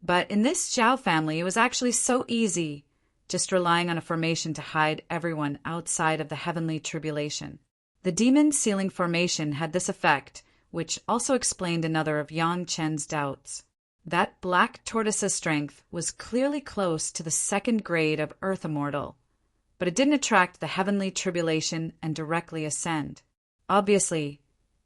But in this Zhao family, it was actually so easy, just relying on a formation to hide everyone outside of the heavenly tribulation. The demon ceiling formation had this effect, which also explained another of Yang Chen's doubts. That black tortoise's strength was clearly close to the 2nd grade of Earth Immortal, but it didn't attract the heavenly tribulation and directly ascend. Obviously,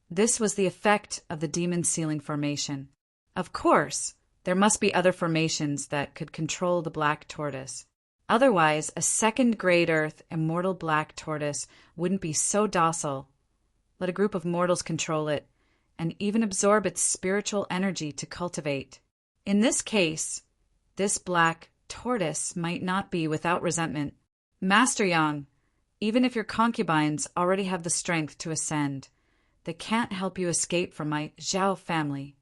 this was the effect of the demon ceiling formation. Of course, there must be other formations that could control the black tortoise. Otherwise, a 2nd grade Earth Immortal black tortoise wouldn't be so docile. Let a group of mortals control it, and even absorb its spiritual energy to cultivate. In this case, this black tortoise might not be without resentment. Master Yang, even if your concubines already have the strength to ascend, they can't help you escape from my Zhao family.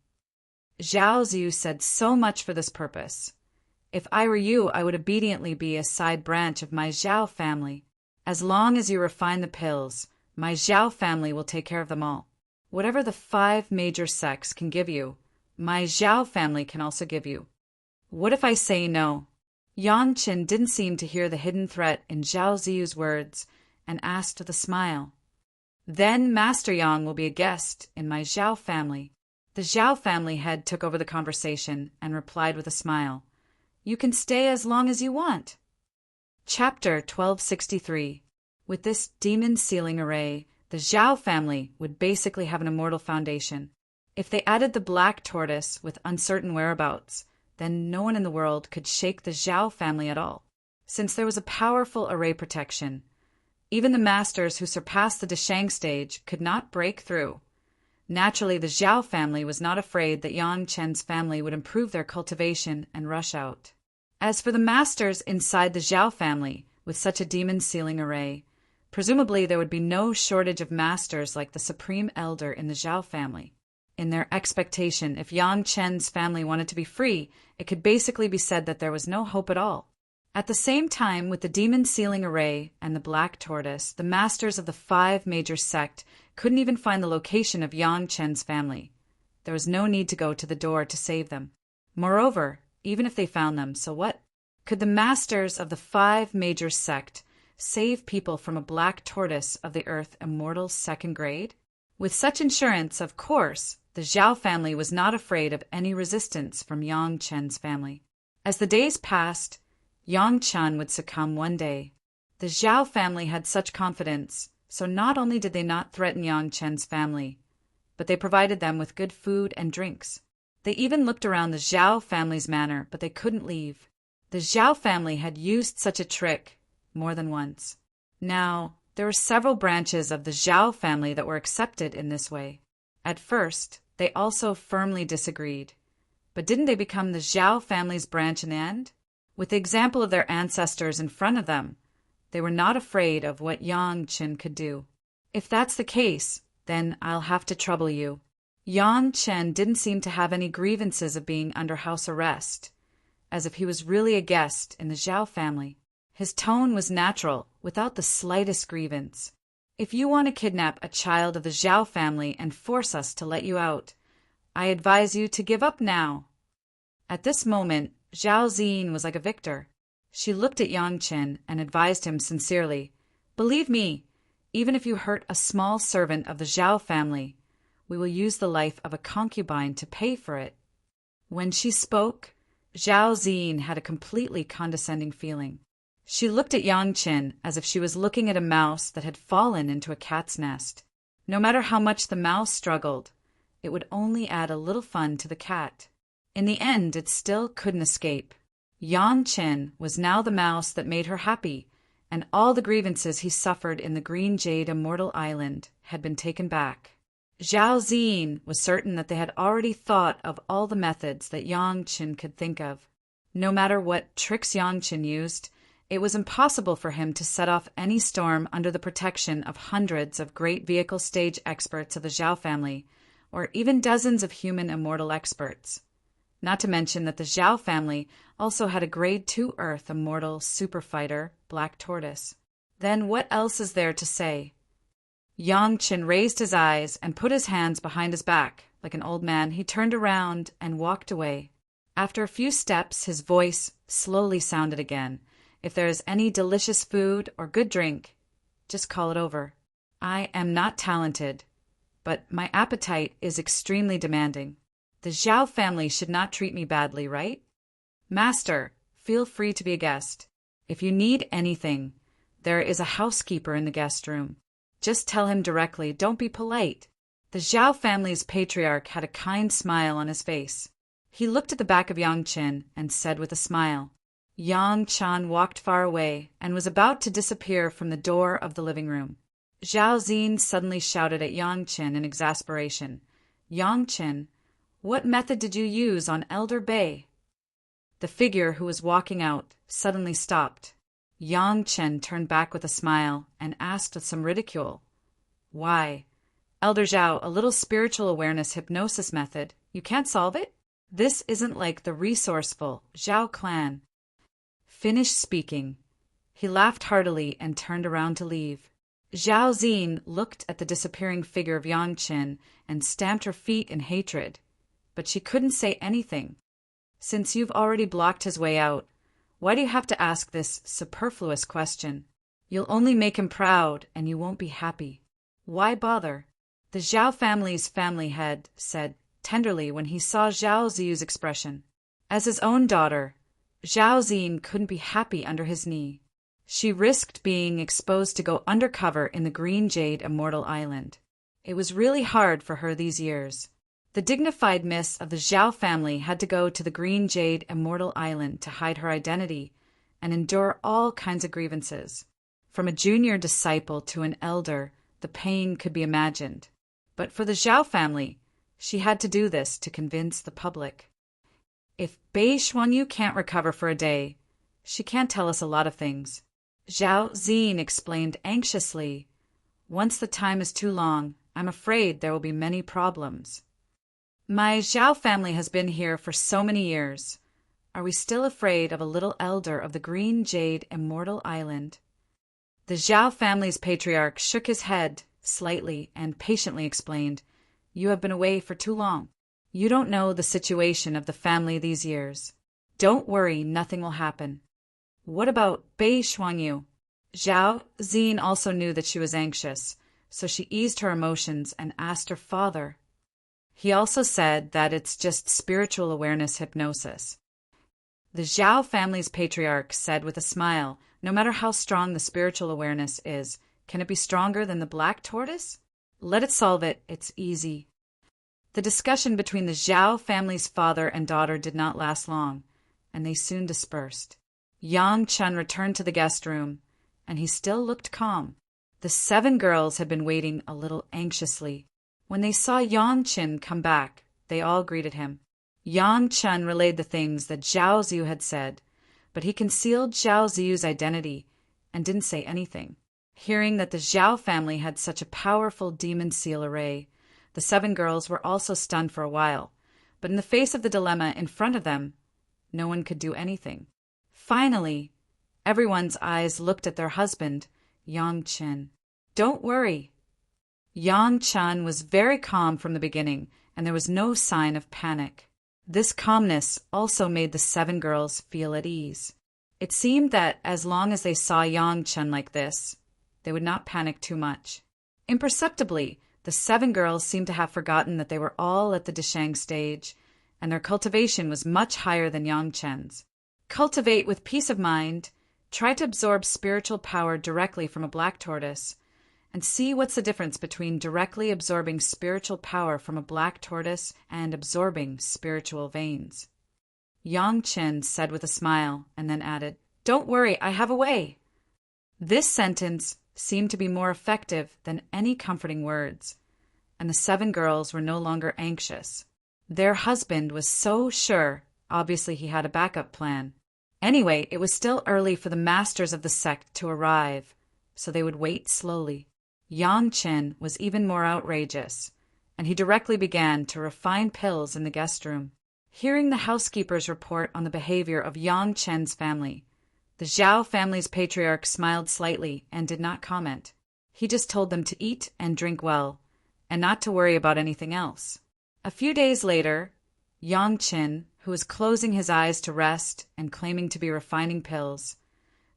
Zhao Ziyu said so much for this purpose. If I were you, I would obediently be a side branch of my Zhao family. As long as you refine the pills, my Zhao family will take care of them all. Whatever the 5 major sects can give you, my Zhao family can also give you. What if I say no? Yang Qin didn't seem to hear the hidden threat in Zhao Ziyu's words and asked with a smile. Then Master Yang will be a guest in my Zhao family. The Zhao family head took over the conversation and replied with a smile. You can stay as long as you want. Chapter 1263. With this demon ceiling array, the Zhao family would basically have an immortal foundation. If they added the black tortoise with uncertain whereabouts, then no one in the world could shake the Zhao family at all. Since there was a powerful array protection, even the masters who surpassed the Deshang stage could not break through. Naturally, the Zhao family was not afraid that Yang Chen's family would improve their cultivation and rush out. As for the masters inside the Zhao family, with such a demon ceiling array, presumably there would be no shortage of masters like the supreme elder in the Zhao family. In their expectation, if Yang Chen's family wanted to be free, it could basically be said that there was no hope at all. At the same time, with the demon ceiling array and the black tortoise, the masters of the 5 major sect couldn't even find the location of Yang Chen's family. There was no need to go to the door to save them. Moreover, even if they found them, so what? Could the masters of the 5 major sect save people from a black tortoise of the Earth Immortal 2nd grade? With such insurance, of course, the Zhao family was not afraid of any resistance from Yang Chen's family. As the days passed, Yang Chen would succumb one day. The Zhao family had such confidence, so not only did they not threaten Yang Chen's family, but they provided them with good food and drinks. They even looked around the Zhao family's manor, but they couldn't leave. The Zhao family had used such a trick more than once. Now, there were several branches of the Zhao family that were accepted in this way. At first, they also firmly disagreed. But didn't they become the Zhao family's branch in the end? With the example of their ancestors in front of them, they were not afraid of what Yang Chen could do. If that's the case, then I'll have to trouble you. Yang Chen didn't seem to have any grievances of being under house arrest, as if he was really a guest in the Zhao family. His tone was natural, without the slightest grievance. If you want to kidnap a child of the Zhao family and force us to let you out, I advise you to give up now. At this moment, Zhao Ziyin was like a victor. She looked at Yang Chen and advised him sincerely, Believe me, even if you hurt a small servant of the Zhao family, we will use the life of a concubine to pay for it. When she spoke, Zhao Ziyin had a completely condescending feeling. She looked at Yang Chen as if she was looking at a mouse that had fallen into a cat's nest. No matter how much the mouse struggled, it would only add a little fun to the cat. In the end, it still couldn't escape. Yang Chen was now the mouse that made her happy, and all the grievances he suffered in the Green Jade Immortal Island had been taken back. Zhao Xin was certain that they had already thought of all the methods that Yang Qin could think of. No matter what tricks Yang Qin used, it was impossible for him to set off any storm under the protection of hundreds of great vehicle stage experts of the Zhao family, or even dozens of human immortal experts. Not to mention that the Zhao family also had a Grade 2 Earth immortal superfighter, Black Tortoise. Then what else is there to say? Yang Qin raised his eyes and put his hands behind his back. Like an old man, he turned around and walked away. After a few steps, his voice slowly sounded again. If there is any delicious food or good drink, just call it over. I am not talented, but my appetite is extremely demanding. The Zhao family should not treat me badly, right? Master, feel free to be a guest. If you need anything, there is a housekeeper in the guest room. Just tell him directly, don't be polite. The Zhao family's patriarch had a kind smile on his face. He looked at the back of Yang Qin and said with a smile. Yang Qin walked far away and was about to disappear from the door of the living room. Zhao Xin suddenly shouted at Yang Qin in exasperation. Yang Qin, what method did you use on Elder Bei? The figure who was walking out suddenly stopped. Yang Qin turned back with a smile and asked with some ridicule. Why, Elder Zhao, a little spiritual awareness hypnosis method. You can't solve it? This isn't like the resourceful Zhao clan. Finish speaking. He laughed heartily and turned around to leave. Zhao Xin looked at the disappearing figure of Yang Qin and stamped her feet in hatred. But she couldn't say anything. Since you've already blocked his way out, why do you have to ask this superfluous question? You'll only make him proud, and you won't be happy. Why bother? The Zhao family's family head said tenderly when he saw Zhao Ziyu's expression. As his own daughter, Zhao Xin couldn't be happy under his knee. She risked being exposed to go undercover in the Green Jade Immortal Island. It was really hard for her these years. The dignified miss of the Zhao family had to go to the Green Jade Immortal Island to hide her identity and endure all kinds of grievances. From a junior disciple to an elder, the pain could be imagined. But for the Zhao family, she had to do this to convince the public. If Bei Xuanyu can't recover for a day, she can't tell us a lot of things. Zhao Xin explained anxiously. Once the time is too long, I'm afraid there will be many problems. My Zhao family has been here for so many years. Are we still afraid of a little elder of the Green Jade Immortal Island? The Zhao family's patriarch shook his head slightly and patiently explained, You have been away for too long. You don't know the situation of the family these years. Don't worry, nothing will happen. What about Bei Xuanyu? Zhao Xin also knew that she was anxious, so she eased her emotions and asked her father. He also said that it's just spiritual awareness hypnosis. The Zhao family's patriarch said with a smile, no matter how strong the spiritual awareness is, can it be stronger than the Black Tortoise? Let it solve it, it's easy. The discussion between the Zhao family's father and daughter did not last long, and they soon dispersed. Yang Qin returned to the guest room, and he still looked calm. The 7 girls had been waiting a little anxiously. When they saw Yang Qin come back, they all greeted him. Yang Qin relayed the things that Zhao Ziyu had said, but he concealed Zhao Ziyu's identity and didn't say anything. Hearing that the Zhao family had such a powerful demon seal array, the 7 girls were also stunned for a while, but in the face of the dilemma in front of them, no one could do anything. Finally, everyone's eyes looked at their husband, Yang Qin. Don't worry. Yang Qin was very calm from the beginning, and there was no sign of panic. This calmness also made the 7 girls feel at ease. It seemed that as long as they saw Yang Qin like this, they would not panic too much. Imperceptibly, the 7 girls seemed to have forgotten that they were all at the Dishang stage, and their cultivation was much higher than Yang Qin's. Cultivate with peace of mind, try to absorb spiritual power directly from a black tortoise, and see what's the difference between directly absorbing spiritual power from a black tortoise and absorbing spiritual veins. Yang Qin said with a smile, and then added, Don't worry, I have a way. This sentence seemed to be more effective than any comforting words. and the 7 girls were no longer anxious. Their husband was so sure, obviously he had a backup plan. Anyway, it was still early for the masters of the sect to arrive, so they would wait slowly. Yang Chen was even more outrageous, and he directly began to refine pills in the guest room. Hearing the housekeeper's report on the behavior of Yang Chen's family, the Zhao family's patriarch smiled slightly and did not comment. He just told them to eat and drink well, and not to worry about anything else. A few days later, Yang Chen, who was closing his eyes to rest and claiming to be refining pills,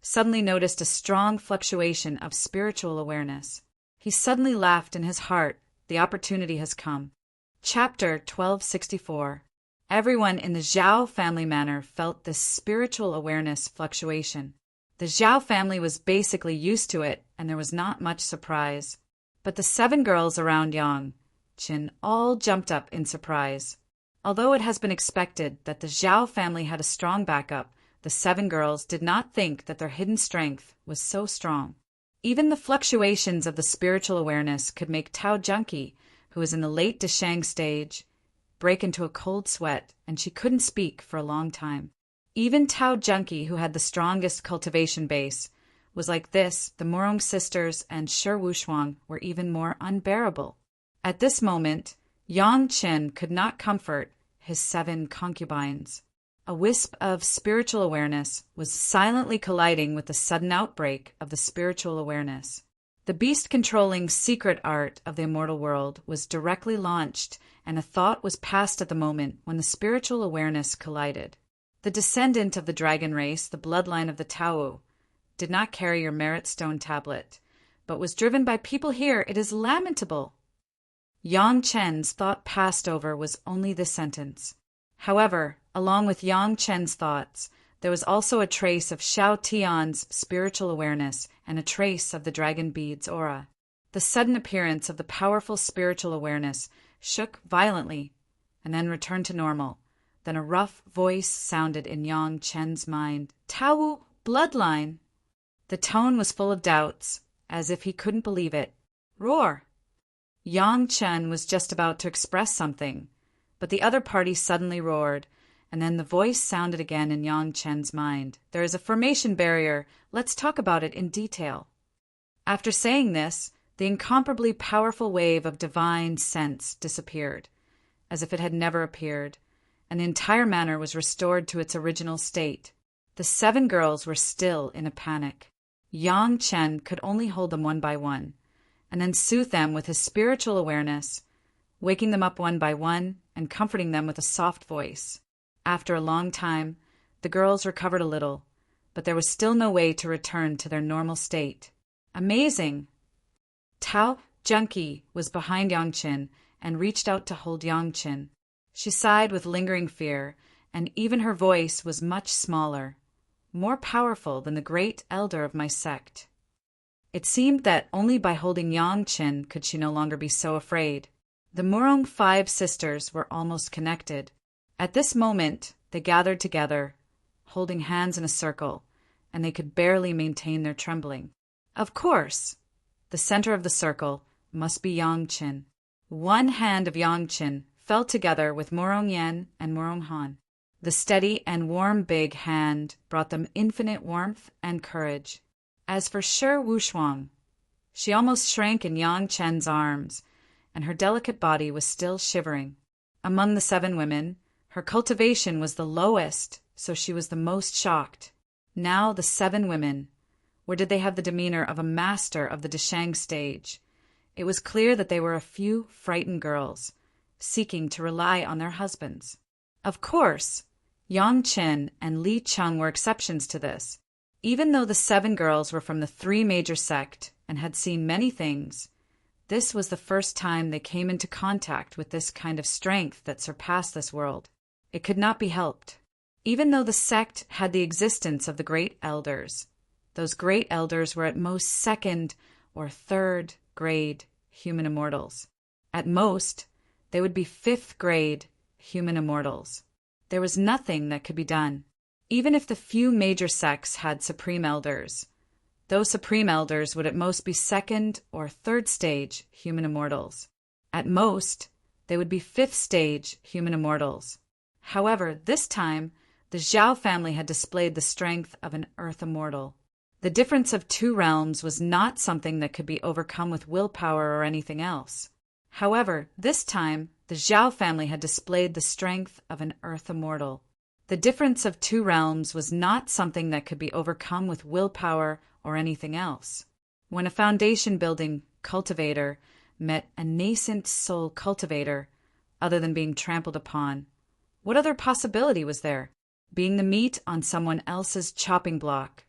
suddenly noticed a strong fluctuation of spiritual awareness. He suddenly laughed in his heart. The opportunity has come. Chapter 1264. Everyone in the Zhao family manor felt this spiritual awareness fluctuation. The Zhao family was basically used to it, and there was not much surprise. But the 7 girls around Yang Chen all jumped up in surprise. Although it has been expected that the Zhao family had a strong backup, the 7 girls did not think that their hidden strength was so strong. Even the fluctuations of the spiritual awareness could make Tao Junkie, who was in the late Deshang stage, break into a cold sweat, and she couldn't speak for a long time. Even Tao Junkie, who had the strongest cultivation base, was like this. The Morong sisters and Shi Wushuang were even more unbearable. At this moment, Yang Chen could not comfort his 7 concubines. A wisp of spiritual awareness was silently colliding with the sudden outbreak of the spiritual awareness. The beast-controlling secret art of the immortal world was directly launched, and a thought was passed at the moment when the spiritual awareness collided. The descendant of the dragon race, the bloodline of the Tao, did not carry your merit stone tablet, but was driven by people here. It is lamentable. Yang Chen's thought passed over was only this sentence. However, along with Yang Chen's thoughts, there was also a trace of Xiao Tian's spiritual awareness and a trace of the dragon bead's aura. The sudden appearance of the powerful spiritual awareness shook violently and then returned to normal. Then a rough voice sounded in Yang Chen's mind. Tao bloodline. The tone was full of doubts, as if he couldn't believe it. Roar. Yang Chen was just about to express something, but the other party suddenly roared, and then the voice sounded again in Yang Chen's mind. There is a formation barrier. Let's talk about it in detail. After saying this, the incomparably powerful wave of divine sense disappeared, as if it had never appeared, and the entire manor was restored to its original state. The 7 girls were still in a panic. Yang Chen could only hold them one by one, and then soothe them with his spiritual awareness, waking them up one by one and comforting them with a soft voice. After a long time, the girls recovered a little, but there was still no way to return to their normal state. Amazing! Tao Junkie was behind Yang Chen and reached out to hold Yang Chen. She sighed with lingering fear, and even her voice was much smaller, more powerful than the great elder of my sect. It seemed that only by holding Yang Chen could she no longer be so afraid. The Morong 5 sisters were almost connected. At this moment, they gathered together, holding hands in a circle, and they could barely maintain their trembling. Of course, the center of the circle must be Yang Chen. One hand of Yang Chen fell together with Morong Yan and Morong Han. The steady and warm big hand brought them infinite warmth and courage. As for Shi Wushuang, she almost shrank in Yang Chen's arms, and her delicate body was still shivering. Among the 7 women, her cultivation was the lowest, so she was the most shocked. Now the 7 women, where did they have the demeanor of a master of the Deshang stage? It was clear that they were a few frightened girls, seeking to rely on their husbands. Of course, Yang Chen and Li Cheng were exceptions to this. Even though the 7 girls were from the 3 major sect and had seen many things, this was the first time they came into contact with this kind of strength that surpassed this world. It could not be helped. Even though the sect had the existence of the great elders, those great elders were at most 2nd or 3rd grade human immortals. At most, they would be 5th grade human immortals. There was nothing that could be done. Even if the few major sects had supreme elders, those supreme elders would at most be 2nd or 3rd stage human immortals. At most, they would be fifth stage human immortals. However, this time, the Zhao family had displayed the strength of an earth immortal. The difference of two realms was not something that could be overcome with willpower or anything else. However, this time, the Zhao family had displayed the strength of an earth immortal. The difference of two realms was not something that could be overcome with willpower or anything else. When a foundation-building cultivator met a nascent soul cultivator, other than being trampled upon, what other possibility was there? Being the meat on someone else's chopping block.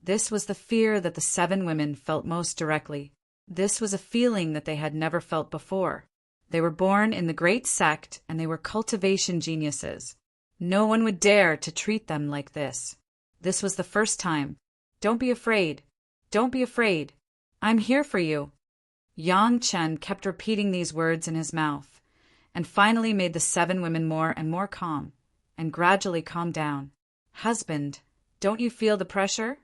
This was the fear that the 7 women felt most directly. This was a feeling that they had never felt before. They were born in the great sect, and they were cultivation geniuses. No one would dare to treat them like this. This was the first time. Don't be afraid. Don't be afraid. I'm here for you. Yang Chen kept repeating these words in his mouth, and finally made the 7 women more and more calm, and gradually calmed down. Husband, don't you feel the pressure?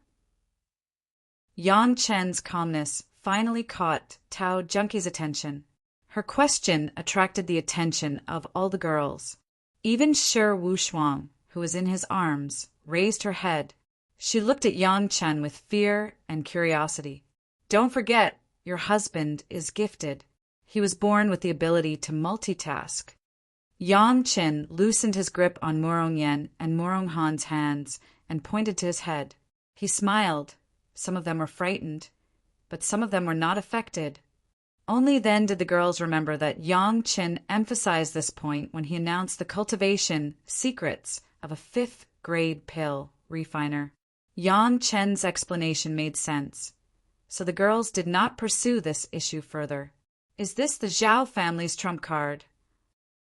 Yang Chen's calmness finally caught Tao Junkie's attention. Her question attracted the attention of all the girls. Even Shi Wushuang, who was in his arms, raised her head. She looked at Yang Chen with fear and curiosity. Don't forget, your husband is gifted. He was born with the ability to multitask. Yang Chen loosened his grip on Murong Yen and Murong Han's hands and pointed to his head. He smiled. Some of them were frightened, but some of them were not affected. Only then did the girls remember that Yang Chen emphasized this point when he announced the cultivation secrets of a 5th-grade pill refiner. Yang Chen's explanation made sense, so the girls did not pursue this issue further. Is this the Zhao family's trump card?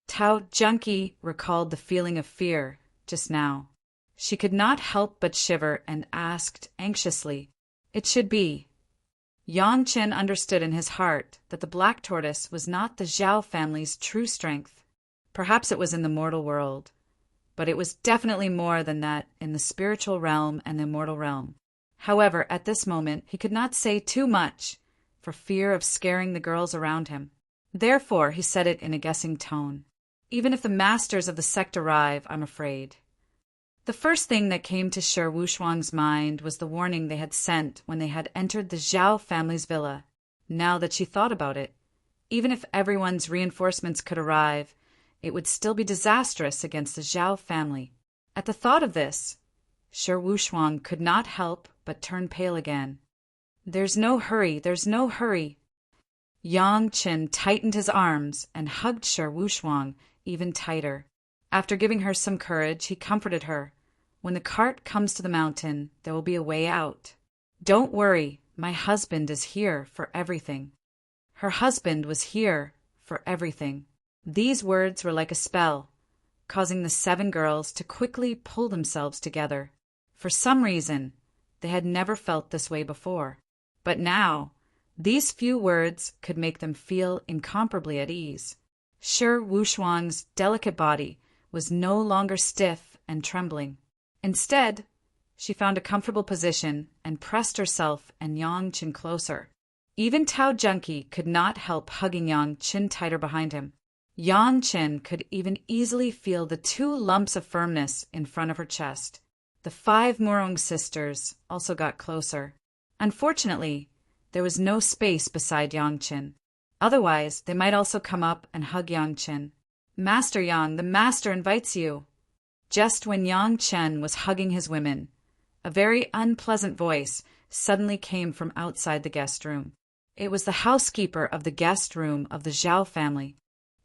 Tao Junkie recalled the feeling of fear just now. She could not help but shiver and asked anxiously, It should be. Yang Chen understood in his heart that the black tortoise was not the Zhao family's true strength. Perhaps it was in the mortal world, but it was definitely more than that in the spiritual realm and the immortal realm. However, at this moment, he could not say too much for fear of scaring the girls around him. Therefore, he said it in a guessing tone. Even if the masters of the sect arrive, I'm afraid. The first thing that came to Shi Wushuang's mind was the warning they had sent when they had entered the Zhao family's villa. Now that she thought about it, even if everyone's reinforcements could arrive, it would still be disastrous against the Zhao family. At the thought of this, Shi Wushuang could not help but turn pale again. There's no hurry, there's no hurry. Yang Chen tightened his arms and hugged Shi Wushuang even tighter. After giving her some courage, he comforted her. When the cart comes to the mountain, there will be a way out. Don't worry, my husband is here for everything. Her husband was here for everything. These words were like a spell, causing the 7 girls to quickly pull themselves together. For some reason, they had never felt this way before. But now, these few words could make them feel incomparably at ease. Shi Wushuang's delicate body was no longer stiff and trembling. Instead, she found a comfortable position and pressed herself and Yang Chen closer. Even Tao Junkie could not help hugging Yang Chen tighter behind him. Yang Chen could even easily feel the 2 lumps of firmness in front of her chest. The 5 Murong sisters also got closer. Unfortunately, there was no space beside Yang Chen. Otherwise, they might also come up and hug Yang Chen. Master Yang, the master invites you. Just when Yang Chen was hugging his women, a very unpleasant voice suddenly came from outside the guest room. It was the housekeeper of the guest room of the Zhao family.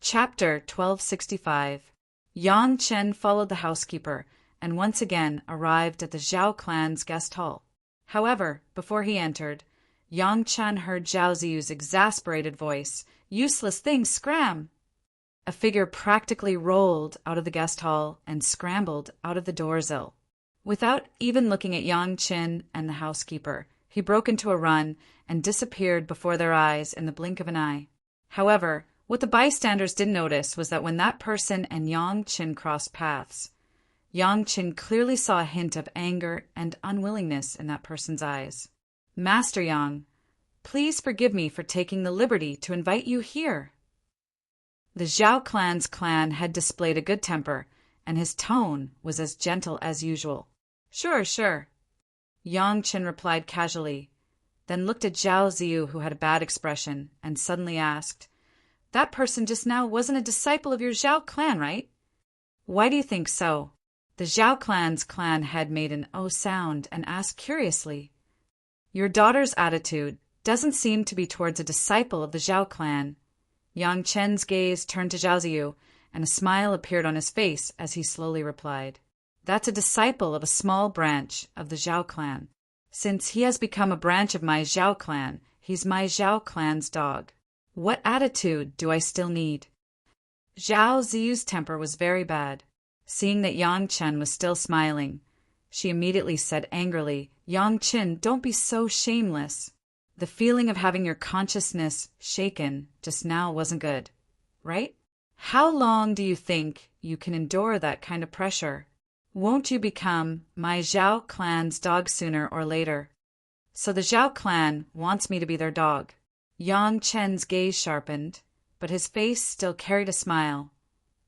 Chapter 1265. Yang Chen followed the housekeeper and once again arrived at the Zhao clan's guest hall. However, before he entered, Yang Chen heard Zhao Ziyu's exasperated voice, "Useless thing, scram!" A figure practically rolled out of the guest hall and scrambled out of the doorsill. Without even looking at Yang Chen and the housekeeper, he broke into a run and disappeared before their eyes in the blink of an eye. However, what the bystanders didn't notice was that when that person and Yang Chen crossed paths, Yang Chen clearly saw a hint of anger and unwillingness in that person's eyes. "Master Yang, please forgive me for taking the liberty to invite you here." The Zhao clan's clan had displayed a good temper, and his tone was as gentle as usual. Sure, sure, Yang Qin replied casually, then looked at Zhao Ziyu, who had a bad expression, and suddenly asked, That person just now wasn't a disciple of your Zhao clan, right? Why do you think so? The Zhao clan's clan head made an "oh" sound and asked curiously. Your daughter's attitude doesn't seem to be towards a disciple of the Zhao clan. Yang Chen's gaze turned to Zhao Ziyu, and a smile appeared on his face as he slowly replied, That's a disciple of a small branch of the Zhao clan. Since he has become a branch of my Zhao clan, he's my Zhao clan's dog. What attitude do I still need? Zhao Ziyu's temper was very bad. Seeing that Yang Chen was still smiling, she immediately said angrily, Yang Chen, don't be so shameless. The feeling of having your consciousness shaken just now wasn't good, right? How long do you think you can endure that kind of pressure? Won't you become my Zhao clan's dog sooner or later? So the Zhao clan wants me to be their dog. Yang Chen's gaze sharpened, but his face still carried a smile.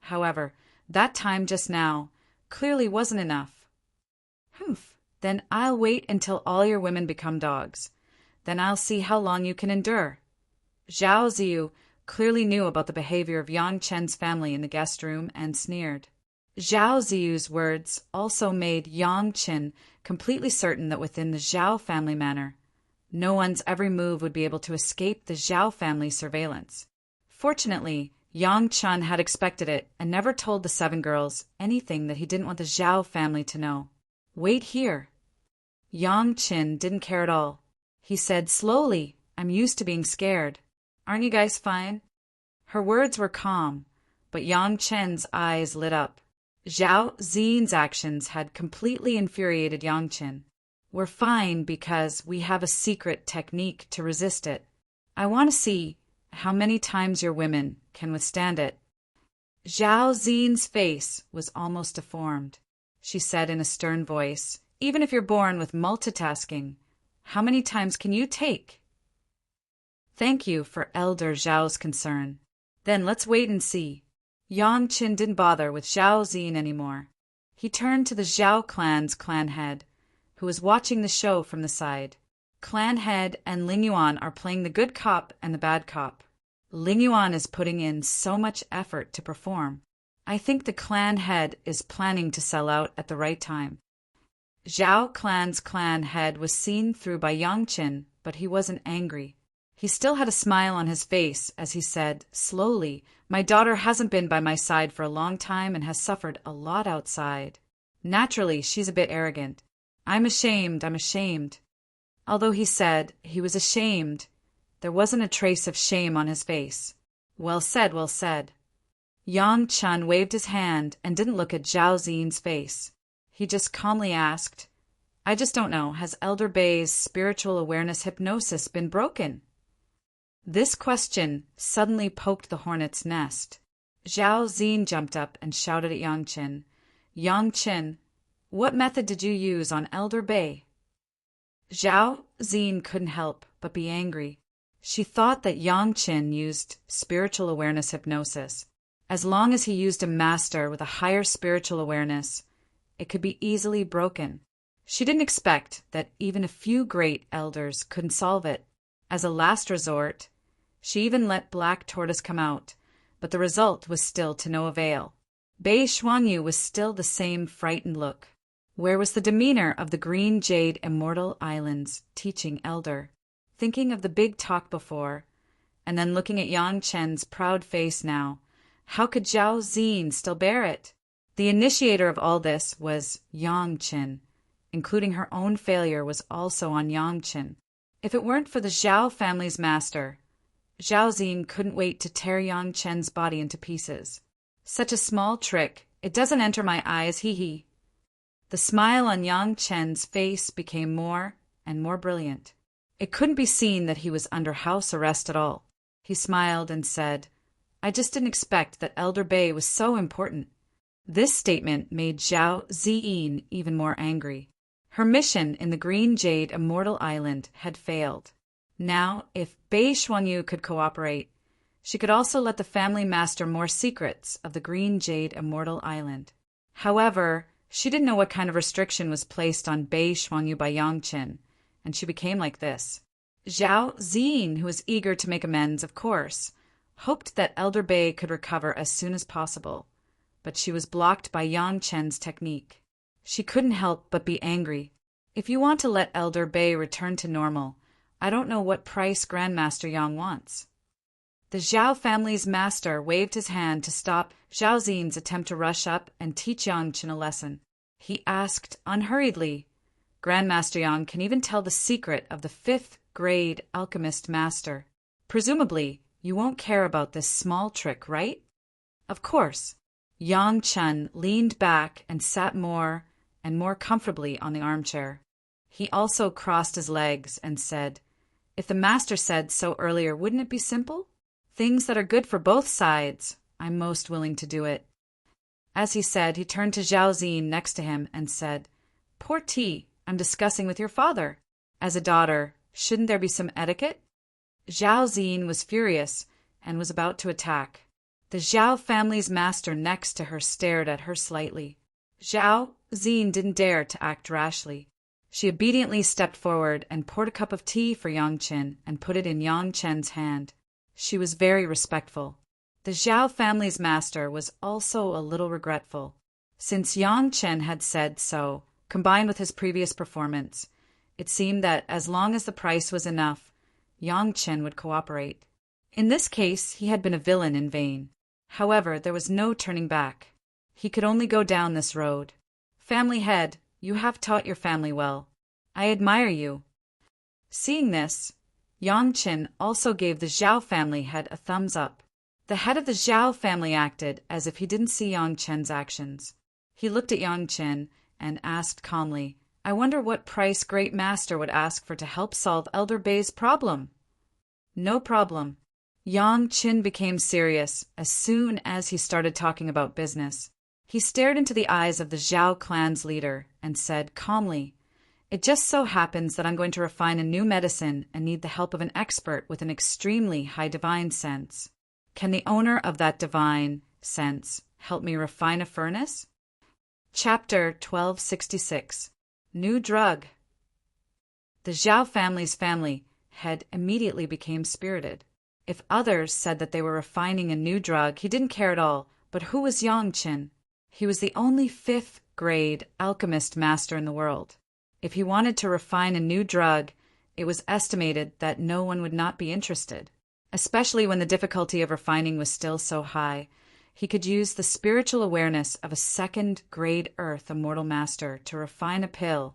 However, that time just now clearly wasn't enough. Humph, then I'll wait until all your women become dogs. Then I'll see how long you can endure. Zhao Ziyu clearly knew about the behavior of Yang Chen's family in the guest room and sneered. Zhao Ziyu's words also made Yang Chen completely certain that within the Zhao family manor, no one's every move would be able to escape the Zhao family's surveillance. Fortunately, Yang Chen had expected it and never told the 7 girls anything that he didn't want the Zhao family to know. Wait here. Yang Chen didn't care at all. He said slowly, I'm used to being scared. Aren't you guys fine? Her words were calm, but Yang Chen's eyes lit up. Zhao Ziyi's actions had completely infuriated Yang Chen. We're fine because we have a secret technique to resist it. I want to see how many times your women can withstand it. Zhao Ziyi's face was almost deformed. She said in a stern voice, Even if you're born with multitasking, how many times can you take? Thank you for Elder Zhao's concern. Then let's wait and see. Yang Chen didn't bother with Zhao Ziyi anymore. He turned to the Zhao clan's clan head, who was watching the show from the side. Clan head and Ling Yuan are playing the good cop and the bad cop. Ling Yuan is putting in so much effort to perform. I think the clan head is planning to sell out at the right time. Zhao clan's clan head was seen through by Yang Chen, but he wasn't angry. He still had a smile on his face as he said, slowly, My daughter hasn't been by my side for a long time and has suffered a lot outside. Naturally, she's a bit arrogant. I'm ashamed. Although he said he was ashamed, there wasn't a trace of shame on his face. Well said, well said. Yang Chen waved his hand and didn't look at Zhao Ziyi's face. He just calmly asked, I just don't know, has Elder Bei's spiritual awareness hypnosis been broken? This question suddenly poked the hornet's nest. Zhao Ziyi jumped up and shouted at Yang Chen, Yang Chen, what method did you use on Elder Bei? Zhao Ziyi couldn't help but be angry. She thought that Yang Chen used spiritual awareness hypnosis. As long as he used a master with a higher spiritual awareness, it could be easily broken. She didn't expect that even a few great elders couldn't solve it. As a last resort, she even let Black Tortoise come out, but the result was still to no avail. Bei Xuanyu was still the same frightened look. Where was the demeanor of the Green Jade Immortal Island's teaching elder? Thinking of the big talk before, and then looking at Yang Chen's proud face now, how could Zhao Ziyi still bear it? The initiator of all this was Yang Chen. Including her own failure was also on Yang Chen. If it weren't for the Zhao family's master, Zhao Ziyi couldn't wait to tear Yang Chen's body into pieces. Such a small trick, it doesn't enter my eyes, hee. The smile on Yang Chen's face became more and more brilliant. It couldn't be seen that he was under house arrest at all. He smiled and said, I just didn't expect that Elder Bei was so important. This statement made Zhao Ziyi even more angry. Her mission in the Green Jade Immortal Island had failed. Now, if Bei Xuanyu could cooperate, She could also let the family master more secrets of the green jade Immortal Island. However, she didn't know what kind of restriction was placed on Bei Shuangyu by Yangqin, and she became like this. Zhao Xin, who was eager to make amends, of course, hoped that Elder Bei could recover as soon as possible, but she was blocked by Yang Chen's technique. She couldn't help but be angry. If you want to let Elder Bei return to normal, I don't know what price Grandmaster Yang wants. The Zhao family's master waved his hand to stop Zhao Xin's attempt to rush up and teach Yang Chen a lesson. He asked unhurriedly, Grandmaster Yang can even tell the secret of the 5th grade alchemist master. Presumably, you won't care about this small trick, right? Of course. Yang Chen leaned back and sat more and more comfortably on the armchair. He also crossed his legs and said, If the master said so earlier, wouldn't it be simple? Things that are good for both sides. I'm most willing to do it. As he said, he turned to Zhao Xin next to him and said, Pour tea. I'm discussing with your father. As a daughter, shouldn't there be some etiquette? Zhao Xin was furious and was about to attack. The Zhao family's master next to her stared at her slightly. Zhao Xin didn't dare to act rashly. She obediently stepped forward and poured a cup of tea for Yang Chen and put it in Yang Chen's hand. She was very respectful. The Zhao family's master was also a little regretful. Since Yang Chen had said so, combined with his previous performance, it seemed that as long as the price was enough, Yang Chen would cooperate. In this case, he had been a villain in vain. However, there was no turning back. He could only go down this road. Family head, you have taught your family well. I admire you. Seeing this, Yang Chen also gave the Zhao family head a thumbs up. The head of the Zhao family acted as if he didn't see Yang Chen's actions. He looked at Yang Chen and asked calmly, I wonder what price Great Master would ask for to help solve Elder Bei's problem. No problem. Yang Chen became serious as soon as he started talking about business. He stared into the eyes of the Zhao clan's leader and said calmly, It just so happens that I'm going to refine a new medicine and need the help of an expert with an extremely high divine sense. Can the owner of that divine sense help me refine a furnace? Chapter 1266. New Drug. The Zhao family's family head immediately became spirited. If others said that they were refining a new drug, he didn't care at all. But who was Yang Chen? He was the only 5th grade alchemist master in the world. If he wanted to refine a new drug, it was estimated that no one would not be interested. Especially when the difficulty of refining was still so high, he could use the spiritual awareness of a 2nd grade Earth Immortal Master to refine a pill.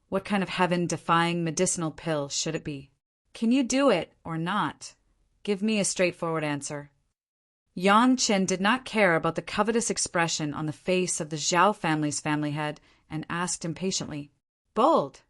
What kind of heaven-defying medicinal pill should it be? Can you do it or not? Give me a straightforward answer. Yang Chen did not care about the covetous expression on the face of the Zhao family's family head and asked impatiently, Bold!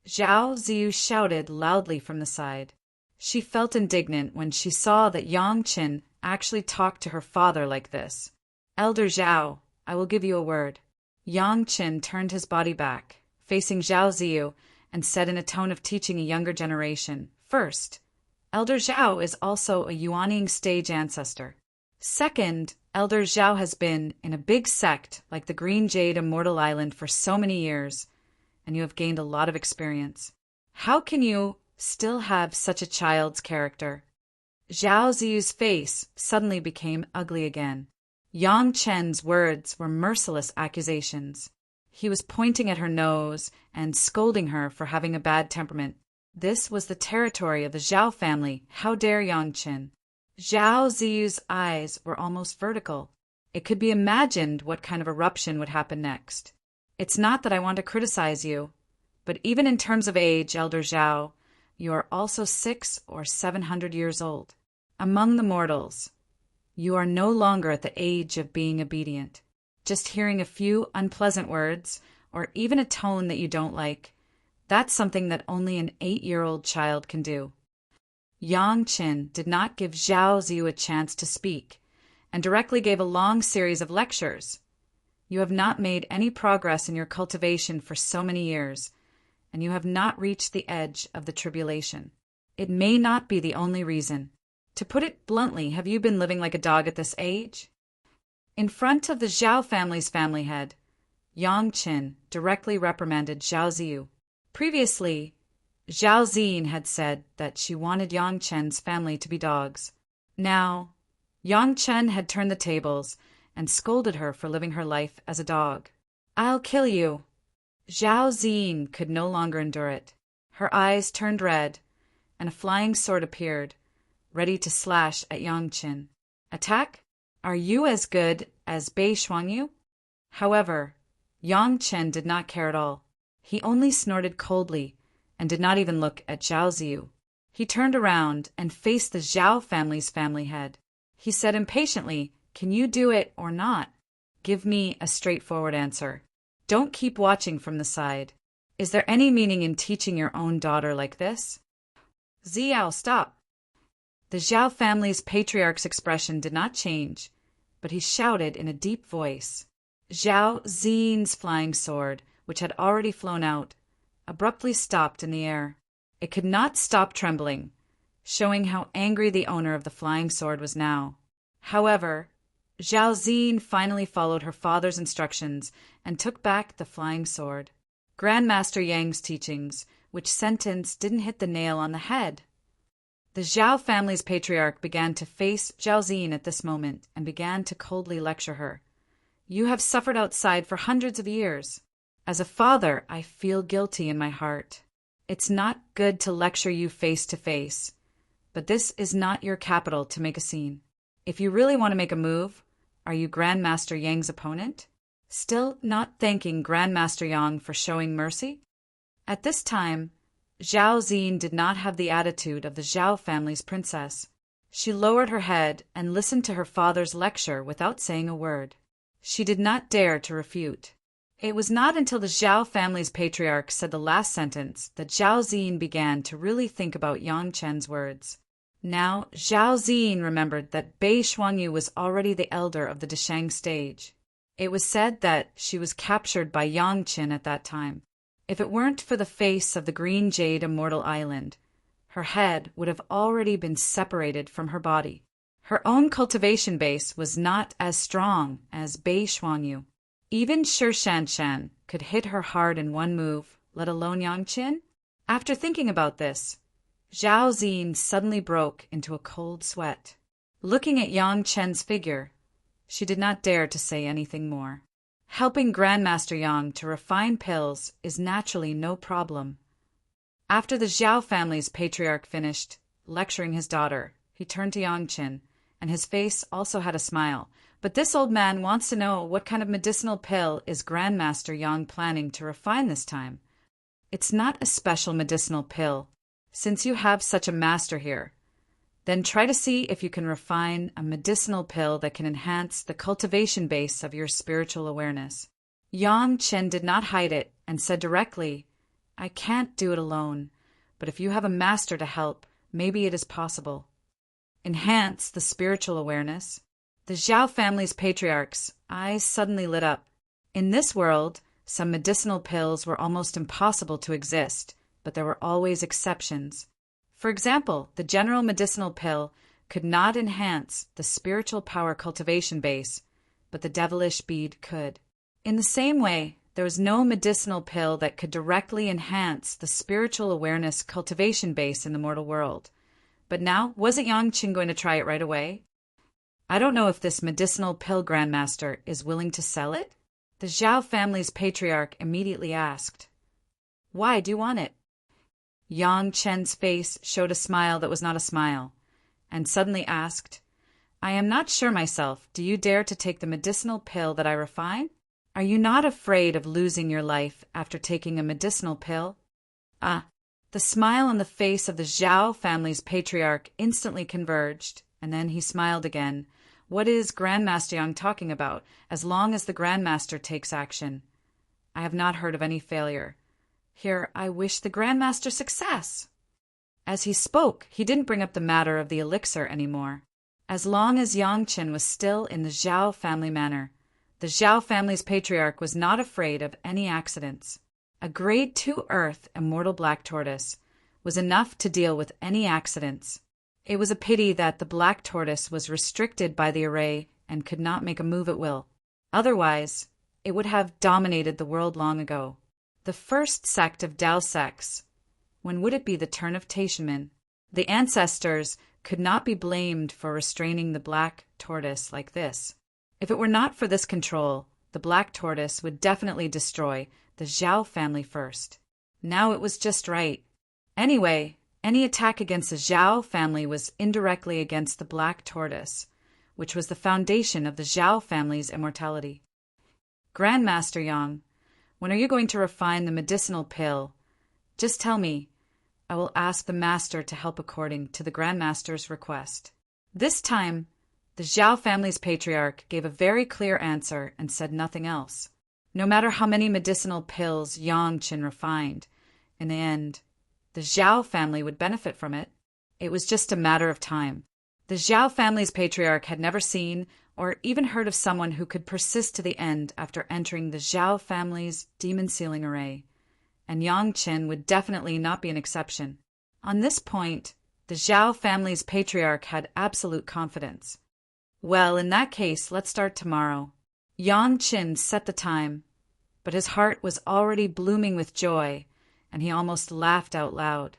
Zhao Ziyu shouted loudly from the side. She felt indignant when she saw that Yang Chen actually talked to her father like this. Elder Zhao, I will give you a word. Yang Chen turned his body back, facing Zhao Ziyu, and said in a tone of teaching a younger generation, First, Elder Zhao is also a Yuaning stage ancestor. Second, Elder Zhao has been in a big sect like the Green Jade Immortal Island for so many years, and you have gained a lot of experience. How can you still have such a child's character? Zhao Ziyu's face suddenly became ugly again. Yang Chen's words were merciless accusations. He was pointing at her nose and scolding her for having a bad temperament. This was the territory of the Zhao family. How dare Yang Chen? Zhao Ziyu's eyes were almost vertical. It could be imagined what kind of eruption would happen next. It's not that I want to criticize you, but even in terms of age, Elder Zhao, you are also 600 or 700 years old. Among the mortals, you are no longer at the age of being obedient. Just hearing a few unpleasant words, or even a tone that you don't like, that's something that only an 8-year-old child can do. Yang Chen did not give Zhao Ziyu a chance to speak, and directly gave a long series of lectures. You have not made any progress in your cultivation for so many years, and you have not reached the edge of the tribulation. It may not be the only reason. To put it bluntly, have you been living like a dog at this age? In front of the Zhao family's family head, Yang Qin directly reprimanded Zhao Ziyu. Previously, Zhao Ziyin had said that she wanted Yang Chen's family to be dogs. Now, Yang Chen had turned the tables and scolded her for living her life as a dog. "I'll kill you." Zhao Ziyin could no longer endure it. Her eyes turned red, and a flying sword appeared, ready to slash at Yang Qin. "Attack? Are you as good as Bei Shuangyu?" However, Yang Chen did not care at all. He only snorted coldly and did not even look at Zhao Ziyu. He turned around and faced the Zhao family's family head. He said impatiently, "Can you do it or not? Give me a straightforward answer. Don't keep watching from the side. Is there any meaning in teaching your own daughter like this?" "Ziao, stop!" The Zhao family's patriarch's expression did not change, but he shouted in a deep voice. Zhao Ziyin's flying sword, which had already flown out, abruptly stopped in the air. It could not stop trembling, showing how angry the owner of the flying sword was now. However, Zhao Ziyin finally followed her father's instructions and took back the flying sword. Grandmaster Yang's teachings, which sentence didn't hit the nail on the head. The Zhao family's patriarch began to face Zhao Ziyin at this moment and began to coldly lecture her. "You have suffered outside for hundreds of years. As a father, I feel guilty in my heart. It's not good to lecture you face to face, but this is not your capital to make a scene. If you really want to make a move, are you Grandmaster Yang's opponent? Still not thanking Grandmaster Yang for showing mercy?" At this time, Zhao Ziyin did not have the attitude of the Zhao family's princess. She lowered her head and listened to her father's lecture without saying a word. She did not dare to refute. It was not until the Zhao family's patriarch said the last sentence that Zhao Ziyin began to really think about Yang Chen's words. Now, Zhao Ziyin remembered that Bei Shuangyu was already the elder of the Deshang stage. It was said that she was captured by Yang Qin at that time. If it weren't for the face of the green jade Immortal Island, her head would have already been separated from her body. Her own cultivation base was not as strong as Bei Shuangyu. Even Shi Shanshan could hit her hard in one move, let alone Yang Qin. After thinking about this, Zhao Ziyin suddenly broke into a cold sweat. Looking at Yang Chen's figure, she did not dare to say anything more. Helping Grandmaster Yang to refine pills is naturally no problem. After the Zhao family's patriarch finished lecturing his daughter, he turned to Yang Qin, and his face also had a smile. "But this old man wants to know what kind of medicinal pill is Grandmaster Yang planning to refine this time." "It's not a special medicinal pill, since you have such a master here. Then try to see if you can refine a medicinal pill that can enhance the cultivation base of your spiritual awareness." Yang Qin did not hide it and said directly, "I can't do it alone, but if you have a master to help, maybe it is possible." Enhance the spiritual awareness? The Zhao family's patriarch's eyes suddenly lit up. In this world, some medicinal pills were almost impossible to exist, but there were always exceptions. For example, the general medicinal pill could not enhance the spiritual power cultivation base, but the devilish bead could. In the same way, there was no medicinal pill that could directly enhance the spiritual awareness cultivation base in the mortal world. But now, wasn't Yang Qin going to try it right away? "I don't know if this medicinal pill grandmaster is willing to sell it?" The Zhao family's patriarch immediately asked. "Why do you want it?" Yang Chen's face showed a smile that was not a smile, and suddenly asked, "I am not sure myself. Do you dare to take the medicinal pill that I refine? Are you not afraid of losing your life after taking a medicinal pill?" The smile on the face of the Zhao family's patriarch instantly converged, and then he smiled again. "What is Grandmaster Yang talking about? As long as the Grandmaster takes action. I have not heard of any failure. Here, I wish the Grandmaster success." As he spoke, he didn't bring up the matter of the elixir anymore. As long as Yang Qin was still in the Zhao family manor, the Zhao family's patriarch was not afraid of any accidents. A grade 2 earth immortal black tortoise was enough to deal with any accidents. It was a pity that the black tortoise was restricted by the array and could not make a move at will. Otherwise, it would have dominated the world long ago. The first sect of Dao sects. When would it be the turn of Taishanmen? The ancestors could not be blamed for restraining the black tortoise like this. If it were not for this control, the black tortoise would definitely destroy the Zhao family first. Now it was just right. Anyway, any attack against the Zhao family was indirectly against the black tortoise, which was the foundation of the Zhao family's immortality. Grandmaster Yang, when are you going to refine the medicinal pill? Just tell me. I will ask the master to help according to the Grandmaster's request. This time, the Zhao family's patriarch gave a very clear answer and said nothing else. No matter how many medicinal pills Yang Qin refined, in the end, the Zhao family would benefit from it. It was just a matter of time. The Zhao family's patriarch had never seen or even heard of someone who could persist to the end after entering the Zhao family's demon sealing array, and Yang Qin would definitely not be an exception. On this point, the Zhao family's patriarch had absolute confidence. Well, in that case, let's start tomorrow. Yang Qin set the time, but his heart was already blooming with joy, and he almost laughed out loud.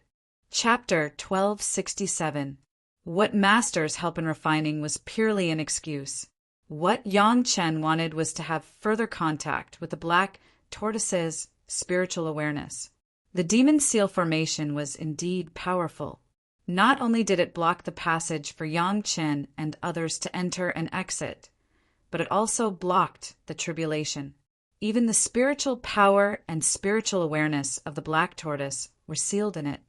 Chapter 1267. What Master's help in refining was purely an excuse. What Yang Chen wanted was to have further contact with the black tortoise's spiritual awareness. The demon seal formation was indeed powerful. Not only did it block the passage for Yang Chen and others to enter and exit, but it also blocked the tribulation. Even the spiritual power and spiritual awareness of the black tortoise were sealed in it.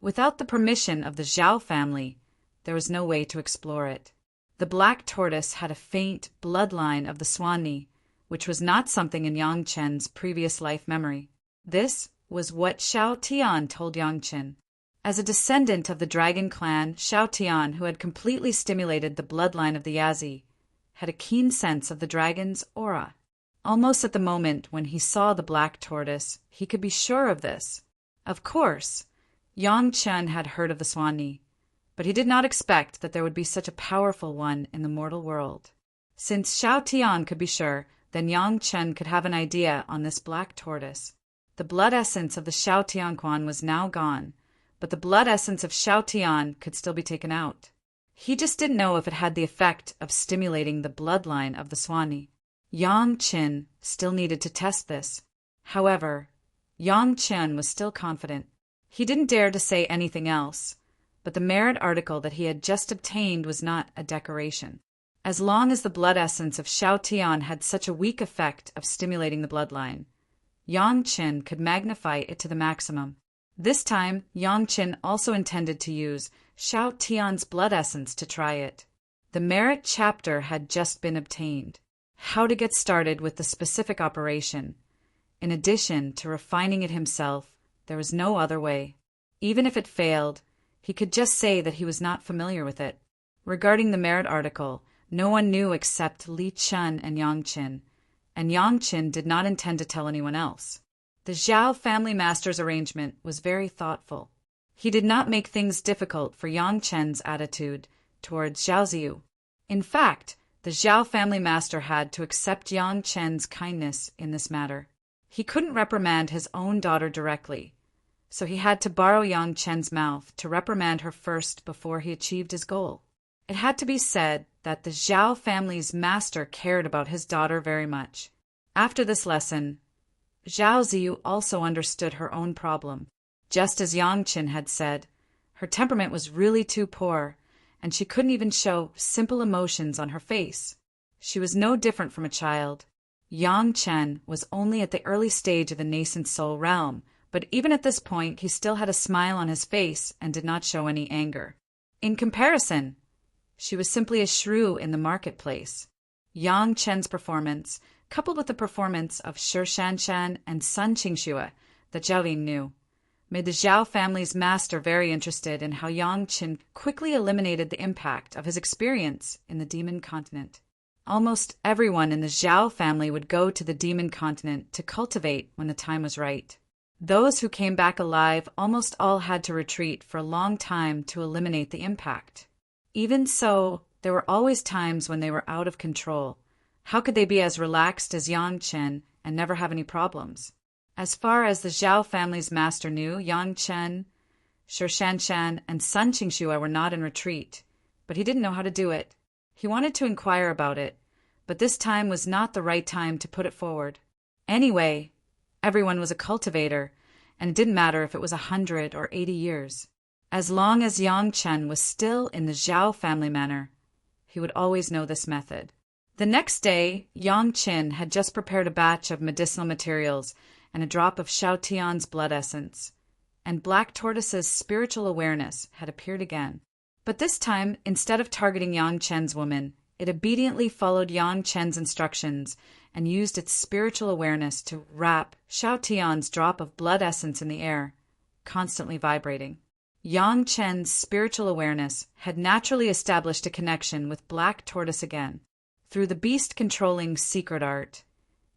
Without the permission of the Zhao family, there was no way to explore it. The black tortoise had a faint bloodline of the Swanni, which was not something in Yang Chen's previous life memory. This was what Xiao Tian told Yang Chen. As a descendant of the dragon clan, Xiao Tian, who had completely stimulated the bloodline of the Yazi, had a keen sense of the dragon's aura. Almost at the moment when he saw the black tortoise, he could be sure of this. Of course, Yang Chen had heard of the Swanni, but he did not expect that there would be such a powerful one in the mortal world. Since Xiao Tian could be sure, then Yang Chen could have an idea on this black tortoise. The blood essence of the Xiao Tian Quan was now gone, but the blood essence of Xiao Tian could still be taken out. He just didn't know if it had the effect of stimulating the bloodline of the Swanni. Yang Chen still needed to test this. However, Yang Chen was still confident. He didn't dare to say anything else, but the merit article that he had just obtained was not a decoration. As long as the blood essence of Xiao Tian had such a weak effect of stimulating the bloodline, Yang Chen could magnify it to the maximum. This time, Yang Chen also intended to use Xiao Tian's blood essence to try it. The merit chapter had just been obtained. How to get started with the specific operation. In addition to refining it himself, there was no other way. Even if it failed, he could just say that he was not familiar with it. Regarding the merit article, no one knew except Li Chen and Yang Qin, and Yang Qin did not intend to tell anyone else. The Zhao family master's arrangement was very thoughtful. He did not make things difficult for Yang Chen's attitude towards Zhao Ziyu. In fact, the Zhao family master had to accept Yang Chen's kindness in this matter. He couldn't reprimand his own daughter directly, so he had to borrow Yang Chen's mouth to reprimand her first before he achieved his goal. It had to be said that the Zhao family's master cared about his daughter very much. After this lesson, Zhao Ziyu also understood her own problem. Just as Yang Qin had said, her temperament was really too poor, and she couldn't even show simple emotions on her face. She was no different from a child. Yang Chen was only at the early stage of the nascent soul realm, but even at this point he still had a smile on his face and did not show any anger. In comparison, she was simply a shrew in the marketplace. Yang Chen's performance, coupled with the performance of Shi Shanshan and Sun Qingxue that Zhao Ying knew, made the Zhao family's master very interested in how Yang Qin quickly eliminated the impact of his experience in the demon continent. Almost everyone in the Zhao family would go to the demon continent to cultivate when the time was right. Those who came back alive almost all had to retreat for a long time to eliminate the impact. Even so, there were always times when they were out of control. How could they be as relaxed as Yang Chen and never have any problems? As far as the Zhao family's master knew, Yang Chen, Shi Shanshan, and Sun Qingxue were not in retreat, but he didn't know how to do it. He wanted to inquire about it, but this time was not the right time to put it forward. Anyway, everyone was a cultivator, and it didn't matter if it was 100 or 80 years. As long as Yang Chen was still in the Zhao family manor, he would always know this method. The next day, Yang Chen had just prepared a batch of medicinal materials and a drop of Shao Tian's blood essence, and Black Tortoise's spiritual awareness had appeared again. But this time, instead of targeting Yang Chen's woman, it obediently followed Yang Chen's instructions and used its spiritual awareness to wrap Shao Tian's drop of blood essence in the air, constantly vibrating. Yang Chen's spiritual awareness had naturally established a connection with Black Tortoise again. Through the beast-controlling secret art,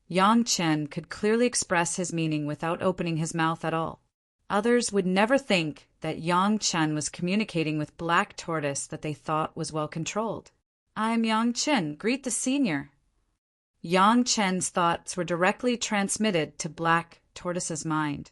Yang Chen could clearly express his meaning without opening his mouth at all. Others would never think that Yang Chen was communicating with Black Tortoise that they thought was well controlled. "I'm Yang Chen, greet the senior." Yang Chen's thoughts were directly transmitted to Black Tortoise's mind,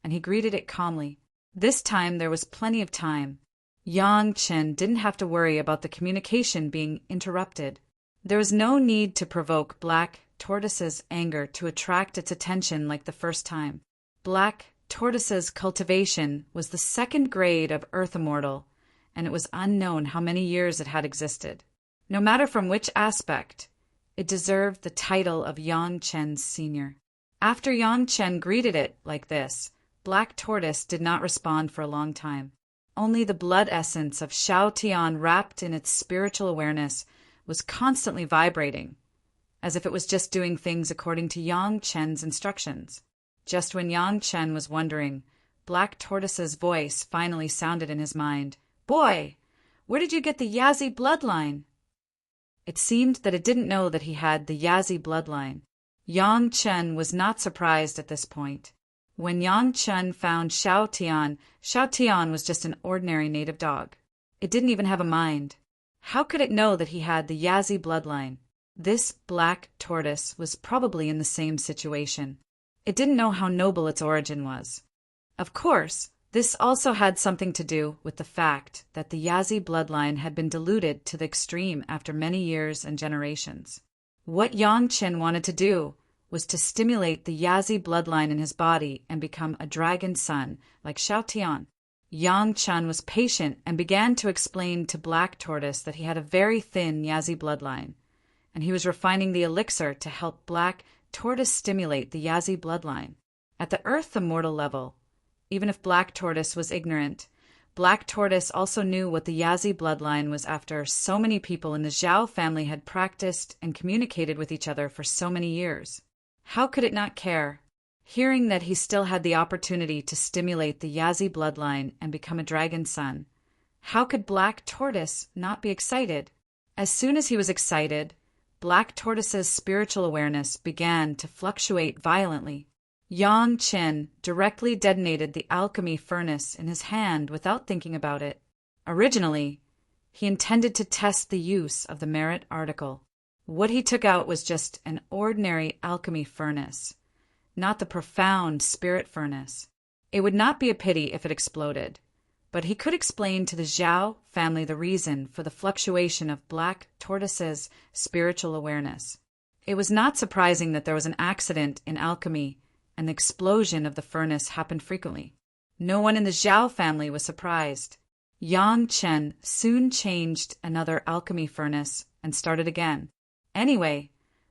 and he greeted it calmly. This time there was plenty of time. Yang Chen didn't have to worry about the communication being interrupted. There was no need to provoke Black Tortoise's anger to attract its attention like the first time. Black Tortoise's cultivation was the second grade of Earth Immortal, and it was unknown how many years it had existed. No matter from which aspect, it deserved the title of Yang Chen's senior. After Yang Chen greeted it like this, Black Tortoise did not respond for a long time. Only the blood essence of Shao Tian wrapped in its spiritual awareness was constantly vibrating, as if it was just doing things according to Yang Chen's instructions. Just when Yang Chen was wondering, Black Tortoise's voice finally sounded in his mind. "Boy, where did you get the Yazi bloodline?" It seemed that it didn't know that he had the Yazi bloodline. Yang Chen was not surprised at this point. When Yang Chen found Shao Tian was just an ordinary native dog. It didn't even have a mind. How could it know that he had the Yazi bloodline? This Black Tortoise was probably in the same situation. It didn't know how noble its origin was. Of course, this also had something to do with the fact that the Yazi bloodline had been diluted to the extreme after many years and generations. What Yang Chen wanted to do was to stimulate the Yazi bloodline in his body and become a dragon son, like Shao Tian. Yang Chen was patient and began to explain to Black Tortoise that he had a very thin Yazi bloodline, and he was refining the elixir to help Black Tortoise stimulate the Yazi bloodline. At the Earth Immortal level, even if Black Tortoise was ignorant, Black Tortoise also knew what the Yazi bloodline was after so many people in the Zhao family had practiced and communicated with each other for so many years. How could it not care? Hearing that he still had the opportunity to stimulate the Yazi bloodline and become a dragon son, how could Black Tortoise not be excited? As soon as he was excited, Black Tortoise's spiritual awareness began to fluctuate violently. Yang Chen directly detonated the alchemy furnace in his hand without thinking about it. Originally, he intended to test the use of the merit article. What he took out was just an ordinary alchemy furnace, not the profound spirit furnace. It would not be a pity if it exploded, but he could explain to the Zhao family the reason for the fluctuation of Black Tortoise's spiritual awareness. It was not surprising that there was an accident in alchemy, and the explosion of the furnace happened frequently. No one in the Zhao family was surprised. Yang Chen soon changed another alchemy furnace and started again. Anyway,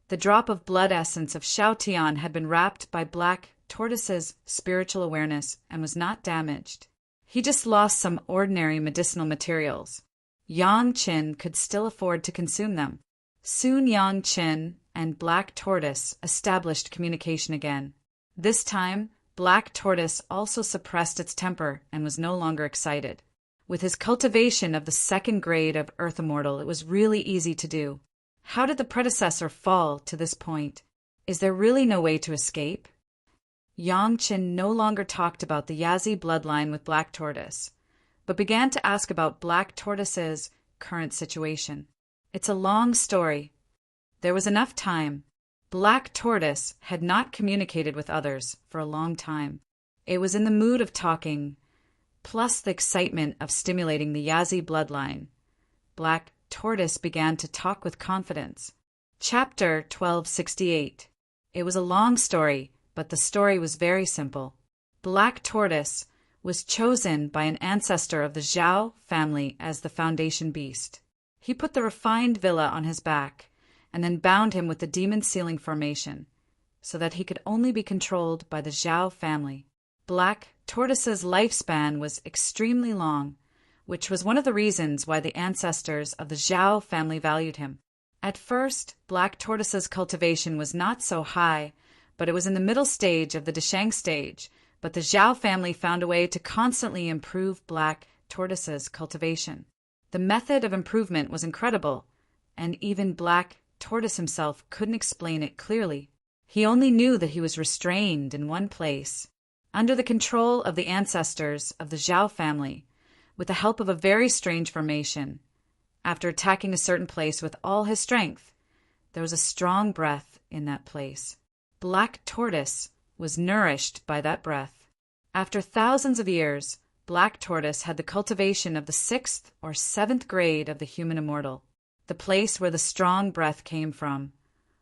the drop of blood essence of Shao Tian had been wrapped by Black Tortoise's spiritual awareness and was not damaged. He just lost some ordinary medicinal materials. Yang Chen could still afford to consume them. Soon Yang Chen and Black Tortoise established communication again. This time, Black Tortoise also suppressed its temper and was no longer excited. With his cultivation of the second grade of Earth Immortal, it was really easy to do. How did the predecessor fall to this point? Is there really no way to escape? Yang Chen no longer talked about the Yazi bloodline with Black Tortoise, but began to ask about Black Tortoise's current situation. It's a long story. There was enough time. Black Tortoise had not communicated with others for a long time. It was in the mood of talking, plus the excitement of stimulating the Yazi bloodline. Black Tortoise began to talk with confidence. Chapter 1268. It was a long story, but the story was very simple. Black Tortoise was chosen by an ancestor of the Zhao family as the foundation beast. He put the refined villa on his back and then bound him with the demon sealing formation so that he could only be controlled by the Zhao family. Black Tortoise's lifespan was extremely long, which was one of the reasons why the ancestors of the Zhao family valued him. At first, Black Tortoise's cultivation was not so high, but it was in the middle stage of the Deshang stage, but the Zhao family found a way to constantly improve Black Tortoise's cultivation. The method of improvement was incredible, and even Black Tortoise himself couldn't explain it clearly. He only knew that he was restrained in one place, under the control of the ancestors of the Zhao family, with the help of a very strange formation. After attacking a certain place with all his strength, there was a strong breath in that place. Black Tortoise was nourished by that breath. After thousands of years, Black Tortoise had the cultivation of the 6th or 7th grade of the human immortal, the place where the strong breath came from.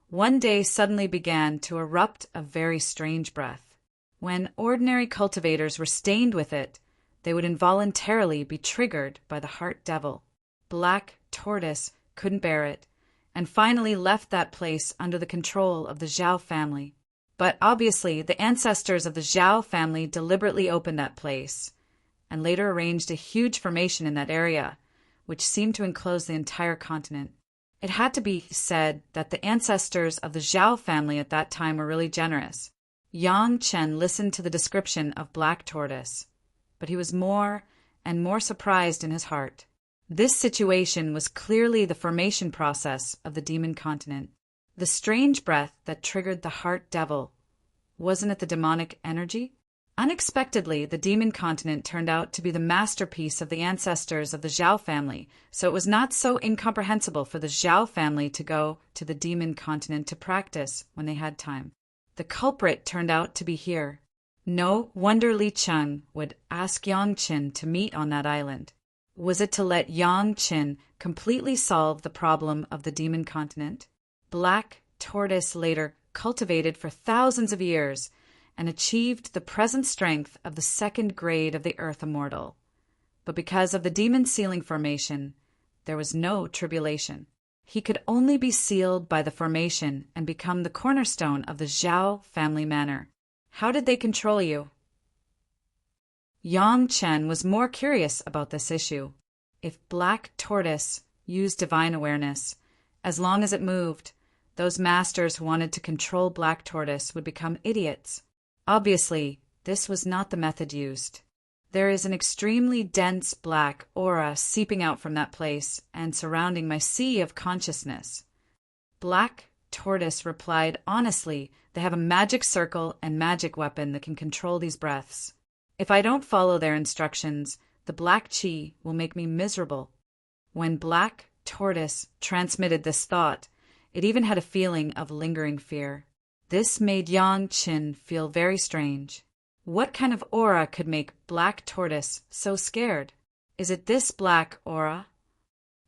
One day suddenly began to erupt a very strange breath. When ordinary cultivators were stained with it, they would involuntarily be triggered by the heart devil. Black Tortoise couldn't bear it, and finally left that place under the control of the Zhao family. But obviously, the ancestors of the Zhao family deliberately opened that place, and later arranged a huge formation in that area, which seemed to enclose the entire continent. It had to be said that the ancestors of the Zhao family at that time were really generous. Yang Chen listened to the description of Black Tortoise, but he was more and more surprised in his heart. This situation was clearly the formation process of the demon continent. The strange breath that triggered the heart devil, wasn't it the demonic energy? Unexpectedly, the demon continent turned out to be the masterpiece of the ancestors of the Zhao family, so it was not so incomprehensible for the Zhao family to go to the demon continent to practice when they had time. The culprit turned out to be here. No wonder Li Cheng would ask Yang Qin to meet on that island. Was it to let Yang Qin completely solve the problem of the demon continent? Black Tortoise later cultivated for thousands of years and achieved the present strength of the 2nd grade of the Earth Immortal. But because of the demon sealing formation, there was no tribulation. He could only be sealed by the formation and become the cornerstone of the Zhao family manor. How did they control you? Yang Chen was more curious about this issue. If Black Tortoise used divine awareness, as long as it moved, those masters who wanted to control Black Tortoise would become idiots. Obviously, this was not the method used. There is an extremely dense black aura seeping out from that place and surrounding my sea of consciousness. Black Tortoise replied honestly, they have a magic circle and magic weapon that can control these breaths. If I don't follow their instructions, the black chi will make me miserable. When Black Tortoise transmitted this thought, it even had a feeling of lingering fear. This made Yang Qin feel very strange. What kind of aura could make Black Tortoise so scared? Is it this black aura?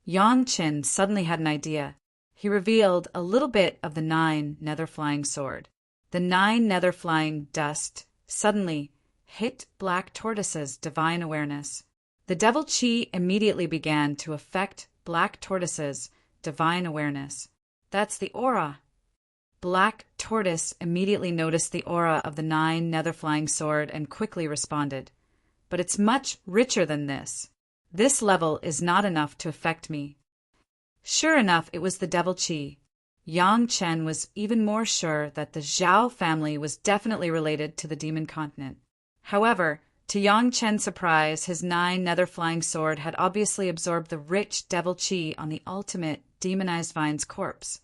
Yang Qin suddenly had an idea. He revealed a little bit of the 9 nether flying sword. The 9 nether flying dust suddenly hit Black Tortoise's divine awareness. The devil chi immediately began to affect Black Tortoise's divine awareness. That's the aura. Black Tortoise immediately noticed the aura of the 9 nether flying sword and quickly responded. But it's much richer than this. This level is not enough to affect me. Sure enough, it was the devil chi. Yang Chen was even more sure that the Zhao family was definitely related to the demon continent. However, to Yang Chen's surprise, his 9 nether flying sword had obviously absorbed the rich devil chi on the ultimate demonized vine's corpse.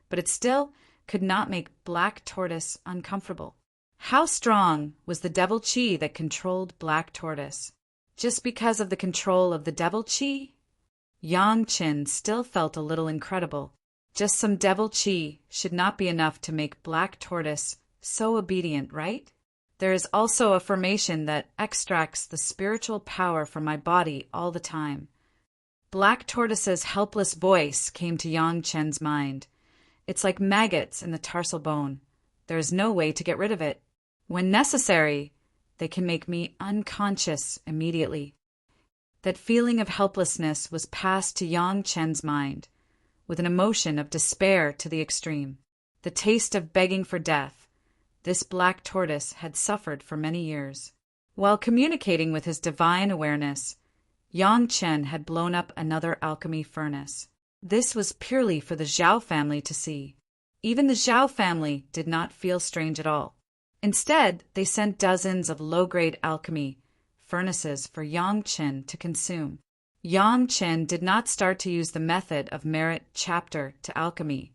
But it still could not make Black Tortoise uncomfortable. How strong was the devil chi that controlled Black Tortoise? Just because of the control of the devil chi? Yang Qin still felt a little incredible. Just some devil chi should not be enough to make Black Tortoise so obedient, right? There is also a formation that extracts the spiritual power from my body all the time. Black Tortoise's helpless voice came to Yang Chen's mind. It's like maggots in the tarsal bone. There is no way to get rid of it. When necessary, they can make me unconscious immediately. That feeling of helplessness was passed to Yang Chen's mind, with an emotion of despair to the extreme. The taste of begging for death. This Black Tortoise had suffered for many years. While communicating with his divine awareness, Yang Chen had blown up another alchemy furnace. This was purely for the Zhao family to see. Even the Zhao family did not feel strange at all. Instead, they sent dozens of low-grade alchemy furnaces for Yang Chen to consume. Yang Chen did not start to use the method of merit chapter to alchemy,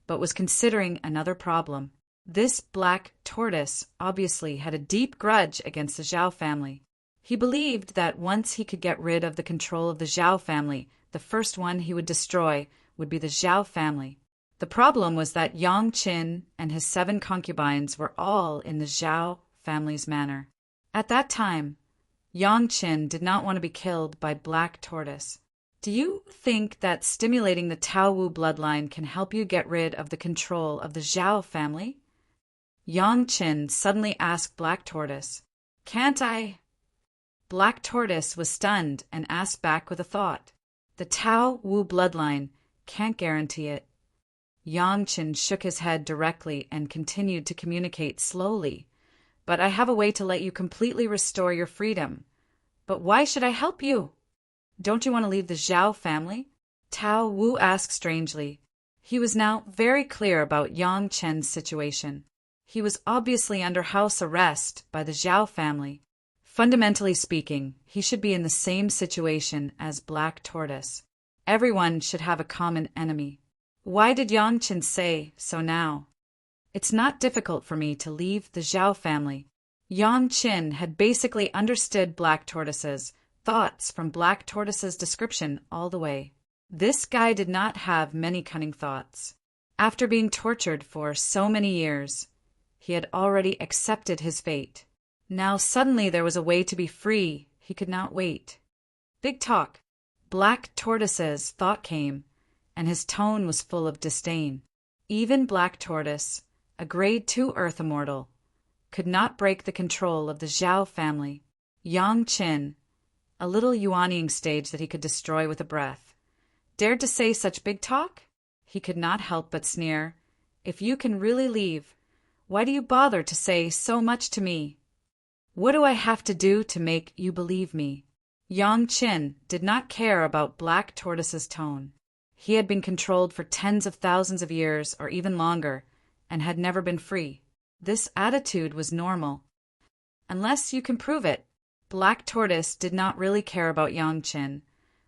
but was considering another problem. This Black Tortoise obviously had a deep grudge against the Zhao family. He believed that once he could get rid of the control of the Zhao family, the first one he would destroy would be the Zhao family. The problem was that Yang Qin and his 7 concubines were all in the Zhao family's manor. At that time, Yang Qin did not want to be killed by Black Tortoise. Do you think that stimulating the Tao Wu bloodline can help you get rid of the control of the Zhao family? Yang Qin suddenly asked Black Tortoise. Can't I? Black Tortoise was stunned and asked back with a thought. The Tao Wu bloodline can't guarantee it. Yang Qin shook his head directly and continued to communicate slowly. But I have a way to let you completely restore your freedom. But why should I help you? Don't you want to leave the Zhao family? Tao Wu asked strangely. He was now very clear about Yang Chen's situation. He was obviously under house arrest by the Zhao family. Fundamentally speaking, he should be in the same situation as Black Tortoise. Everyone should have a common enemy. Why did Yang Chen say so now? It's not difficult for me to leave the Zhao family. Yang Chen had basically understood Black Tortoise's thoughts from Black Tortoise's description all the way. This guy did not have many cunning thoughts. After being tortured for so many years, he had already accepted his fate. Now suddenly there was a way to be free. He could not wait. Big talk. Black Tortoise's thought came, and his tone was full of disdain. Even Black Tortoise, a grade 2 Earth Immortal, could not break the control of the Zhao family. Yang Qin, a little yuanying stage that he could destroy with a breath, dared to say such big talk? He could not help but sneer. If you can really leave, why do you bother to say so much to me? What do I have to do to make you believe me? Yang Qin did not care about Black Tortoise's tone. He had been controlled for tens of thousands of years or even longer, and had never been free. This attitude was normal. Unless you can prove it. Black Tortoise did not really care about Yang Qin,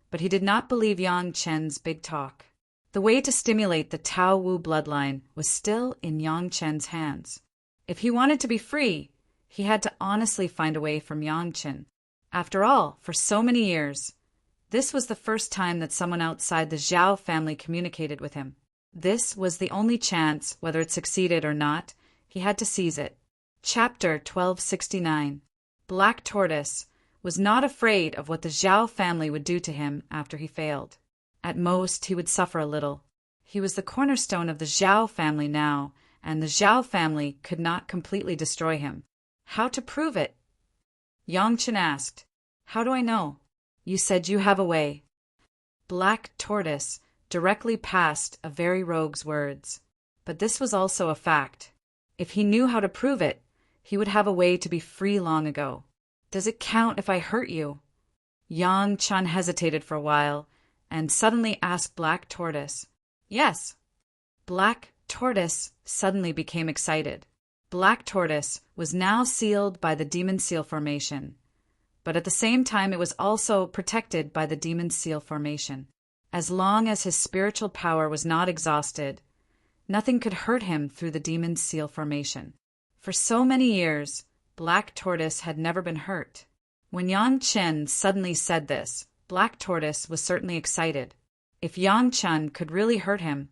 but he did not believe Yang Chen's big talk. The way to stimulate the Tao Wu bloodline was still in Yang Chen's hands. If he wanted to be free, he had to honestly find a way from Yang Chen. After all, for so many years, this was the first time that someone outside the Zhao family communicated with him. This was the only chance, whether it succeeded or not, he had to seize it. Chapter 1269. Black Tortoise was not afraid of what the Zhao family would do to him after he failed. At most, he would suffer a little. He was the cornerstone of the Zhao family now, and the Zhao family could not completely destroy him. How to prove it? Yang Chen asked. How do I know? You said you have a way. Black Tortoise directly passed a very rogue's words. But this was also a fact. If he knew how to prove it, he would have a way to be free long ago. Does it count if I hurt you? Yang Chen hesitated for a while, and suddenly asked Black Tortoise. Yes. Black Tortoise suddenly became excited. Black Tortoise was now sealed by the Demon Seal Formation, but at the same time it was also protected by the Demon Seal Formation. As long as his spiritual power was not exhausted, nothing could hurt him through the Demon Seal Formation. For so many years, Black Tortoise had never been hurt. When Yang Chen suddenly said this, Black Tortoise was certainly excited. If Yang Chen could really hurt him,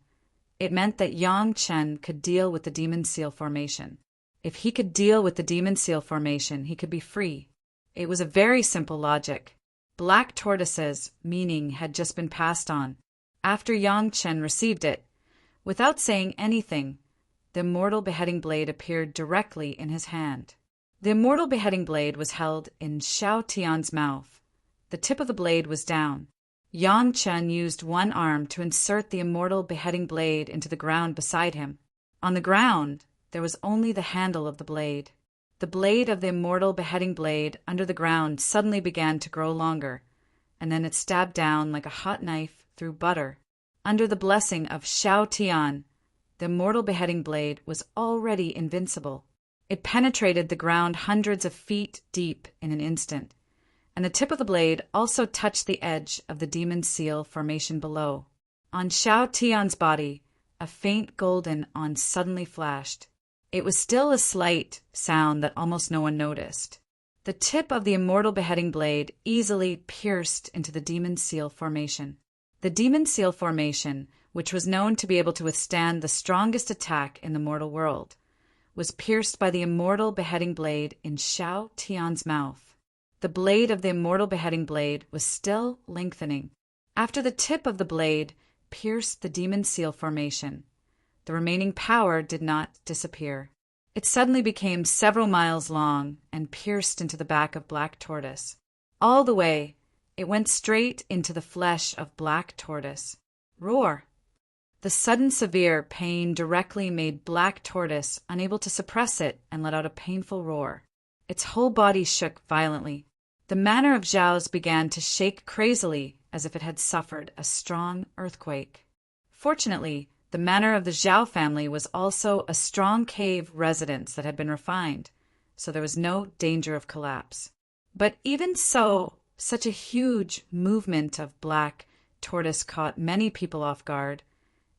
it meant that Yang Chen could deal with the Demon Seal formation. If he could deal with the Demon Seal formation, he could be free. It was a very simple logic. Black Tortoise's meaning had just been passed on. After Yang Chen received it, without saying anything, the Immortal Beheading Blade appeared directly in his hand. The Immortal Beheading Blade was held in Xiao Tian's mouth. The tip of the blade was down. Yang Chen used one arm to insert the Immortal Beheading Blade into the ground beside him. On the ground, there was only the handle of the blade. The blade of the Immortal Beheading Blade under the ground suddenly began to grow longer, and then it stabbed down like a hot knife through butter. Under the blessing of Xiao Tian, the Immortal Beheading Blade was already invincible. It penetrated the ground hundreds of feet deep in an instant, and the tip of the blade also touched the edge of the Demon Seal formation below. On Xiao Tian's body, a faint golden on suddenly flashed. It was still a slight sound that almost no one noticed. The tip of the Immortal Beheading Blade easily pierced into the Demon Seal formation. The Demon Seal formation, which was known to be able to withstand the strongest attack in the mortal world, was pierced by the Immortal Beheading Blade in Xiao Tian's mouth. The blade of the Immortal Beheading Blade was still lengthening. After the tip of the blade pierced the Demon Seal formation, the remaining power did not disappear. It suddenly became several miles long and pierced into the back of Black Tortoise. All the way, it went straight into the flesh of Black Tortoise. Roar! The sudden severe pain directly made Black Tortoise unable to suppress it and let out a painful roar. Its whole body shook violently. The manor of Zhao's began to shake crazily as if it had suffered a strong earthquake. Fortunately, the manor of the Zhao family was also a strong cave residence that had been refined, so there was no danger of collapse. But even so, such a huge movement of Black Tortoise caught many people off guard,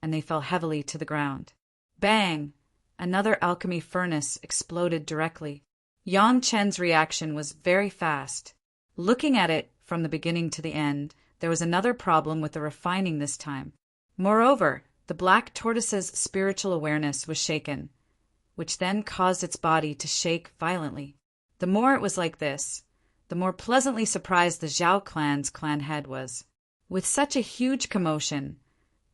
and they fell heavily to the ground. Bang! Another alchemy furnace exploded directly. Yang Chen's reaction was very fast. Looking at it from the beginning to the end, there was another problem with the refining this time. Moreover, the Black Tortoise's spiritual awareness was shaken, which then caused its body to shake violently. The more it was like this, the more pleasantly surprised the Zhao clan's clan head was. With such a huge commotion,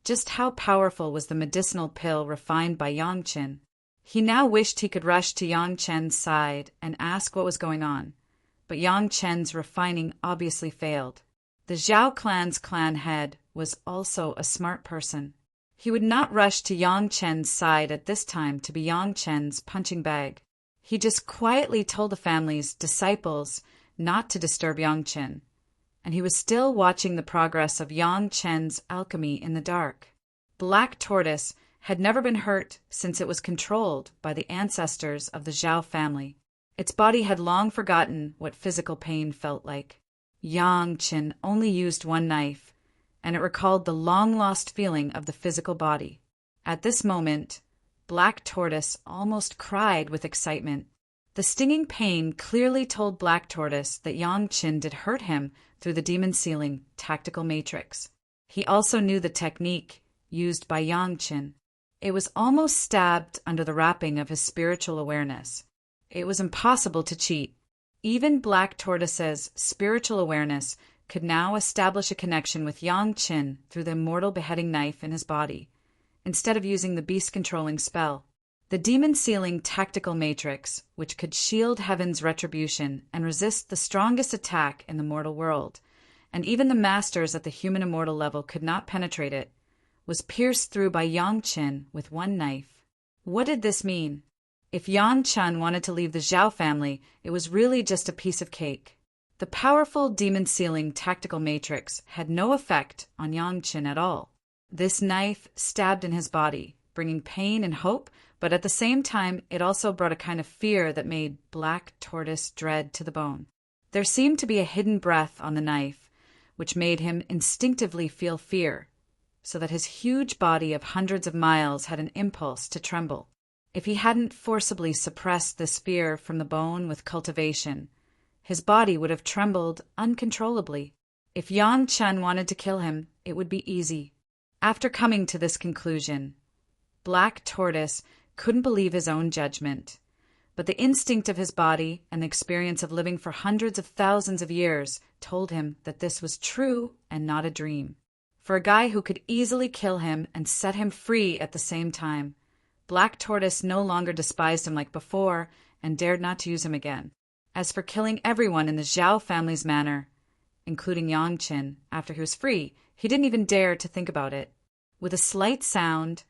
just how powerful was the medicinal pill refined by Yang Chen? He now wished he could rush to Yang Chen's side and ask what was going on, but Yang Chen's refining obviously failed. The Zhao clan's clan head was also a smart person. He would not rush to Yang Chen's side at this time to be Yang Chen's punching bag. He just quietly told the family's disciples not to disturb Yang Chen, and he was still watching the progress of Yang Chen's alchemy in the dark. Black Tortoise had never been hurt since it was controlled by the ancestors of the Zhao family. Its body had long forgotten what physical pain felt like. Yang Chen only used one knife, and it recalled the long-lost feeling of the physical body. At this moment, Black Tortoise almost cried with excitement. The stinging pain clearly told Black Tortoise that Yang Chen did hurt him through the demon sealing tactical matrix. He also knew the technique used by Yang Chen. It was almost stabbed under the wrapping of his spiritual awareness. It was impossible to cheat. Even Black Tortoise's spiritual awareness could now establish a connection with Yang Chen through the immortal beheading knife in his body, instead of using the beast-controlling spell. The demon-sealing tactical matrix, which could shield heaven's retribution and resist the strongest attack in the mortal world, and even the masters at the human immortal level could not penetrate it, was pierced through by Yang Chen with one knife. What did this mean? If Yang Chen wanted to leave the Zhao family, it was really just a piece of cake. The powerful demon-sealing tactical matrix had no effect on Yang Chen at all. This knife stabbed in his body, bringing pain and hope, but at the same time it also brought a kind of fear that made Black Tortoise dread to the bone. There seemed to be a hidden breath on the knife, which made him instinctively feel fear, so that his huge body of hundreds of miles had an impulse to tremble. If he hadn't forcibly suppressed this fear from the bone with cultivation, his body would have trembled uncontrollably. If Yang Chen wanted to kill him, it would be easy. After coming to this conclusion, Black Tortoise couldn't believe his own judgment. But the instinct of his body and the experience of living for hundreds of thousands of years told him that this was true and not a dream. For a guy who could easily kill him and set him free at the same time, Black Tortoise no longer despised him like before and dared not to use him again. As for killing everyone in the Zhao family's manner, including Yang Qin, after he was free, he didn't even dare to think about it. With a slight sound,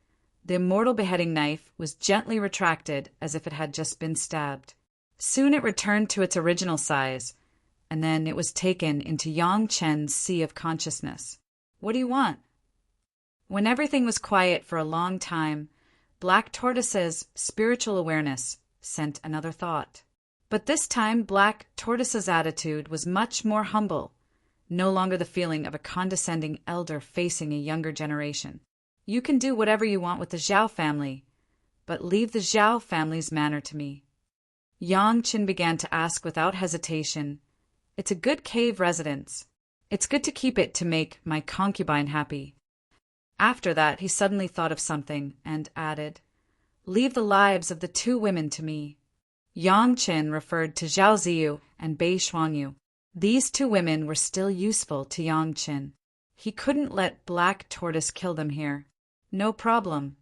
the immortal beheading knife was gently retracted as if it had just been stabbed. Soon it returned to its original size, and then it was taken into Yang Chen's sea of consciousness. What do you want? When everything was quiet for a long time, Black Tortoise's spiritual awareness sent another thought. But this time Black Tortoise's attitude was much more humble, no longer the feeling of a condescending elder facing a younger generation. You can do whatever you want with the Zhao family, but leave the Zhao family's manner to me. Yang Qin began to ask without hesitation, "It's a good cave residence. It's good to keep it to make my concubine happy." After that, he suddenly thought of something and added, "Leave the lives of the 2 women to me." Yang Qin referred to Zhao Ziyu and Bei Shuangyu. These 2 women were still useful to Yang Qin. He couldn't let Black Tortoise kill them here. No problem.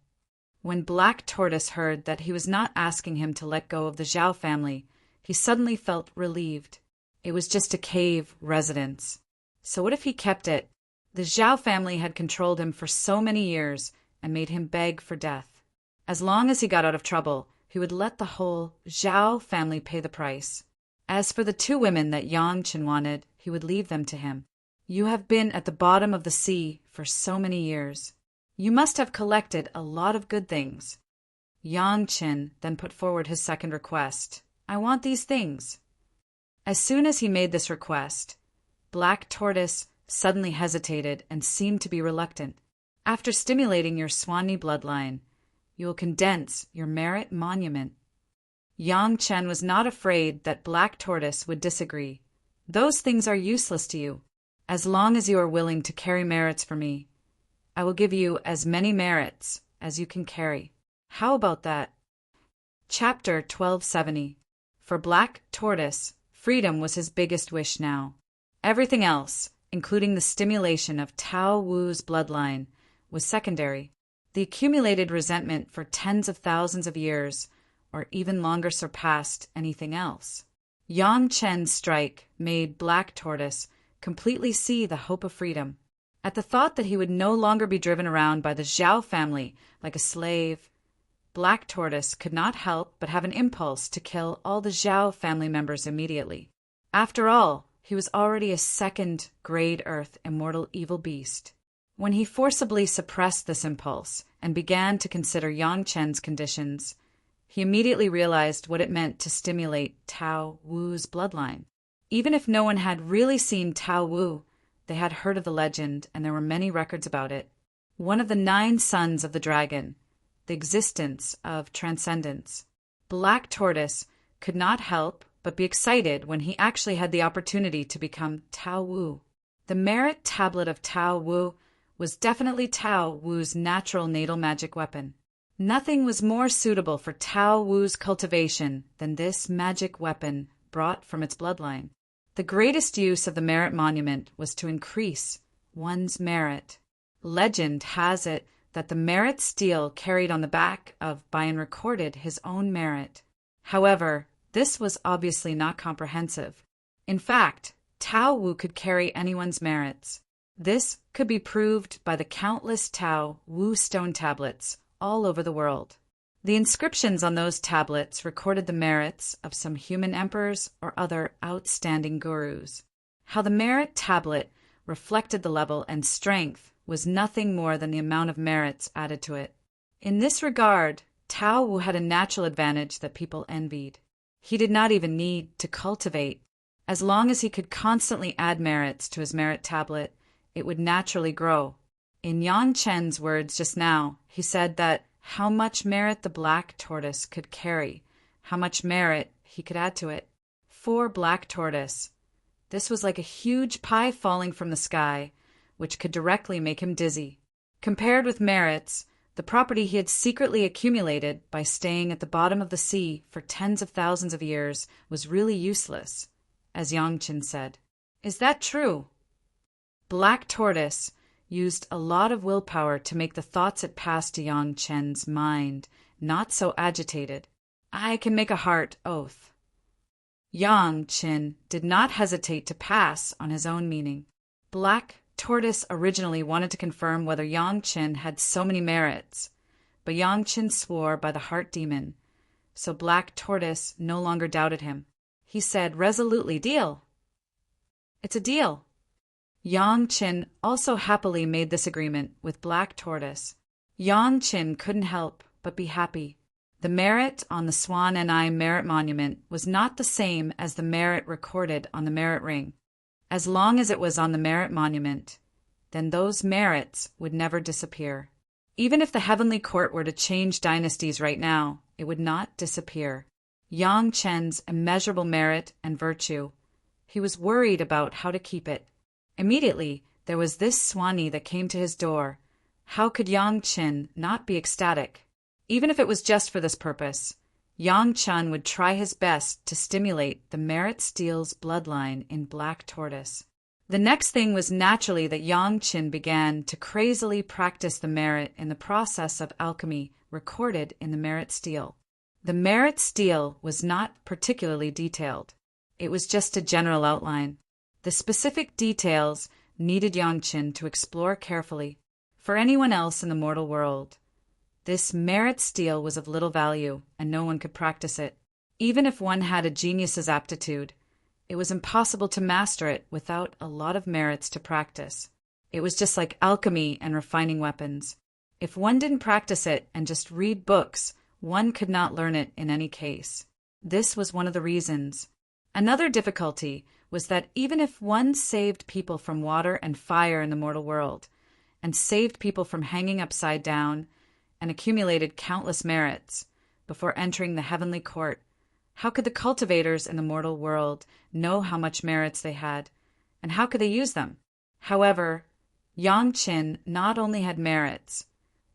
When Black Tortoise heard that he was not asking him to let go of the Zhao family, he suddenly felt relieved. It was just a cave residence. So what if he kept it? The Zhao family had controlled him for so many years and made him beg for death. As long as he got out of trouble, he would let the whole Zhao family pay the price. As for the 2 women that Yang Qin wanted, he would leave them to him. You have been at the bottom of the sea for so many years. You must have collected a lot of good things. Yang Qin then put forward his second request. I want these things. As soon as he made this request, Black Tortoise suddenly hesitated and seemed to be reluctant. After stimulating your Swanee bloodline, you will condense your merit monument. Yang Chen was not afraid that Black Tortoise would disagree. Those things are useless to you. As long as you are willing to carry merits for me, I will give you as many merits as you can carry. How about that? Chapter 1270. For Black Tortoise, freedom was his biggest wish now. Everything else, including the stimulation of Tao Wu's bloodline, was secondary. The accumulated resentment for tens of thousands of years, or even longer, surpassed anything else. Yang Chen's strike made Black Tortoise completely see the hope of freedom. At the thought that he would no longer be driven around by the Zhao family like a slave, Black Tortoise could not help but have an impulse to kill all the Zhao family members immediately. After all, he was already a second-grade Earth immortal evil beast. When he forcibly suppressed this impulse and began to consider Yang Chen's conditions, he immediately realized what it meant to stimulate Tao Wu's bloodline. Even if no one had really seen Tao Wu, they had heard of the legend, and there were many records about it. One of the 9 sons of the dragon, the existence of transcendence. Black Tortoise could not help but be excited when he actually had the opportunity to become Tao Wu. The merit tablet of Tao Wu was definitely Tao Wu's natural natal magic weapon. Nothing was more suitable for Tao Wu's cultivation than this magic weapon brought from its bloodline. The greatest use of the merit monument was to increase one's merit. Legend has it that the merit stele carried on the back of Bayan recorded his own merit. However, this was obviously not comprehensive. In fact, Tao Wu could carry anyone's merits. This could be proved by the countless Tao Wu stone tablets all over the world. The inscriptions on those tablets recorded the merits of some human emperors or other outstanding gurus. How the merit tablet reflected the level and strength was nothing more than the amount of merits added to it. In this regard, Tao Wu had a natural advantage that people envied. He did not even need to cultivate. As long as he could constantly add merits to his merit tablet, it would naturally grow. In Yang Chen's words just now, he said that how much merit the Black Tortoise could carry, how much merit he could add to it. For Black Tortoise, This was like a huge pie falling from the sky, which could directly make him dizzy. Compared with merits, the property he had secretly accumulated by staying at the bottom of the sea for tens of thousands of years was really useless, as Yang Chen said. Is that true? Black Tortoise used a lot of willpower to make the thoughts it passed to Yang Chen's mind not so agitated. I can make a heart oath. Yang Chen did not hesitate to pass on his own meaning. Black Tortoise originally wanted to confirm whether Yang Chen had so many merits, but Yang Chen swore by the heart demon, so Black Tortoise no longer doubted him. He said resolutely, "Deal. It's a deal." Yang Chen also happily made this agreement with Black Tortoise. Yang Chen couldn't help but be happy. The merit on the Swan and I Merit Monument was not the same as the merit recorded on the merit ring. As long as it was on the merit monument, then those merits would never disappear. Even if the heavenly court were to change dynasties right now, it would not disappear. Yang Chen's immeasurable merit and virtue. He was worried about how to keep it. Immediately, there was this Swanee that came to his door. How could Yang Chen not be ecstatic? Even if it was just for this purpose, Yang Chen would try his best to stimulate the merit steel's bloodline in Black Tortoise. The next thing was naturally that Yang Chen began to crazily practice the merit in the process of alchemy recorded in the merit steel. The merit steel was not particularly detailed. It was just a general outline. The specific details needed Yang Chen to explore carefully. For anyone else in the mortal world, this merit steel was of little value, and no one could practice it. Even if one had a genius's aptitude, it was impossible to master it without a lot of merits to practice. It was just like alchemy and refining weapons. If one didn't practice it and just read books, one could not learn it in any case. This was one of the reasons. Another difficulty was that even if one saved people from water and fire in the mortal world, and saved people from hanging upside down, and accumulated countless merits before entering the heavenly court, how could the cultivators in the mortal world know how much merits they had, and how could they use them? However, Yang Chen not only had merits,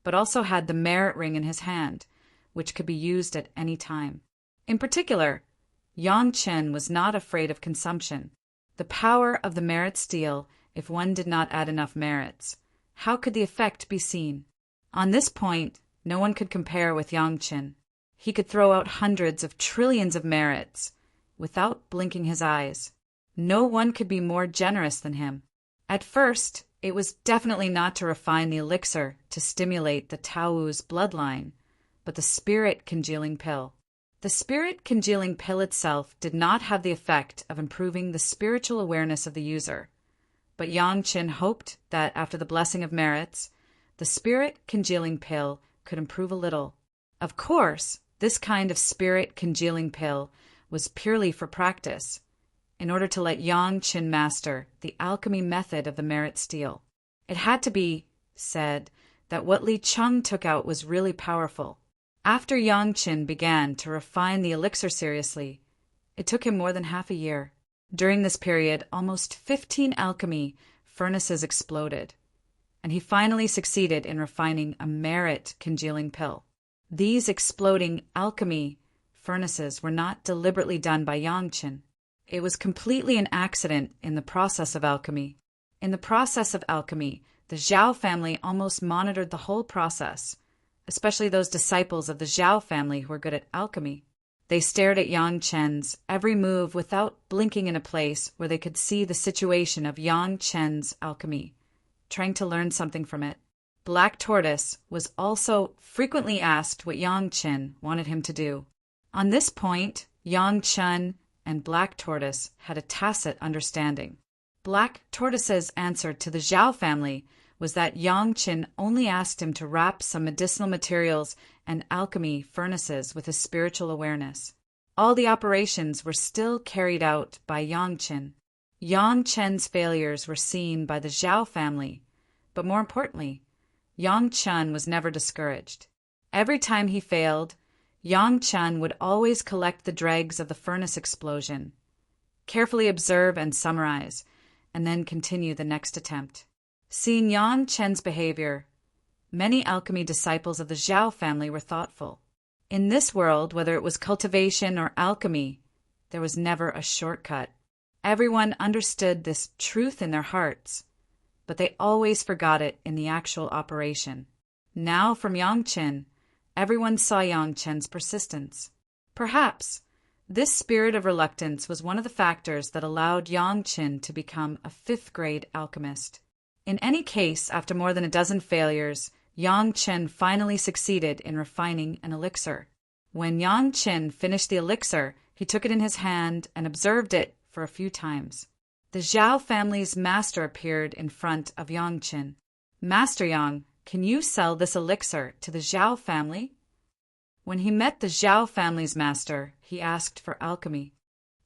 but also had the merit ring in his hand, which could be used at any time. In particular, Yang Chen was not afraid of consumption. The power of the merit steel if one did not add enough merits. How could the effect be seen? On this point, no one could compare with Yang Chen. He could throw out hundreds of trillions of merits without blinking his eyes. No one could be more generous than him. At first, it was definitely not to refine the elixir to stimulate the Tao's bloodline, but the spirit congealing pill. The spirit congealing pill itself did not have the effect of improving the spiritual awareness of the user, but Yang Chen hoped that after the blessing of merits, the spirit congealing pill could improve a little. Of course, this kind of spirit congealing pill was purely for practice, in order to let Yang Chen master the alchemy method of the merit steel. It had to be said that what Li Cheng took out was really powerful. After Yang Chen began to refine the elixir seriously, it took him more than half a year. During this period, almost 15 alchemy furnaces exploded, and he finally succeeded in refining a merit congealing pill. These exploding alchemy furnaces were not deliberately done by Yang Chen. It was completely an accident in the process of alchemy. In the process of alchemy, the Zhao family almost monitored the whole process, especially those disciples of the Zhao family who were good at alchemy. They stared at Yang Chen's every move without blinking in a place where they could see the situation of Yang Chen's alchemy, trying to learn something from it. Black Tortoise was also frequently asked what Yang Chen wanted him to do. On this point, Yang Chen and Black Tortoise had a tacit understanding. Black Tortoise's answer to the Zhao family was that Yang Chen only asked him to wrap some medicinal materials and alchemy furnaces with his spiritual awareness. All the operations were still carried out by Yang Chen. Yang Chen's failures were seen by the Zhao family, but more importantly, Yang Chen was never discouraged. Every time he failed, Yang Chen would always collect the dregs of the furnace explosion carefully observe and summarize, and then continue the next attempt. Seeing Yang Chen's behavior, many alchemy disciples of the Zhao family were thoughtful. In this world, whether it was cultivation or alchemy, there was never a shortcut. Everyone understood this truth in their hearts, but they always forgot it in the actual operation. Now, from Yang Chen, everyone saw Yang Chen's persistence. Perhaps this spirit of reluctance was one of the factors that allowed Yang Chen to become a fifth-grade alchemist. In any case, after more than a dozen failures, Yang Chen finally succeeded in refining an elixir. When Yang Chen finished the elixir, he took it in his hand and observed it for a few times. The Zhao family's master appeared in front of Yang Chen. "Master Yang, can you sell this elixir to the Zhao family?" When he met the Zhao family's master, he asked for alchemy.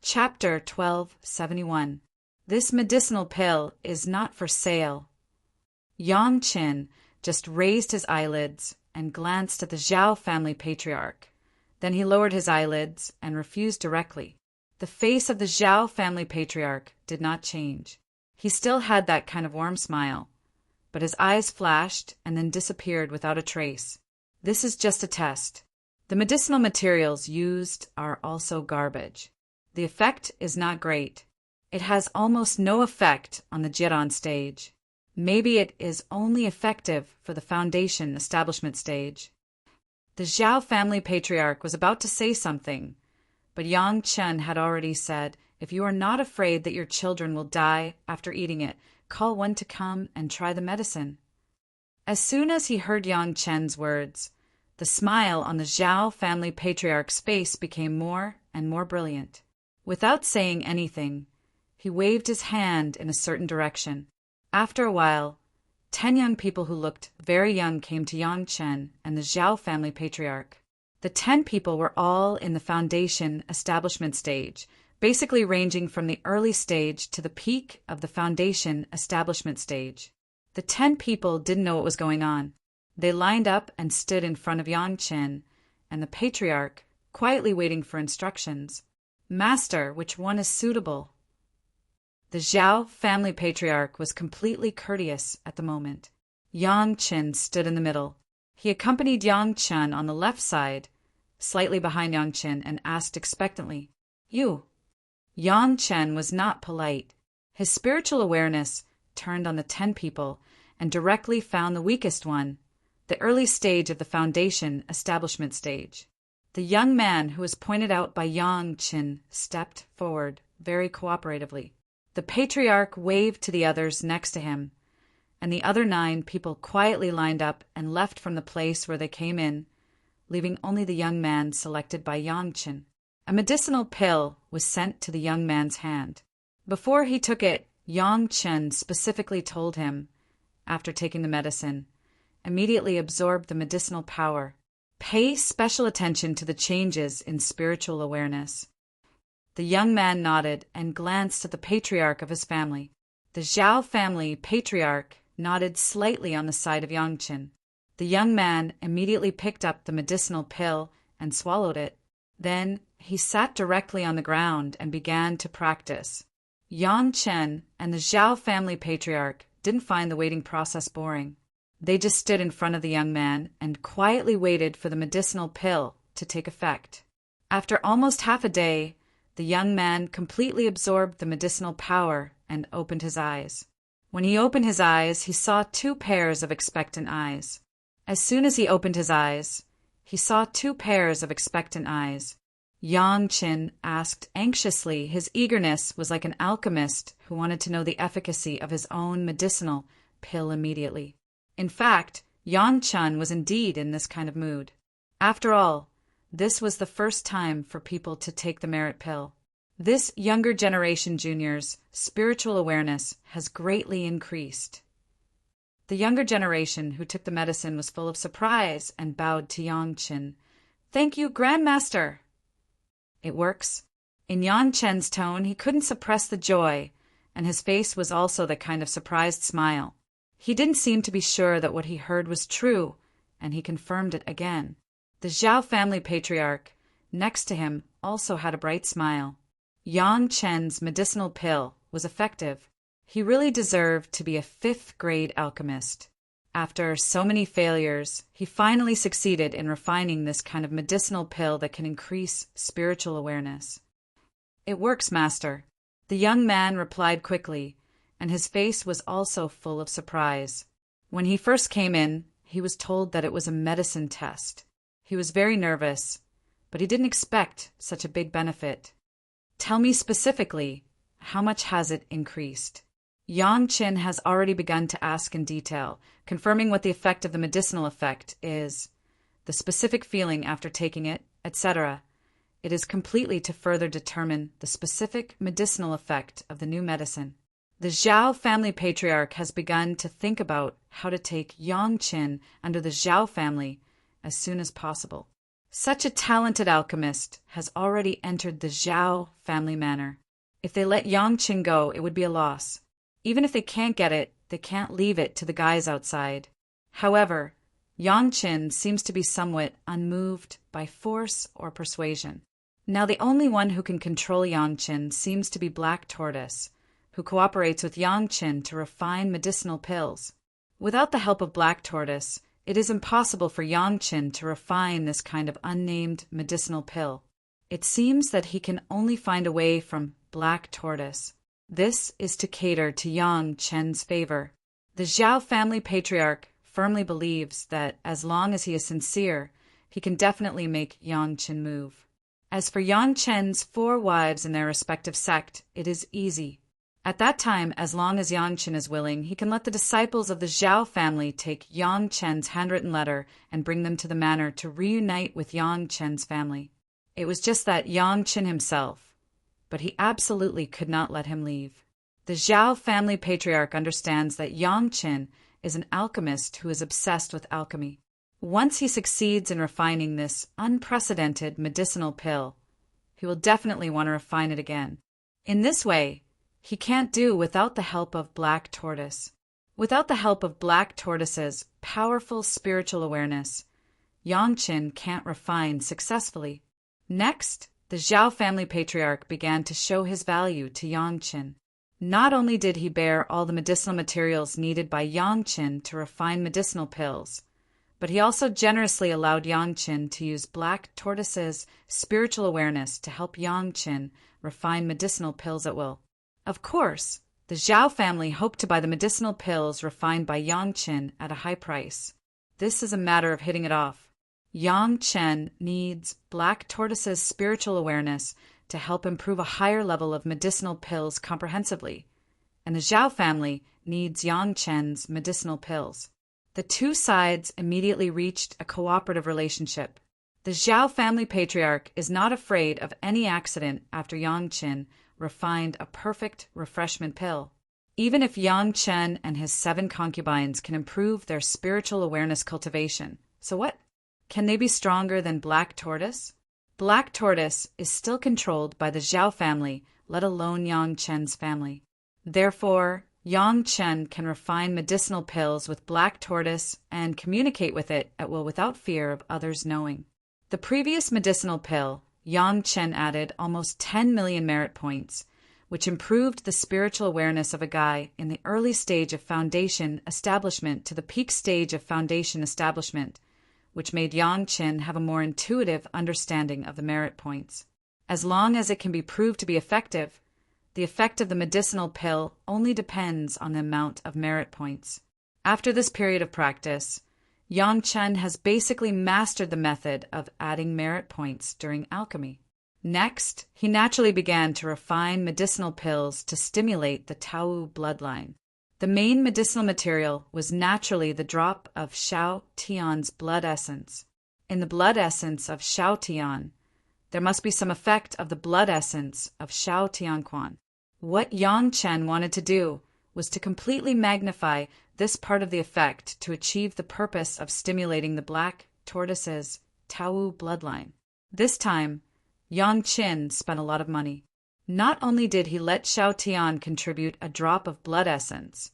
Chapter 1271. This medicinal pill is not for sale. Yang Chen just raised his eyelids and glanced at the Zhao family patriarch. Then he lowered his eyelids and refused directly. The face of the Zhao family patriarch did not change. He still had that kind of warm smile, but his eyes flashed and then disappeared without a trace. This is just a test. The medicinal materials used are also garbage. The effect is not great. It has almost no effect on the Jiran stage. Maybe it is only effective for the foundation establishment stage. The Zhao family patriarch was about to say something, but Yang Chen had already said, "If you are not afraid that your children will die after eating it, call one to come and try the medicine." As soon as he heard Yang Chen's words, the smile on the Zhao family patriarch's face became more and more brilliant. Without saying anything, he waved his hand in a certain direction. After a while, 10 young people who looked very young came to Yang Chen and the Zhao family patriarch. The 10 people were all in the foundation establishment stage, basically ranging from the early stage to the peak of the foundation establishment stage. The 10 people didn't know what was going on. They lined up and stood in front of Yang Chen and the patriarch, quietly waiting for instructions. "Master, which one is suitable?" The Zhao family patriarch was completely courteous at the moment. Yang Chen stood in the middle. He accompanied Yang Chen on the left side, slightly behind Yang Chen, and asked expectantly, "You?" Yang Chen was not polite. His spiritual awareness turned on the 10 people and directly found the weakest one, the early stage of the foundation establishment stage. The young man who was pointed out by Yang Chen stepped forward very cooperatively. The patriarch waved to the others next to him, and the other 9 people quietly lined up and left from the place where they came in, leaving only the young man selected by Yang Chen. A medicinal pill was sent to the young man's hand. Before he took it, Yang Chen specifically told him, after taking the medicine, immediately absorb the medicinal power. Pay special attention to the changes in spiritual awareness. The young man nodded and glanced at the patriarch of his family. The Zhao family patriarch nodded slightly on the side of Yang Chen. The young man immediately picked up the medicinal pill and swallowed it. Then he sat directly on the ground and began to practice. Yang Chen and the Zhao family patriarch didn't find the waiting process boring. They just stood in front of the young man and quietly waited for the medicinal pill to take effect. After almost half a day, the young man completely absorbed the medicinal power and opened his eyes. When he opened his eyes, he saw 2 pairs of expectant eyes. As soon as he opened his eyes, he saw 2 pairs of expectant eyes. Yang Chen asked anxiously. His eagerness was like an alchemist who wanted to know the efficacy of his own medicinal pill immediately. In fact, Yang Chen was indeed in this kind of mood. After all, this was the first time for people to take the merit pill. This younger generation junior's spiritual awareness has greatly increased. The younger generation who took the medicine was full of surprise and bowed to Yang Chen. "Thank you, Grandmaster." It works. In Yang Chen's tone, he couldn't suppress the joy, and his face was also the kind of surprised smile. He didn't seem to be sure that what he heard was true, and he confirmed it again. The Zhao family patriarch, next to him, also had a bright smile. Yang Chen's medicinal pill was effective. He really deserved to be a fifth-grade alchemist. After so many failures, he finally succeeded in refining this kind of medicinal pill that can increase spiritual awareness. "It works, Master," the young man replied quickly, and his face was also full of surprise. When he first came in, he was told that it was a medicine test. He was very nervous, but he didn't expect such a big benefit. "Tell me specifically, how much has it increased?" Yang Qin has already begun to ask in detail, confirming what the effect of the medicinal effect is, the specific feeling after taking it, etc. It is completely to further determine the specific medicinal effect of the new medicine. The Zhao family patriarch has begun to think about how to take Yang Qin under the Zhao family as soon as possible. Such a talented alchemist has already entered the Zhao family manor. If they let Yang Qin go, it would be a loss. Even if they can't get it, they can't leave it to the guys outside. However, Yang Qin seems to be somewhat unmoved by force or persuasion. Now the only one who can control Yang Qin seems to be Black Tortoise, who cooperates with Yang Qin to refine medicinal pills. Without the help of Black Tortoise, it is impossible for Yang Qin to refine this kind of unnamed medicinal pill. It seems that he can only find a way from Black Tortoise. This is to cater to Yang Chen's favor. The Zhao family patriarch firmly believes that as long as he is sincere, he can definitely make Yang Chen move. As for Yang Chen's 4 wives in their respective sect, it is easy. At that time, as long as Yang Chen is willing, he can let the disciples of the Zhao family take Yang Chen's handwritten letter and bring them to the manor to reunite with Yang Chen's family. It was just that Yang Chen himself, but he absolutely could not let him leave. The Zhao family patriarch understands that Yang Chen is an alchemist who is obsessed with alchemy. Once he succeeds in refining this unprecedented medicinal pill, he will definitely want to refine it again. In this way, he can't do without the help of Black Tortoise. Without the help of Black Tortoise's powerful spiritual awareness, Yang Chen can't refine successfully. Next, the Zhao family patriarch began to show his value to Yang Chen. Not only did he bear all the medicinal materials needed by Yang Chen to refine medicinal pills, but he also generously allowed Yang Chen to use Black Tortoise's spiritual awareness to help Yang Chen refine medicinal pills at will. Of course, the Zhao family hoped to buy the medicinal pills refined by Yang Chen at a high price. This is a matter of hitting it off. Yang Chen needs Black Tortoise's spiritual awareness to help improve a higher level of medicinal pills comprehensively, and the Zhao family needs Yang Chen's medicinal pills. The two sides immediately reached a cooperative relationship. The Zhao family patriarch is not afraid of any accident after Yang Chen refined a perfect refreshment pill. Even if Yang Chen and his 7 concubines can improve their spiritual awareness cultivation, so what? Can they be stronger than Black Tortoise? Black Tortoise is still controlled by the Zhao family, let alone Yang Chen's family. Therefore, Yang Chen can refine medicinal pills with Black Tortoise and communicate with it at will without fear of others knowing. The previous medicinal pill, Yang Chen added almost 10 million merit points, which improved the spiritual awareness of a guy in the early stage of foundation establishment to the peak stage of foundation establishment, which made Yang Chen have a more intuitive understanding of the merit points. As long as it can be proved to be effective, the effect of the medicinal pill only depends on the amount of merit points. After this period of practice, Yang Chen has basically mastered the method of adding merit points during alchemy. Next, he naturally began to refine medicinal pills to stimulate the Tao bloodline. The main medicinal material was naturally the drop of Shao Tian's blood essence. In the blood essence of Shao Tian, there must be some effect of the blood essence of Shao Tianquan. What Yang Chen wanted to do was to completely magnify this part of the effect to achieve the purpose of stimulating the Black Tortoise's Tao bloodline. This time, Yang Chen spent a lot of money. Not only did he let Shao Tian contribute a drop of blood essence,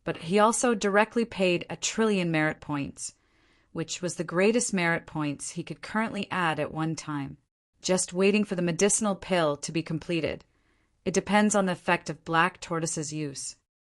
but he also directly paid 1 trillion merit points, which was the greatest merit points he could currently add at one time. just waiting for the medicinal pill to be completed. It depends on the effect of black tortoise's use.